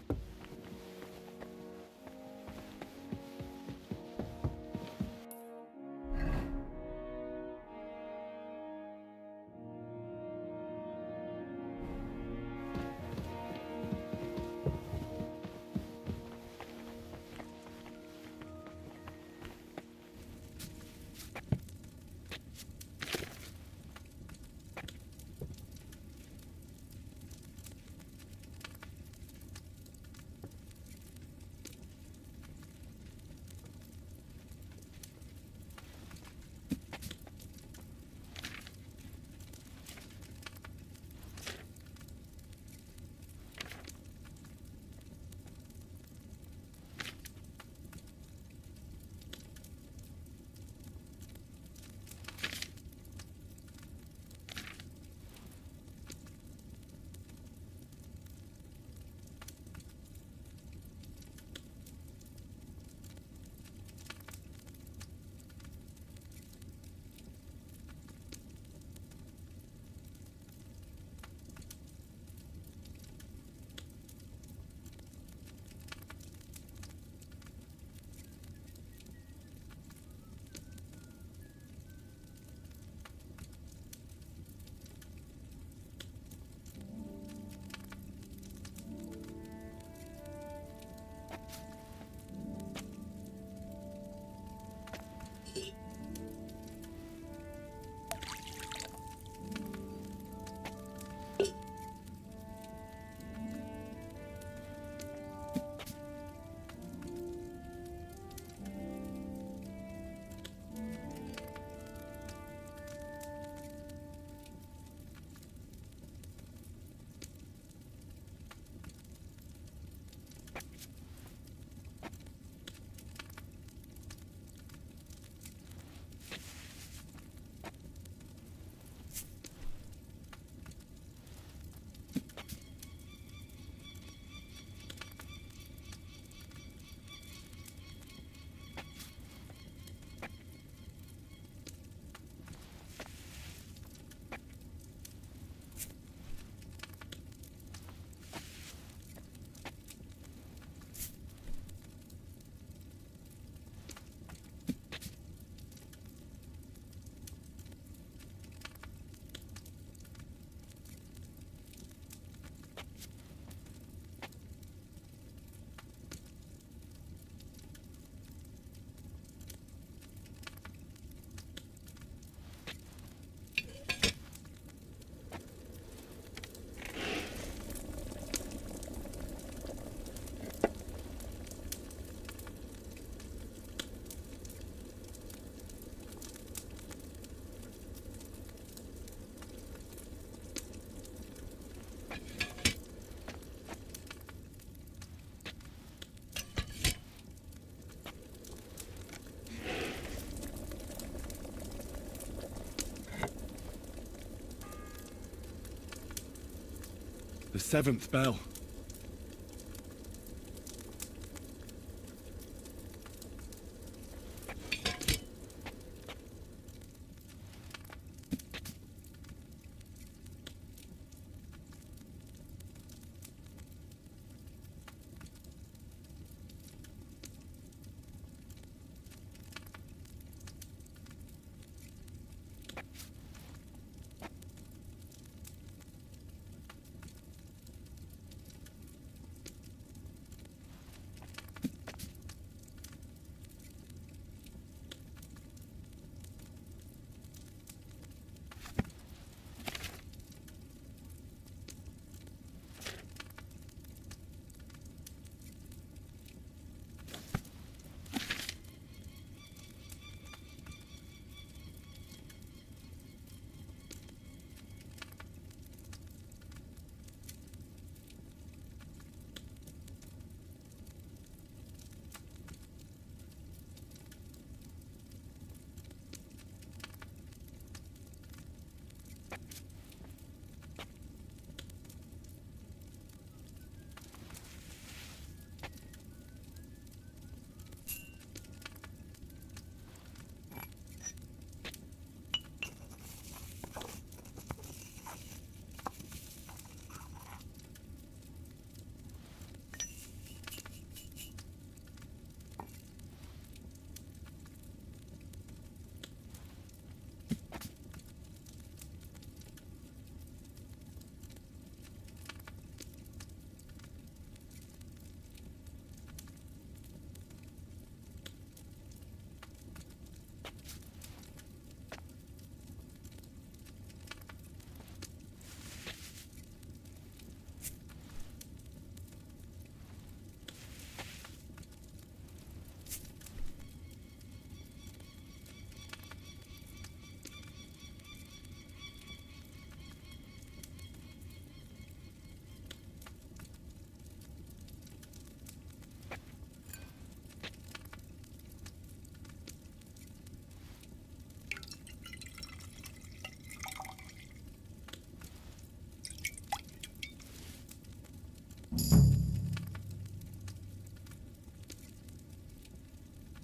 The 7th bell.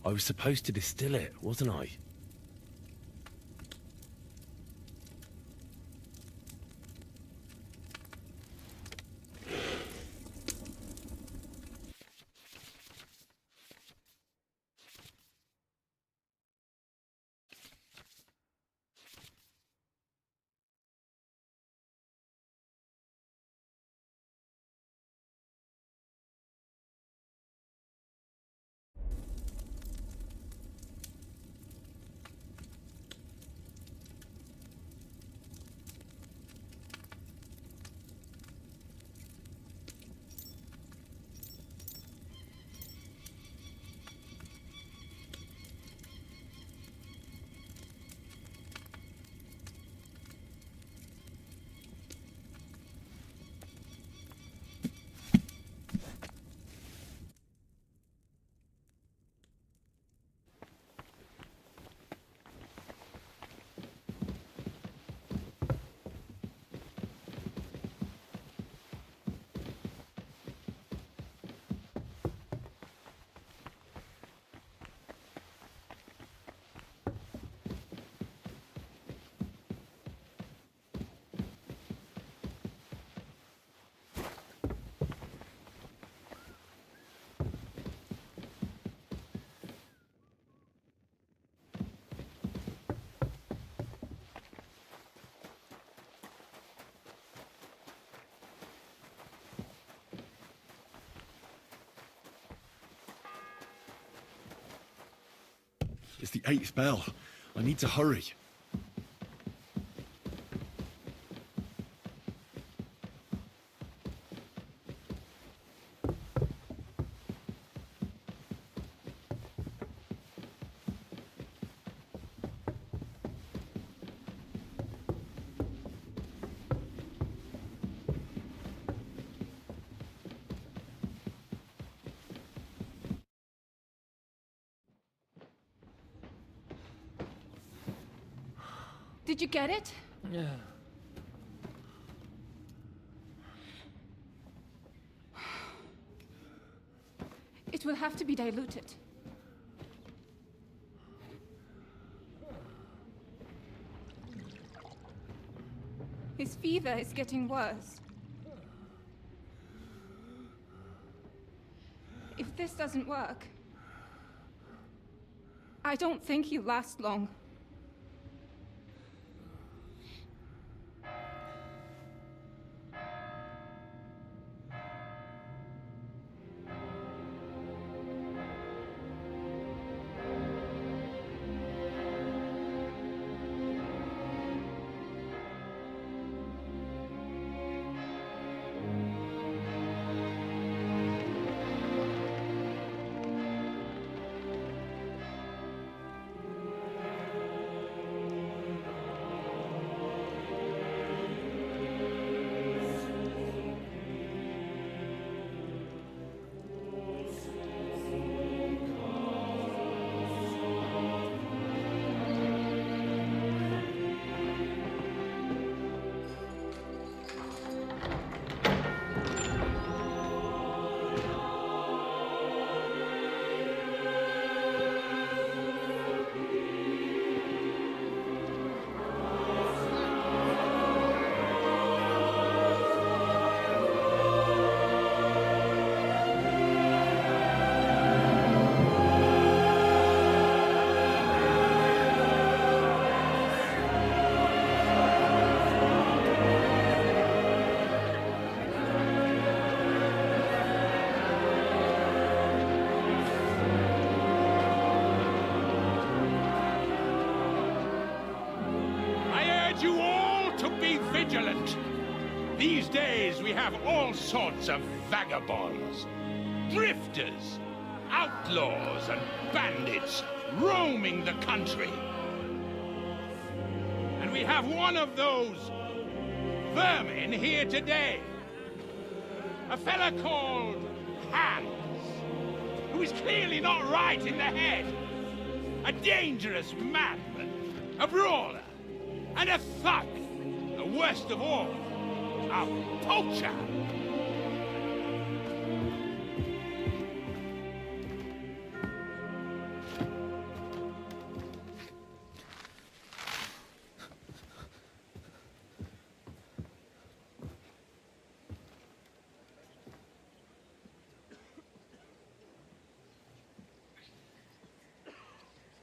I was supposed to distill it, wasn't I? It's the 8th bell. I need to hurry. Did you get it? Yeah. It will have to be diluted. His fever is getting worse. If this doesn't work, I don't think he'll last long. You all to be vigilant. These days we have all sorts of vagabonds, drifters, outlaws and bandits roaming the country. And we have one of those vermin here today. A fella called Hans, who is clearly not right in the head. A dangerous madman, a brawler, and a thug, the worst of all, a poacher.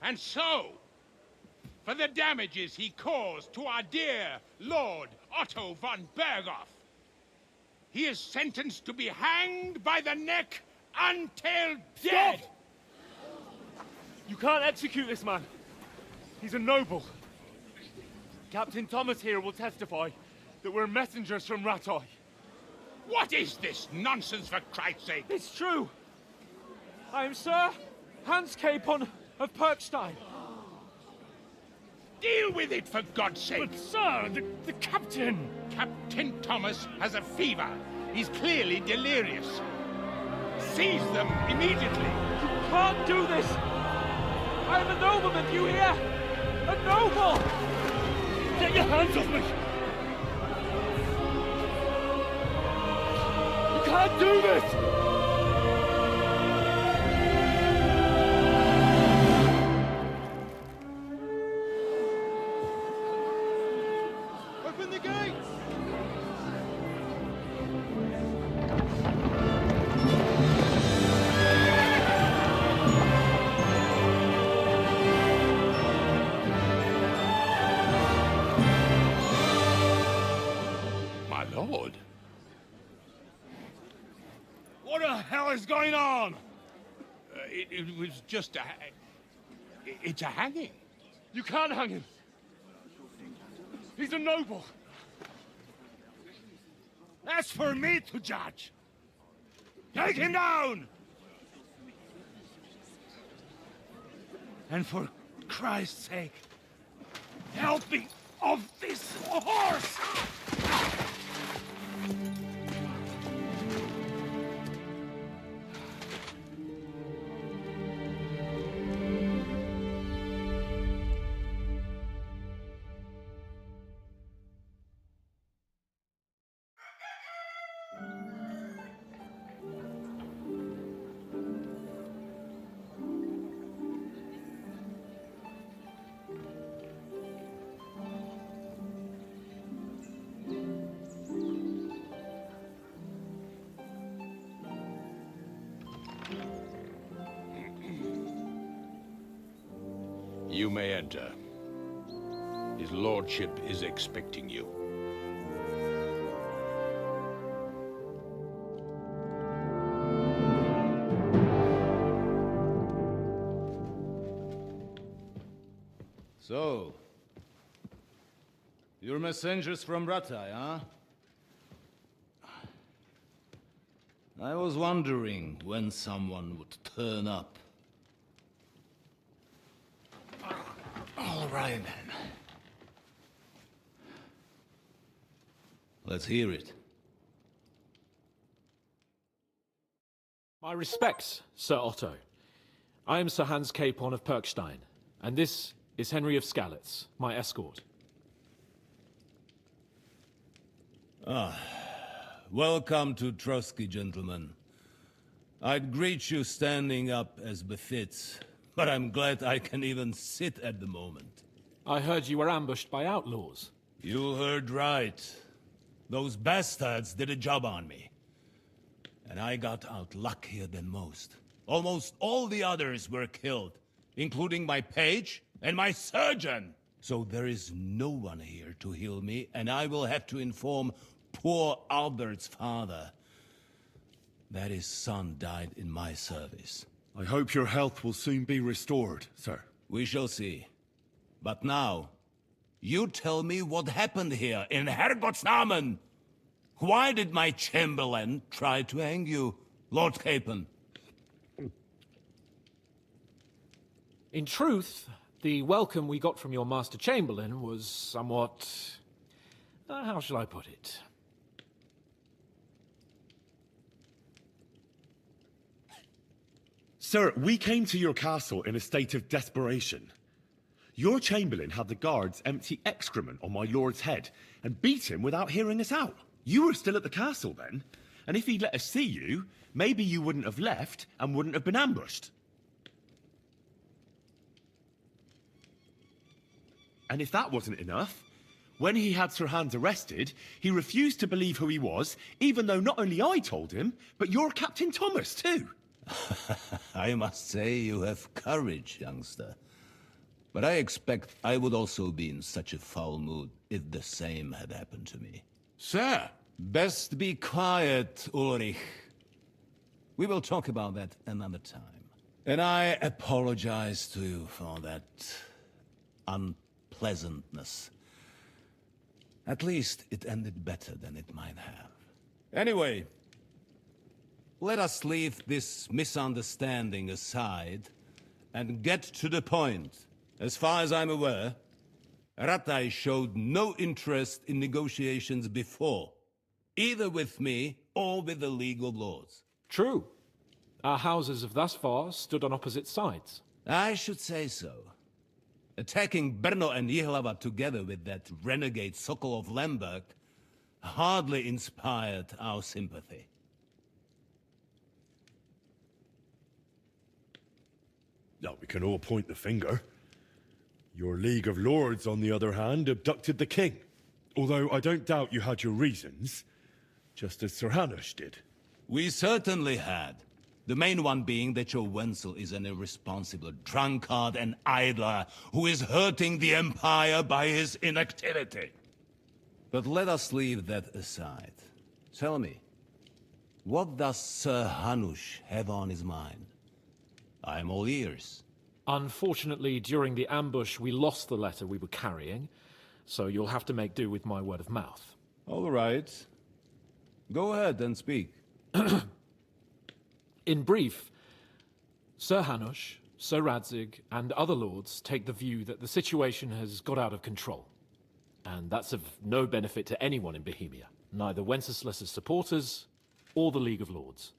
And so, for the damages he caused to our dear Lord Otto von Berghoff, he is sentenced to be hanged by the neck until dead! Stop! You can't execute this man. He's a noble. Captain Thomas here will testify that we're messengers from Rattay. What is this nonsense, for Christ's sake? It's true. I am Sir Hans Capon of Perkstein. Deal with it, for God's sake! But, sir, the captain... Captain Thomas has a fever. He's clearly delirious. Seize them immediately. You can't do this! I am a nobleman, you hear? A noble! Get your hands off me! You can't do this! Open the gates! My lord. What the hell is going on? It was just a... It's a hanging. You can't hang him. He's a noble. That's for me to judge. Take him down! And for Christ's sake, help me off this horse! You may enter. His lordship is expecting you. So, you're messengers from Rattay, huh? I was wondering when someone would turn up. All right, then. Let's hear it. My respects, Sir Otto. I am Sir Hans Capon of Perkstein, and this is Henry of Skalitz, my escort. Welcome to Trotsky, gentlemen. I'd greet you standing up as befits, but I'm glad I can even sit at the moment. I heard you were ambushed by outlaws. You heard right. Those bastards did a job on me. And I got out luckier than most. Almost all the others were killed, including my page and my surgeon. So there is no one here to heal me, and I will have to inform poor Albert's father that his son died in my service. I hope your health will soon be restored, sir. We shall see. But now, you tell me what happened here in Herrgottsnamen. Why did my chamberlain try to hang you, Lord Capon? In truth, the welcome we got from your Master Chamberlain was somewhat... how shall I put it? Sir, we came to your castle in a state of desperation. Your Chamberlain had the guards empty excrement on my lord's head and beat him without hearing us out. You were still at the castle then, and if he'd let us see you, maybe you wouldn't have left and wouldn't have been ambushed. And if that wasn't enough, when he had Sir Hans arrested, he refused to believe who he was, even though not only I told him, but your Captain Thomas too. I must say you have courage, youngster. But I expect I would also be in such a foul mood if the same had happened to me. Sir! Best be quiet, Ulrich. We will talk about that another time. And I apologize to you for that unpleasantness. At least it ended better than it might have. Anyway, let us leave this misunderstanding aside and get to the point. As far as I'm aware, Ratai showed no interest in negotiations before, either with me or with the League of Lords. True. Our houses have thus far stood on opposite sides. I should say so. Attacking Brno and Jihlava together with that renegade Sokol of Lemberg hardly inspired our sympathy. Now, we can all point the finger. Your League of Lords, on the other hand, abducted the king. Although I don't doubt you had your reasons, just as Sir Hanush did. We certainly had. The main one being that your Wenzel is an irresponsible drunkard and idler who is hurting the Empire by his inactivity. But let us leave that aside. Tell me, what does Sir Hanush have on his mind? I am all ears. Unfortunately, during the ambush, we lost the letter we were carrying, so you'll have to make do with my word of mouth. All right. Go ahead and speak. In brief, Sir Hanush, Sir Radzig, and other lords take the view that the situation has got out of control. And that's of no benefit to anyone in Bohemia, neither Wenceslas's supporters or the League of Lords.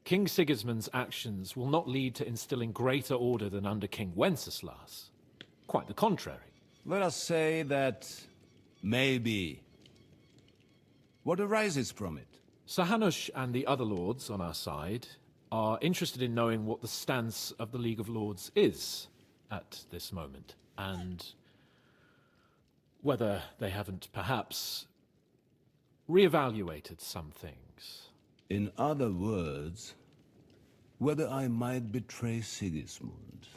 King Sigismund's actions will not lead to instilling greater order than under King Wenceslas. Quite the contrary. Let us say that maybe. What arises from it? Sir Hanush and the other lords on our side are interested in knowing what the stance of the League of Lords is at this moment, and whether they haven't perhaps reevaluated some things. In other words, whether I might betray Sigismund.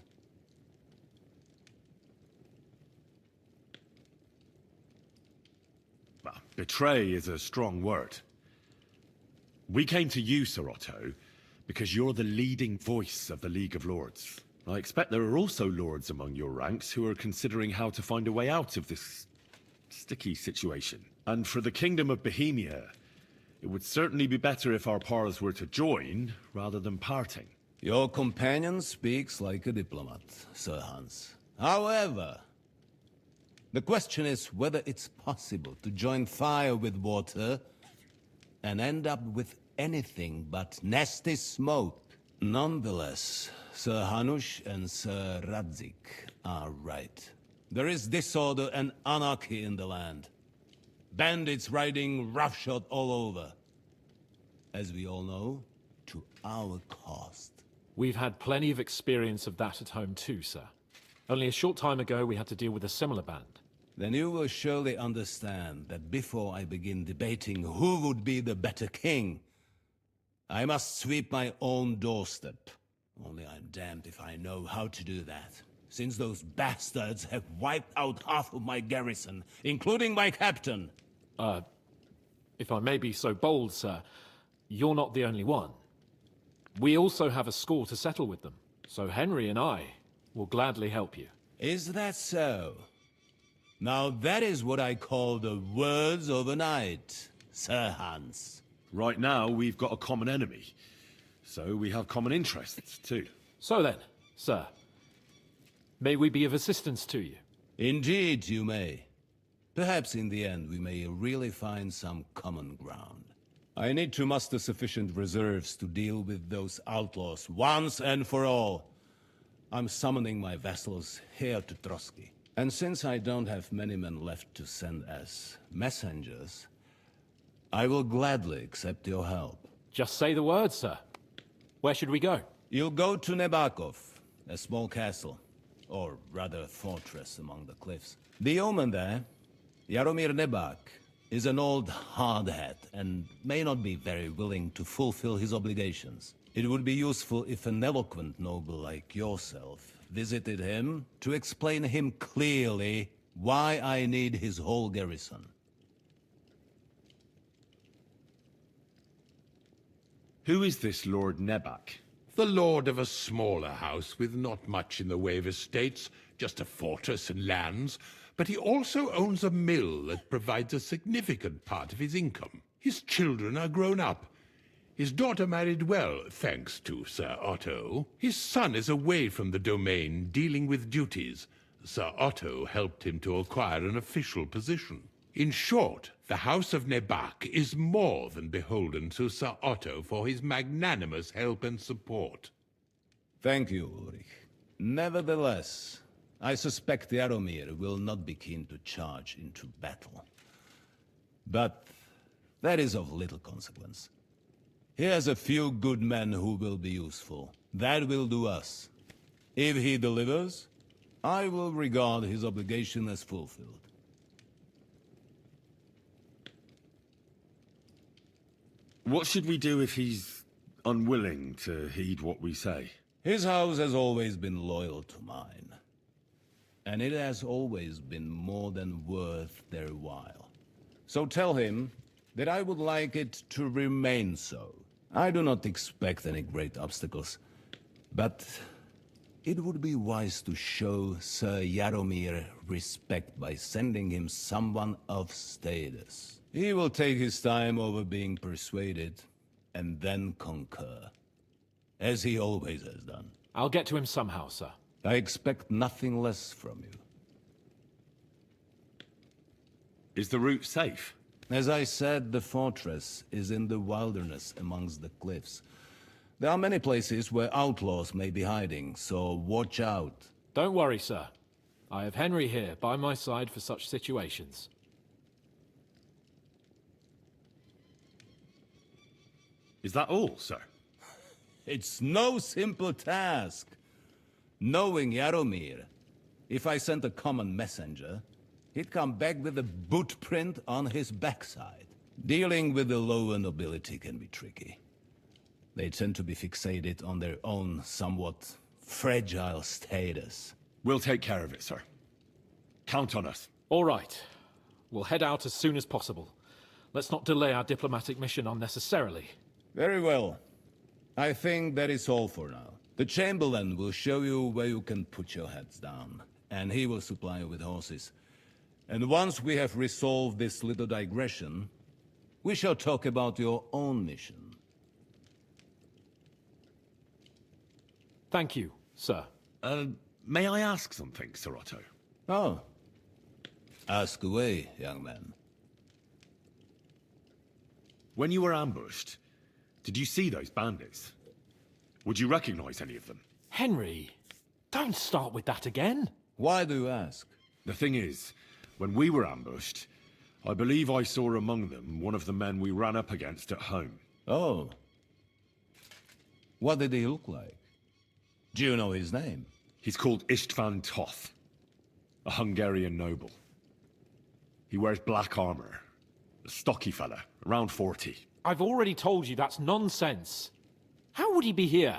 Well, betray is a strong word. We came to you, Sir Otto, because you're the leading voice of the League of Lords. I expect there are also lords among your ranks who are considering how to find a way out of this sticky situation. And for the Kingdom of Bohemia, it would certainly be better if our paths were to join, rather than parting. Your companion speaks like a diplomat, Sir Hans. However, the question is whether it's possible to join fire with water and end up with anything but nasty smoke. Nonetheless, Sir Hanush and Sir Radzig are right. There is disorder and anarchy in the land. Bandits riding roughshod all over. As we all know, to our cost. We've had plenty of experience of that at home too, sir. Only a short time ago we had to deal with a similar band. Then you will surely understand that before I begin debating who would be the better king, I must sweep my own doorstep. Only I'm damned if I know how to do that, since those bastards have wiped out half of my garrison, including my captain. If I may be so bold, sir, you're not the only one. We also have a score to settle with them, so Henry and I will gladly help you. Is that so? Now that is what I call the words of a knight, Sir Hans. Right now, we've got a common enemy, so we have common interests too. So then, sir, may we be of assistance to you? Indeed you may. Perhaps in the end we may really find some common ground. I need to muster sufficient reserves to deal with those outlaws once and for all. I'm summoning my vassals here to Trotsky. And since I don't have many men left to send as messengers, I will gladly accept your help. Just say the word, sir. Where should we go? You'll go to Nebakov, a small castle, or rather fortress among the cliffs. The yeoman there, Jaromir Nebak, is an old hardhat and may not be very willing to fulfill his obligations. It would be useful if an eloquent noble like yourself visited him to explain him clearly why I need his whole garrison. Who is this Lord Nebak? The lord of a smaller house with not much in the way of estates, just a fortress and lands, but he also owns a mill that provides a significant part of his income. His children are grown up. His daughter married well, thanks to Sir Otto. His son is away from the domain, dealing with duties. Sir Otto helped him to acquire an official position. In short, the House of Nebak is more than beholden to Sir Otto for his magnanimous help and support. Thank you, Ulrich. Nevertheless, I suspect Jaromir will not be keen to charge into battle. But that is of little consequence. He has a few good men who will be useful. That will do us. If he delivers, I will regard his obligation as fulfilled. What should we do if he's unwilling to heed what we say? His house has always been loyal to mine. And it has always been more than worth their while. So tell him that I would like it to remain so. I do not expect any great obstacles, but it would be wise to show Sir Jaromir respect by sending him someone of status. He will take his time over being persuaded, and then concur, as he always has done. I'll get to him somehow, sir. I expect nothing less from you. Is the route safe? As I said, the fortress is in the wilderness amongst the cliffs. There are many places where outlaws may be hiding, so watch out. Don't worry, sir. I have Henry here by my side for such situations. Is that all, sir? It's no simple task. Knowing Jaromir, if I sent a common messenger, he'd come back with a boot print on his backside. Dealing with the lower nobility can be tricky. They tend to be fixated on their own somewhat fragile status. We'll take care of it, sir. Count on us. All right. We'll head out as soon as possible. Let's not delay our diplomatic mission unnecessarily. Very well. I think that is all for now. The Chamberlain will show you where you can put your heads down, and he will supply you with horses. And once we have resolved this little digression, we shall talk about your own mission. Thank you, sir. May I ask something, Sir Otto? Oh. Ask away, young man. When you were ambushed, did you see those bandits? Would you recognize any of them? Henry, don't start with that again. Why do you ask? The thing is, when we were ambushed, I believe I saw among them one of the men we ran up against at home. Oh. What did he look like? Do you know his name? He's called Istvan Toth, a Hungarian noble. He wears black armor. A stocky fella, around 40. I've already told you that's nonsense. How would he be here?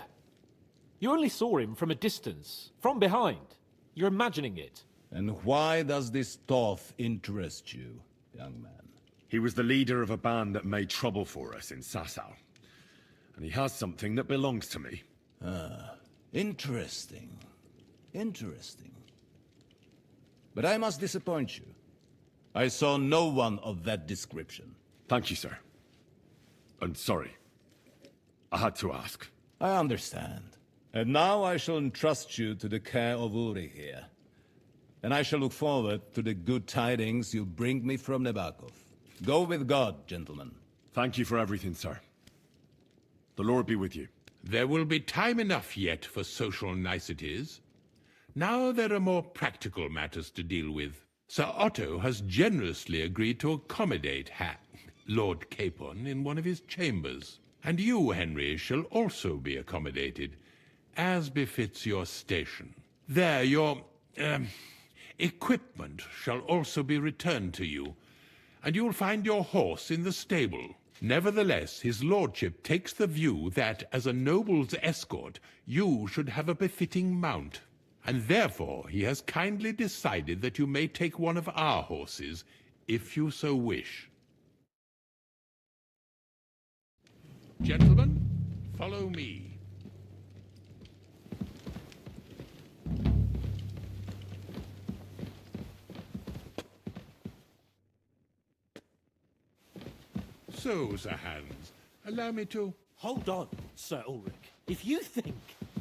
You only saw him from a distance, from behind. You're imagining it. And why does this Toth interest you, young man? He was the leader of a band that made trouble for us in Sasau. And he has something that belongs to me. Ah, interesting. Interesting. But I must disappoint you. I saw no one of that description. Thank you, sir. I'm sorry. I had to ask. I understand. And now I shall entrust you to the care of Uri here. And I shall look forward to the good tidings you bring me from Nebakov. Go with God, gentlemen. Thank you for everything, sir. The Lord be with you. There will be time enough yet for social niceties. Now there are more practical matters to deal with. Sir Otto has generously agreed to accommodate Lord Capon in one of his chambers. And you, Henry, shall also be accommodated, as befits your station. There, your, equipment shall also be returned to you, and you'll find your horse in the stable. Nevertheless, his lordship takes the view that, as a noble's escort, you should have a befitting mount. And therefore he has kindly decided that you may take one of our horses, if you so wish. Gentlemen, follow me. So, Sir Hans, allow me to... Hold on, Sir Ulrich. If you think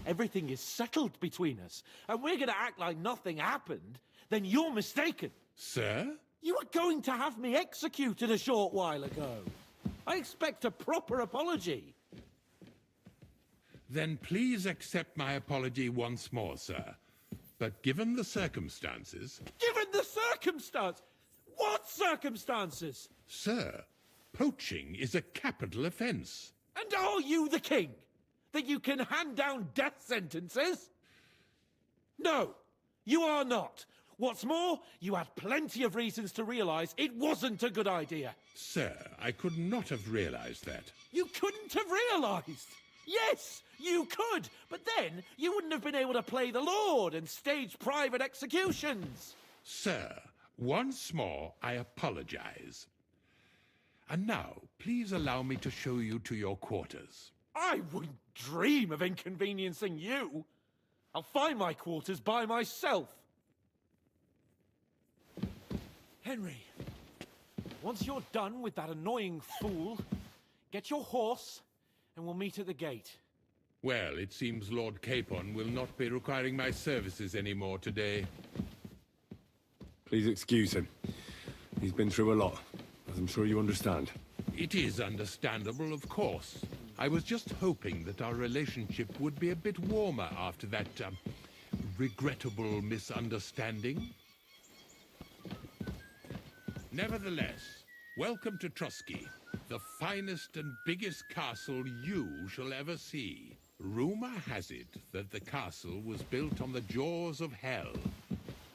everything is settled between us, and we're going to act like nothing happened, then you're mistaken. Sir? You were going to have me executed a short while ago. I expect a proper apology. Then please accept my apology once more, sir. But given the circumstances... Given the circumstance? What circumstances? Sir, poaching is a capital offense. And are you the king? That you can hand down death sentences? No, you are not. What's more, you had plenty of reasons to realize it wasn't a good idea. Sir, I could not have realized that. You couldn't have realized? Yes, you could, but then you wouldn't have been able to play the Lord and stage private executions. Sir, once more I apologize. And now, please allow me to show you to your quarters. I wouldn't dream of inconveniencing you. I'll find my quarters by myself. Henry, once you're done with that annoying fool, get your horse and we'll meet at the gate. Well, it seems Lord Capon will not be requiring my services anymore today. Please excuse him. He's been through a lot, as I'm sure you understand. It is understandable, of course. I was just hoping that our relationship would be a bit warmer after that, regrettable misunderstanding. Nevertheless, welcome to Trusky, the finest and biggest castle you shall ever see. Rumor has it that the castle was built on the jaws of hell,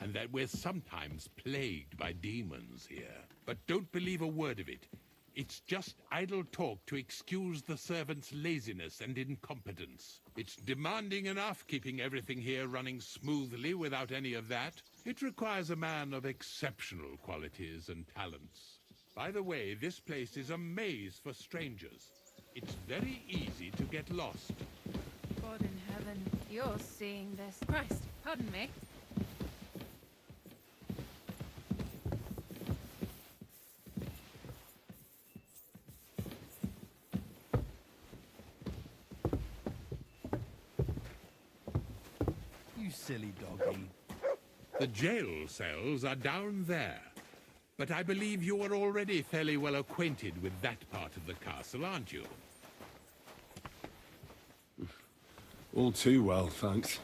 and that we're sometimes plagued by demons here. But don't believe a word of it. It's just idle talk to excuse the servants' laziness and incompetence. It's demanding enough keeping everything here running smoothly without any of that. It requires a man of exceptional qualities and talents. By the way, this place is a maze for strangers. It's very easy to get lost. God in heaven, you're seeing this. Christ, pardon me. You silly doggy. The jail cells are down there. But I believe you are already fairly well acquainted with that part of the castle, aren't you? All too well, thanks.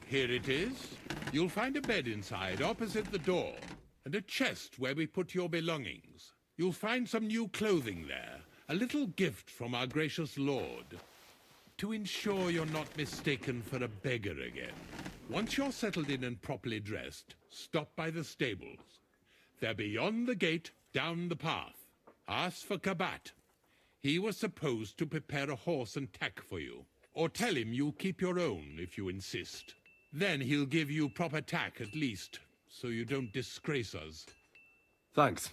Here it is. You'll find a bed inside, opposite the door, and a chest where we put your belongings. You'll find some new clothing there, a little gift from our gracious lord, to ensure you're not mistaken for a beggar again. Once you're settled in and properly dressed, stop by the stables. They're beyond the gate, down the path. Ask for Kabat. He was supposed to prepare a horse and tack for you, or tell him you'll keep your own if you insist. Then he'll give you proper tack at least, so you don't disgrace us. Thanks.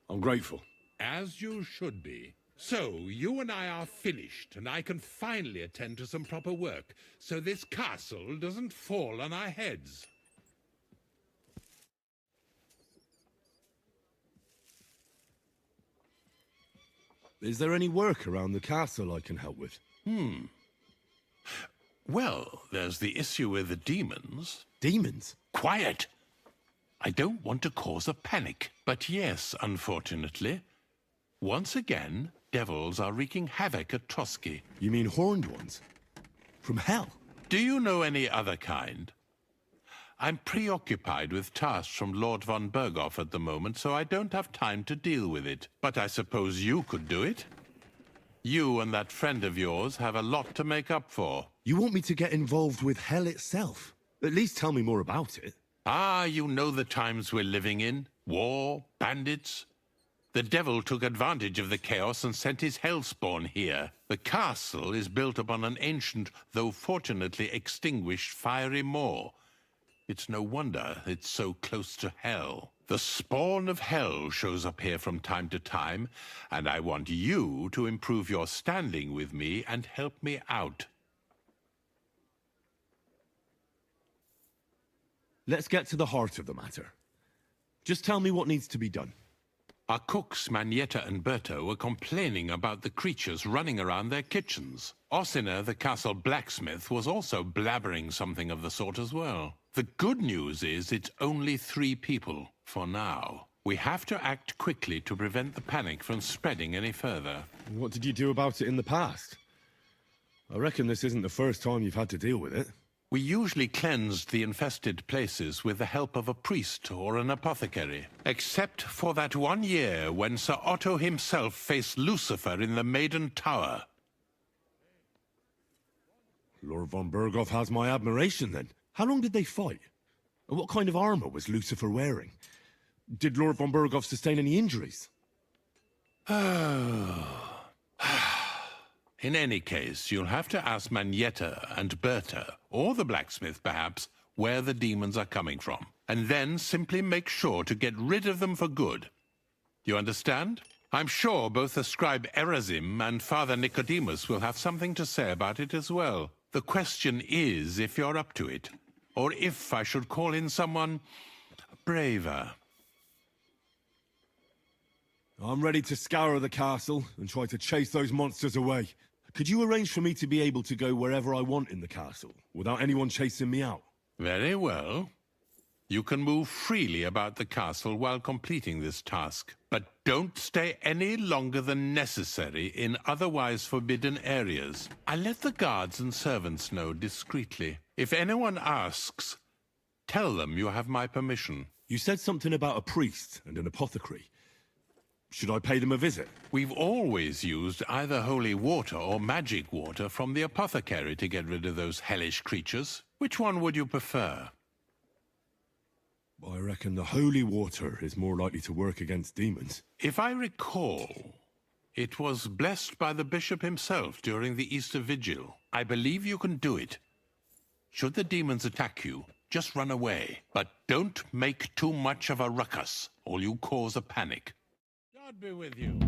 I'm grateful. As you should be. So, you and I are finished, and I can finally attend to some proper work, so this castle doesn't fall on our heads. Is there any work around the castle I can help with? Well, there's the issue with the demons. Demons? Quiet! I don't want to cause a panic, but yes, unfortunately. Once again, devils are wreaking havoc at Trusky. You mean horned ones? From hell? Do you know any other kind? I'm preoccupied with tasks from Lord von Berghoff at the moment, so I don't have time to deal with it. But I suppose you could do it? You and that friend of yours have a lot to make up for. You want me to get involved with hell itself? At least tell me more about it. Ah, you know the times we're living in. War, bandits. The devil took advantage of the chaos and sent his hellspawn here. The castle is built upon an ancient, though fortunately extinguished, fiery moor. It's no wonder it's so close to hell. The spawn of hell shows up here from time to time, and I want you to improve your standing with me and help me out. Let's get to the heart of the matter. Just tell me what needs to be done. Our cooks, Manietta and Berto, were complaining about the creatures running around their kitchens. Ossina, the castle blacksmith, was also blabbering something of the sort as well. The good news is it's only 3 people, for now. We have to act quickly to prevent the panic from spreading any further. What did you do about it in the past? I reckon this isn't the first time you've had to deal with it. We usually cleansed the infested places with the help of a priest or an apothecary. Except for that one year when Sir Otto himself faced Lucifer in the Maiden Tower. Lord von Berghoff has my admiration, then. How long did they fight? And what kind of armor was Lucifer wearing? Did Lord von Berghoff sustain any injuries? In any case, you'll have to ask Manietta and Berta, or the blacksmith perhaps, where the demons are coming from. And then simply make sure to get rid of them for good. You understand? I'm sure both the scribe Erasim and Father Nicodemus will have something to say about it as well. The question is if you're up to it, or if I should call in someone braver. I'm ready to scour the castle and try to chase those monsters away. Could you arrange for me to be able to go wherever I want in the castle, without anyone chasing me out? Very well. You can move freely about the castle while completing this task, but don't stay any longer than necessary in otherwise forbidden areas. I let the guards and servants know discreetly. If anyone asks, tell them you have my permission. You said something about a priest and an apothecary. Should I pay them a visit? We've always used either holy water or magic water from the apothecary to get rid of those hellish creatures. Which one would you prefer? I reckon the holy water is more likely to work against demons. If I recall, it was blessed by the bishop himself during the Easter Vigil. I believe you can do it. Should the demons attack you, just run away. But don't make too much of a ruckus, or you cause a panic. God be with you.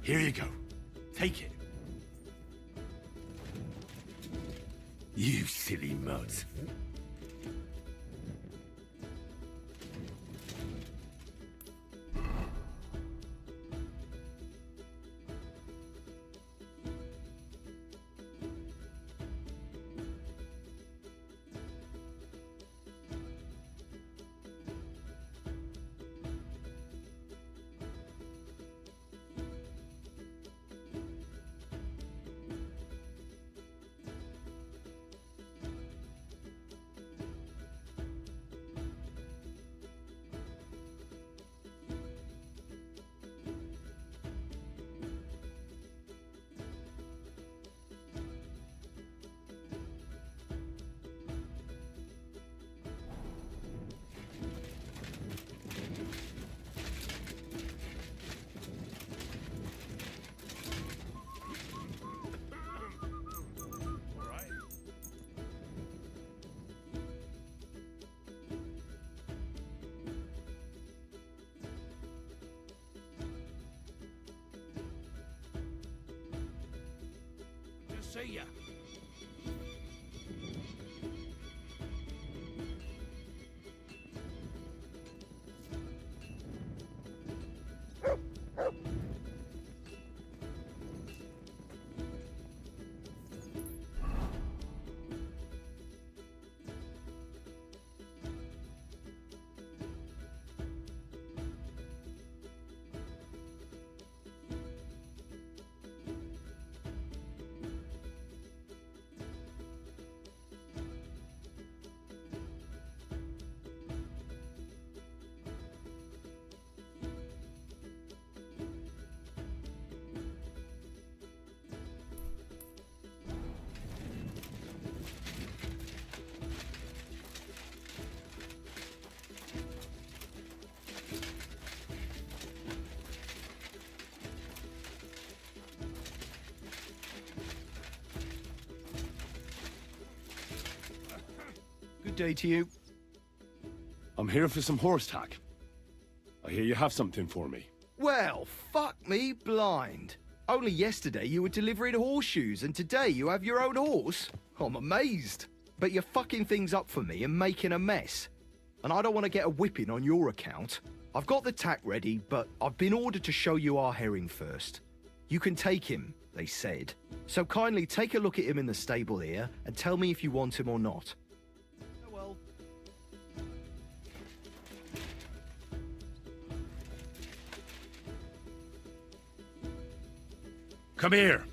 Here you go. Take it. You silly mutt. See ya. Good day to you. I'm here for some horse tack. I hear you have something for me. Well, fuck me blind. Only yesterday you were delivering horseshoes, and today you have your own horse? I'm amazed. But you're fucking things up for me and making a mess. And I don't want to get a whipping on your account. I've got the tack ready, but I've been ordered to show you our herring first. You can take him, they said. So kindly take a look at him in the stable here and tell me if you want him or not. Well. Come here.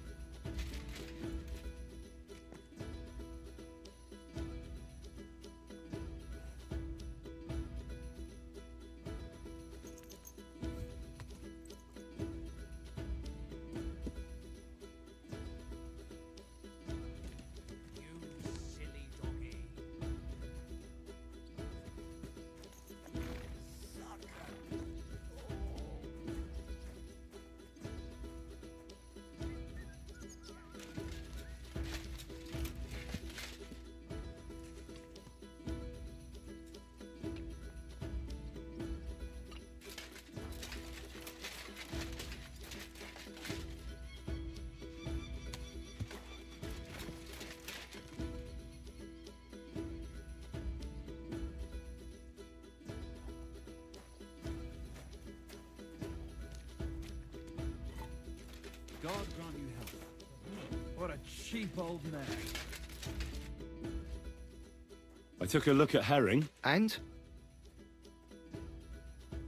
God grant you health. What a cheap old man. I took a look at Herring. And?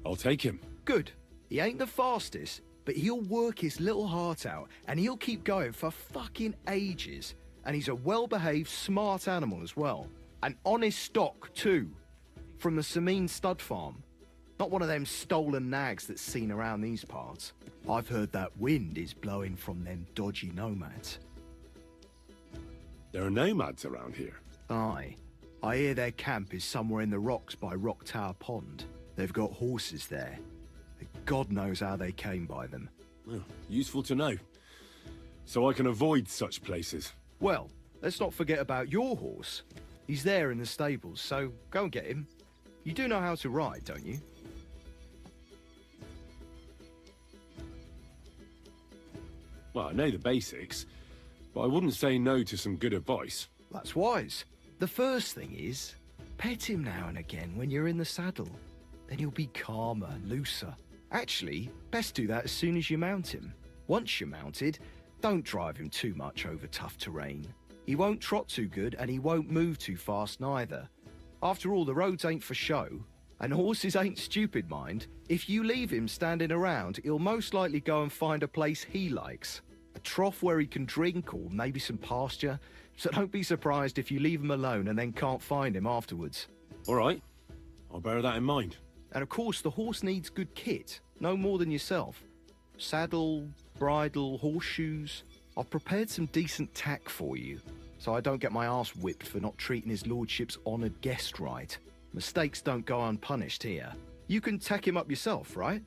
I'll take him. Good. He ain't the fastest, but he'll work his little heart out, and he'll keep going for fucking ages. And he's a well-behaved, smart animal as well. An honest stock, too. From the Sameen stud farm. Not one of them stolen nags that's seen around these parts. I've heard that wind is blowing from them dodgy nomads. There are nomads around here. Aye. I hear their camp is somewhere in the rocks by Rock Tower Pond. They've got horses there. God knows how they came by them. Well, useful to know. So I can avoid such places. Well, let's not forget about your horse. He's there in the stables, so go and get him. You do know how to ride, don't you? Well, I know the basics, but I wouldn't say no to some good advice. That's wise. The first thing is, pet him now and again when you're in the saddle. Then he'll be calmer, looser. Actually, best do that as soon as you mount him. Once you're mounted, don't drive him too much over tough terrain. He won't trot too good and he won't move too fast neither. After all, the roads ain't for show, and horses ain't stupid, mind. If you leave him standing around, he'll most likely go and find a place he likes. A trough where he can drink, or maybe some pasture. So don't be surprised if you leave him alone and then can't find him afterwards. All right, I'll bear that in mind. And of course, the horse needs good kit, no more than yourself. Saddle, bridle, horseshoes. I've prepared some decent tack for you, so I don't get my arse whipped for not treating his lordship's honoured guest right. Mistakes don't go unpunished here. You can tack him up yourself, right?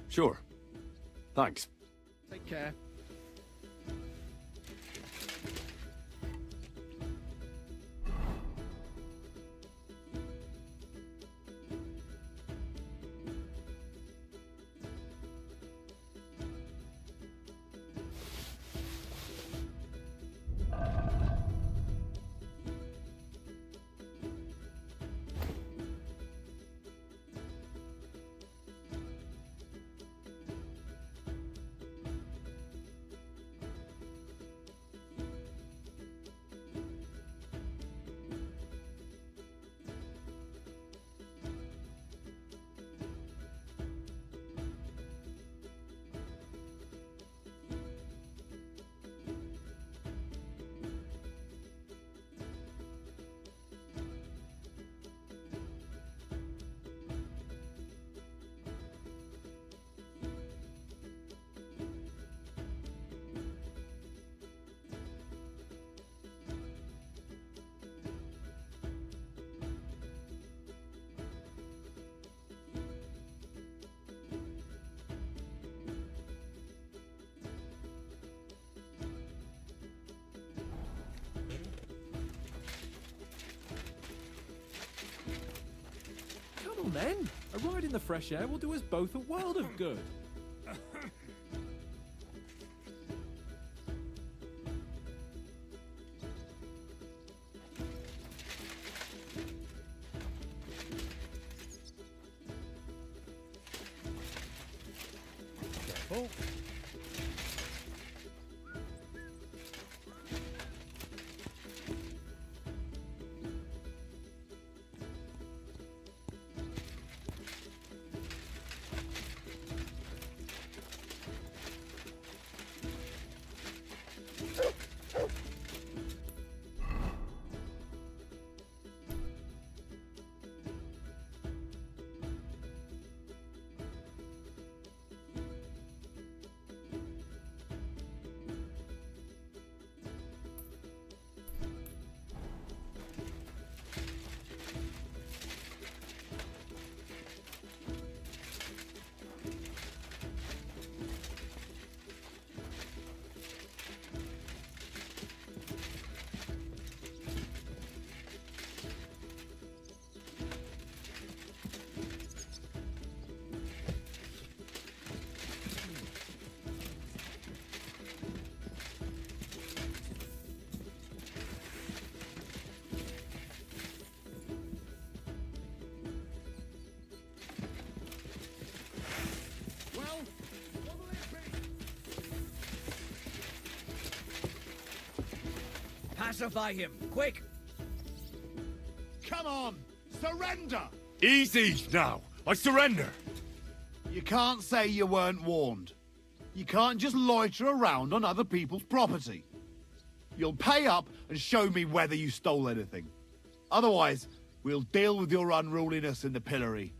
Sure. Thanks. Take care. Come on then. A ride in the fresh air will do us both a world of good. Careful. Pacify him, quick! Come on, surrender! Easy now. I surrender. You can't say you weren't warned. You can't just loiter around on other people's property. You'll pay up and show me whether you stole anything. Otherwise, we'll deal with your unruliness in the pillory.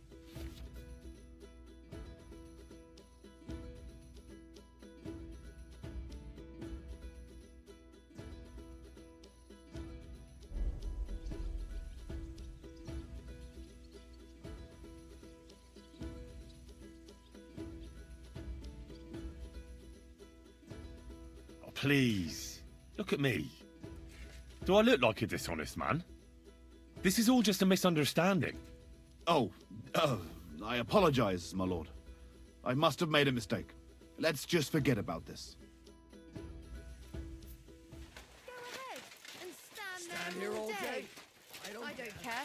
Please, look at me. Do I look like a dishonest man? This is all just a misunderstanding. Oh, I apologize, my lord. I must have made a mistake. Let's just forget about this. stand here all day. I don't care.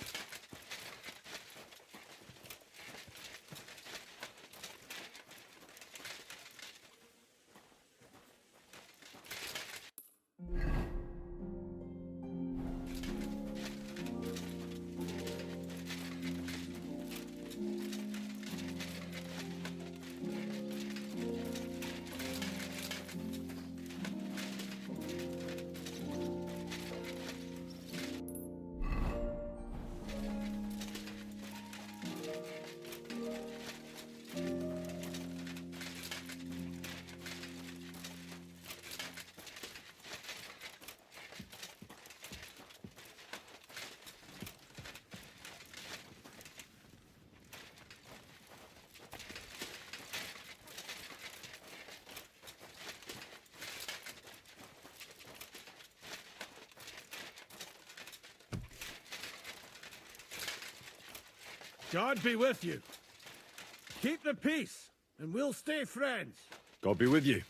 God be with you. Keep the peace, and we'll stay friends. God be with you.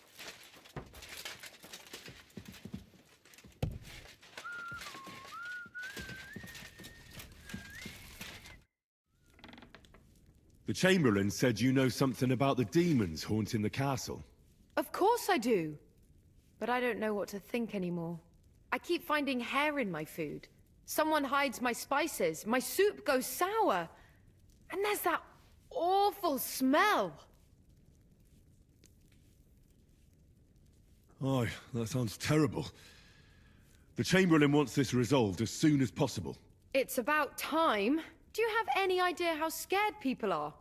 The Chamberlain said you know something about the demons haunting the castle. Of course I do. But I don't know what to think anymore. I keep finding hair in my food. Someone hides my spices. My soup goes sour. And there's that awful smell. Oh, that sounds terrible. The Chamberlain wants this resolved as soon as possible. It's about time. Do you have any idea how scared people are?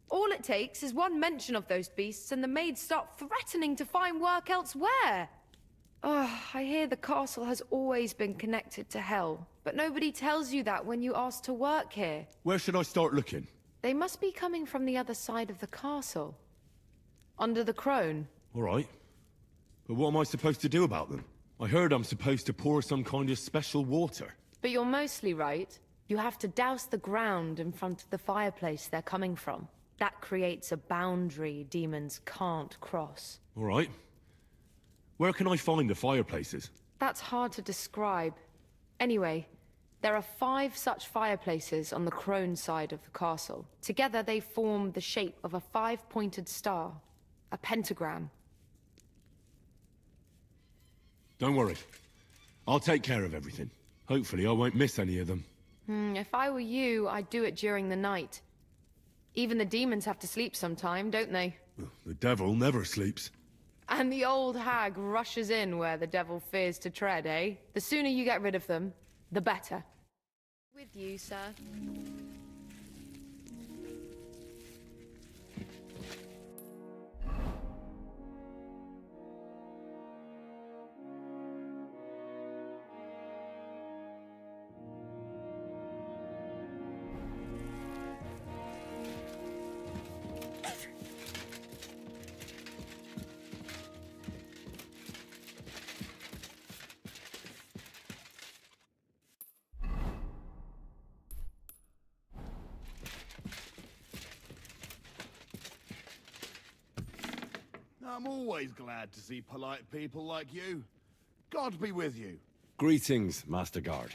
All it takes is one mention of those beasts and the maids start threatening to find work elsewhere. Oh, I hear the castle has always been connected to hell, but nobody tells you that when you ask to work here. Where should I start looking? They must be coming from the other side of the castle. Under the crone. All right. But what am I supposed to do about them? I heard I'm supposed to pour some kind of special water. But you're mostly right. You have to douse the ground in front of the fireplace they're coming from. That creates a boundary demons can't cross. All right. Where can I find the fireplaces? That's hard to describe. Anyway, there are 5 such fireplaces on the crone side of the castle. Together they form the shape of a 5-pointed star. A pentagram. Don't worry. I'll take care of everything. Hopefully I won't miss any of them. If I were you, I'd do it during the night. Even the demons have to sleep sometime, don't they? The devil never sleeps. And the old hag rushes in where the devil fears to tread, eh? The sooner you get rid of them, the better. With you, sir. I'm always glad to see polite people like you. God be with you. Greetings, Master Guard.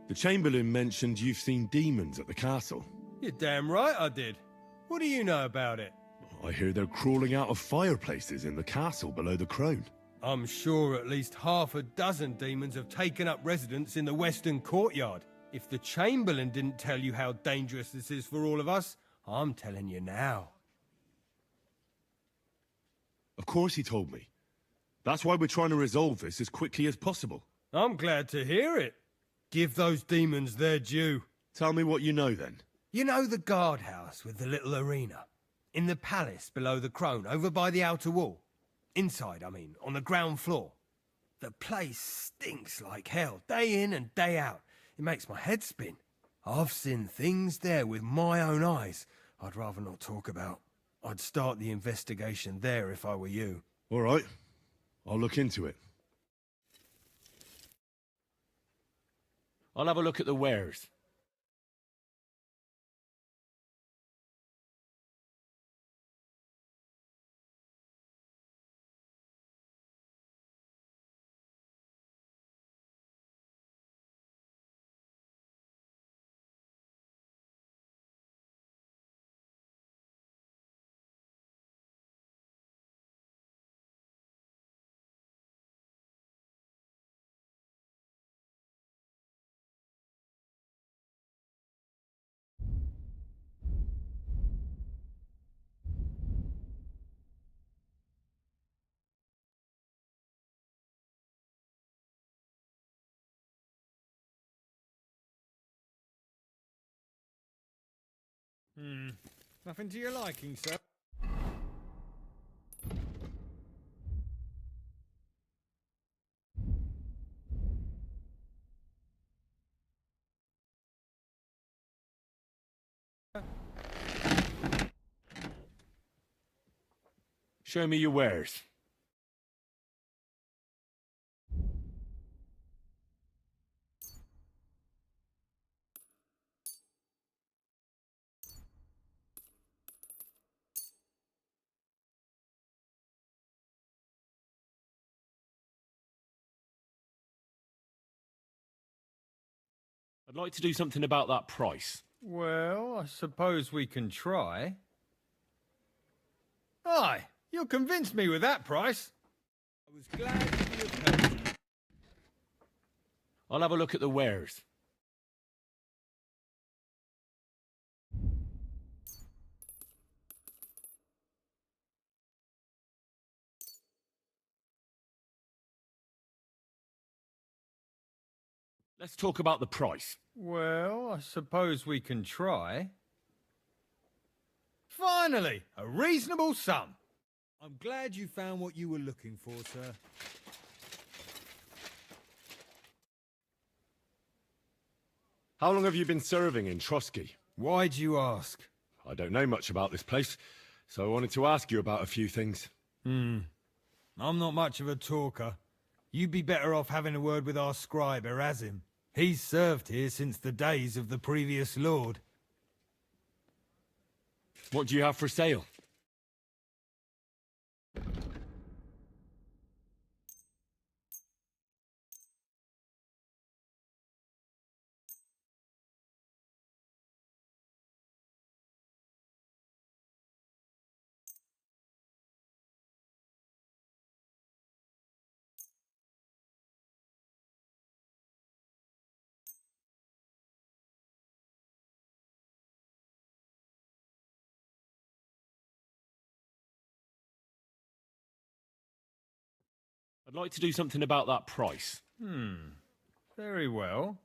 The Chamberlain mentioned you've seen demons at the castle. You're damn right I did. What do you know about it? I hear they're crawling out of fireplaces in the castle below the crone. I'm sure at least half a dozen demons have taken up residence in the western courtyard. If the Chamberlain didn't tell you how dangerous this is for all of us, I'm telling you now. Of course he told me. That's why we're trying to resolve this as quickly as possible. I'm glad to hear it. Give those demons their due. Tell me what you know, then. You know the guardhouse with the little arena? In the palace below the Crone, over by the outer wall? Inside, I mean, on the ground floor. The place stinks like hell, day in and day out. It makes my head spin. I've seen things there with my own eyes I'd rather not talk about. I'd start the investigation there if I were you. All right. I'll look into it. I'll have a look at the wares. Nothing to your liking, sir? Show me your wares. I'd like to do something about that price. Well, I suppose we can try. Aye, you convinced me with that price. I was glad to be of help. I'll have a look at the wares. Let's talk about the price. Well, I suppose we can try. Finally, a reasonable sum. I'm glad you found what you were looking for, sir. How long have you been serving in Trotsky? Why'd you ask? I don't know much about this place, so I wanted to ask you about a few things. I'm not much of a talker. You'd be better off having a word with our scribe, Erasim. He's served here since the days of the previous lord. What do you have for sale? I'd like to do something about that price. Very well.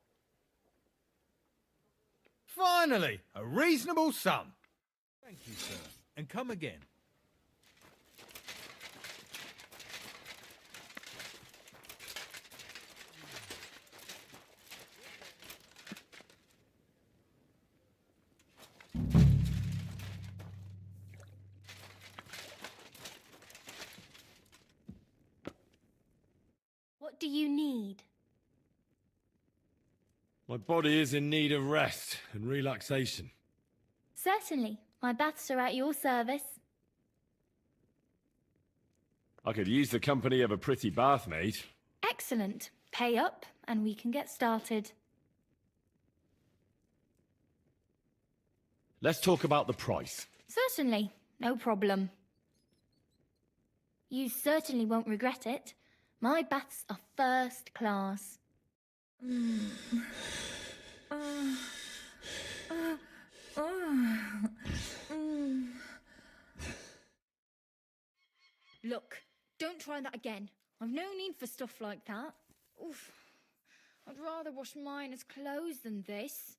Finally, a reasonable sum. Thank you, sir. And come again. What do you need? My body is in need of rest and relaxation. Certainly. My baths are at your service. I could use the company of a pretty bath maid. Excellent. Pay up, and we can get started. Let's talk about the price. Certainly. No problem. You certainly won't regret it. My baths are first class. Look, don't try that again. I've no need for stuff like that. Oof. I'd rather wash Miner's clothes than this.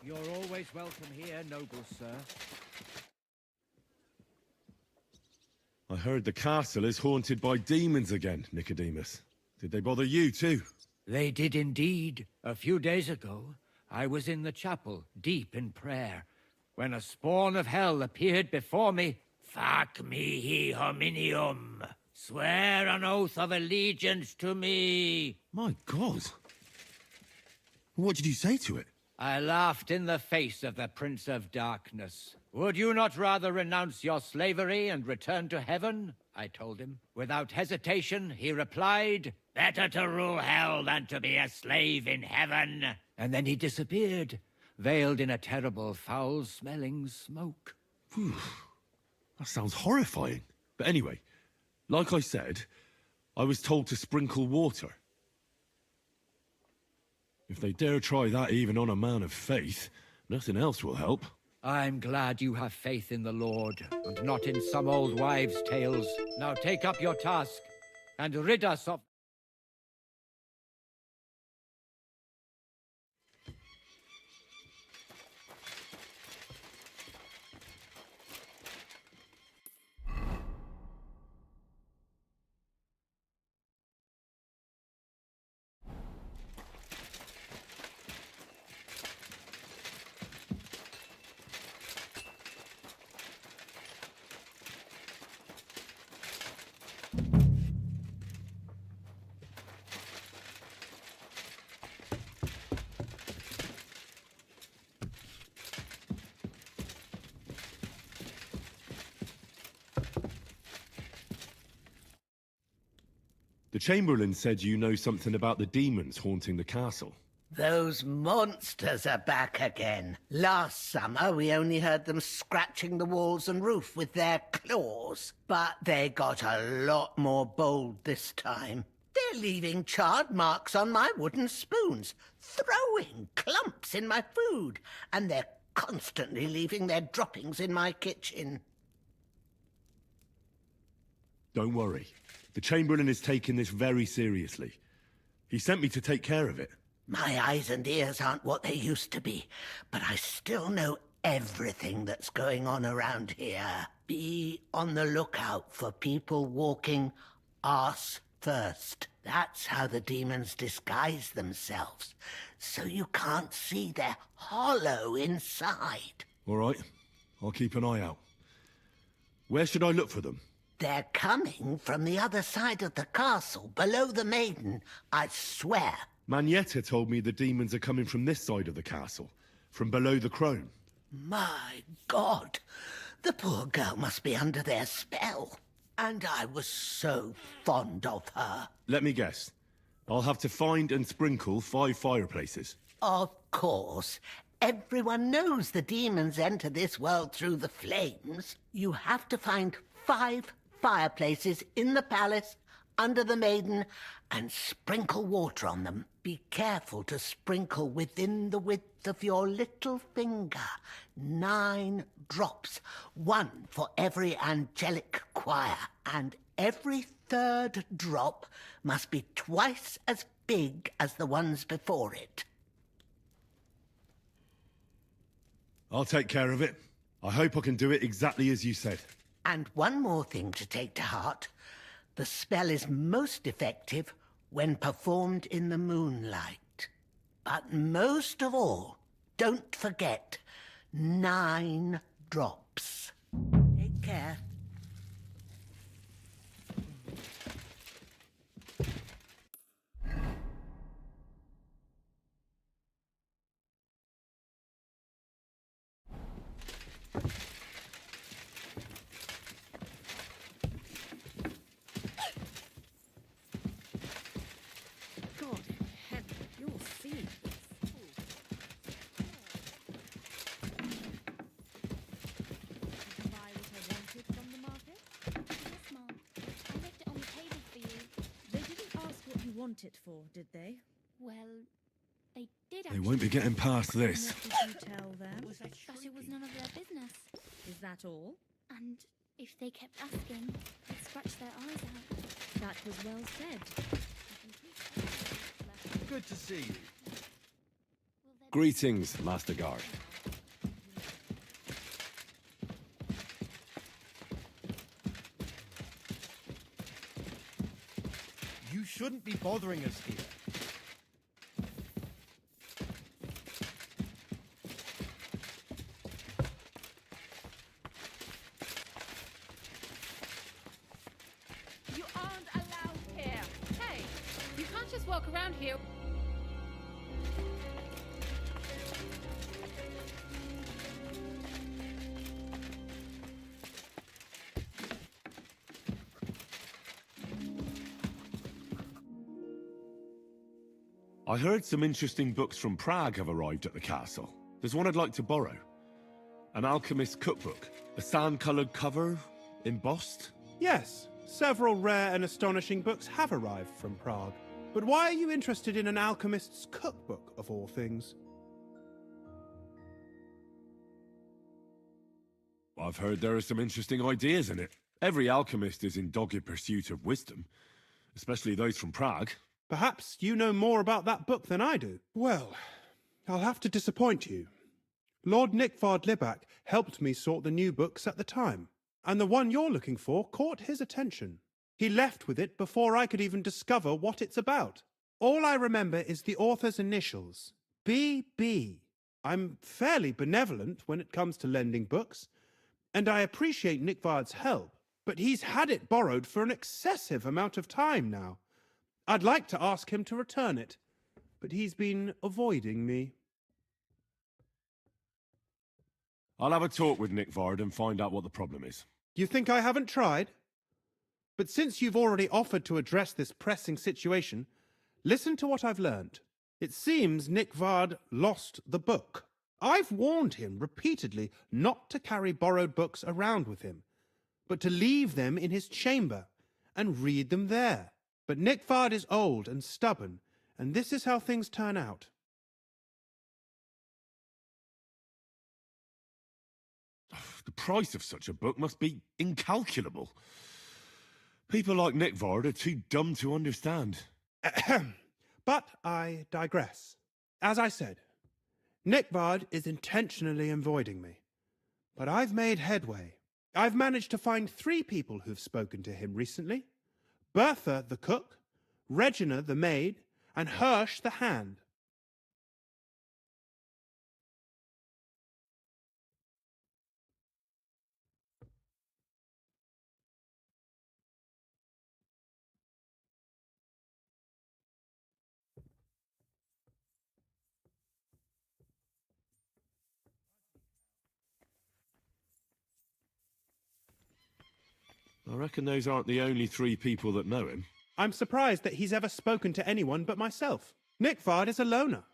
You're always welcome here, noble sir. I heard the castle is haunted by demons again, Nicodemus. Did they bother you too? They did indeed. A few days ago, I was in the chapel, deep in prayer, when a spawn of hell appeared before me. Fac mihi hominium. Swear an oath of allegiance to me. My God. What did you say to it? I laughed in the face of the Prince of Darkness. Would you not rather renounce your slavery and return to heaven? I told him. Without hesitation, he replied, better to rule hell than to be a slave in heaven. And then he disappeared, veiled in a terrible, foul-smelling smoke. Whew. That sounds horrifying. But anyway, like I said, I was told to sprinkle water. If they dare try that even on a man of faith, nothing else will help. I'm glad you have faith in the Lord, and not in some old wives' tales. Now take up your task, and rid us of... The Chamberlain said you know something about the demons haunting the castle. Those monsters are back again. Last summer, we only heard them scratching the walls and roof with their claws. But they got a lot more bold this time. They're leaving charred marks on my wooden spoons, throwing clumps in my food, and they're constantly leaving their droppings in my kitchen. Don't worry. The Chamberlain is taking this very seriously. He sent me to take care of it. My eyes and ears aren't what they used to be, but I still know everything that's going on around here. Be on the lookout for people walking arse first. That's how the demons disguise themselves, so you can't see their hollow inside. All right, I'll keep an eye out. Where should I look for them? They're coming from the other side of the castle, below the maiden, I swear. Manietta told me the demons are coming from this side of the castle, from below the crone. My God, the poor girl must be under their spell. And I was so fond of her. Let me guess. I'll have to find and sprinkle 5 fireplaces. Of course. Everyone knows the demons enter this world through the flames. You have to find 5 fireplaces in the palace, under the maiden, and sprinkle water on them. Be careful to sprinkle within the width of your little finger. 9 drops, 1 for every angelic choir, and every 3rd drop must be twice as big as the ones before it. I'll take care of it. I hope I can do it exactly as you said. And one more thing to take to heart. The spell is most effective when performed in the moonlight. But most of all, don't forget 9 drops. Take care. God in heaven, you're seeing this. Did you buy what I wanted from the market? Yes, Mom. I left it on the table for you. They didn't ask what you want it for, did they? Well, they did They actually. won't be getting past this. What did you tell them? That it was none of their business. Is that all? And if they kept asking, I'd scratch their eyes out. That was well said. Good to see you. Greetings, Master Guard. You shouldn't be bothering us here. You aren't allowed here. Hey, you can't just walk around here. I heard some interesting books from Prague have arrived at the castle. There's one I'd like to borrow. An alchemist's cookbook. A sand-coloured cover, embossed. Yes, several rare and astonishing books have arrived from Prague. But why are you interested in an alchemist's cookbook, of all things? I've heard there are some interesting ideas in it. Every alchemist is in dogged pursuit of wisdom, especially those from Prague. Perhaps you know more about that book than I do. Well, I'll have to disappoint you. Lord Nickvard Libak helped me sort the new books at the time, and the one you're looking for caught his attention. He left with it before I could even discover what it's about. All I remember is the author's initials, B.B. I'm fairly benevolent when it comes to lending books, and I appreciate Nickvard's help, but he's had it borrowed for an excessive amount of time now. I'd like to ask him to return it, but he's been avoiding me. I'll have a talk with Nickvard and find out what the problem is. You think I haven't tried? But since you've already offered to address this pressing situation, listen to what I've learned. It seems Nickvard lost the book. I've warned him repeatedly not to carry borrowed books around with him, but to leave them in his chamber and read them there. But Nickvard is old and stubborn, and this is how things turn out. The price of such a book must be incalculable. People like Nickvard are too dumb to understand. But I digress. As I said, Nickvard is intentionally avoiding me. But I've made headway. I've managed to find 3 people who've spoken to him recently. Bertha the cook, Regina the maid, and Hirsch the hand. I reckon those aren't the only 3 people that know him. I'm surprised that he's ever spoken to anyone but myself. Nickvard is a loner,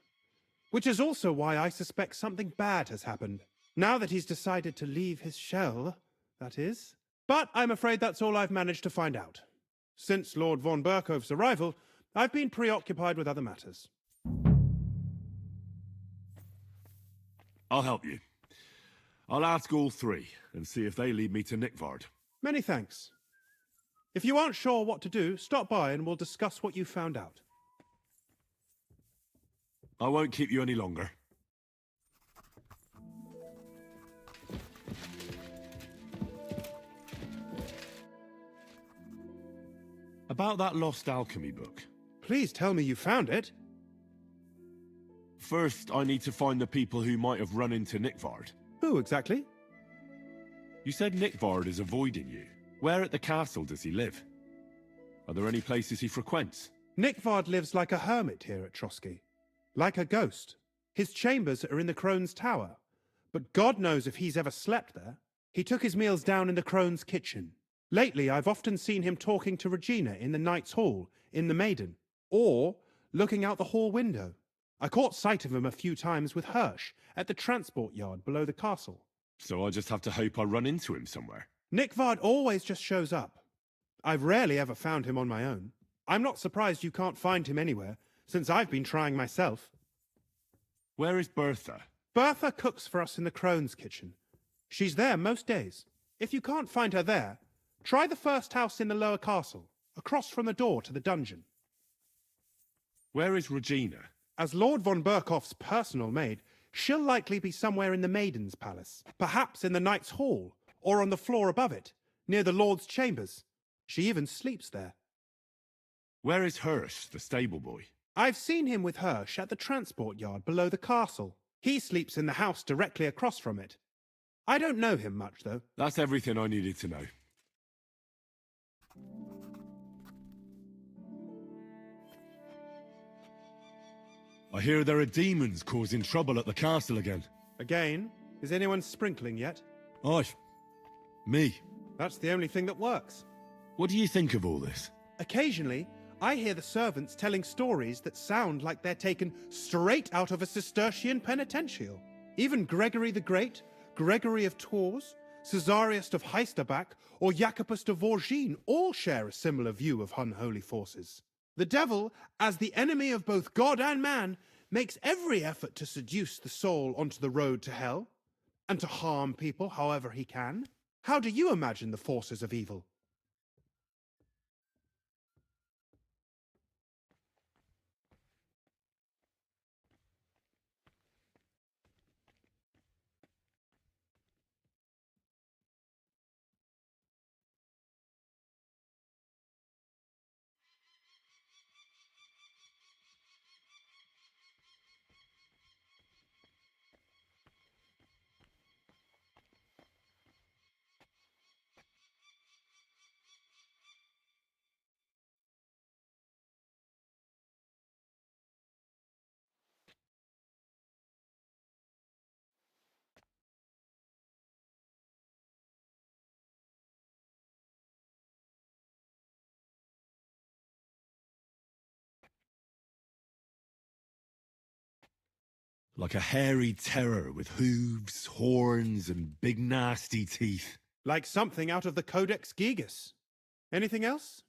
which is also why I suspect something bad has happened. Now that he's decided to leave his shell, that is. But I'm afraid that's all I've managed to find out. Since Lord von Berkove's arrival, I've been preoccupied with other matters. I'll help you. I'll ask all 3 and see if they lead me to Nickvard. Many thanks. If you aren't sure what to do, stop by and we'll discuss what you found out. I won't keep you any longer. About that lost alchemy book. Please tell me you found it. First, I need to find the people who might have run into Nickvard. Who exactly? You said Nickvard is avoiding you. Where at the castle does he live? Are there any places he frequents? Nickvard lives like a hermit here at Trotsky. Like a ghost. His chambers are in the Crone's Tower, but God knows if he's ever slept there. He took his meals down in the crone's kitchen. Lately, I've often seen him talking to Regina in the Knight's Hall, in the Maiden, or looking out the hall window. I caught sight of him a few times with Hirsch at the transport yard below the castle. So I just have to hope I run into him somewhere. Nickvard always just shows up. I've rarely ever found him on my own. I'm not surprised you can't find him anywhere, since I've been trying myself. Where is Bertha? Bertha cooks for us in the crone's kitchen. She's there most days. If you can't find her there, try the first house in the lower castle, across from the door to the dungeon. Where is Regina? As Lord von Berkoff's personal maid, she'll likely be somewhere in the Maiden's Palace, perhaps in the Knight's Hall, or on the floor above it, near the Lord's chambers. She even sleeps there. Where is Hirsch, the stable boy? I've seen him with Hirsch at the transport yard below the castle. He sleeps in the house directly across from it. I don't know him much, though. That's everything I needed to know. I hear there are demons causing trouble at the castle again. Again? Is anyone sprinkling yet? Aye. Me. That's the only thing that works. What do you think of all this? Occasionally, I hear the servants telling stories that sound like they're taken straight out of a Cistercian penitential. Even Gregory the Great, Gregory of Tours, Caesarius of Heisterbach, or Jacobus de Vorgine all share a similar view of unholy forces. The devil, as the enemy of both God and man, makes every effort to seduce the soul onto the road to hell, and to harm people however he can. How do you imagine the forces of evil? Like a hairy terror with hooves, horns, and big nasty teeth. Like something out of the Codex Gigas. Anything else?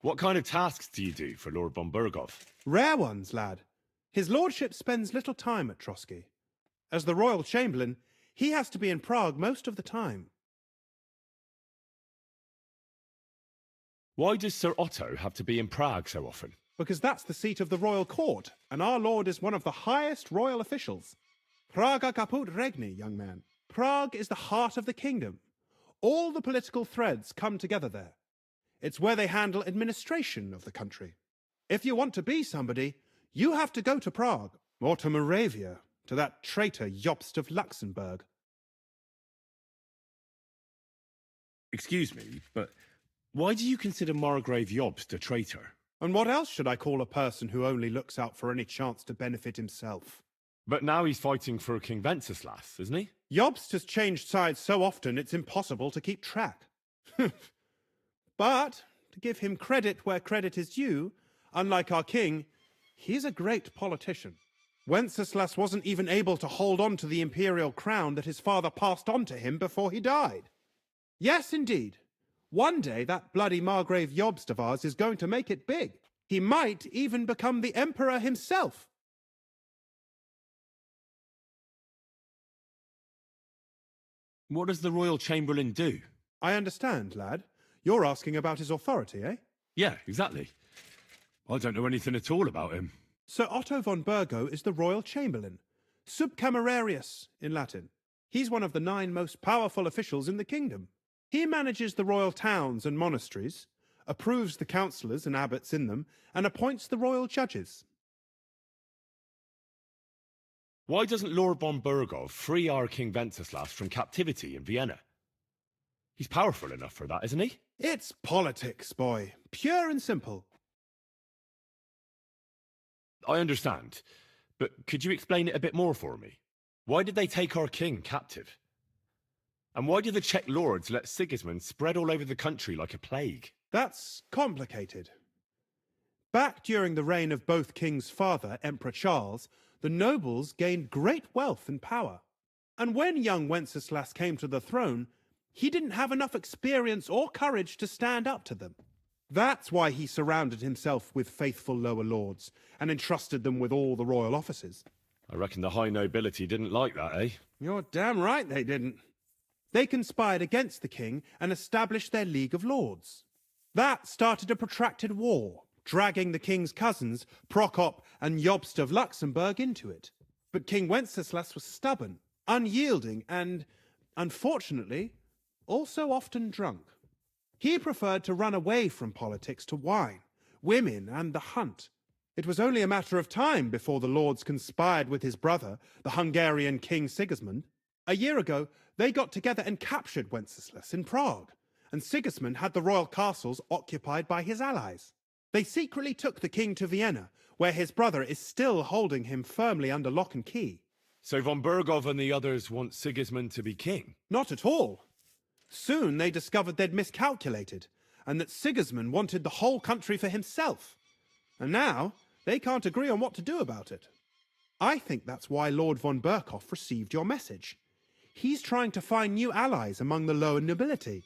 What kind of tasks do you do for Lord von Bergoff? Rare ones, lad. His lordship spends little time at Trotsky. As the Royal Chamberlain, he has to be in Prague most of the time. Why does Sir Otto have to be in Prague so often? Because that's the seat of the royal court, and our lord is one of the highest royal officials. Praga caput regni, young man. Prague is the heart of the kingdom. All the political threads come together there. It's where they handle administration of the country. If you want to be somebody, you have to go to Prague, or to Moravia, to that traitor Jobst of Luxembourg. Excuse me, but why do you consider Margrave Jobst a traitor? And what else should I call a person who only looks out for any chance to benefit himself? But now he's fighting for King Wenceslas, isn't he? Jobst has changed sides so often it's impossible to keep track. But, to give him credit where credit is due, unlike our king, he's a great politician. Wenceslas wasn't even able to hold on to the imperial crown that his father passed on to him before he died. Yes, indeed. One day that bloody Margrave Jobst of ours is going to make it big. He might even become the emperor himself. What does the Royal Chamberlain do? I understand, lad. You're asking about his authority, eh? Yeah, exactly. I don't know anything at all about him. Sir Otto von Burgo is the Royal Chamberlain, subcamerarius in Latin. He's one of the 9 most powerful officials in the kingdom. He manages the royal towns and monasteries, approves the councillors and abbots in them, and appoints the royal judges. Why doesn't Lord von Bergoff free our King Wenceslas from captivity in Vienna? He's powerful enough for that, isn't he? It's politics, boy. Pure and simple. I understand. But could you explain it a bit more for me? Why did they take our king captive? And why did the Czech lords let Sigismund spread all over the country like a plague? That's complicated. Back during the reign of both King's father, Emperor Charles, the nobles gained great wealth and power. And when young Wenceslas came to the throne, he didn't have enough experience or courage to stand up to them. That's why he surrounded himself with faithful lower lords and entrusted them with all the royal offices. I reckon the high nobility didn't like that, eh? You're damn right they didn't. They conspired against the king and established their League of Lords. That started a protracted war, dragging the king's cousins, Prokop and Jobst of Luxembourg, into it. But King Wenceslas was stubborn, unyielding, and, unfortunately, also often drunk. He preferred to run away from politics to wine, women, and the hunt. It was only a matter of time before the lords conspired with his brother, the Hungarian King Sigismund. A year ago, they got together and captured Wenceslas in Prague, and Sigismund had the royal castles occupied by his allies. They secretly took the king to Vienna, where his brother is still holding him firmly under lock and key. So von Bergov and the others want Sigismund to be king? Not at all. Soon they discovered they'd miscalculated, and that Sigismund wanted the whole country for himself. And now, they can't agree on what to do about it. I think that's why Lord von Berkhoff received your message. He's trying to find new allies among the lower nobility.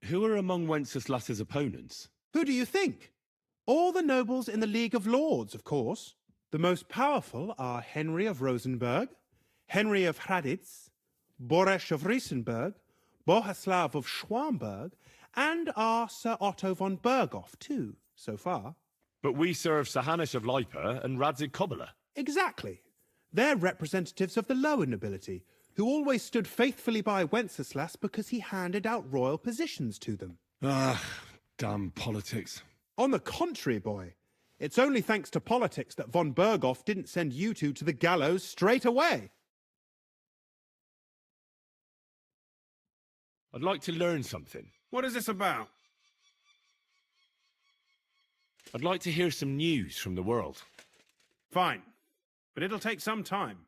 Who are among Wenceslas's opponents? Who do you think? All the nobles in the League of Lords, of course. The most powerful are Henry of Rosenberg, Henry of Hraditz, Boresh of Riesenberg, Bohuslav of Schwamberg, and our Sir Otto von Berghoff, too, so far. But we serve Sir Hanush of Lipa and Radzig Kobyla. Exactly. They're representatives of the lower nobility, who always stood faithfully by Wenceslas because he handed out royal positions to them. Ah, damn politics. On the contrary, boy. It's only thanks to politics that von Berghoff didn't send you two to the gallows straight away. I'd like to learn something. What is this about? I'd like to hear some news from the world. Fine, but it'll take some time.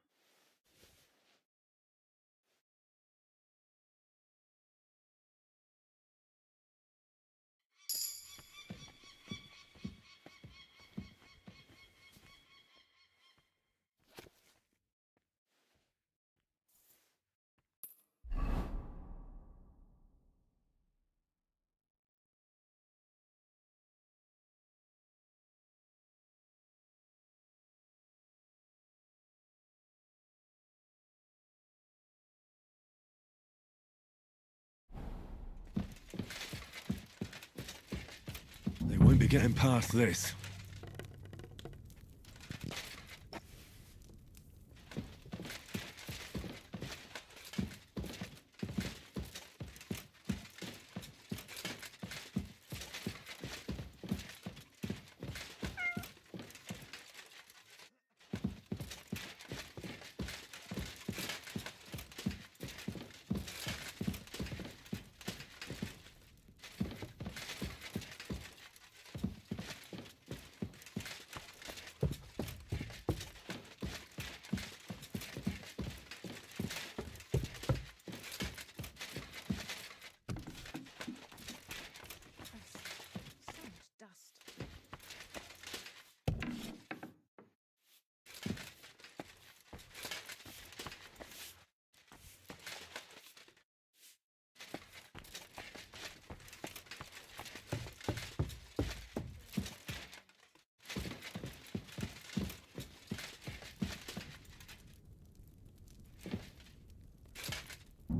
They won't be getting past this.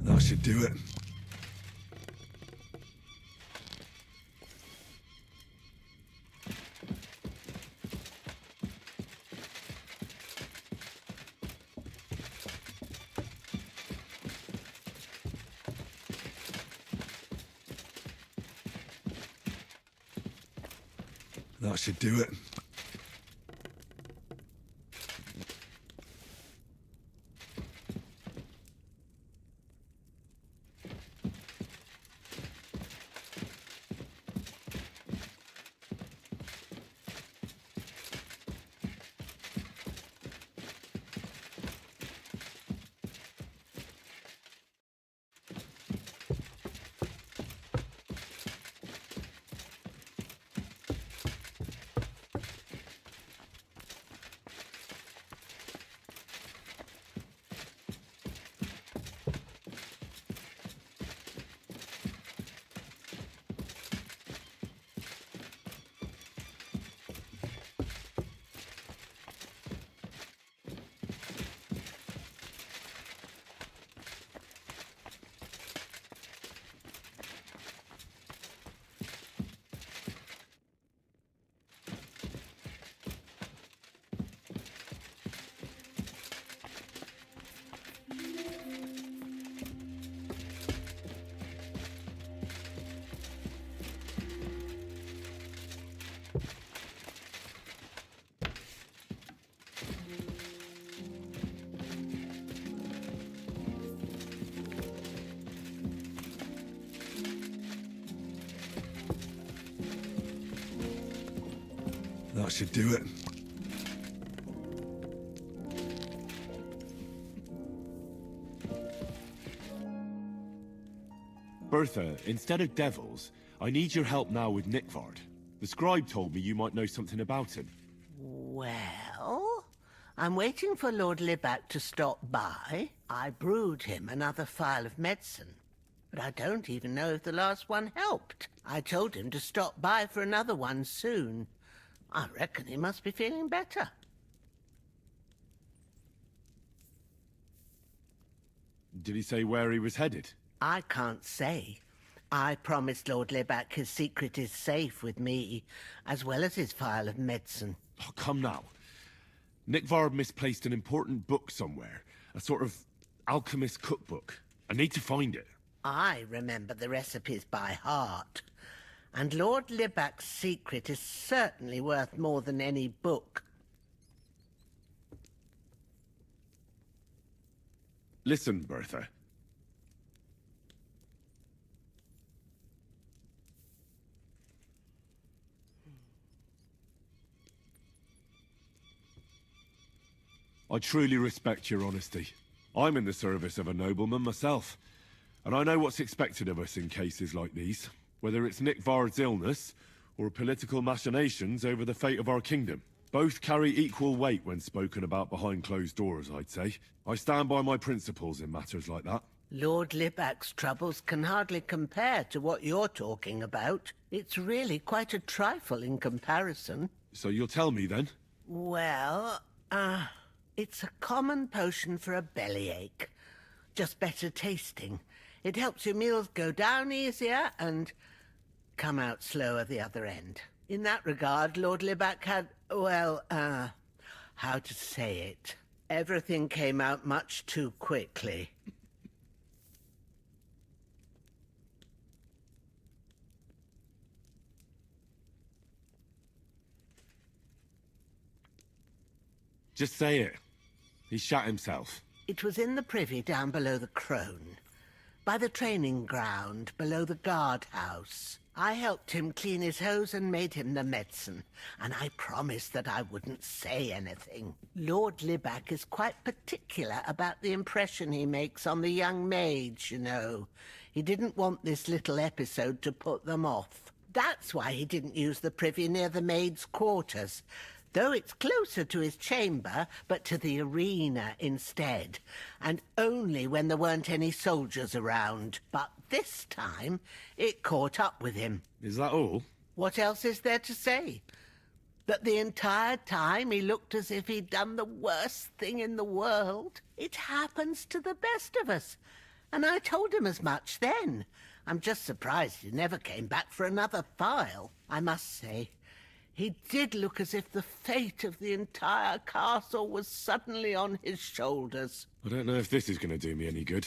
That should do it. That should do it. That should do it. Bertha, instead of devils, I need your help now with Nickvard. The scribe told me you might know something about him. Well, I'm waiting for Lord Libac to stop by. I brewed him another phial of medicine, but I don't even know if the last one helped. I told him to stop by for another one soon. I reckon he must be feeling better. Did he say where he was headed? I can't say. I promised Lord Libac his secret is safe with me, as well as his phial of medicine. Oh, come now. Nickvard misplaced an important book somewhere. A sort of alchemist cookbook. I need to find it. I remember the recipes by heart. And Lord Libac's secret is certainly worth more than any book. Listen, Bertha. I truly respect your honesty. I'm in the service of a nobleman myself, and I know what's expected of us in cases like these, whether it's Nickvard's illness or political machinations over the fate of our kingdom. Both carry equal weight when spoken about behind closed doors, I'd say. I stand by my principles in matters like that. Lord Libac's troubles can hardly compare to what you're talking about. It's really quite a trifle in comparison. So you'll tell me then? Well, it's a common potion for a bellyache. Just better tasting. It helps your meals go down easier and come out slower the other end. In that regard, Lord Libac had, well, how to say it? Everything came out much too quickly. Just say it. He shot himself. It was in the privy down below the Crone, by the training ground below the guardhouse. I helped him clean his hose and made him the medicine, and I promised that I wouldn't say anything. Lord Libac is quite particular about the impression he makes on the young maids, you know. He didn't want this little episode to put them off. That's why he didn't use the privy near the maids' quarters, though it's closer to his chamber, but to the arena instead, and only when there weren't any soldiers around. But this time, it caught up with him. Is that all? What else is there to say? That the entire time he looked as if he'd done the worst thing in the world. It happens to the best of us, and I told him as much then. I'm just surprised he never came back for another file. I must say, he did look as if the fate of the entire castle was suddenly on his shoulders. I don't know if this is going to do me any good.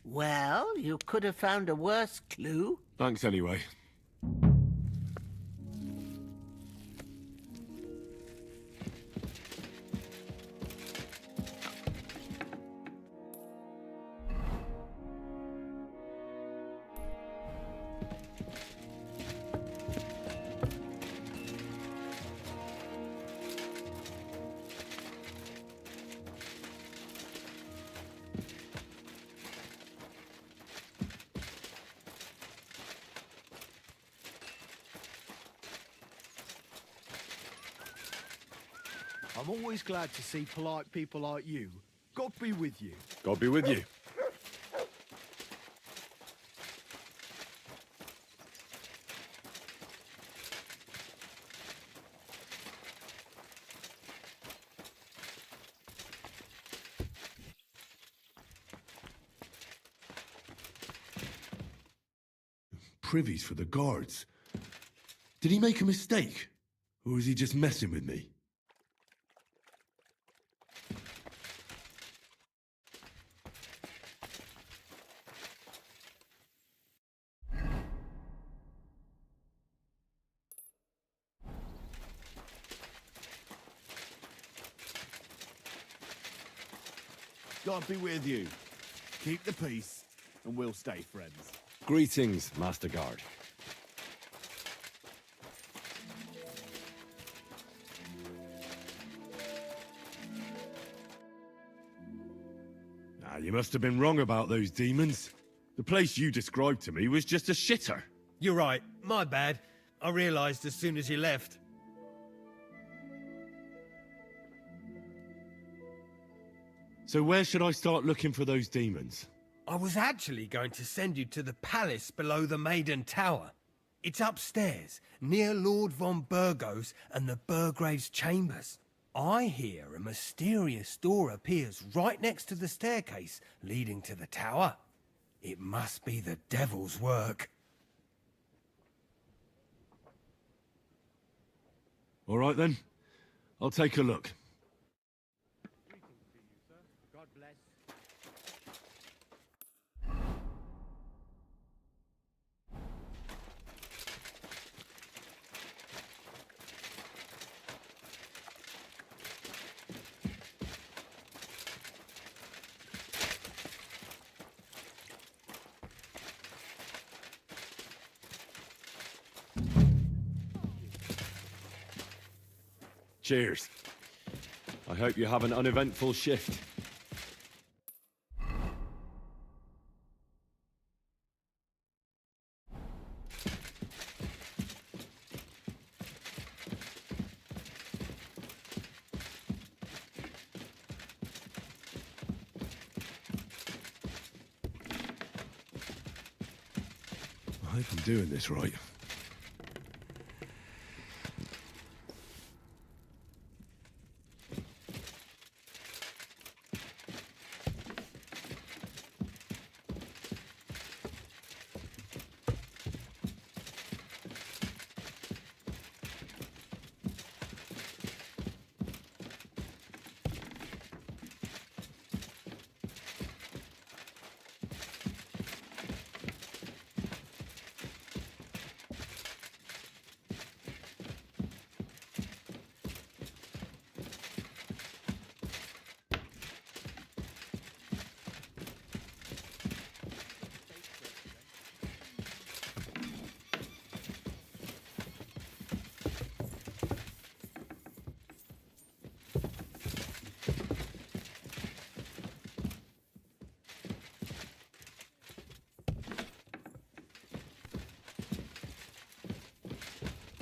Well, you could have found a worse clue. Thanks anyway. I'm always glad to see polite people like you. God be with you. God be with you. Privies for the guards. Did he make a mistake? Or is he just messing with me? God be with you. Keep the peace, and we'll stay friends. Greetings, Master Guard. Ah, you must have been wrong about those demons. The place you described to me was just a shitter. You're right. My bad. I realised as soon as you left. So where should I start looking for those demons? I was actually going to send you to the palace below the Maiden Tower. It's upstairs, near Lord von Burgos and the Burgrave's chambers. I hear a mysterious door appears right next to the staircase leading to the tower. It must be the devil's work. All right then. I'll take a look. God bless. Cheers. I hope you have an uneventful shift. I hope I'm doing this right.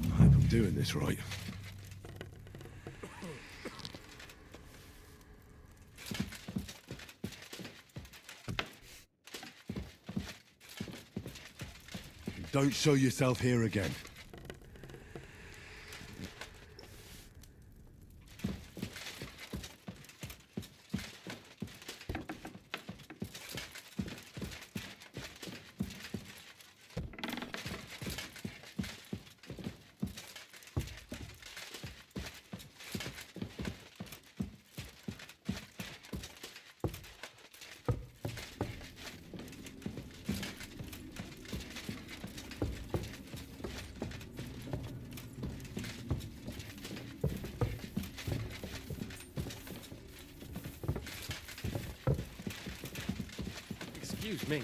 I hope I'm doing this right. Don't show yourself here again. Excuse me.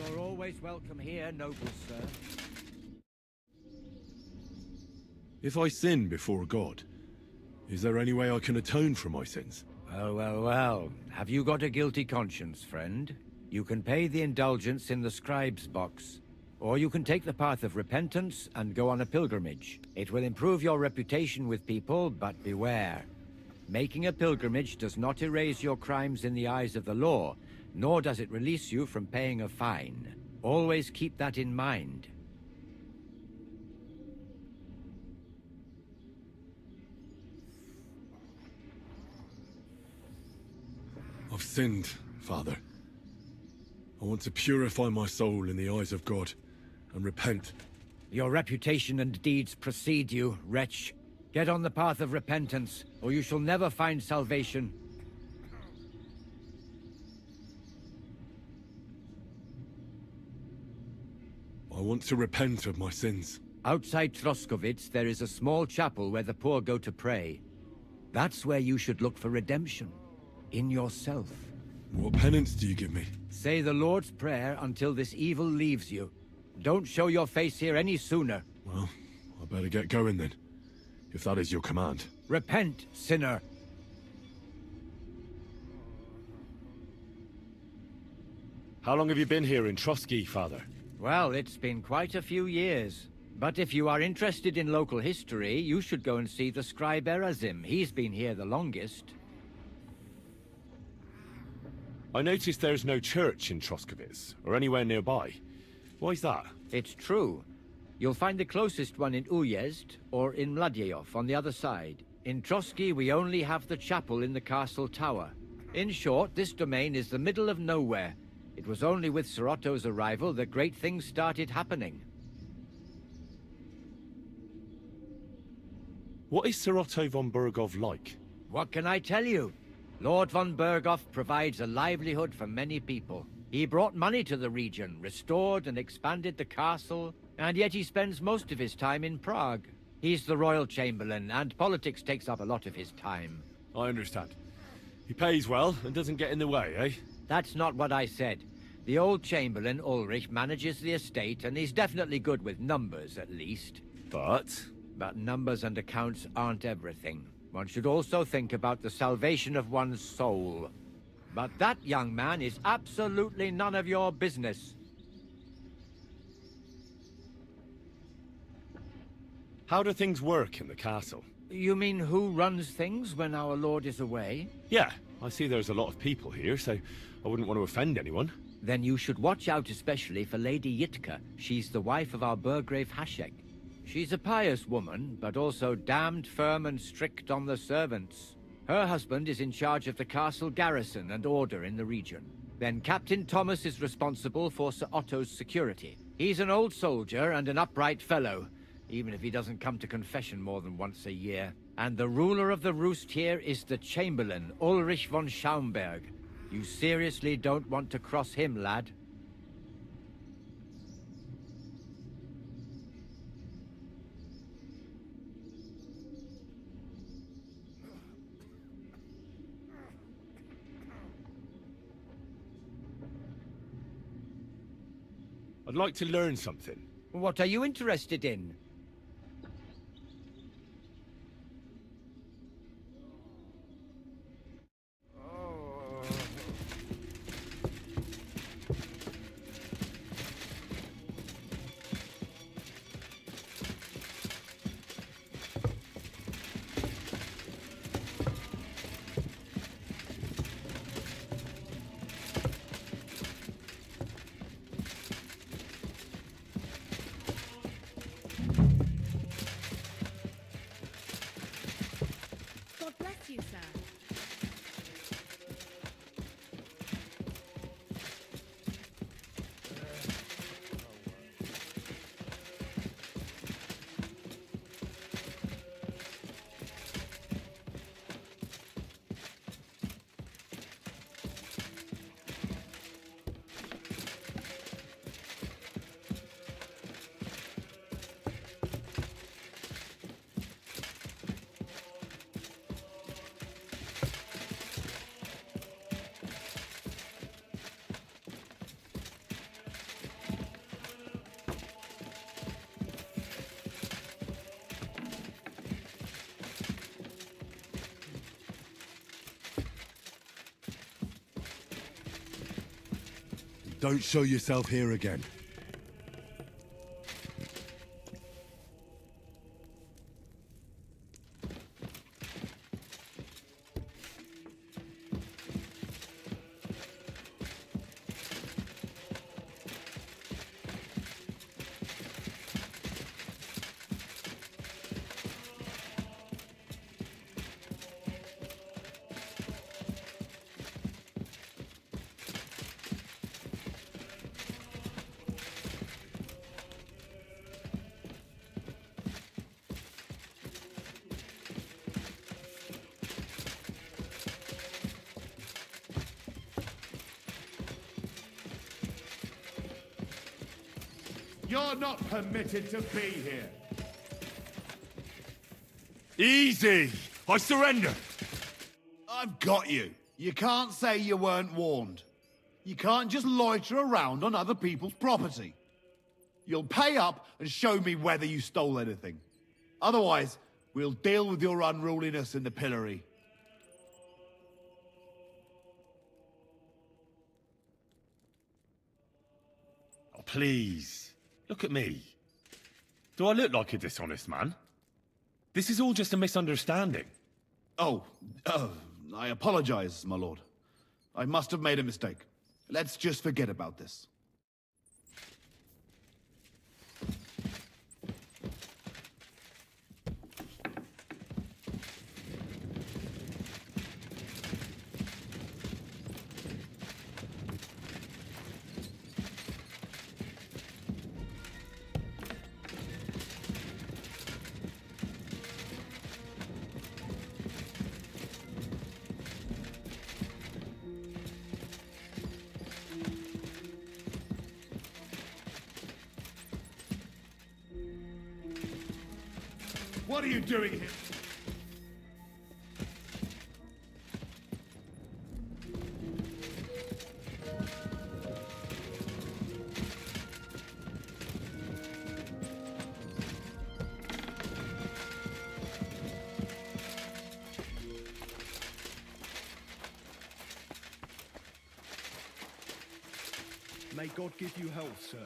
You're always welcome here, noble sir. If I sin before God, is there any way I can atone for my sins? Well, well, well. Have you got a guilty conscience, friend? You can pay the indulgence in the scribe's box. Or you can take the path of repentance and go on a pilgrimage. It will improve your reputation with people, but beware. Making a pilgrimage does not erase your crimes in the eyes of the law, nor does it release you from paying a fine. Always keep that in mind. I've sinned, Father. I want to purify my soul in the eyes of God and repent. Your reputation and deeds precede you, wretch. Get on the path of repentance, or you shall never find salvation. want to repent of my sins. Outside Troskovitz, there is a small chapel where the poor go to pray. That's where you should look for redemption. In yourself. What penance do you give me? Say the Lord's Prayer until this evil leaves you. Don't show your face here any sooner. Well, I better get going then. If that is your command. Repent, sinner. How long have you been here in Trotsky, Father? Well, it's been quite a few years. But if you are interested in local history, you should go and see the scribe Erazim. He's been here the longest. I noticed there's no church in Troskovitz, or anywhere nearby. Why is that? It's true. You'll find the closest one in Uyezd, or in Mladyeyov on the other side. In Trotsky, we only have the chapel in the castle tower. In short, this domain is the middle of nowhere. It was only with Sir Otto's arrival that great things started happening. What is Sir Otto von Berghoff like? What can I tell you? Lord von Berghoff provides a livelihood for many people. He brought money to the region, restored and expanded the castle, and yet he spends most of his time in Prague. He's the royal chamberlain, and politics takes up a lot of his time. I understand. He pays well and doesn't get in the way, eh? That's not what I said. The old chamberlain, Ulrich, manages the estate, and he's definitely good with numbers, at least. But numbers and accounts aren't everything. One should also think about the salvation of one's soul. But that young man is absolutely none of your business. How do things work in the castle? You mean who runs things when our lord is away? Yeah, I see there's a lot of people here, so I wouldn't want to offend anyone. Then you should watch out especially for Lady Yitka. She's the wife of our Burgrave Hashek. She's a pious woman, but also damned firm and strict on the servants. Her husband is in charge of the castle garrison and order in the region. Then Captain Thomas is responsible for Sir Otto's security. He's an old soldier and an upright fellow, even if he doesn't come to confession more than once a year. And the ruler of the roost here is the Chamberlain, Ulrich von Schaumburg. You seriously don't want to cross him, lad? I'd like to learn something. What are you interested in? God bless you, sir. Don't show yourself here again. You're not permitted to be here. Easy! I surrender! I've got you. You can't say you weren't warned. You can't just loiter around on other people's property. You'll pay up and show me whether you stole anything. Otherwise, we'll deal with your unruliness in the pillory. Oh, please. Look at me. Do I look like a dishonest man? This is all just a misunderstanding. Oh, I apologize, my lord. I must have made a mistake. Let's just forget about this. What are you doing here? May God give you health, sir.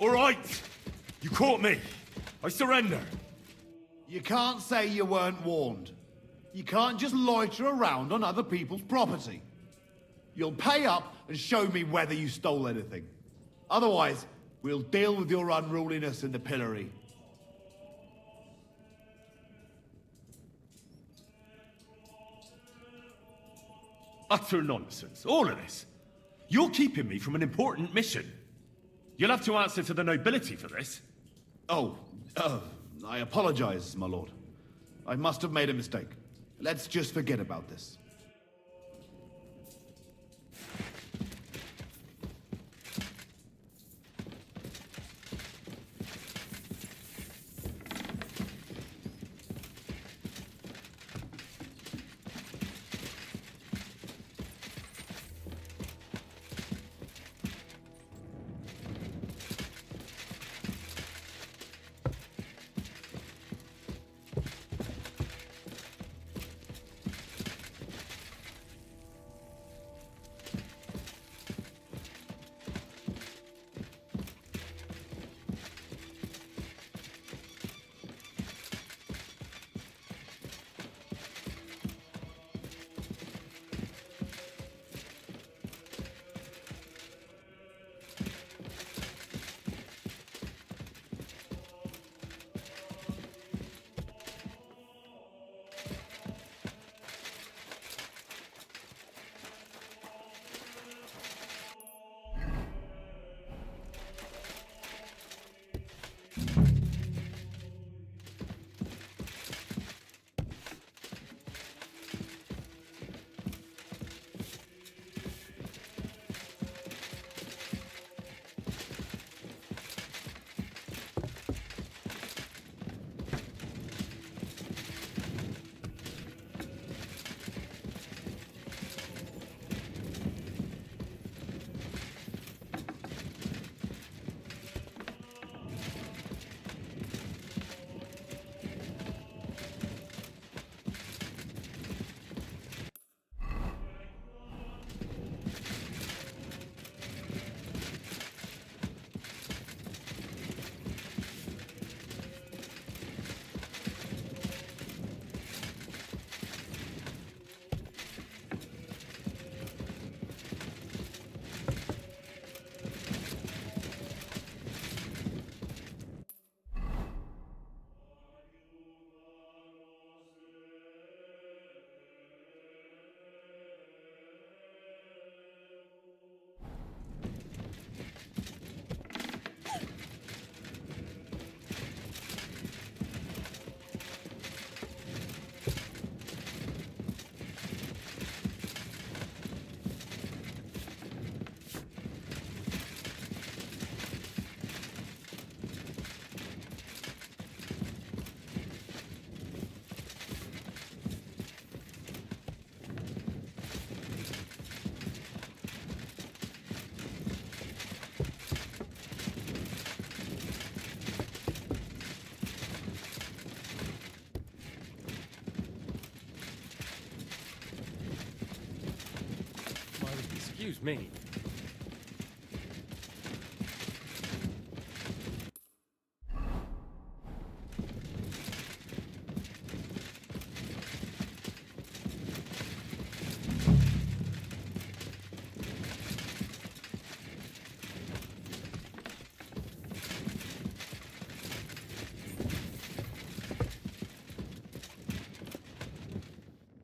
All right! You caught me. I surrender. You can't say you weren't warned. You can't just loiter around on other people's property. You'll pay up and show me whether you stole anything. Otherwise, we'll deal with your unruliness in the pillory. Utter nonsense. All of this. You're keeping me from an important mission. You'll have to answer to the nobility for this. I apologize, my lord. I must have made a mistake. Let's just forget about this. Excuse me.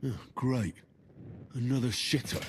Oh, great. Another shitter.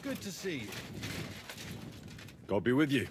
Good to see you. God be with you.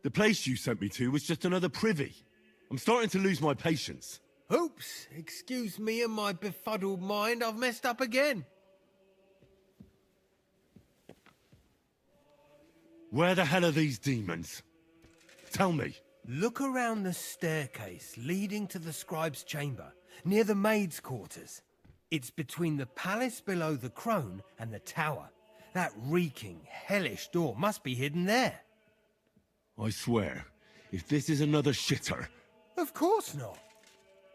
The place you sent me to was just another privy. I'm starting to lose my patience. Oops, excuse me and my befuddled mind, I've messed up again. Where the hell are these demons? Tell me. Look around the staircase leading to the scribe's chamber, near the maid's quarters. It's between the palace below the crone and the tower. That reeking, hellish door must be hidden there. I swear, if this is another shitter... Of course not.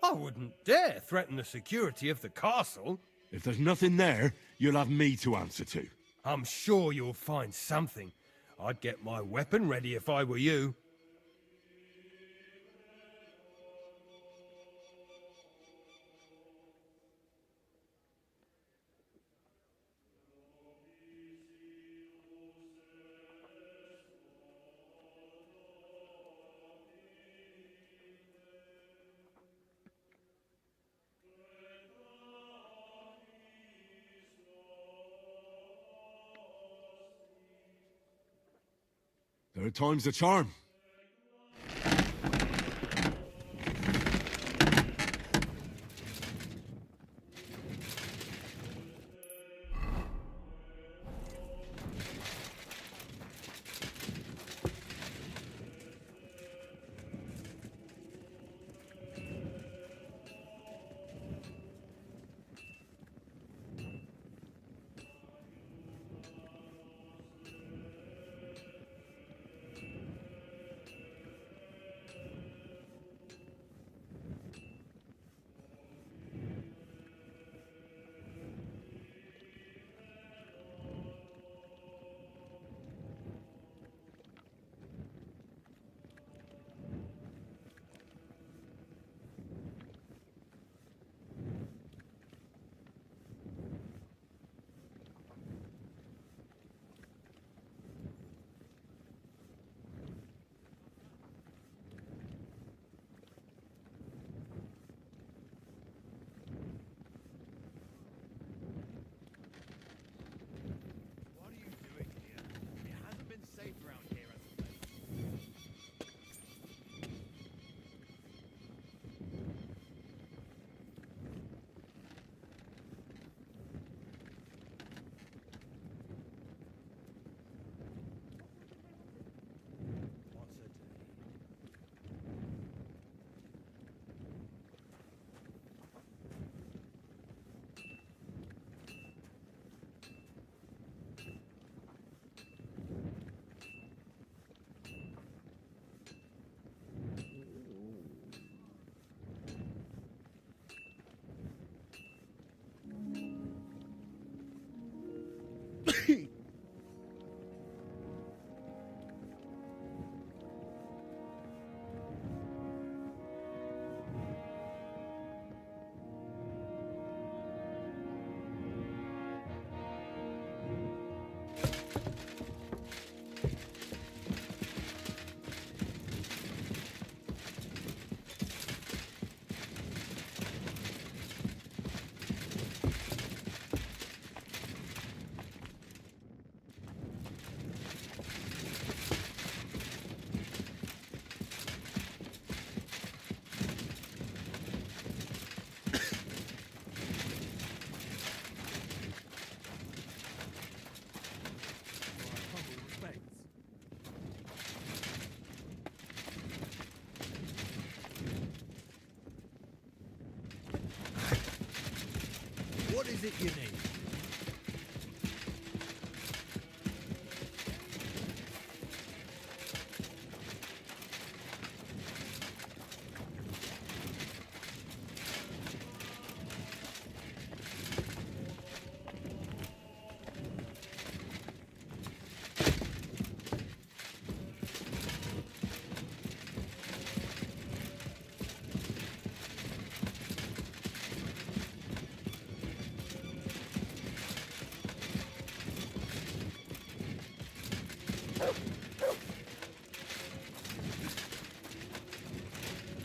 I wouldn't dare threaten the security of the castle. If there's nothing there, you'll have me to answer to. I'm sure you'll find something. I'd get my weapon ready if I were you. Third time's the charm. is it you need?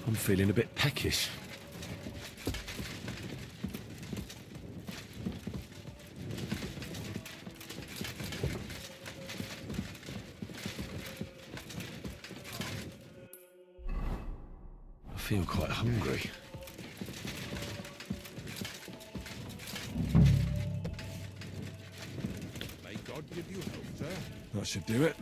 I'm feeling a bit peckish. I feel quite hungry. May God give you health, sir. That should do it.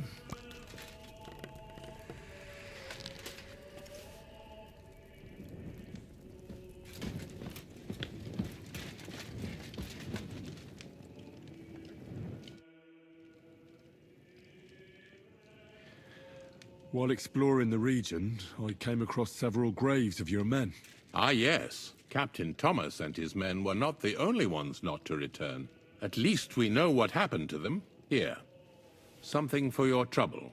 While exploring the region, I came across several graves of your men. Ah, yes. Captain Thomas and his men were not the only ones not to return. At least we know what happened to them. Here. Something for your trouble.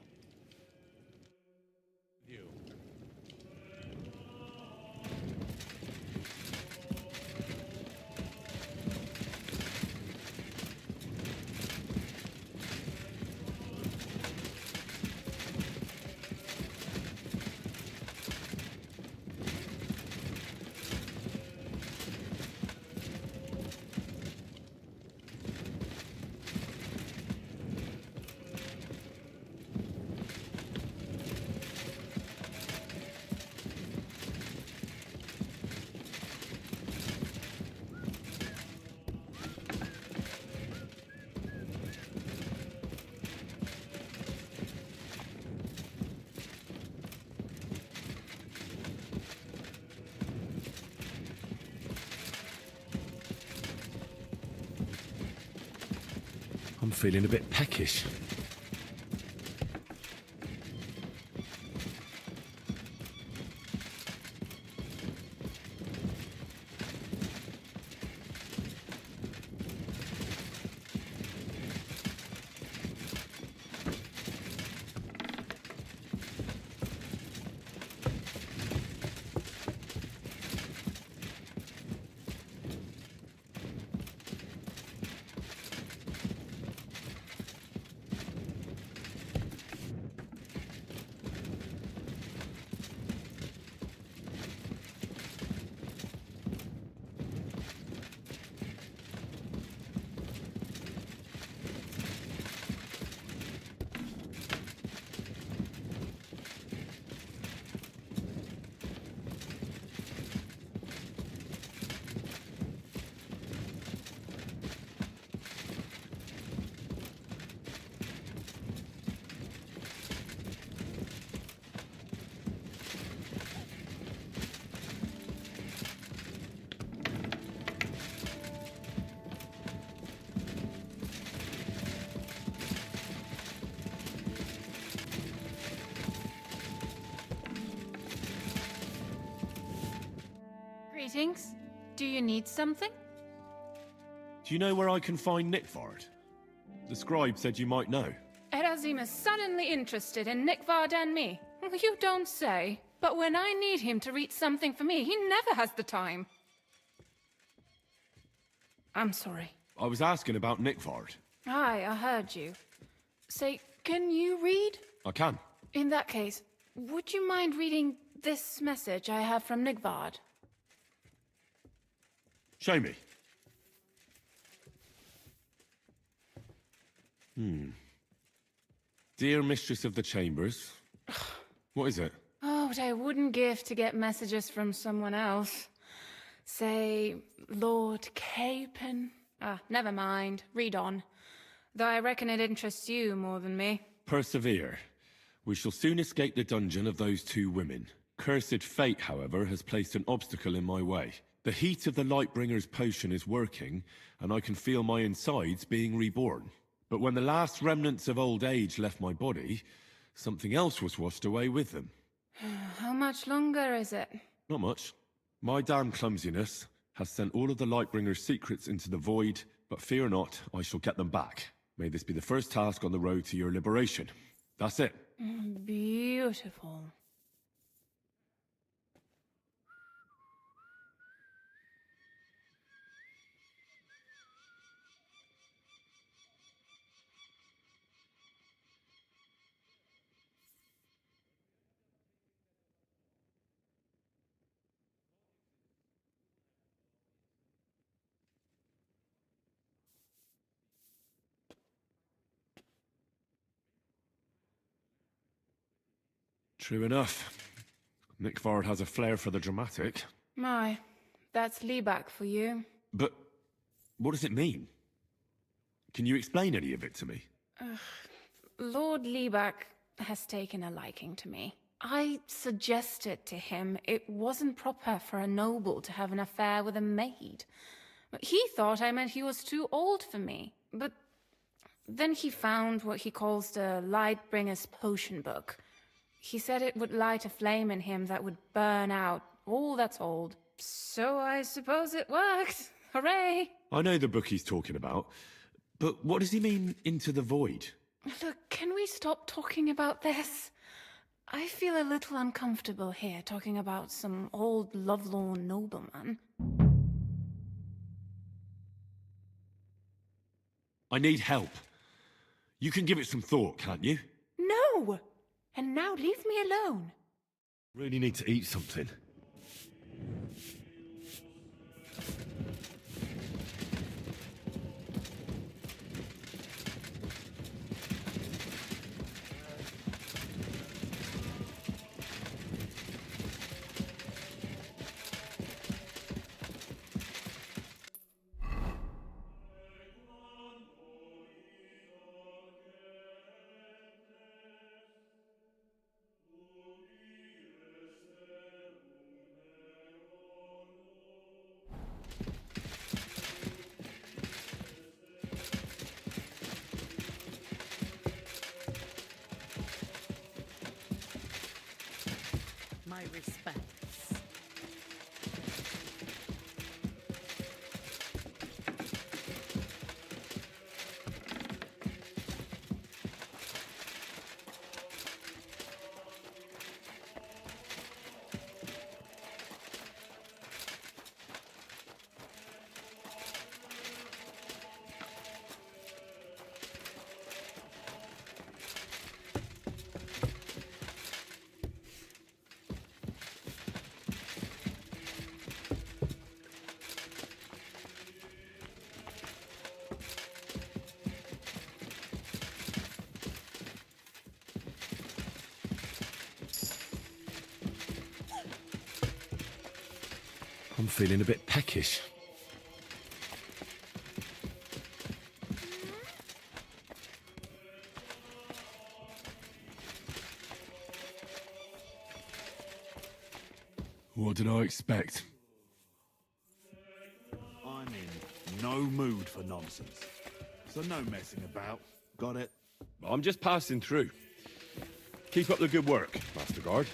I'm feeling a bit peckish. Greetings. Do you need something? Do you know where I can find Nickford? The scribe said you might know. Erazim is suddenly interested in Nickford and me. You don't say. But when I need him to read something for me, he never has the time. I'm sorry. I was asking about Nickford. Aye, I heard you. Say, can you read? I can. In that case, would you mind reading this message I have from Nickford? Show me. Dear Mistress of the Chambers. What is it? Oh, what I wouldn't give to get messages from someone else. Say, Lord Capon. Never mind. Read on. Though I reckon it interests you more than me. Persevere. We shall soon escape the dungeon of those two women. Cursed fate, however, has placed an obstacle in my way. The heat of the Lightbringer's potion is working, and I can feel my insides being reborn. But when the last remnants of old age left my body, something else was washed away with them. How much longer is it? Not much. My damn clumsiness has sent all of the Lightbringer's secrets into the void, but fear not, I shall get them back. May this be the first task on the road to your liberation. That's it. Beautiful. True enough. Nickford has a flair for the dramatic. My, that's Liebach for you. But what does it mean? Can you explain any of it to me? Lord Liebach has taken a liking to me. I suggested to him it wasn't proper for a noble to have an affair with a maid. But he thought I meant he was too old for me. But then he found what he calls the Lightbringer's potion book. He said it would light a flame in him that would burn out all that's old. So I suppose it worked. Hooray! I know the book he's talking about, but what does he mean, into the void? Look, can we stop talking about this? I feel a little uncomfortable here talking about some old lovelorn nobleman. I need help. You can give it some thought, can't you? No! And now leave me alone. Really need to eat something. My respects. I'm feeling a bit peckish. What did I expect? I'm in no mood for nonsense. So no messing about. Got it? I'm just passing through. Keep up the good work, Master Guard.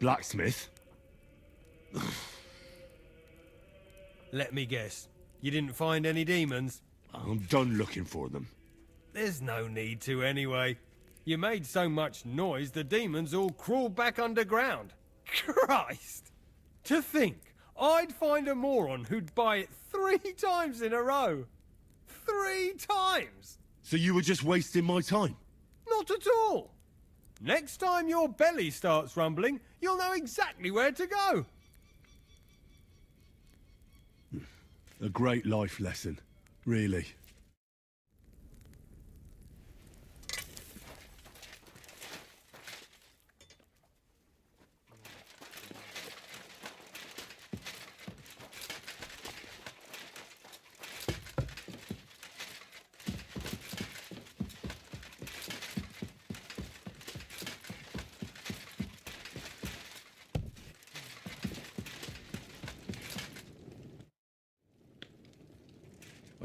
Blacksmith? Let me guess. You didn't find any demons? I'm done looking for them. There's no need to anyway. You made so much noise the demons all crawled back underground. Christ! To think I'd find a moron who'd buy it 3 times in a row. 3 times! So you were just wasting my time? Not at all. Next time your belly starts rumbling, you'll know exactly where to go. A great life lesson, really.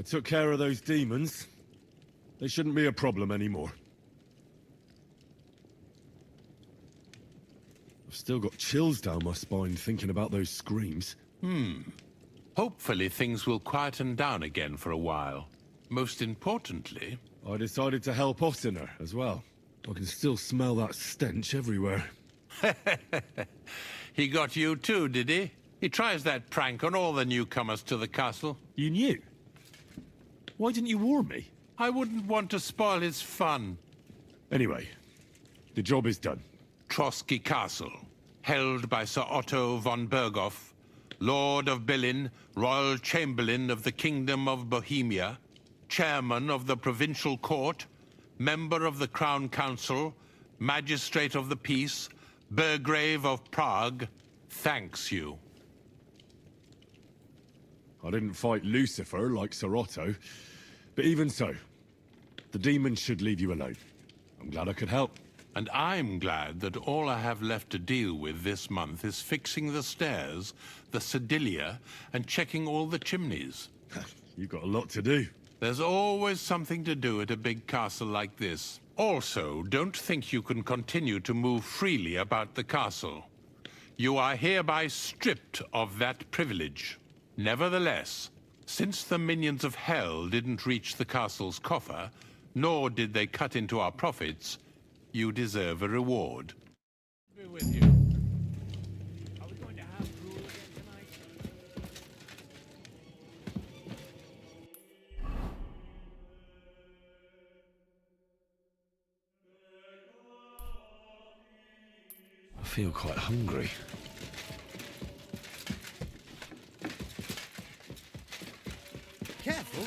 took care of those demons. They shouldn't be a problem anymore. I've still got chills down my spine thinking about those screams. Hopefully things will quieten down again for a while. Most importantly... I decided to help Ossiner as well. I can still smell that stench everywhere. He got you too, did he? He tries that prank on all the newcomers to the castle. You knew? Why didn't you warn me? I wouldn't want to spoil his fun. Anyway, the job is done. Trotsky Castle, held by Sir Otto von Berghoff, Lord of Billin, Royal Chamberlain of the Kingdom of Bohemia, Chairman of the Provincial Court, Member of the Crown Council, Magistrate of the Peace, Burgrave of Prague, thanks you. I didn't fight Lucifer like Sir Otto, but even so, the demons should leave you alone. I'm glad I could help. And I'm glad that all I have left to deal with this month is fixing the stairs, the sedilia, and checking all the chimneys. You've got a lot to do. There's always something to do at a big castle like this. Also, don't think you can continue to move freely about the castle. You are hereby stripped of that privilege. Nevertheless, since the minions of hell didn't reach the castle's coffer, nor did they cut into our profits, you deserve a reward. Be with you. Are we going to have rule again tonight? I feel quite hungry. Careful.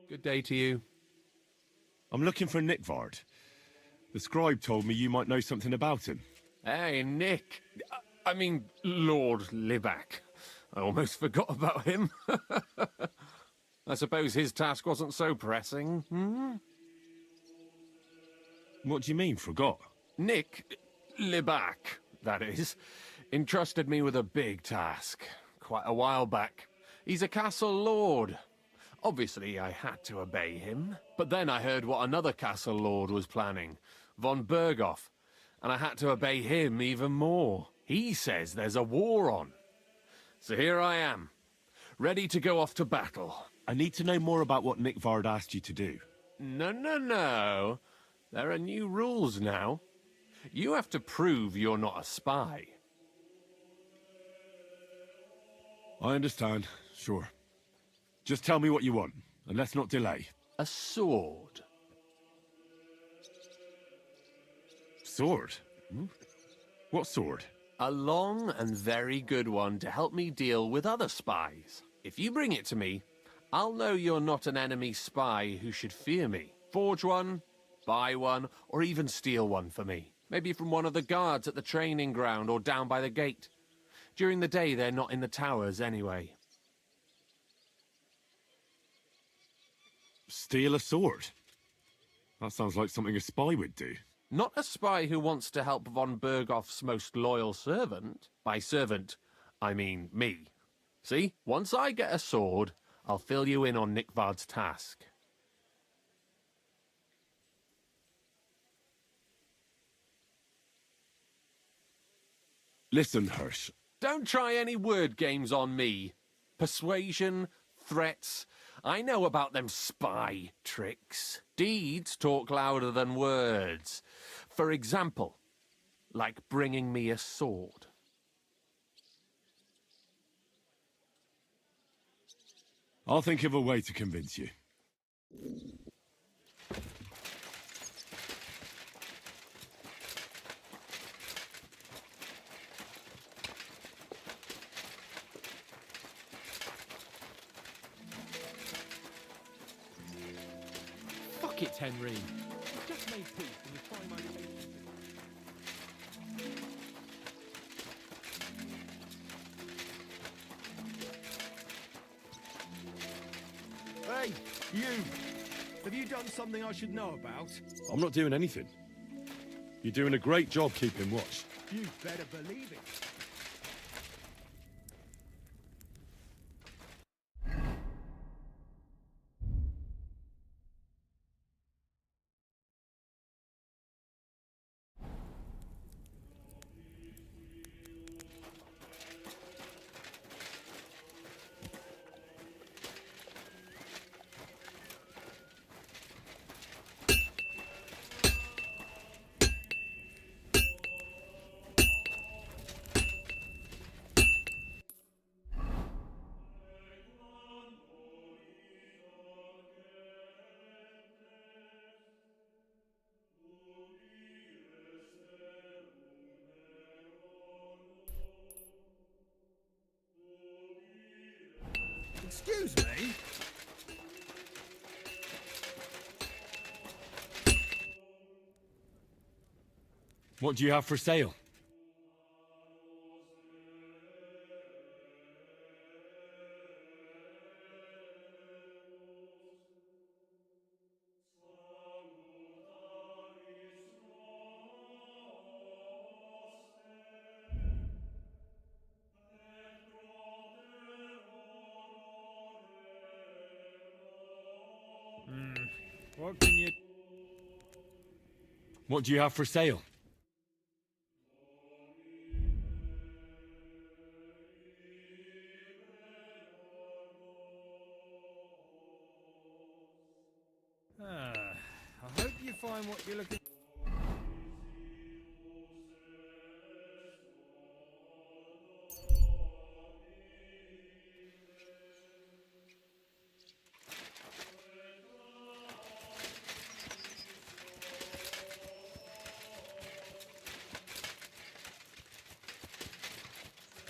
Good day to you. I'm looking for Nickvard. The scribe told me you might know something about him. Hey, Nick. I mean, Lord Libak. I almost forgot about him. I suppose his task wasn't so pressing, hmm? What do you mean, forgot? Nick Libak, that is, entrusted me with a big task quite a while back. He's a castle lord. Obviously, I had to obey him. But then I heard what another castle lord was planning, von Berghoff, and I had to obey him even more. He says there's a war on. So here I am, ready to go off to battle. I need to know more about what Nickvard asked you to do. No. There are new rules now. You have to prove you're not a spy. I understand, sure. Just tell me what you want, and let's not delay. A sword. Sword? What sword? A long and very good one to help me deal with other spies. If you bring it to me, I'll know you're not an enemy spy who should fear me. Forge one, buy one, or even steal one for me. Maybe from one of the guards at the training ground or down by the gate. During the day, they're not in the towers anyway. Steal a sword? That sounds like something a spy would do. Not a spy who wants to help von Berghoff's most loyal servant. By servant, I mean me. See, once I get a sword, I'll fill you in on Nickvard's task. Listen, Hirsch. Don't try any word games on me. Persuasion, threats, I know about them spy tricks. Deeds talk louder than words. For example, like bringing me a sword. I'll think of a way to convince you. Fuck it, Henry. You've just made peace and you're trying my patience. Hey, you! Have you done something I should know about? I'm not doing anything. You're doing a great job keeping watch. You better believe it. Excuse me? What do you have for sale? What can you... What do you have for sale? I hope you find what you're looking...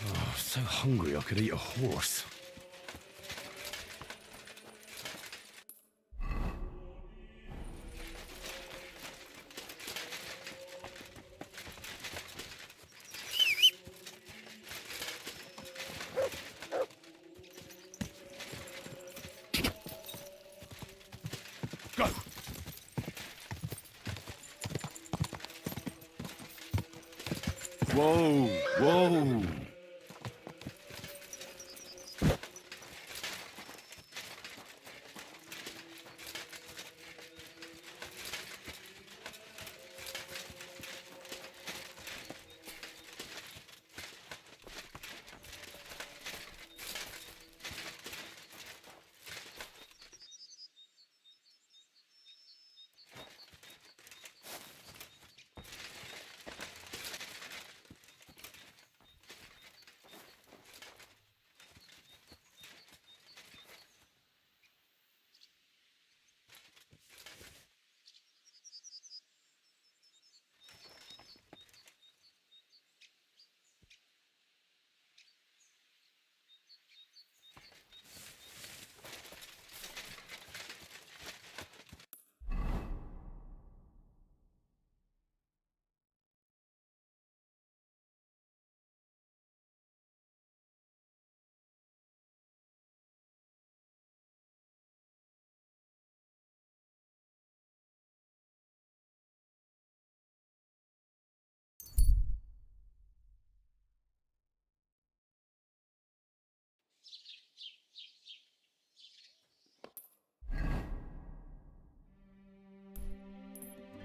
Oh, so hungry I could eat a horse. Go! Whoa, whoa.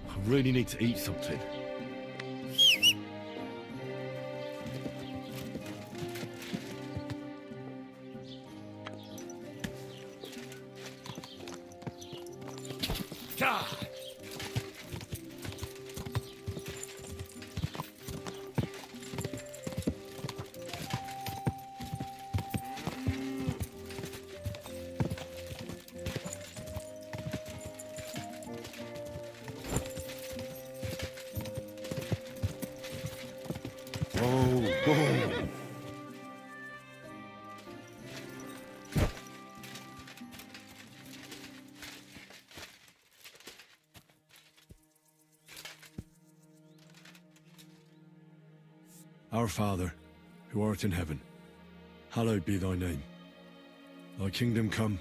I really need to eat something. God! Our Father, who art in heaven, hallowed be thy name. Thy kingdom come,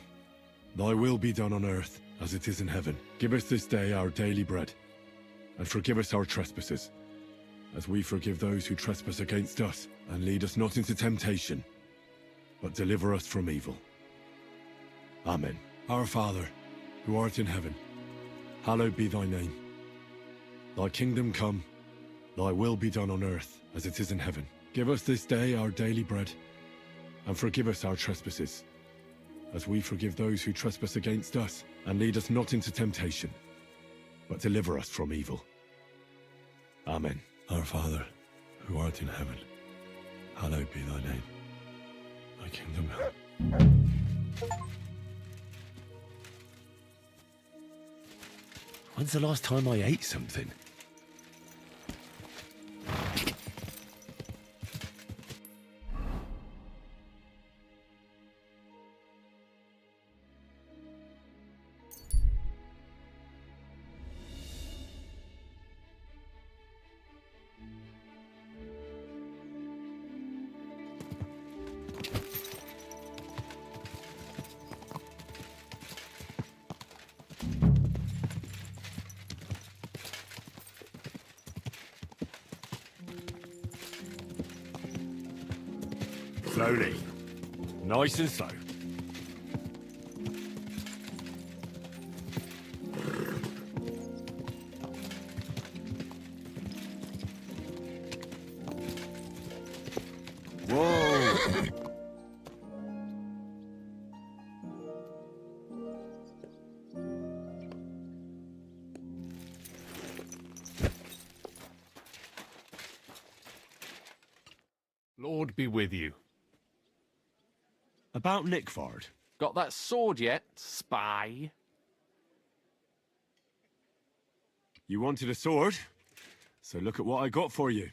thy will be done on earth as it is in heaven. Give us this day our daily bread, and forgive us our trespasses, as we forgive those who trespass against us. And lead us not into temptation, but deliver us from evil. Amen. Our Father, who art in heaven, hallowed be thy name. Thy kingdom come, thy will be done on earth as it is in heaven. Give us this day our daily bread, and forgive us our trespasses, as we forgive those who trespass against us. And lead us not into temptation, but deliver us from evil. Amen. Our Father, who art in heaven, hallowed be thy name. Thy kingdom come. When's the last time I ate something? Slowly. Nice and slow. Whoa! Lord be with you. About Nickford. Got that sword yet, spy? You wanted a sword? So look at what I got for you.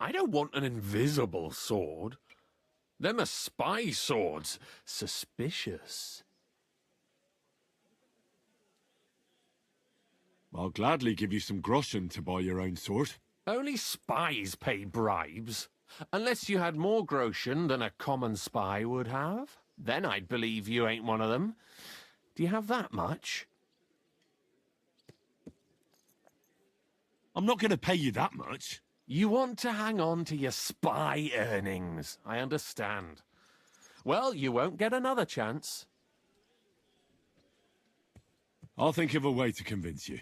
I don't want an invisible sword. Them are spy swords. Suspicious. I'll gladly give you some groschen to buy your own sword. Only spies pay bribes. Unless you had more groschen than a common spy would have. Then I'd believe you ain't one of them. Do you have that much? I'm not going to pay you that much. You want to hang on to your spy earnings. I understand. Well, you won't get another chance. I'll think of a way to convince you.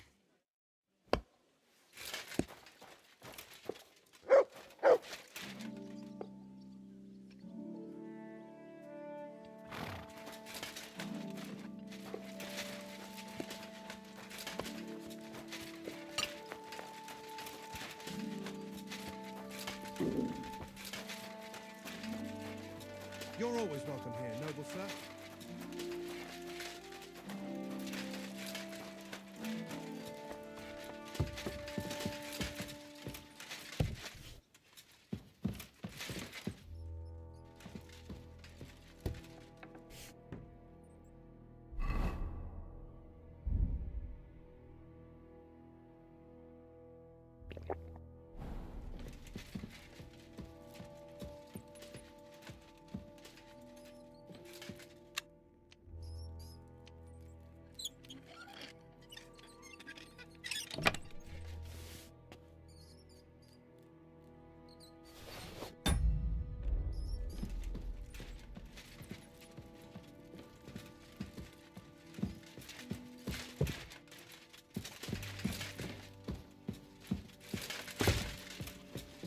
You're always welcome here, noble sir.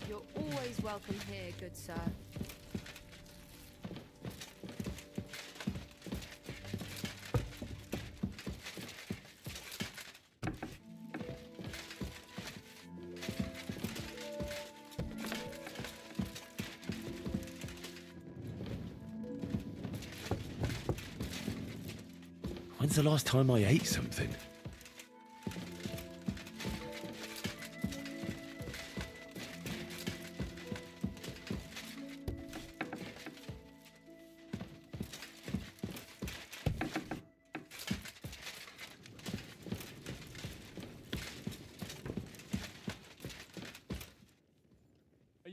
You're always welcome here, good sir. When's the last time I ate something? Are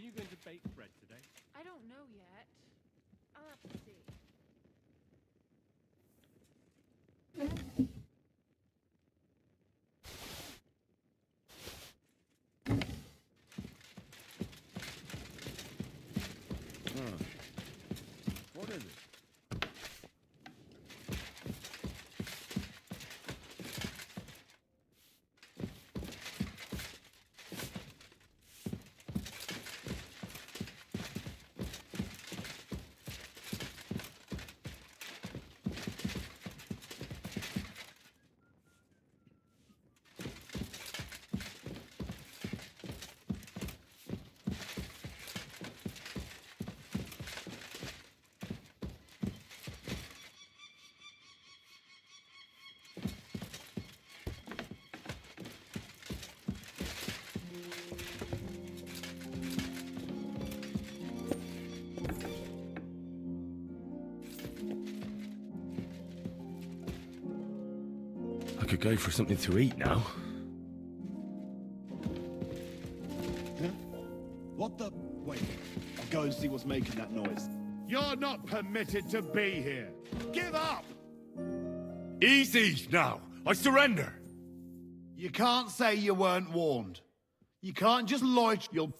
could go for something to eat now. What the? Wait, I'll go and see what's making that noise. You're not permitted to be here. Give up! Easy now. I surrender. You can't say you weren't warned. You can't just loiter. You'll...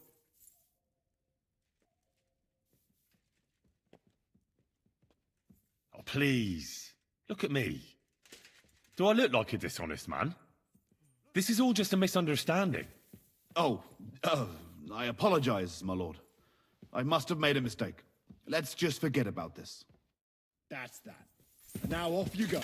Oh, please. Look at me. Do I look like a dishonest man? This is all just a misunderstanding. Oh, I apologize, my lord. I must have made a mistake. Let's just forget about this. That's that. Now off you go.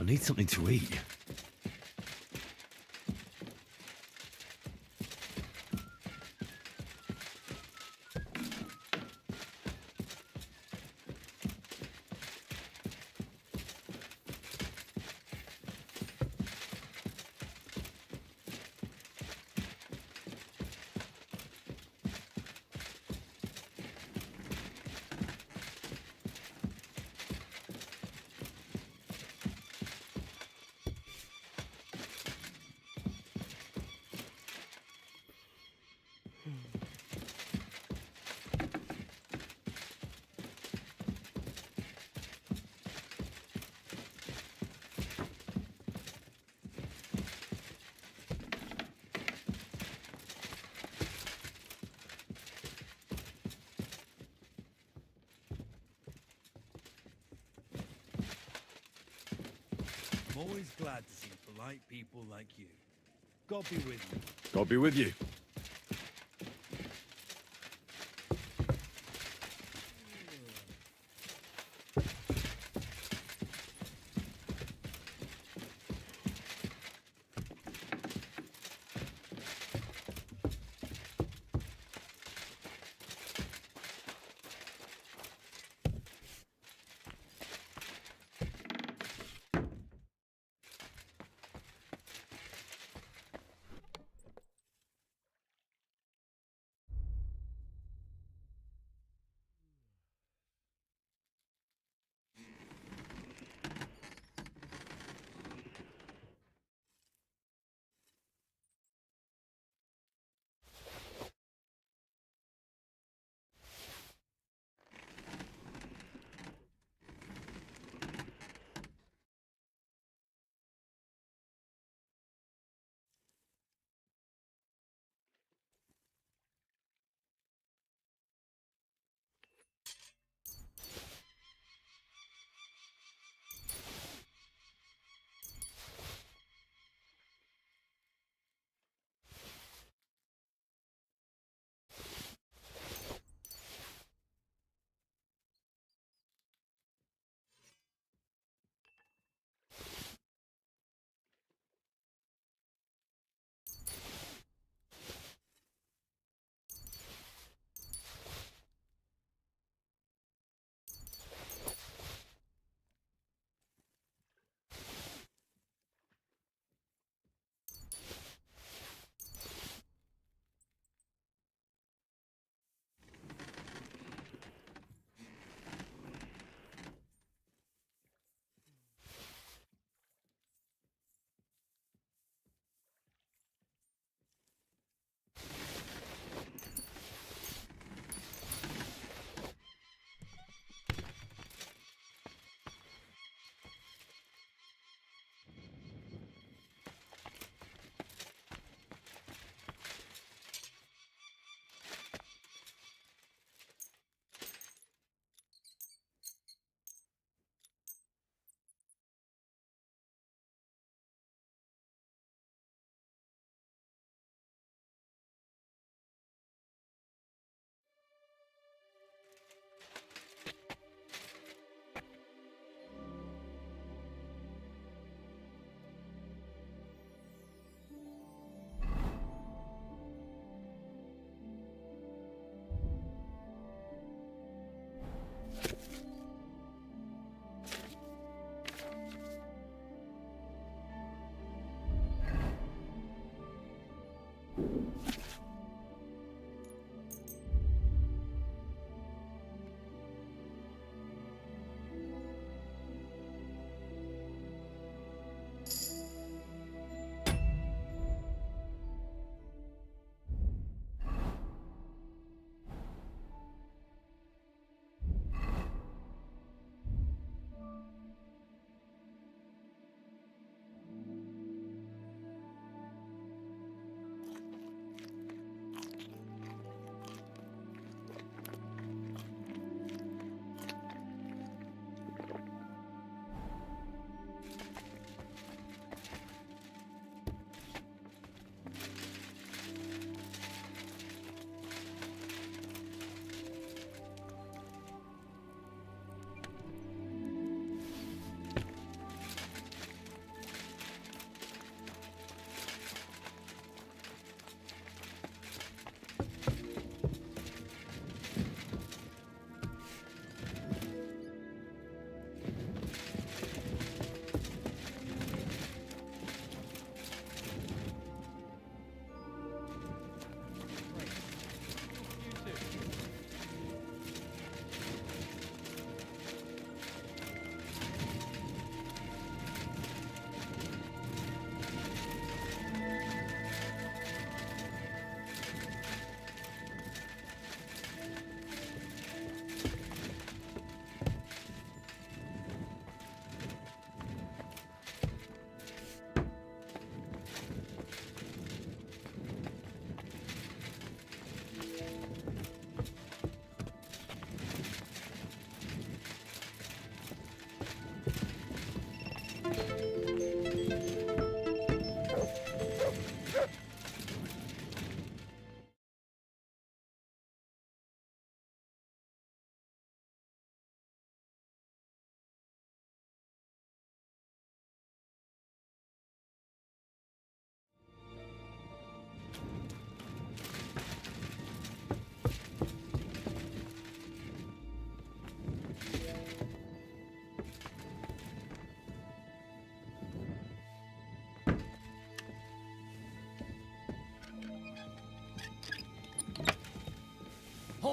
need something to eat. I'm always glad to see polite people like you. God be with you. God be with you.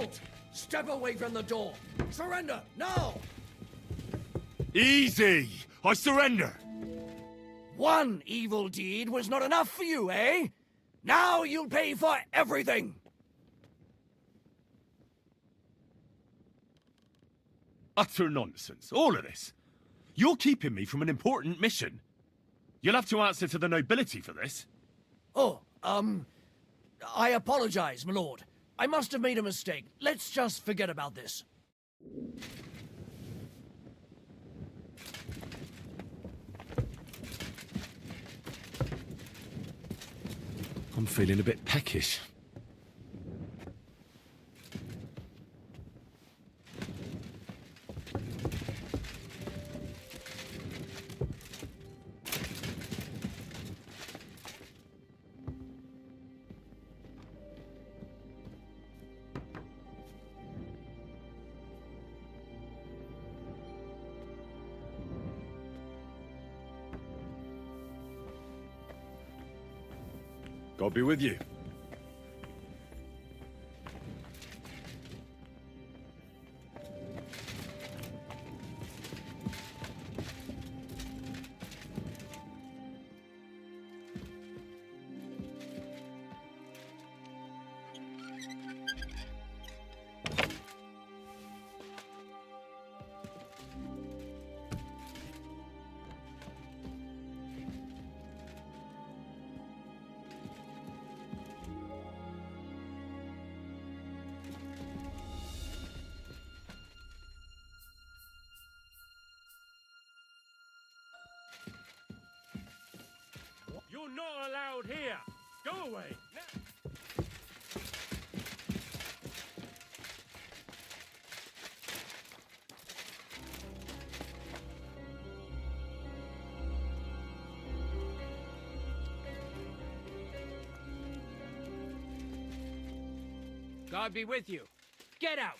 Halt! Step away from the door! Surrender, now! Easy! I surrender! One evil deed was not enough for you, eh? Now you'll pay for everything! Utter nonsense, all of this. You're keeping me from an important mission. You'll have to answer to the nobility for this. Oh, I apologize, my lord. I must have made a mistake. Let's just forget about this. I'm feeling a bit peckish. God be with you. You're not allowed here! Go away! God be with you. Get out!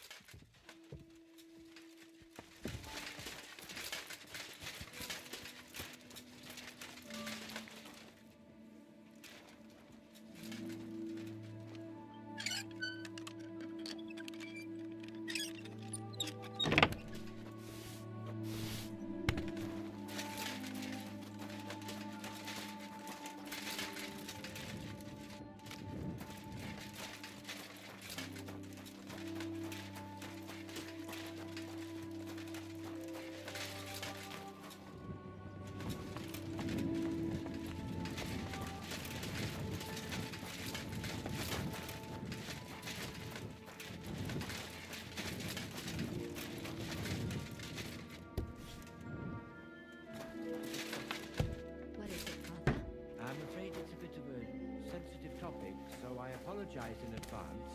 apologize in advance.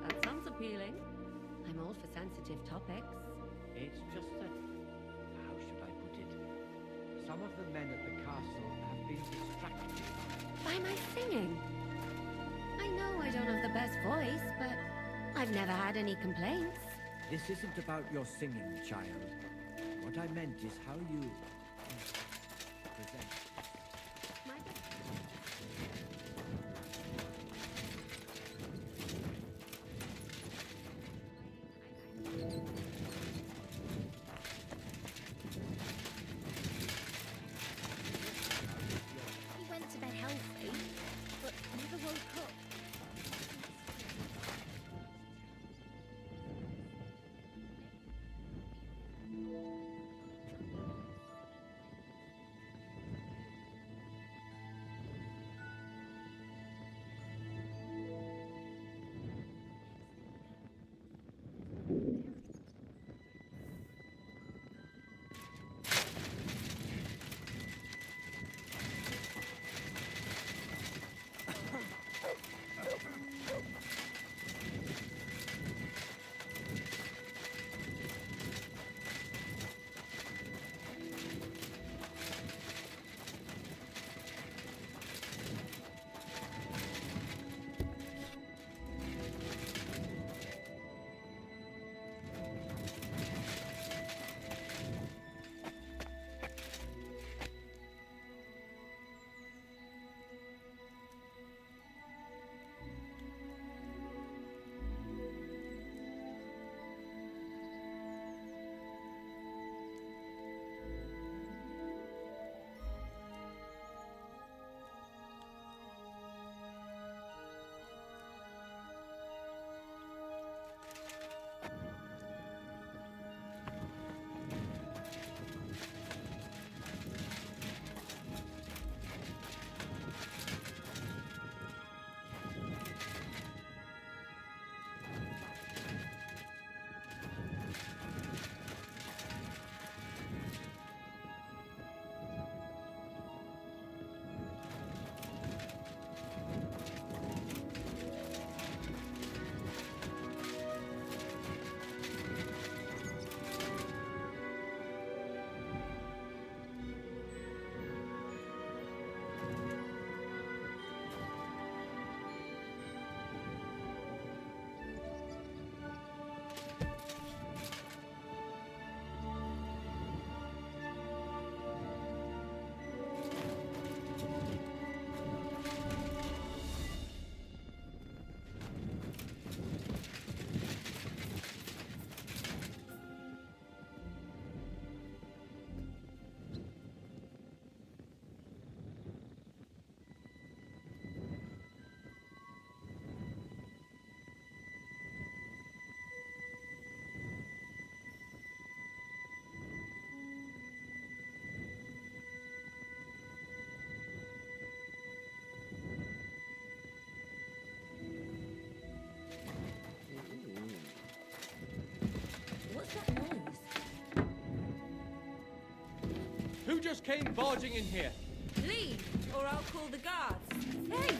That sounds appealing. I'm all for sensitive topics. It's just that... how should I put it? Some of the men at the castle have been distracted. By my singing? I know I don't have the best voice, but I've never had any complaints. This isn't about your singing, child. What I meant is how you... present. He went to bed healthy, but never woke up. just came barging in here? Leave, or I'll call the guards. Hey!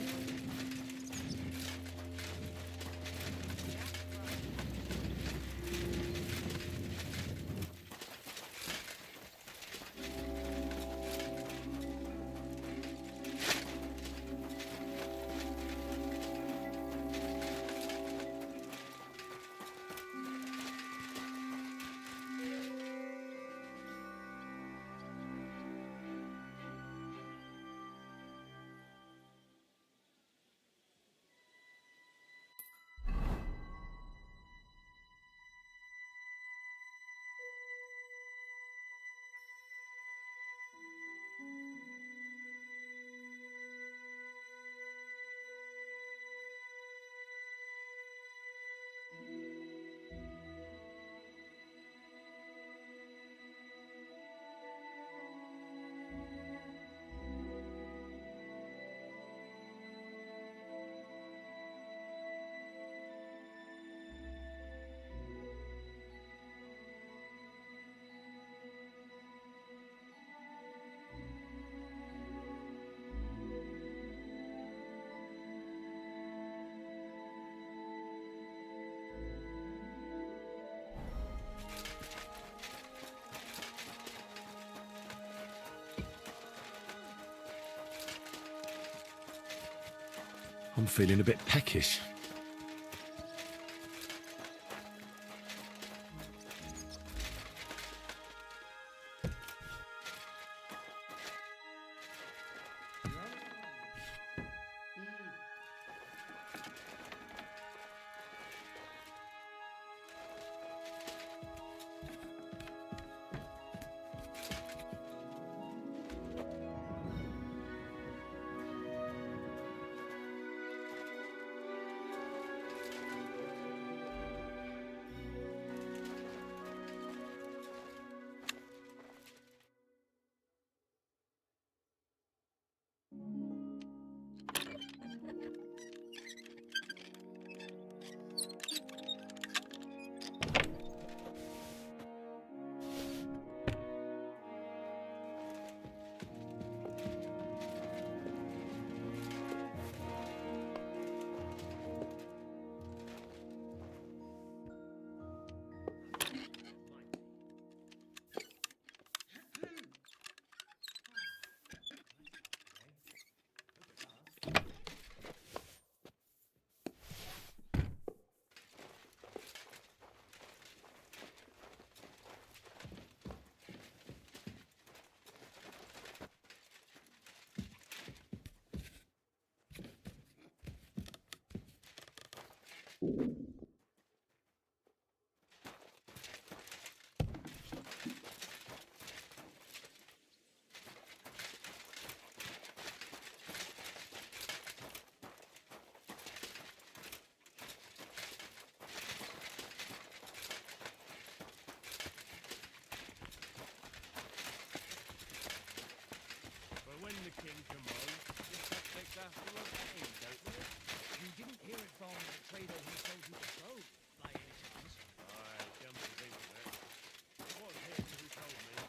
I'm feeling a bit peckish. When the king commands, the subjects have to obey, don't they? You didn't hear it from the trader who sold you the clothes, by any chance? I come to think of it. It was him who told me.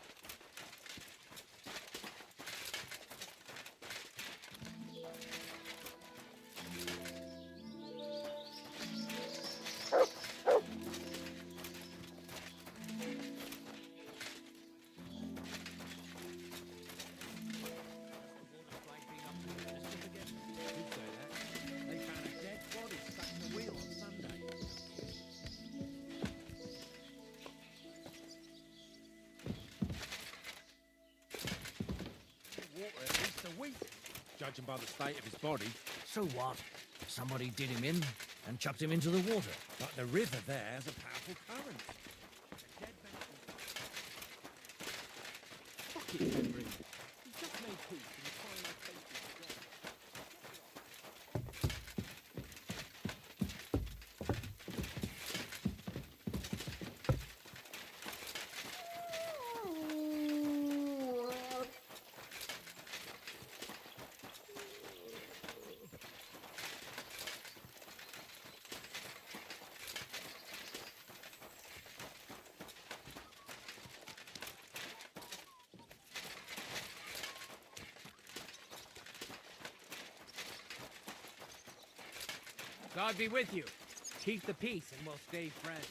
They found a dead body stuck in the wheel on Sunday. Water at least a week, judging by the state of his body. So what? Somebody did him in and chucked him into the water. But the river there has a powerful current. Fuck it, Henry. He's just made peace and he's trying to take his job. God be with you. Keep the peace and we'll stay friends.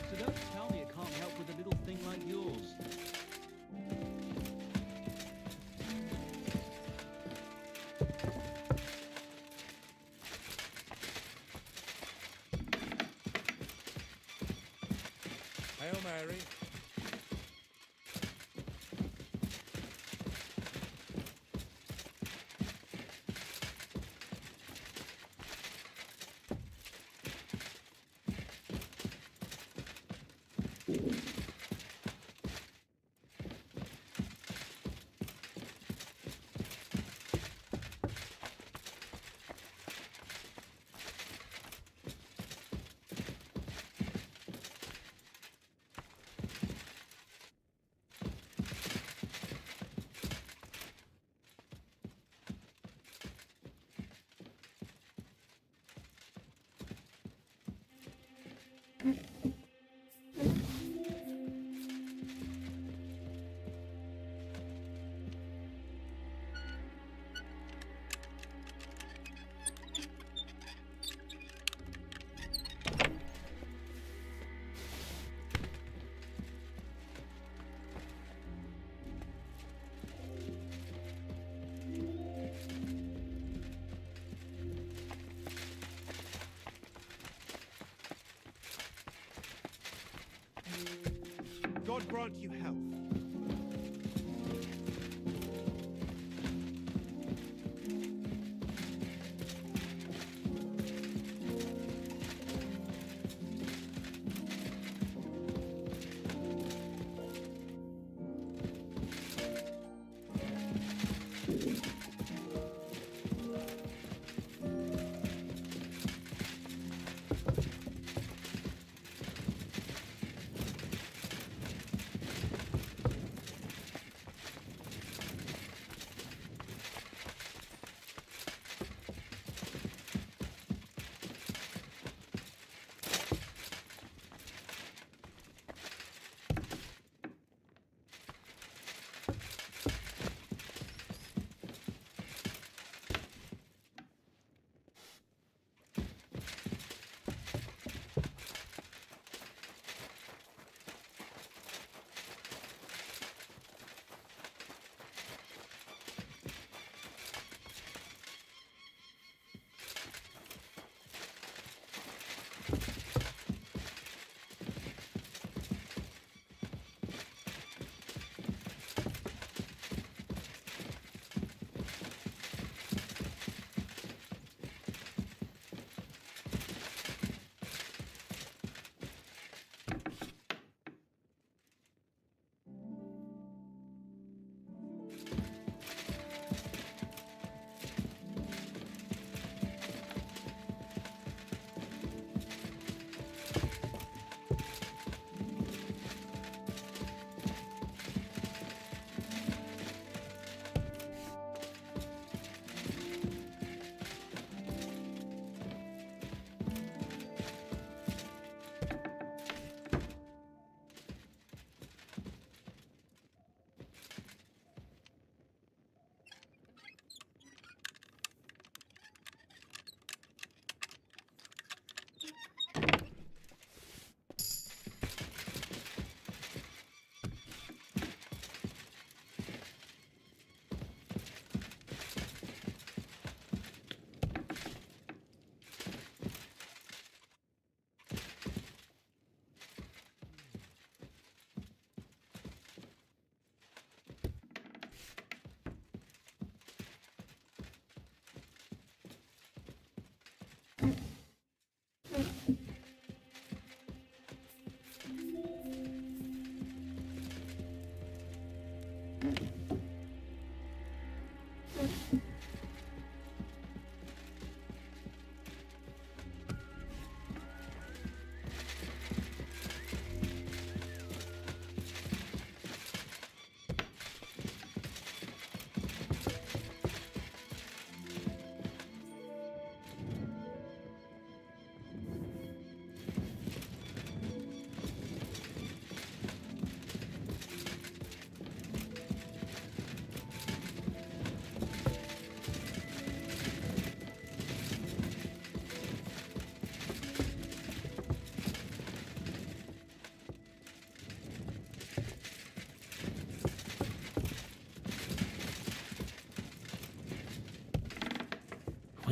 So don't tell me I can't help with a little thing like yours. Hail Mary. God grant you health.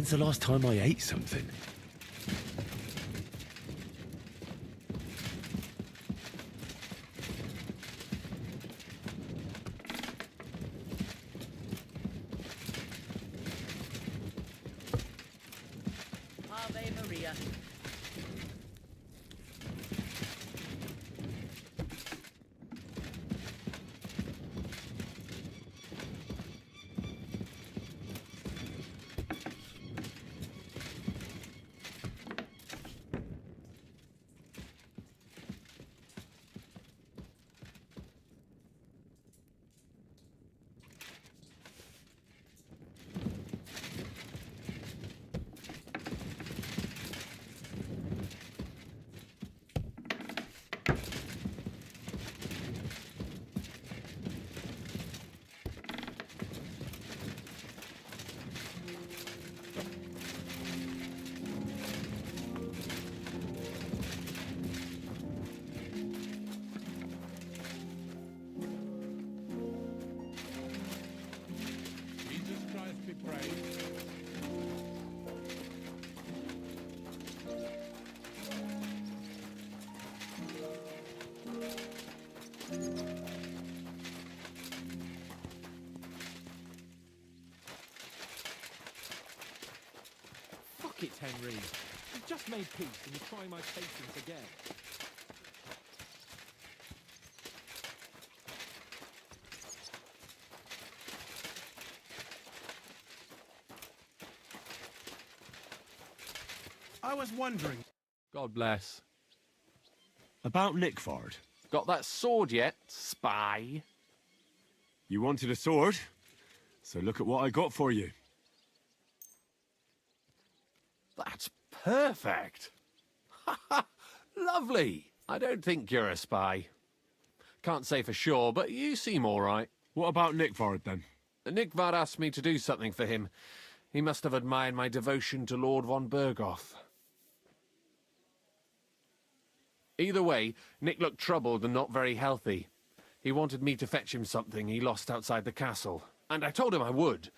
When's the last time I ate something? Ave Maria. Jesus Christ be praised. Fuck it, Henry. You've just made peace and you're trying my patience again. I was wondering. God bless. About Nickford. Got that sword yet, spy? You wanted a sword? So look at what I got for you. That's perfect. Lovely. I don't think you're a spy. Can't say for sure, but you seem all right. What about Nickford, then? Nickvard asked me to do something for him. He must have admired my devotion to Lord von Berghoff. Either way, Nick looked troubled and not very healthy. He wanted me to fetch him something he lost outside the castle, and I told him I would.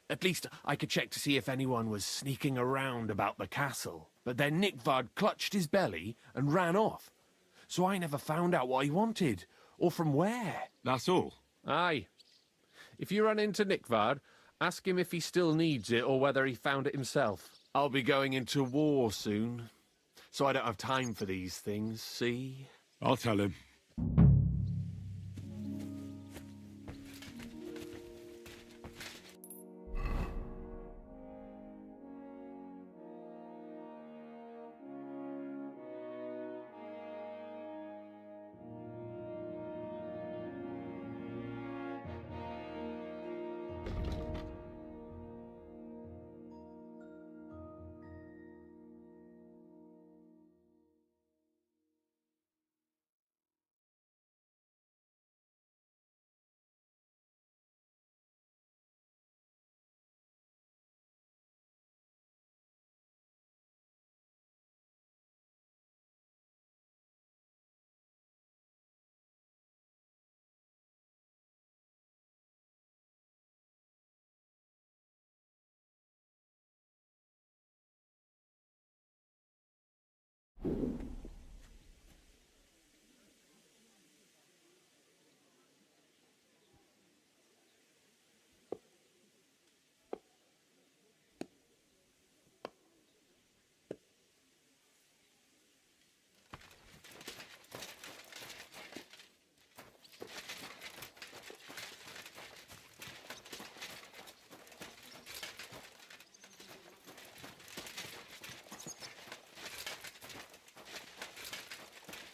At least I could check to see if anyone was sneaking around about the castle. But then Nickvard clutched his belly and ran off. So I never found out what he wanted, or from where. That's all? Aye. If you run into Nickvard, ask him if he still needs it or whether he found it himself. I'll be going into war soon, so I don't have time for these things, see? I'll tell him.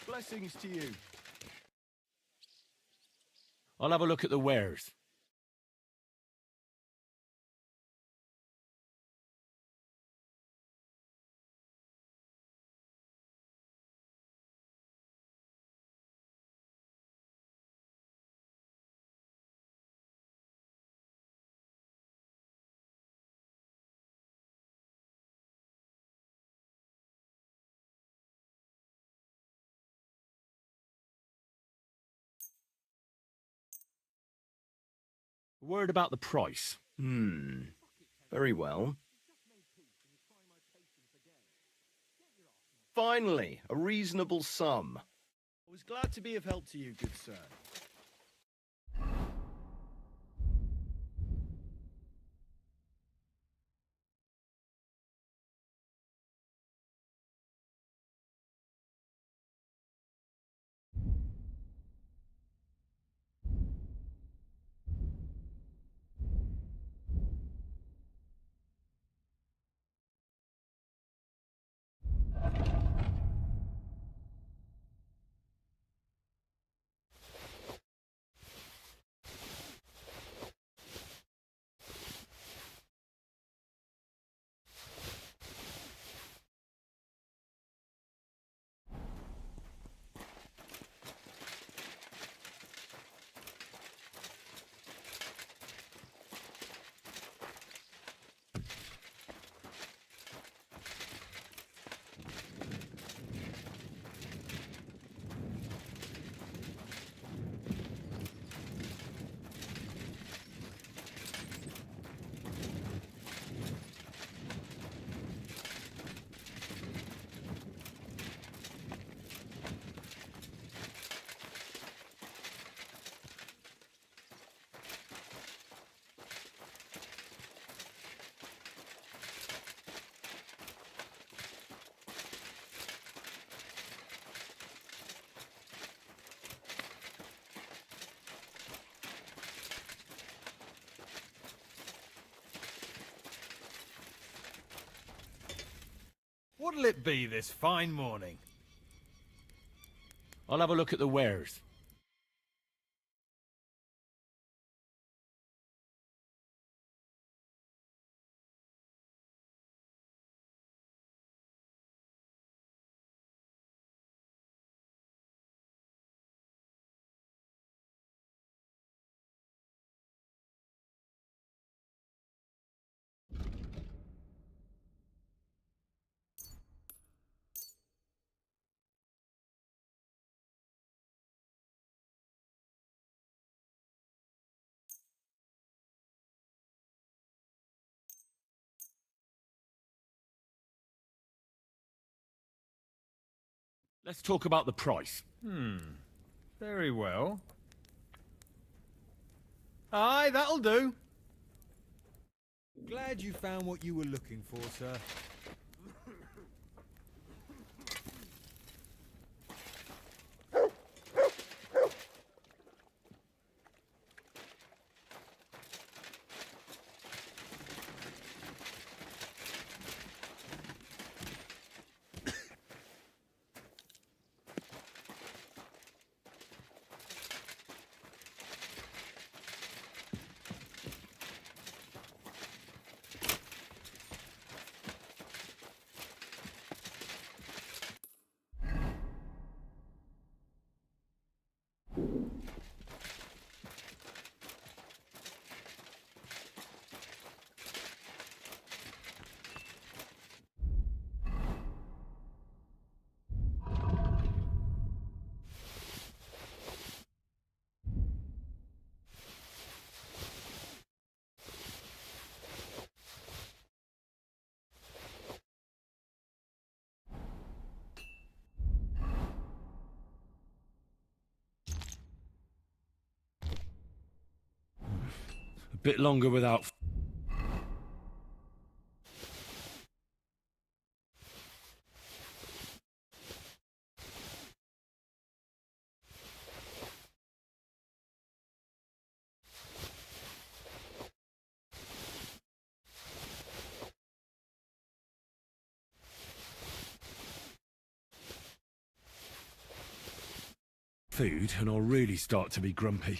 Blessings to you. I'll have a look at the wares. Word about the price. Very well. Finally, a reasonable sum. I was glad to be of help to you, good sir. What'll it be this fine morning? I'll have a look at the wares. Let's talk about the price. Very well. Aye, that'll do. Glad you found what you were looking for, sir. A bit longer without... food, and I'll really start to be grumpy.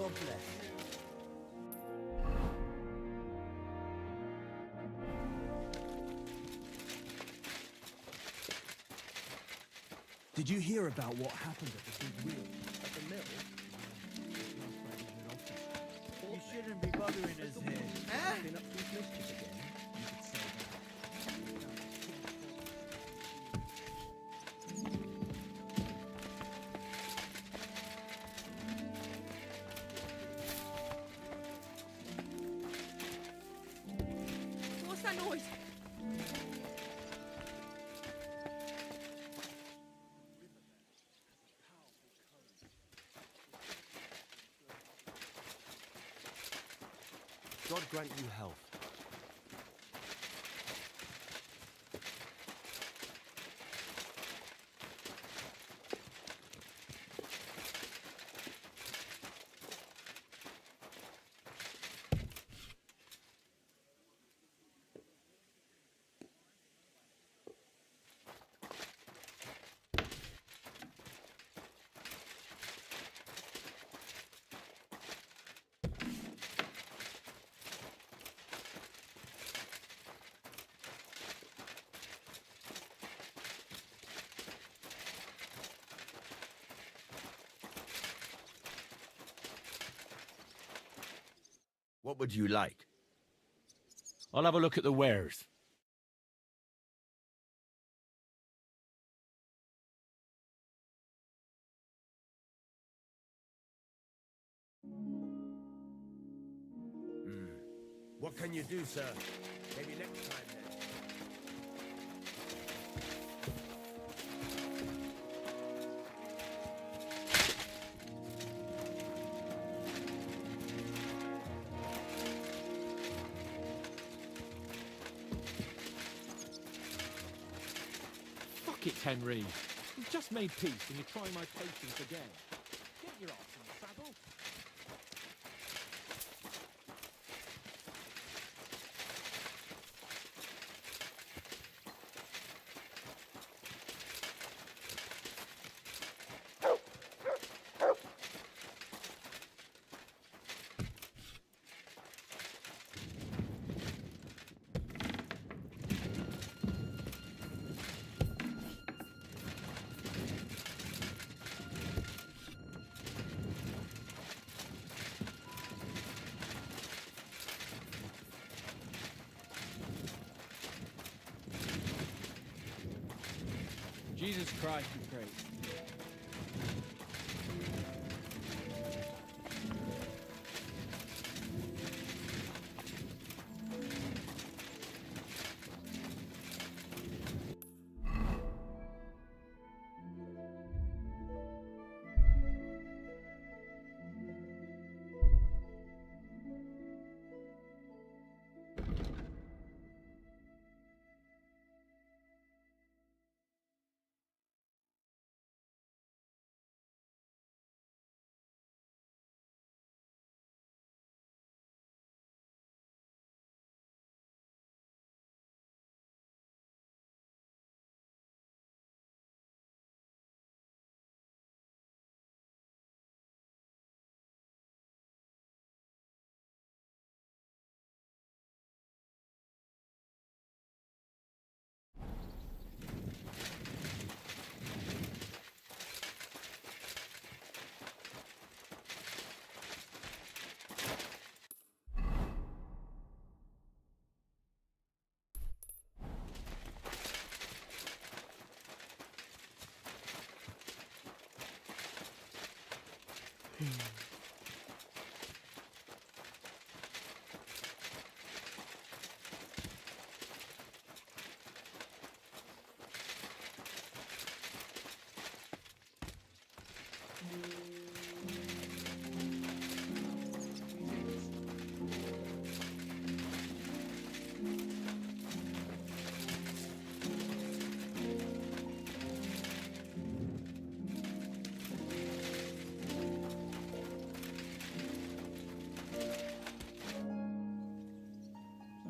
God bless. Did you hear about what happened at the big wheel? At the mill? You shouldn't be bothering us here. Been up to his mischief again? You could say that. What's that noise? God grant you health. What would you like? I'll have a look at the wares. What can you do, sir? Maybe next time then. Fuck it, Henry. We've just made peace and you're trying my patience again. Get your ass in the saddle. Jesus Christ, we praise.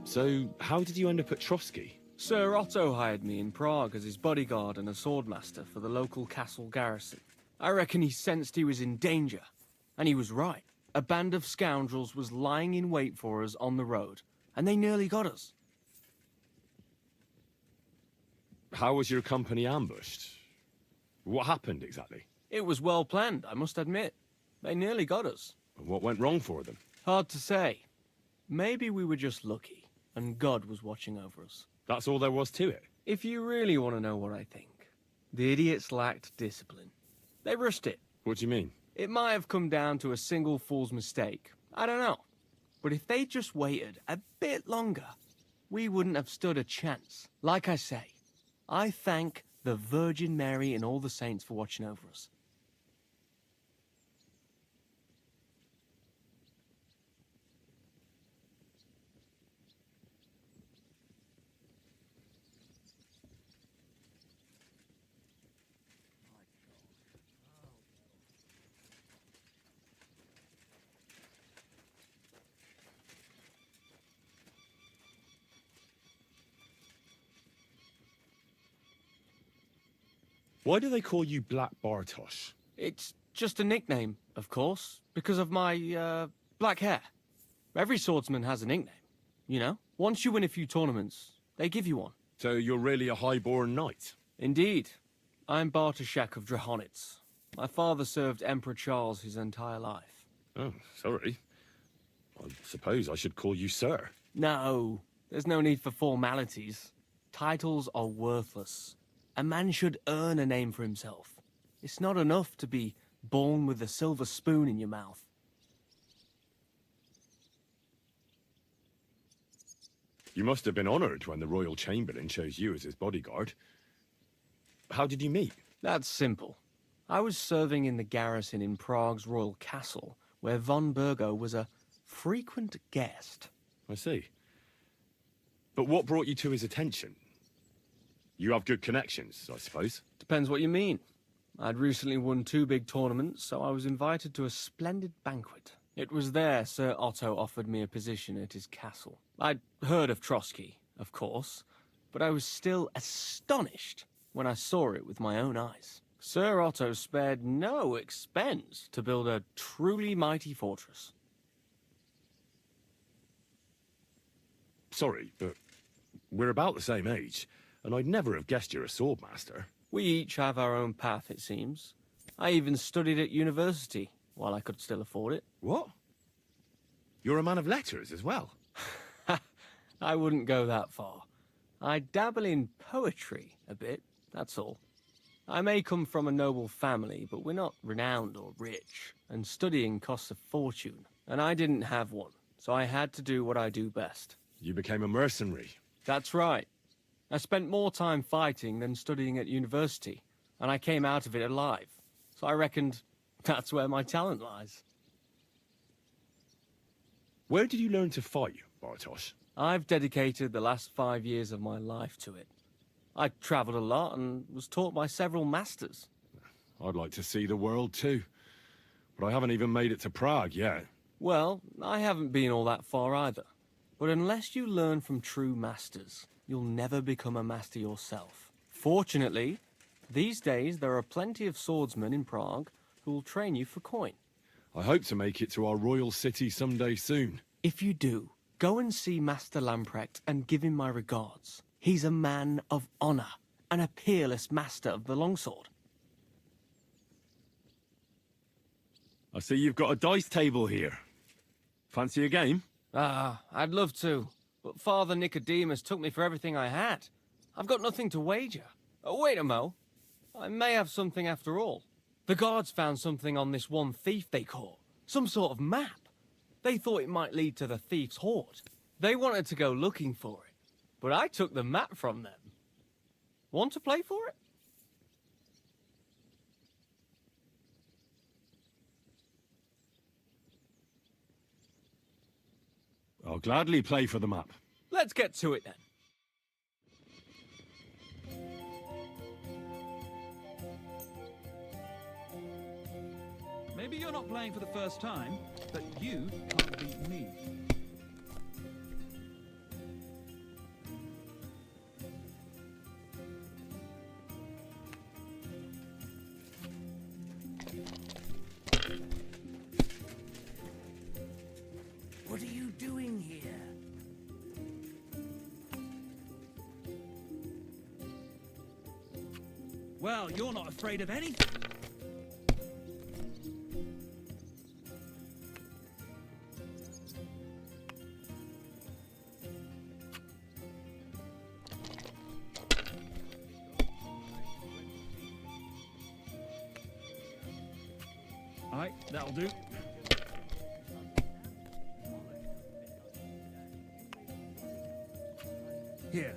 So, how did you end up at Trotsky? Sir Otto hired me in Prague as his bodyguard and a swordmaster for the local castle garrison. I reckon he sensed he was in danger, and he was right. A band of scoundrels was lying in wait for us on the road, and they nearly got us. How was your company ambushed? What happened exactly? It was well planned, I must admit. They nearly got us. What went wrong for them? Hard to say. Maybe we were just lucky, and God was watching over us. That's all there was to it? If you really want to know what I think, the idiots lacked discipline. They rushed it. What do you mean? It might have come down to a single fool's mistake. I don't know. But if they just waited a bit longer, we wouldn't have stood a chance. Like I say, I thank the Virgin Mary and all the saints for watching over us. Why do they call you Black Bartosz? It's just a nickname, of course, because of my, black hair. Every swordsman has a nickname, you know? Once you win a few tournaments, they give you one. So you're really a high-born knight? Indeed. I'm Bartoszek of Drahonitz. My father served Emperor Charles his entire life. Oh, sorry. I suppose I should call you sir. No, there's no need for formalities. Titles are worthless. A man should earn a name for himself. It's not enough to be born with a silver spoon in your mouth. You must have been honored when the Royal Chamberlain chose you as his bodyguard. How did you meet? That's simple. I was serving in the garrison in Prague's royal castle, where von Burgo was a frequent guest. I see. But what brought you to his attention? You have good connections, I suppose. Depends what you mean. I'd recently won 2 big tournaments, so I was invited to a splendid banquet. It was there Sir Otto offered me a position at his castle. I'd heard of Trotsky, of course, but I was still astonished when I saw it with my own eyes. Sir Otto spared no expense to build a truly mighty fortress. Sorry, but we're about the same age, and I'd never have guessed you're a swordmaster. We each have our own path, it seems. I even studied at university, while I could still afford it. What? You're a man of letters as well? I wouldn't go that far. I dabble in poetry a bit, that's all. I may come from a noble family, but we're not renowned or rich, and studying costs a fortune. And I didn't have one, so I had to do what I do best. You became a mercenary. That's right. I spent more time fighting than studying at university, and I came out of it alive. So I reckoned that's where my talent lies. Where did you learn to fight, Bartosz? I've dedicated the last 5 years of my life to it. I travelled a lot and was taught by several masters. I'd like to see the world too, but I haven't even made it to Prague yet. Well, I haven't been all that far either. But unless you learn from true masters, you'll never become a master yourself. Fortunately, these days there are plenty of swordsmen in Prague who will train you for coin. I hope to make it to our royal city someday soon. If you do, go and see Master Lamprecht and give him my regards. He's a man of honor and a peerless master of the longsword. I see you've got a dice table here. Fancy a game? I'd love to, but Father Nicodemus took me for everything I had. I've got nothing to wager. Oh, wait a mo. I may have something after all. The guards found something on this one thief they caught. Some sort of map. They thought it might lead to the thief's hoard. They wanted to go looking for it, but I took the map from them. Want to play for it? I'll gladly play for the map. Let's get to it then. Maybe you're not playing for the first time, but you can't beat me. Well, you're not afraid of anything. Aye, that'll do. Here.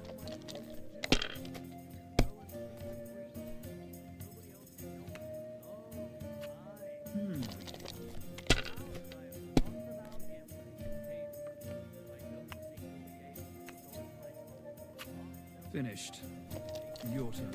Finished. Your turn.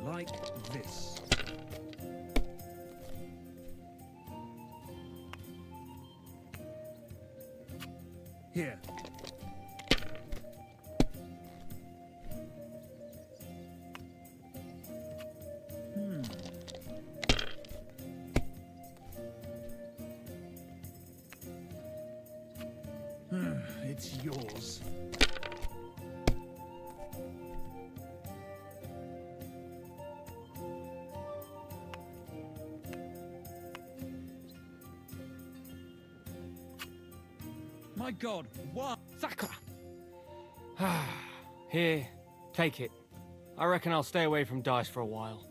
Like this. Here. It's yours. My God, what? Sakra! Here, take it. I reckon I'll stay away from dice for a while.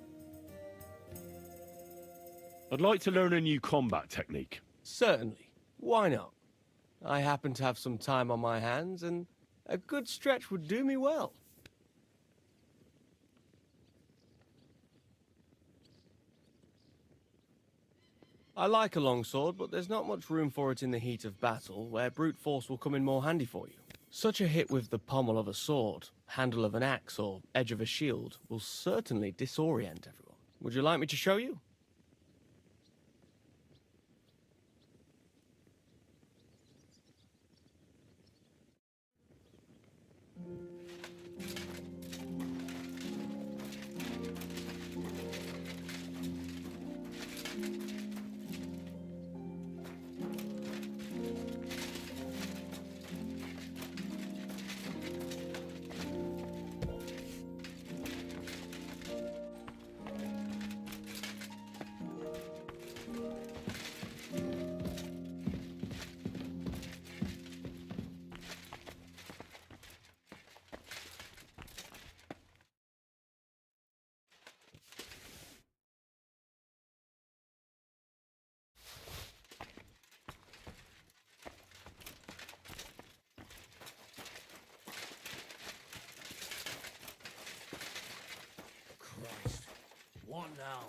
I'd like to learn a new combat technique. Certainly. Why not? I happen to have some time on my hands, and a good stretch would do me well. I like a longsword, but there's not much room for it in the heat of battle, where brute force will come in more handy for you. Such a hit with the pommel of a sword, handle of an axe, or edge of a shield will certainly disorient everyone. Would you like me to show you? What now?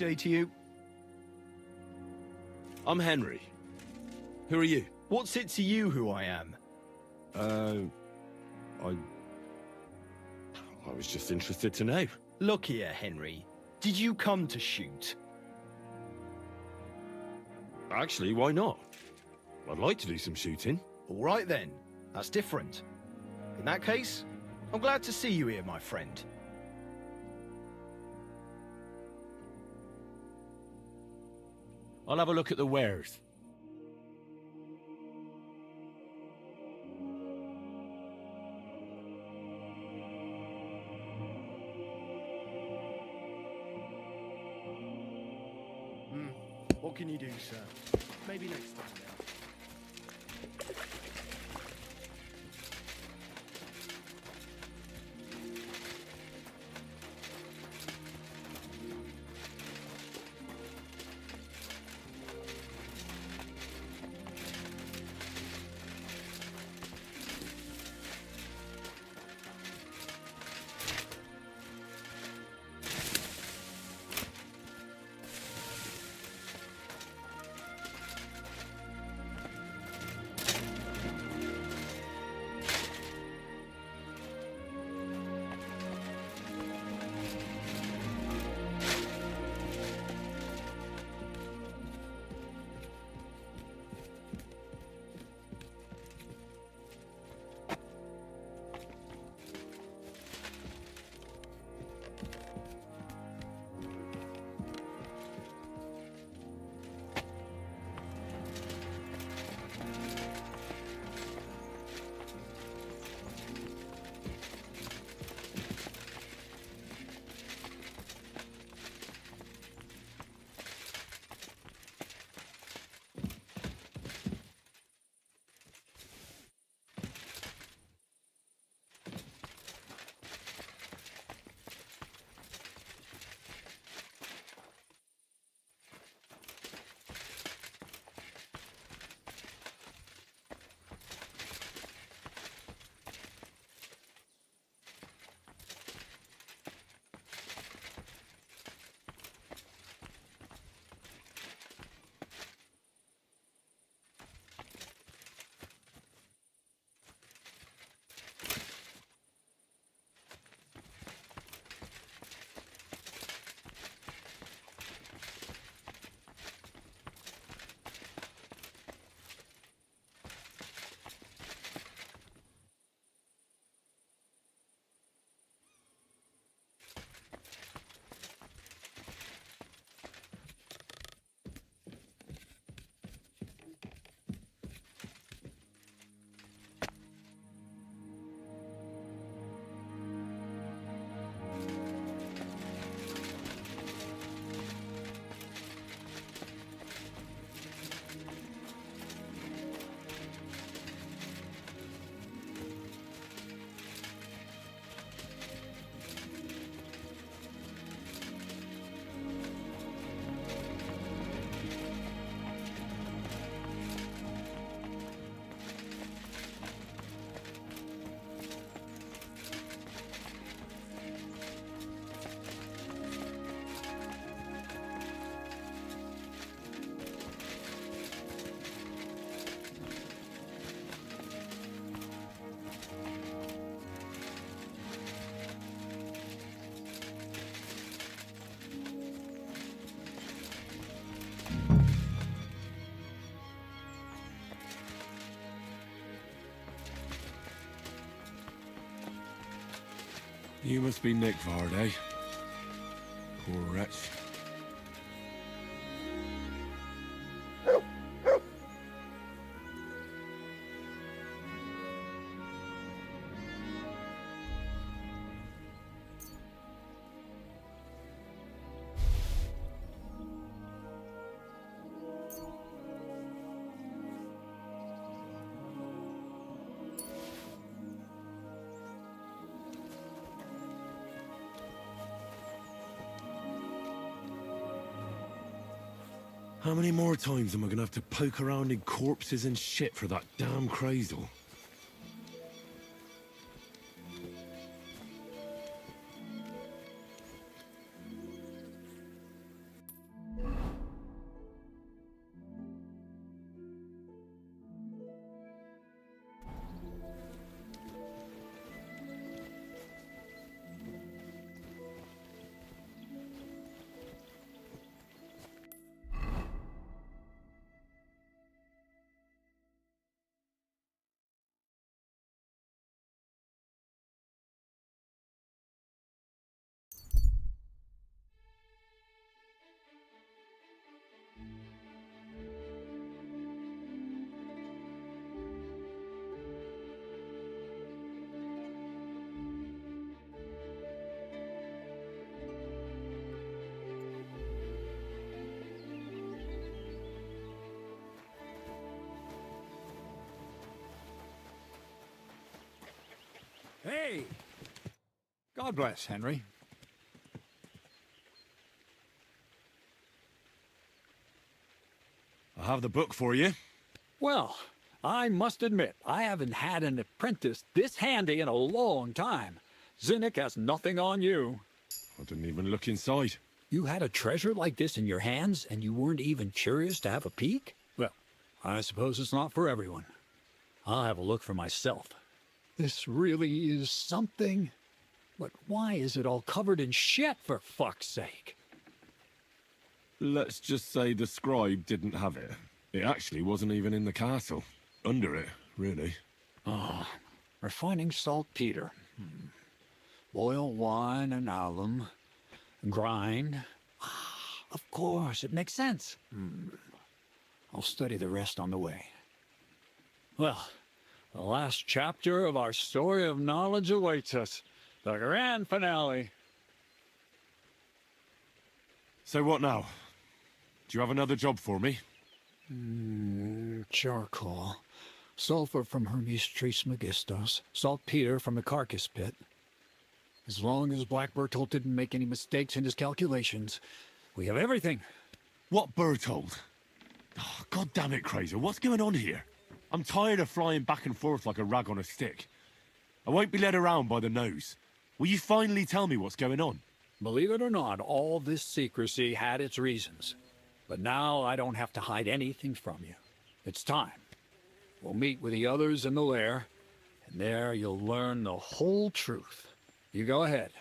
day to you. I'm Henry. Who are you? What's it to you who I am? I was just interested to know. Look here, Henry. Did you come to shoot? Actually, why not? I'd like to do some shooting. All right then. That's different. In that case, I'm glad to see you here, my friend. I'll have a look at the wares. What can you do, sir? Maybe next time then. You must be Nick Vard, eh? Poor wretch. How many more times am I gonna have to poke around in corpses and shit for that damn cradle? Hey! God bless, Henry. I have the book for you. Well, I must admit, I haven't had an apprentice this handy in a long time. Zinnik has nothing on you. I didn't even look inside. You had a treasure like this in your hands, and you weren't even curious to have a peek? Well, I suppose it's not for everyone. I'll have a look for myself. This really is something. But why is it all covered in shit, for fuck's sake? Let's just say the scribe didn't have it. It actually wasn't even in the castle. Under it, really. Oh, refining saltpeter. Boil wine and alum. Grind. Of course, it makes sense. I'll study the rest on the way. Well, the last chapter of our story of knowledge awaits us. The grand finale. So what now? Do you have another job for me? Charcoal. Sulfur from Hermes Trismegistos. Saltpeter from the carcass pit. As long as Black Bertolt didn't make any mistakes in his calculations, we have everything. What Bertolt? Oh, God damn it, Kraser, what's going on here? I'm tired of flying back and forth like a rag on a stick. I won't be led around by the nose. Will you finally tell me what's going on? Believe it or not, all this secrecy had its reasons. But now I don't have to hide anything from you. It's time. We'll meet with the others in the lair, and there you'll learn the whole truth. You go ahead.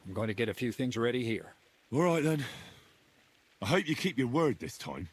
I'm going to get a few things ready here. All right, then. I hope you keep your word this time.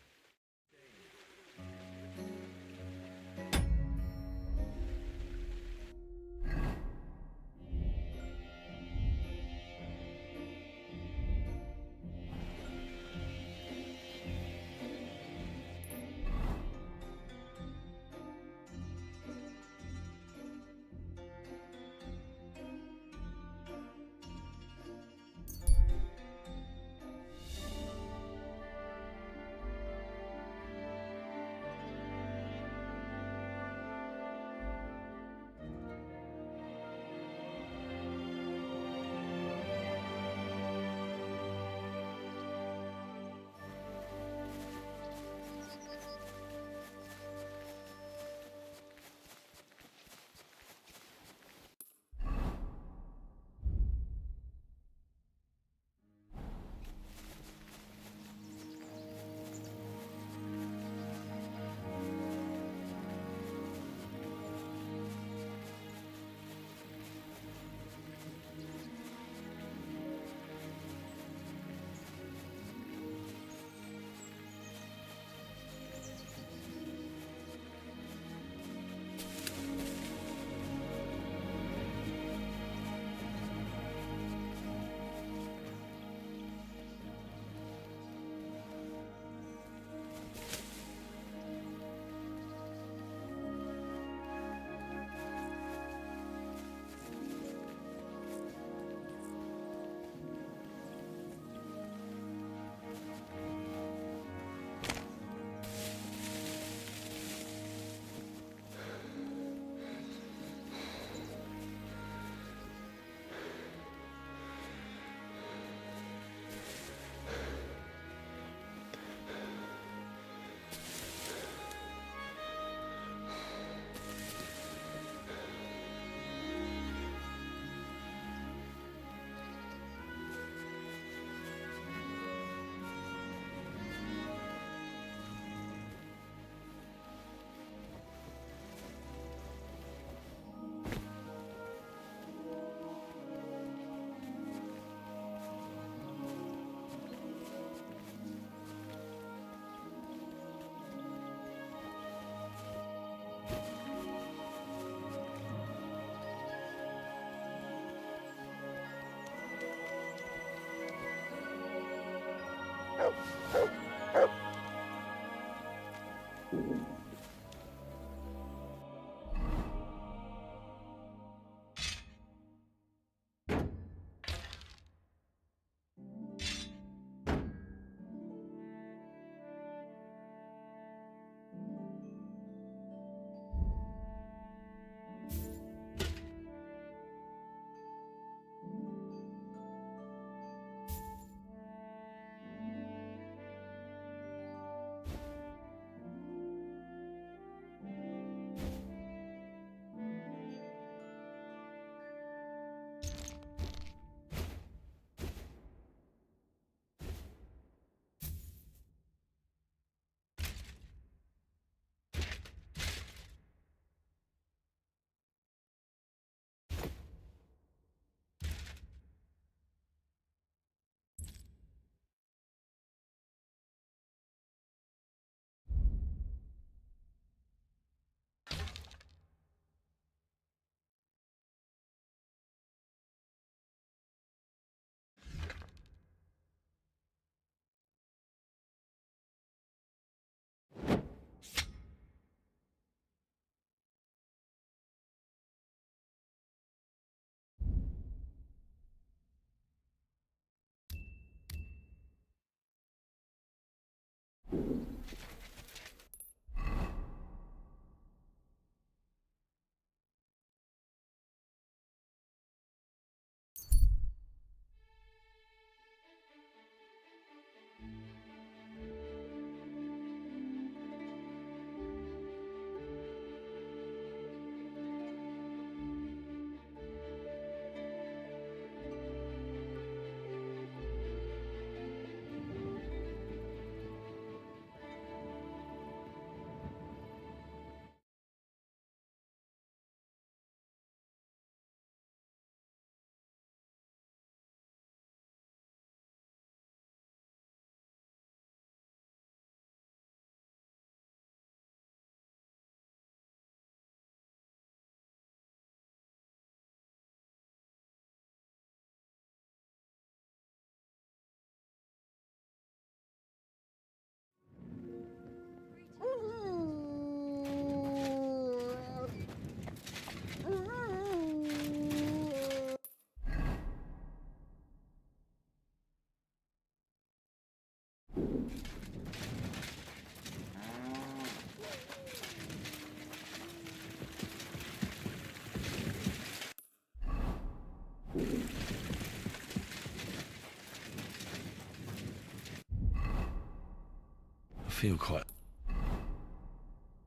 I feel quite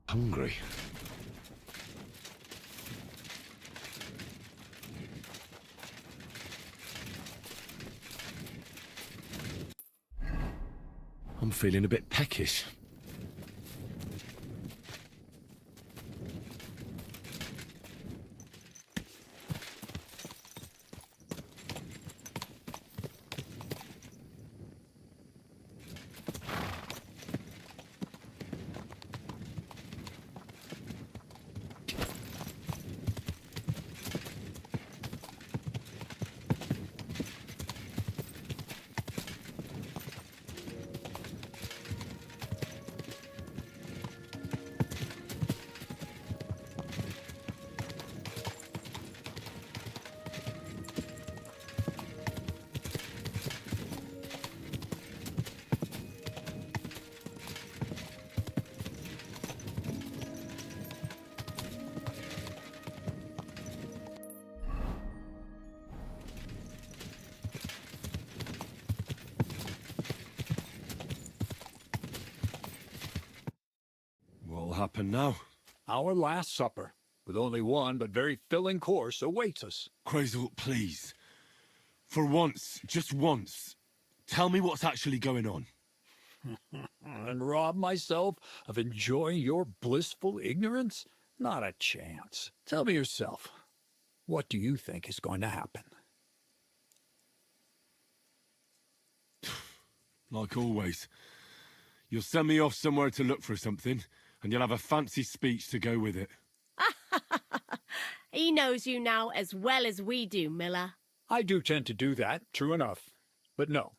hungry. I'm feeling a bit peckish. What'll happen now? Our last supper, with only one but very filling course, awaits us. Crazel, please. For once, just once, tell me what's actually going on. And rob myself of enjoying your blissful ignorance? Not a chance. Tell me yourself, what do you think is going to happen? Like always. You'll send me off somewhere to look for something, and you'll have a fancy speech to go with it. He knows you now as well as we do, Miller. I do tend to do that, true enough. But no,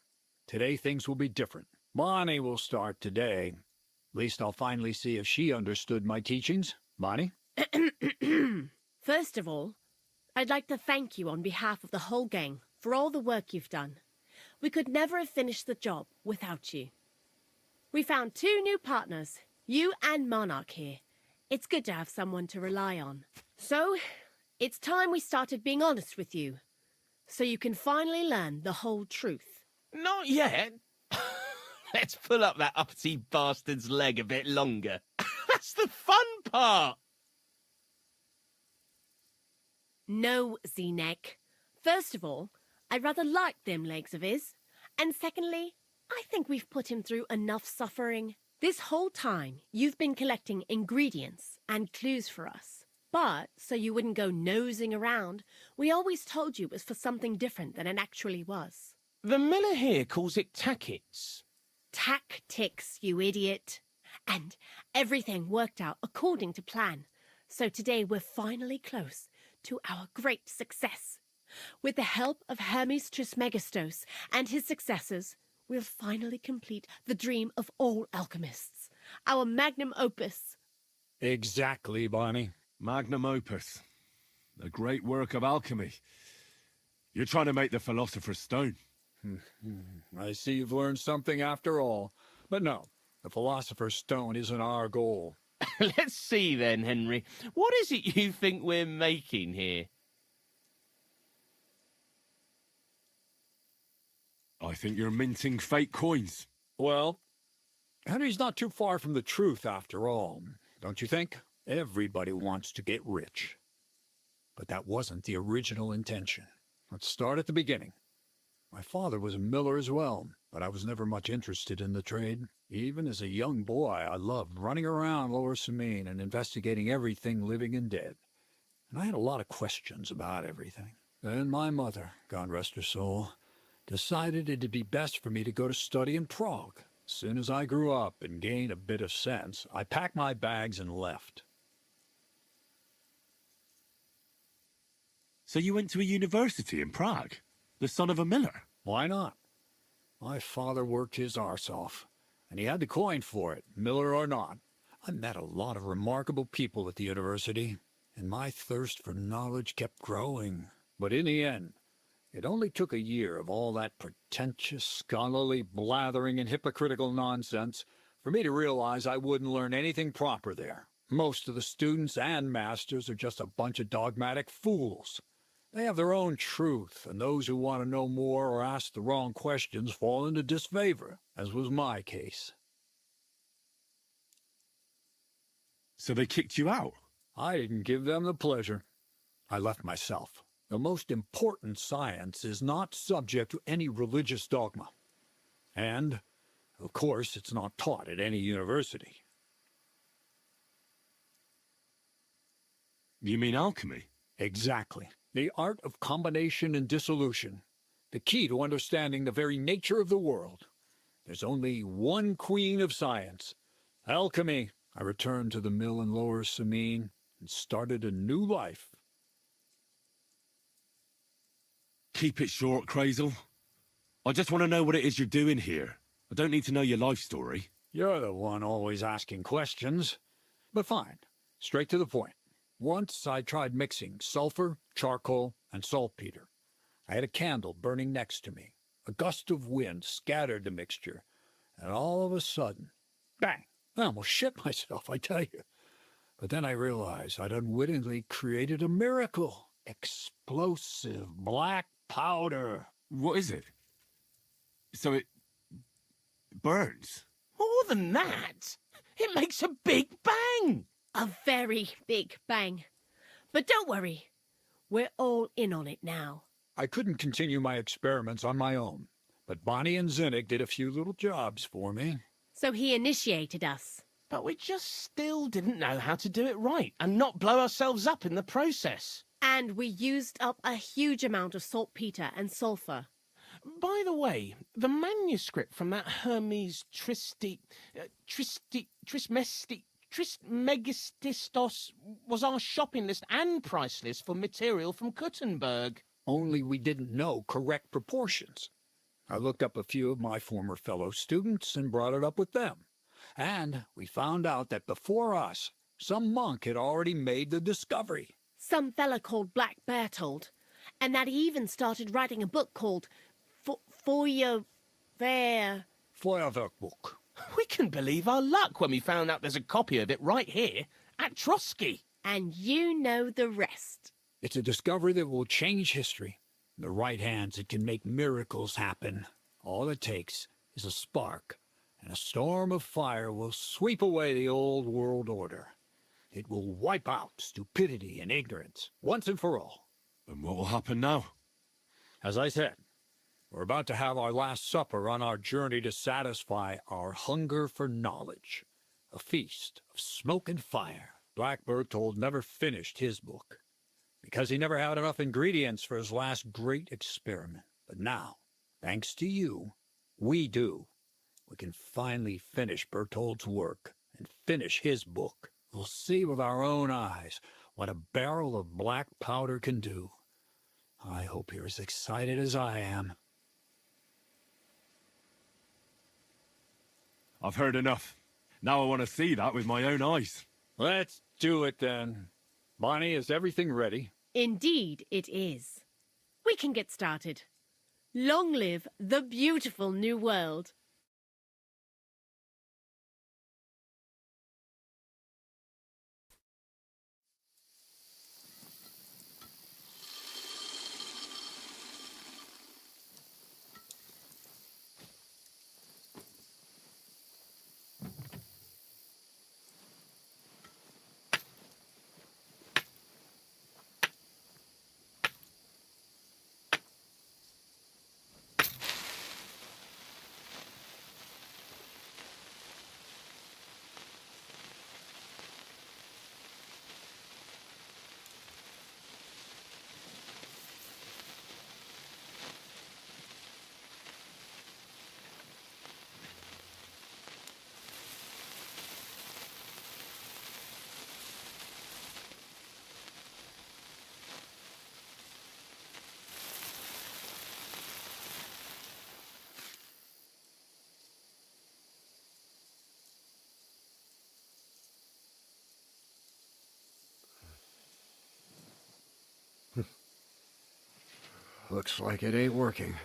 today things will be different. Bonnie will start today. At least I'll finally see if she understood my teachings. Bonnie? First of all, I'd like to thank you on behalf of the whole gang for all the work you've done. We could never have finished the job without you. We found 2 new partners, you and Monarch here. It's good to have someone to rely on. So, it's time we started being honest with you, so you can finally learn the whole truth. Not yet. Let's pull up that uppity bastard's leg a bit longer. That's the fun part. No, Z-Neck. First of all, I rather like them legs of his. And secondly, I think we've put him through enough suffering. This whole time, you've been collecting ingredients and clues for us. But, so you wouldn't go nosing around, we always told you it was for something different than it actually was. The miller here calls it tackets. Tactics, you idiot. And everything worked out according to plan. So today we're finally close to our great success. With the help of Hermes Trismegistos and his successors, we'll finally complete the dream of all alchemists, our magnum opus. Exactly, Bonnie. Magnum opus. A great work of alchemy. You're trying to make the Philosopher's Stone. I see you've learned something after all. But no, the Philosopher's Stone isn't our goal. Let's see then, Henry. What is it you think we're making here? I think you're minting fake coins. Well, Henry's not too far from the truth after all, don't you think? Everybody wants to get rich. But that wasn't the original intention. Let's start at the beginning. My father was a miller as well, but I was never much interested in the trade. Even as a young boy, I loved running around Lower Samine and investigating everything living and dead. And I had a lot of questions about everything. Then my mother, God rest her soul, decided it'd be best for me to go to study in Prague. As soon as I grew up and gained a bit of sense, I packed my bags and left. So you went to a university in Prague? The son of a miller? Why not? My father worked his arse off, and he had the coin for it, miller or not. I met a lot of remarkable people at the university, and my thirst for knowledge kept growing. But in the end, It only took a year of all that pretentious, scholarly blathering and hypocritical nonsense for me to realize I wouldn't learn anything proper there. Most of the students and masters are just a bunch of dogmatic fools. They have their own truth, and those who want to know more or ask the wrong questions fall into disfavor, as was my case. So they kicked you out? I didn't give them the pleasure. I left myself. The most important science is not subject to any religious dogma. And, of course, it's not taught at any university. You mean alchemy? Exactly. The art of combination and dissolution. The key to understanding the very nature of the world. There's only one queen of science. Alchemy. I returned to the mill in Lower Samine and started a new life. Keep it short, Crazel. I just want to know what it is you're doing here. I don't need to know your life story. You're the one always asking questions. But fine. Straight to the point. Once I tried mixing sulfur, charcoal, and saltpeter. I had a candle burning next to me. A gust of wind scattered the mixture, and all of a sudden, bang! I almost shit myself, I tell you. But then I realized I'd unwittingly created a miracle. Explosive black powder. What is it? So it burns? More than that, it makes a big bang. A very big bang. But don't worry, we're all in on it now. I couldn't continue my experiments on my own, but Bonnie and Zinnig did a few little jobs for me. So he initiated us. But we just still didn't know how to do it right and not blow ourselves up in the process. And we used up a huge amount of saltpeter and sulfur. By the way, the manuscript from that Hermes Trismegistos was our shopping list and price list for material from Gutenberg. Only we didn't know correct proportions. I looked up a few of my former fellow students and brought it up with them. And we found out that before us, some monk had already made the discovery. Some fella called Black Bertold, and that he even started writing a book called Feuerwerkbuch. We couldn't believe our luck when we found out there's a copy of it right here at Trotsky. And you know the rest. It's a discovery that will change history. In the right hands, it can make miracles happen. All it takes is a spark, and a storm of fire will sweep away the old world order. It will wipe out stupidity and ignorance, once and for all. And what will happen now? As I said, we're about to have our last supper on our journey to satisfy our hunger for knowledge. A feast of smoke and fire. Black Bertold never finished his book, because he never had enough ingredients for his last great experiment. But now, thanks to you, we do. We can finally finish Bertold's work and finish his book. We'll see with our own eyes what a barrel of black powder can do. I hope you're as excited as I am. I've heard enough. Now I want to see that with my own eyes. Let's do it then. Bonnie, is everything ready? Indeed it is. We can get started. Long live the beautiful new world. Looks like it ain't working.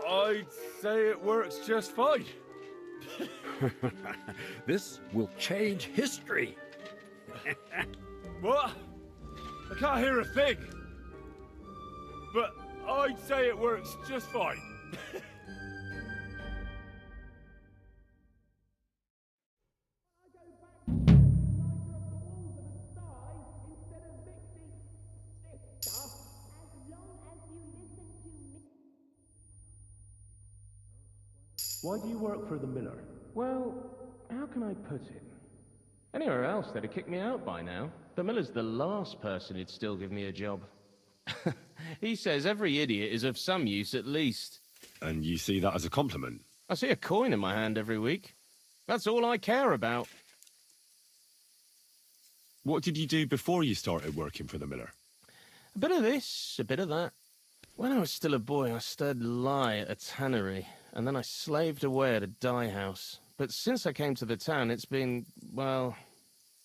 I'd say it works just fine. This will change history. What? I can't hear a thing. But I'd say it works just fine. Why do you work for the miller? Well, how can I put it? Anywhere else, they'd have kicked me out by now. The miller's the last person who'd still give me a job. He says every idiot is of some use at least. And you see that as a compliment? I see a coin in my hand every week. That's all I care about. What did you do before you started working for the miller? A bit of this, a bit of that. When I was still a boy, I stirred lye at a tannery, and then I slaved away at a dye house. But since I came to the town, it's been, well,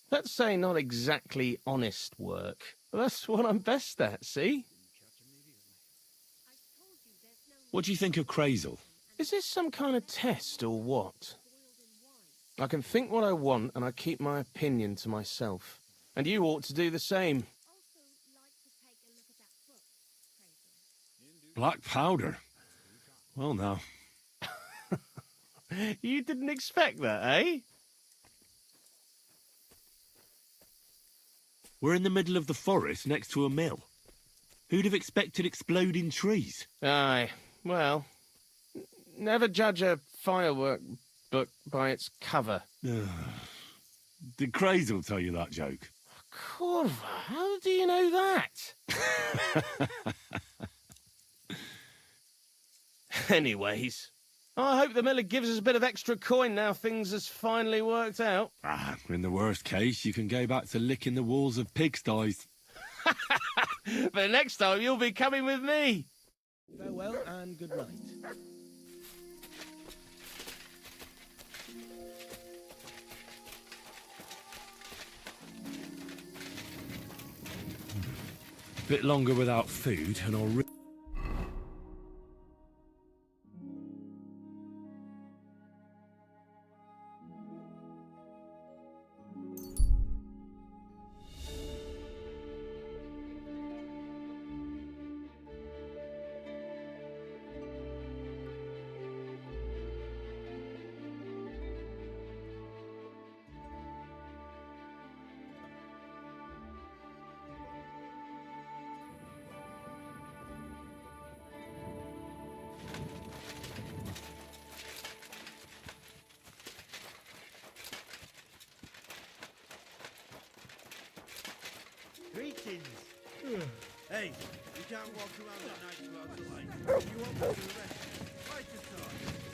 let's say not exactly honest work. That's what I'm best at, see? What do you think of Crazel? Is this some kind of test or what? I can think what I want, and I keep my opinion to myself. And you ought to do the same. Black powder? Well, now. You didn't expect that, eh? We're in the middle of the forest next to a mill. Who'd have expected exploding trees? Aye, well, never judge a firework book by its cover. Did Crazel tell you that joke? Corva, how do you know that? Anyways, I hope the miller gives us a bit of extra coin now things has finally worked out. In the worst case, you can go back to licking the walls of pigsties. But next time you'll be coming with me. Farewell and good night. A bit longer without food, and I'll... Greetings. Hey, you can't walk around at night without a light. You want me to arrest you? Fight aside.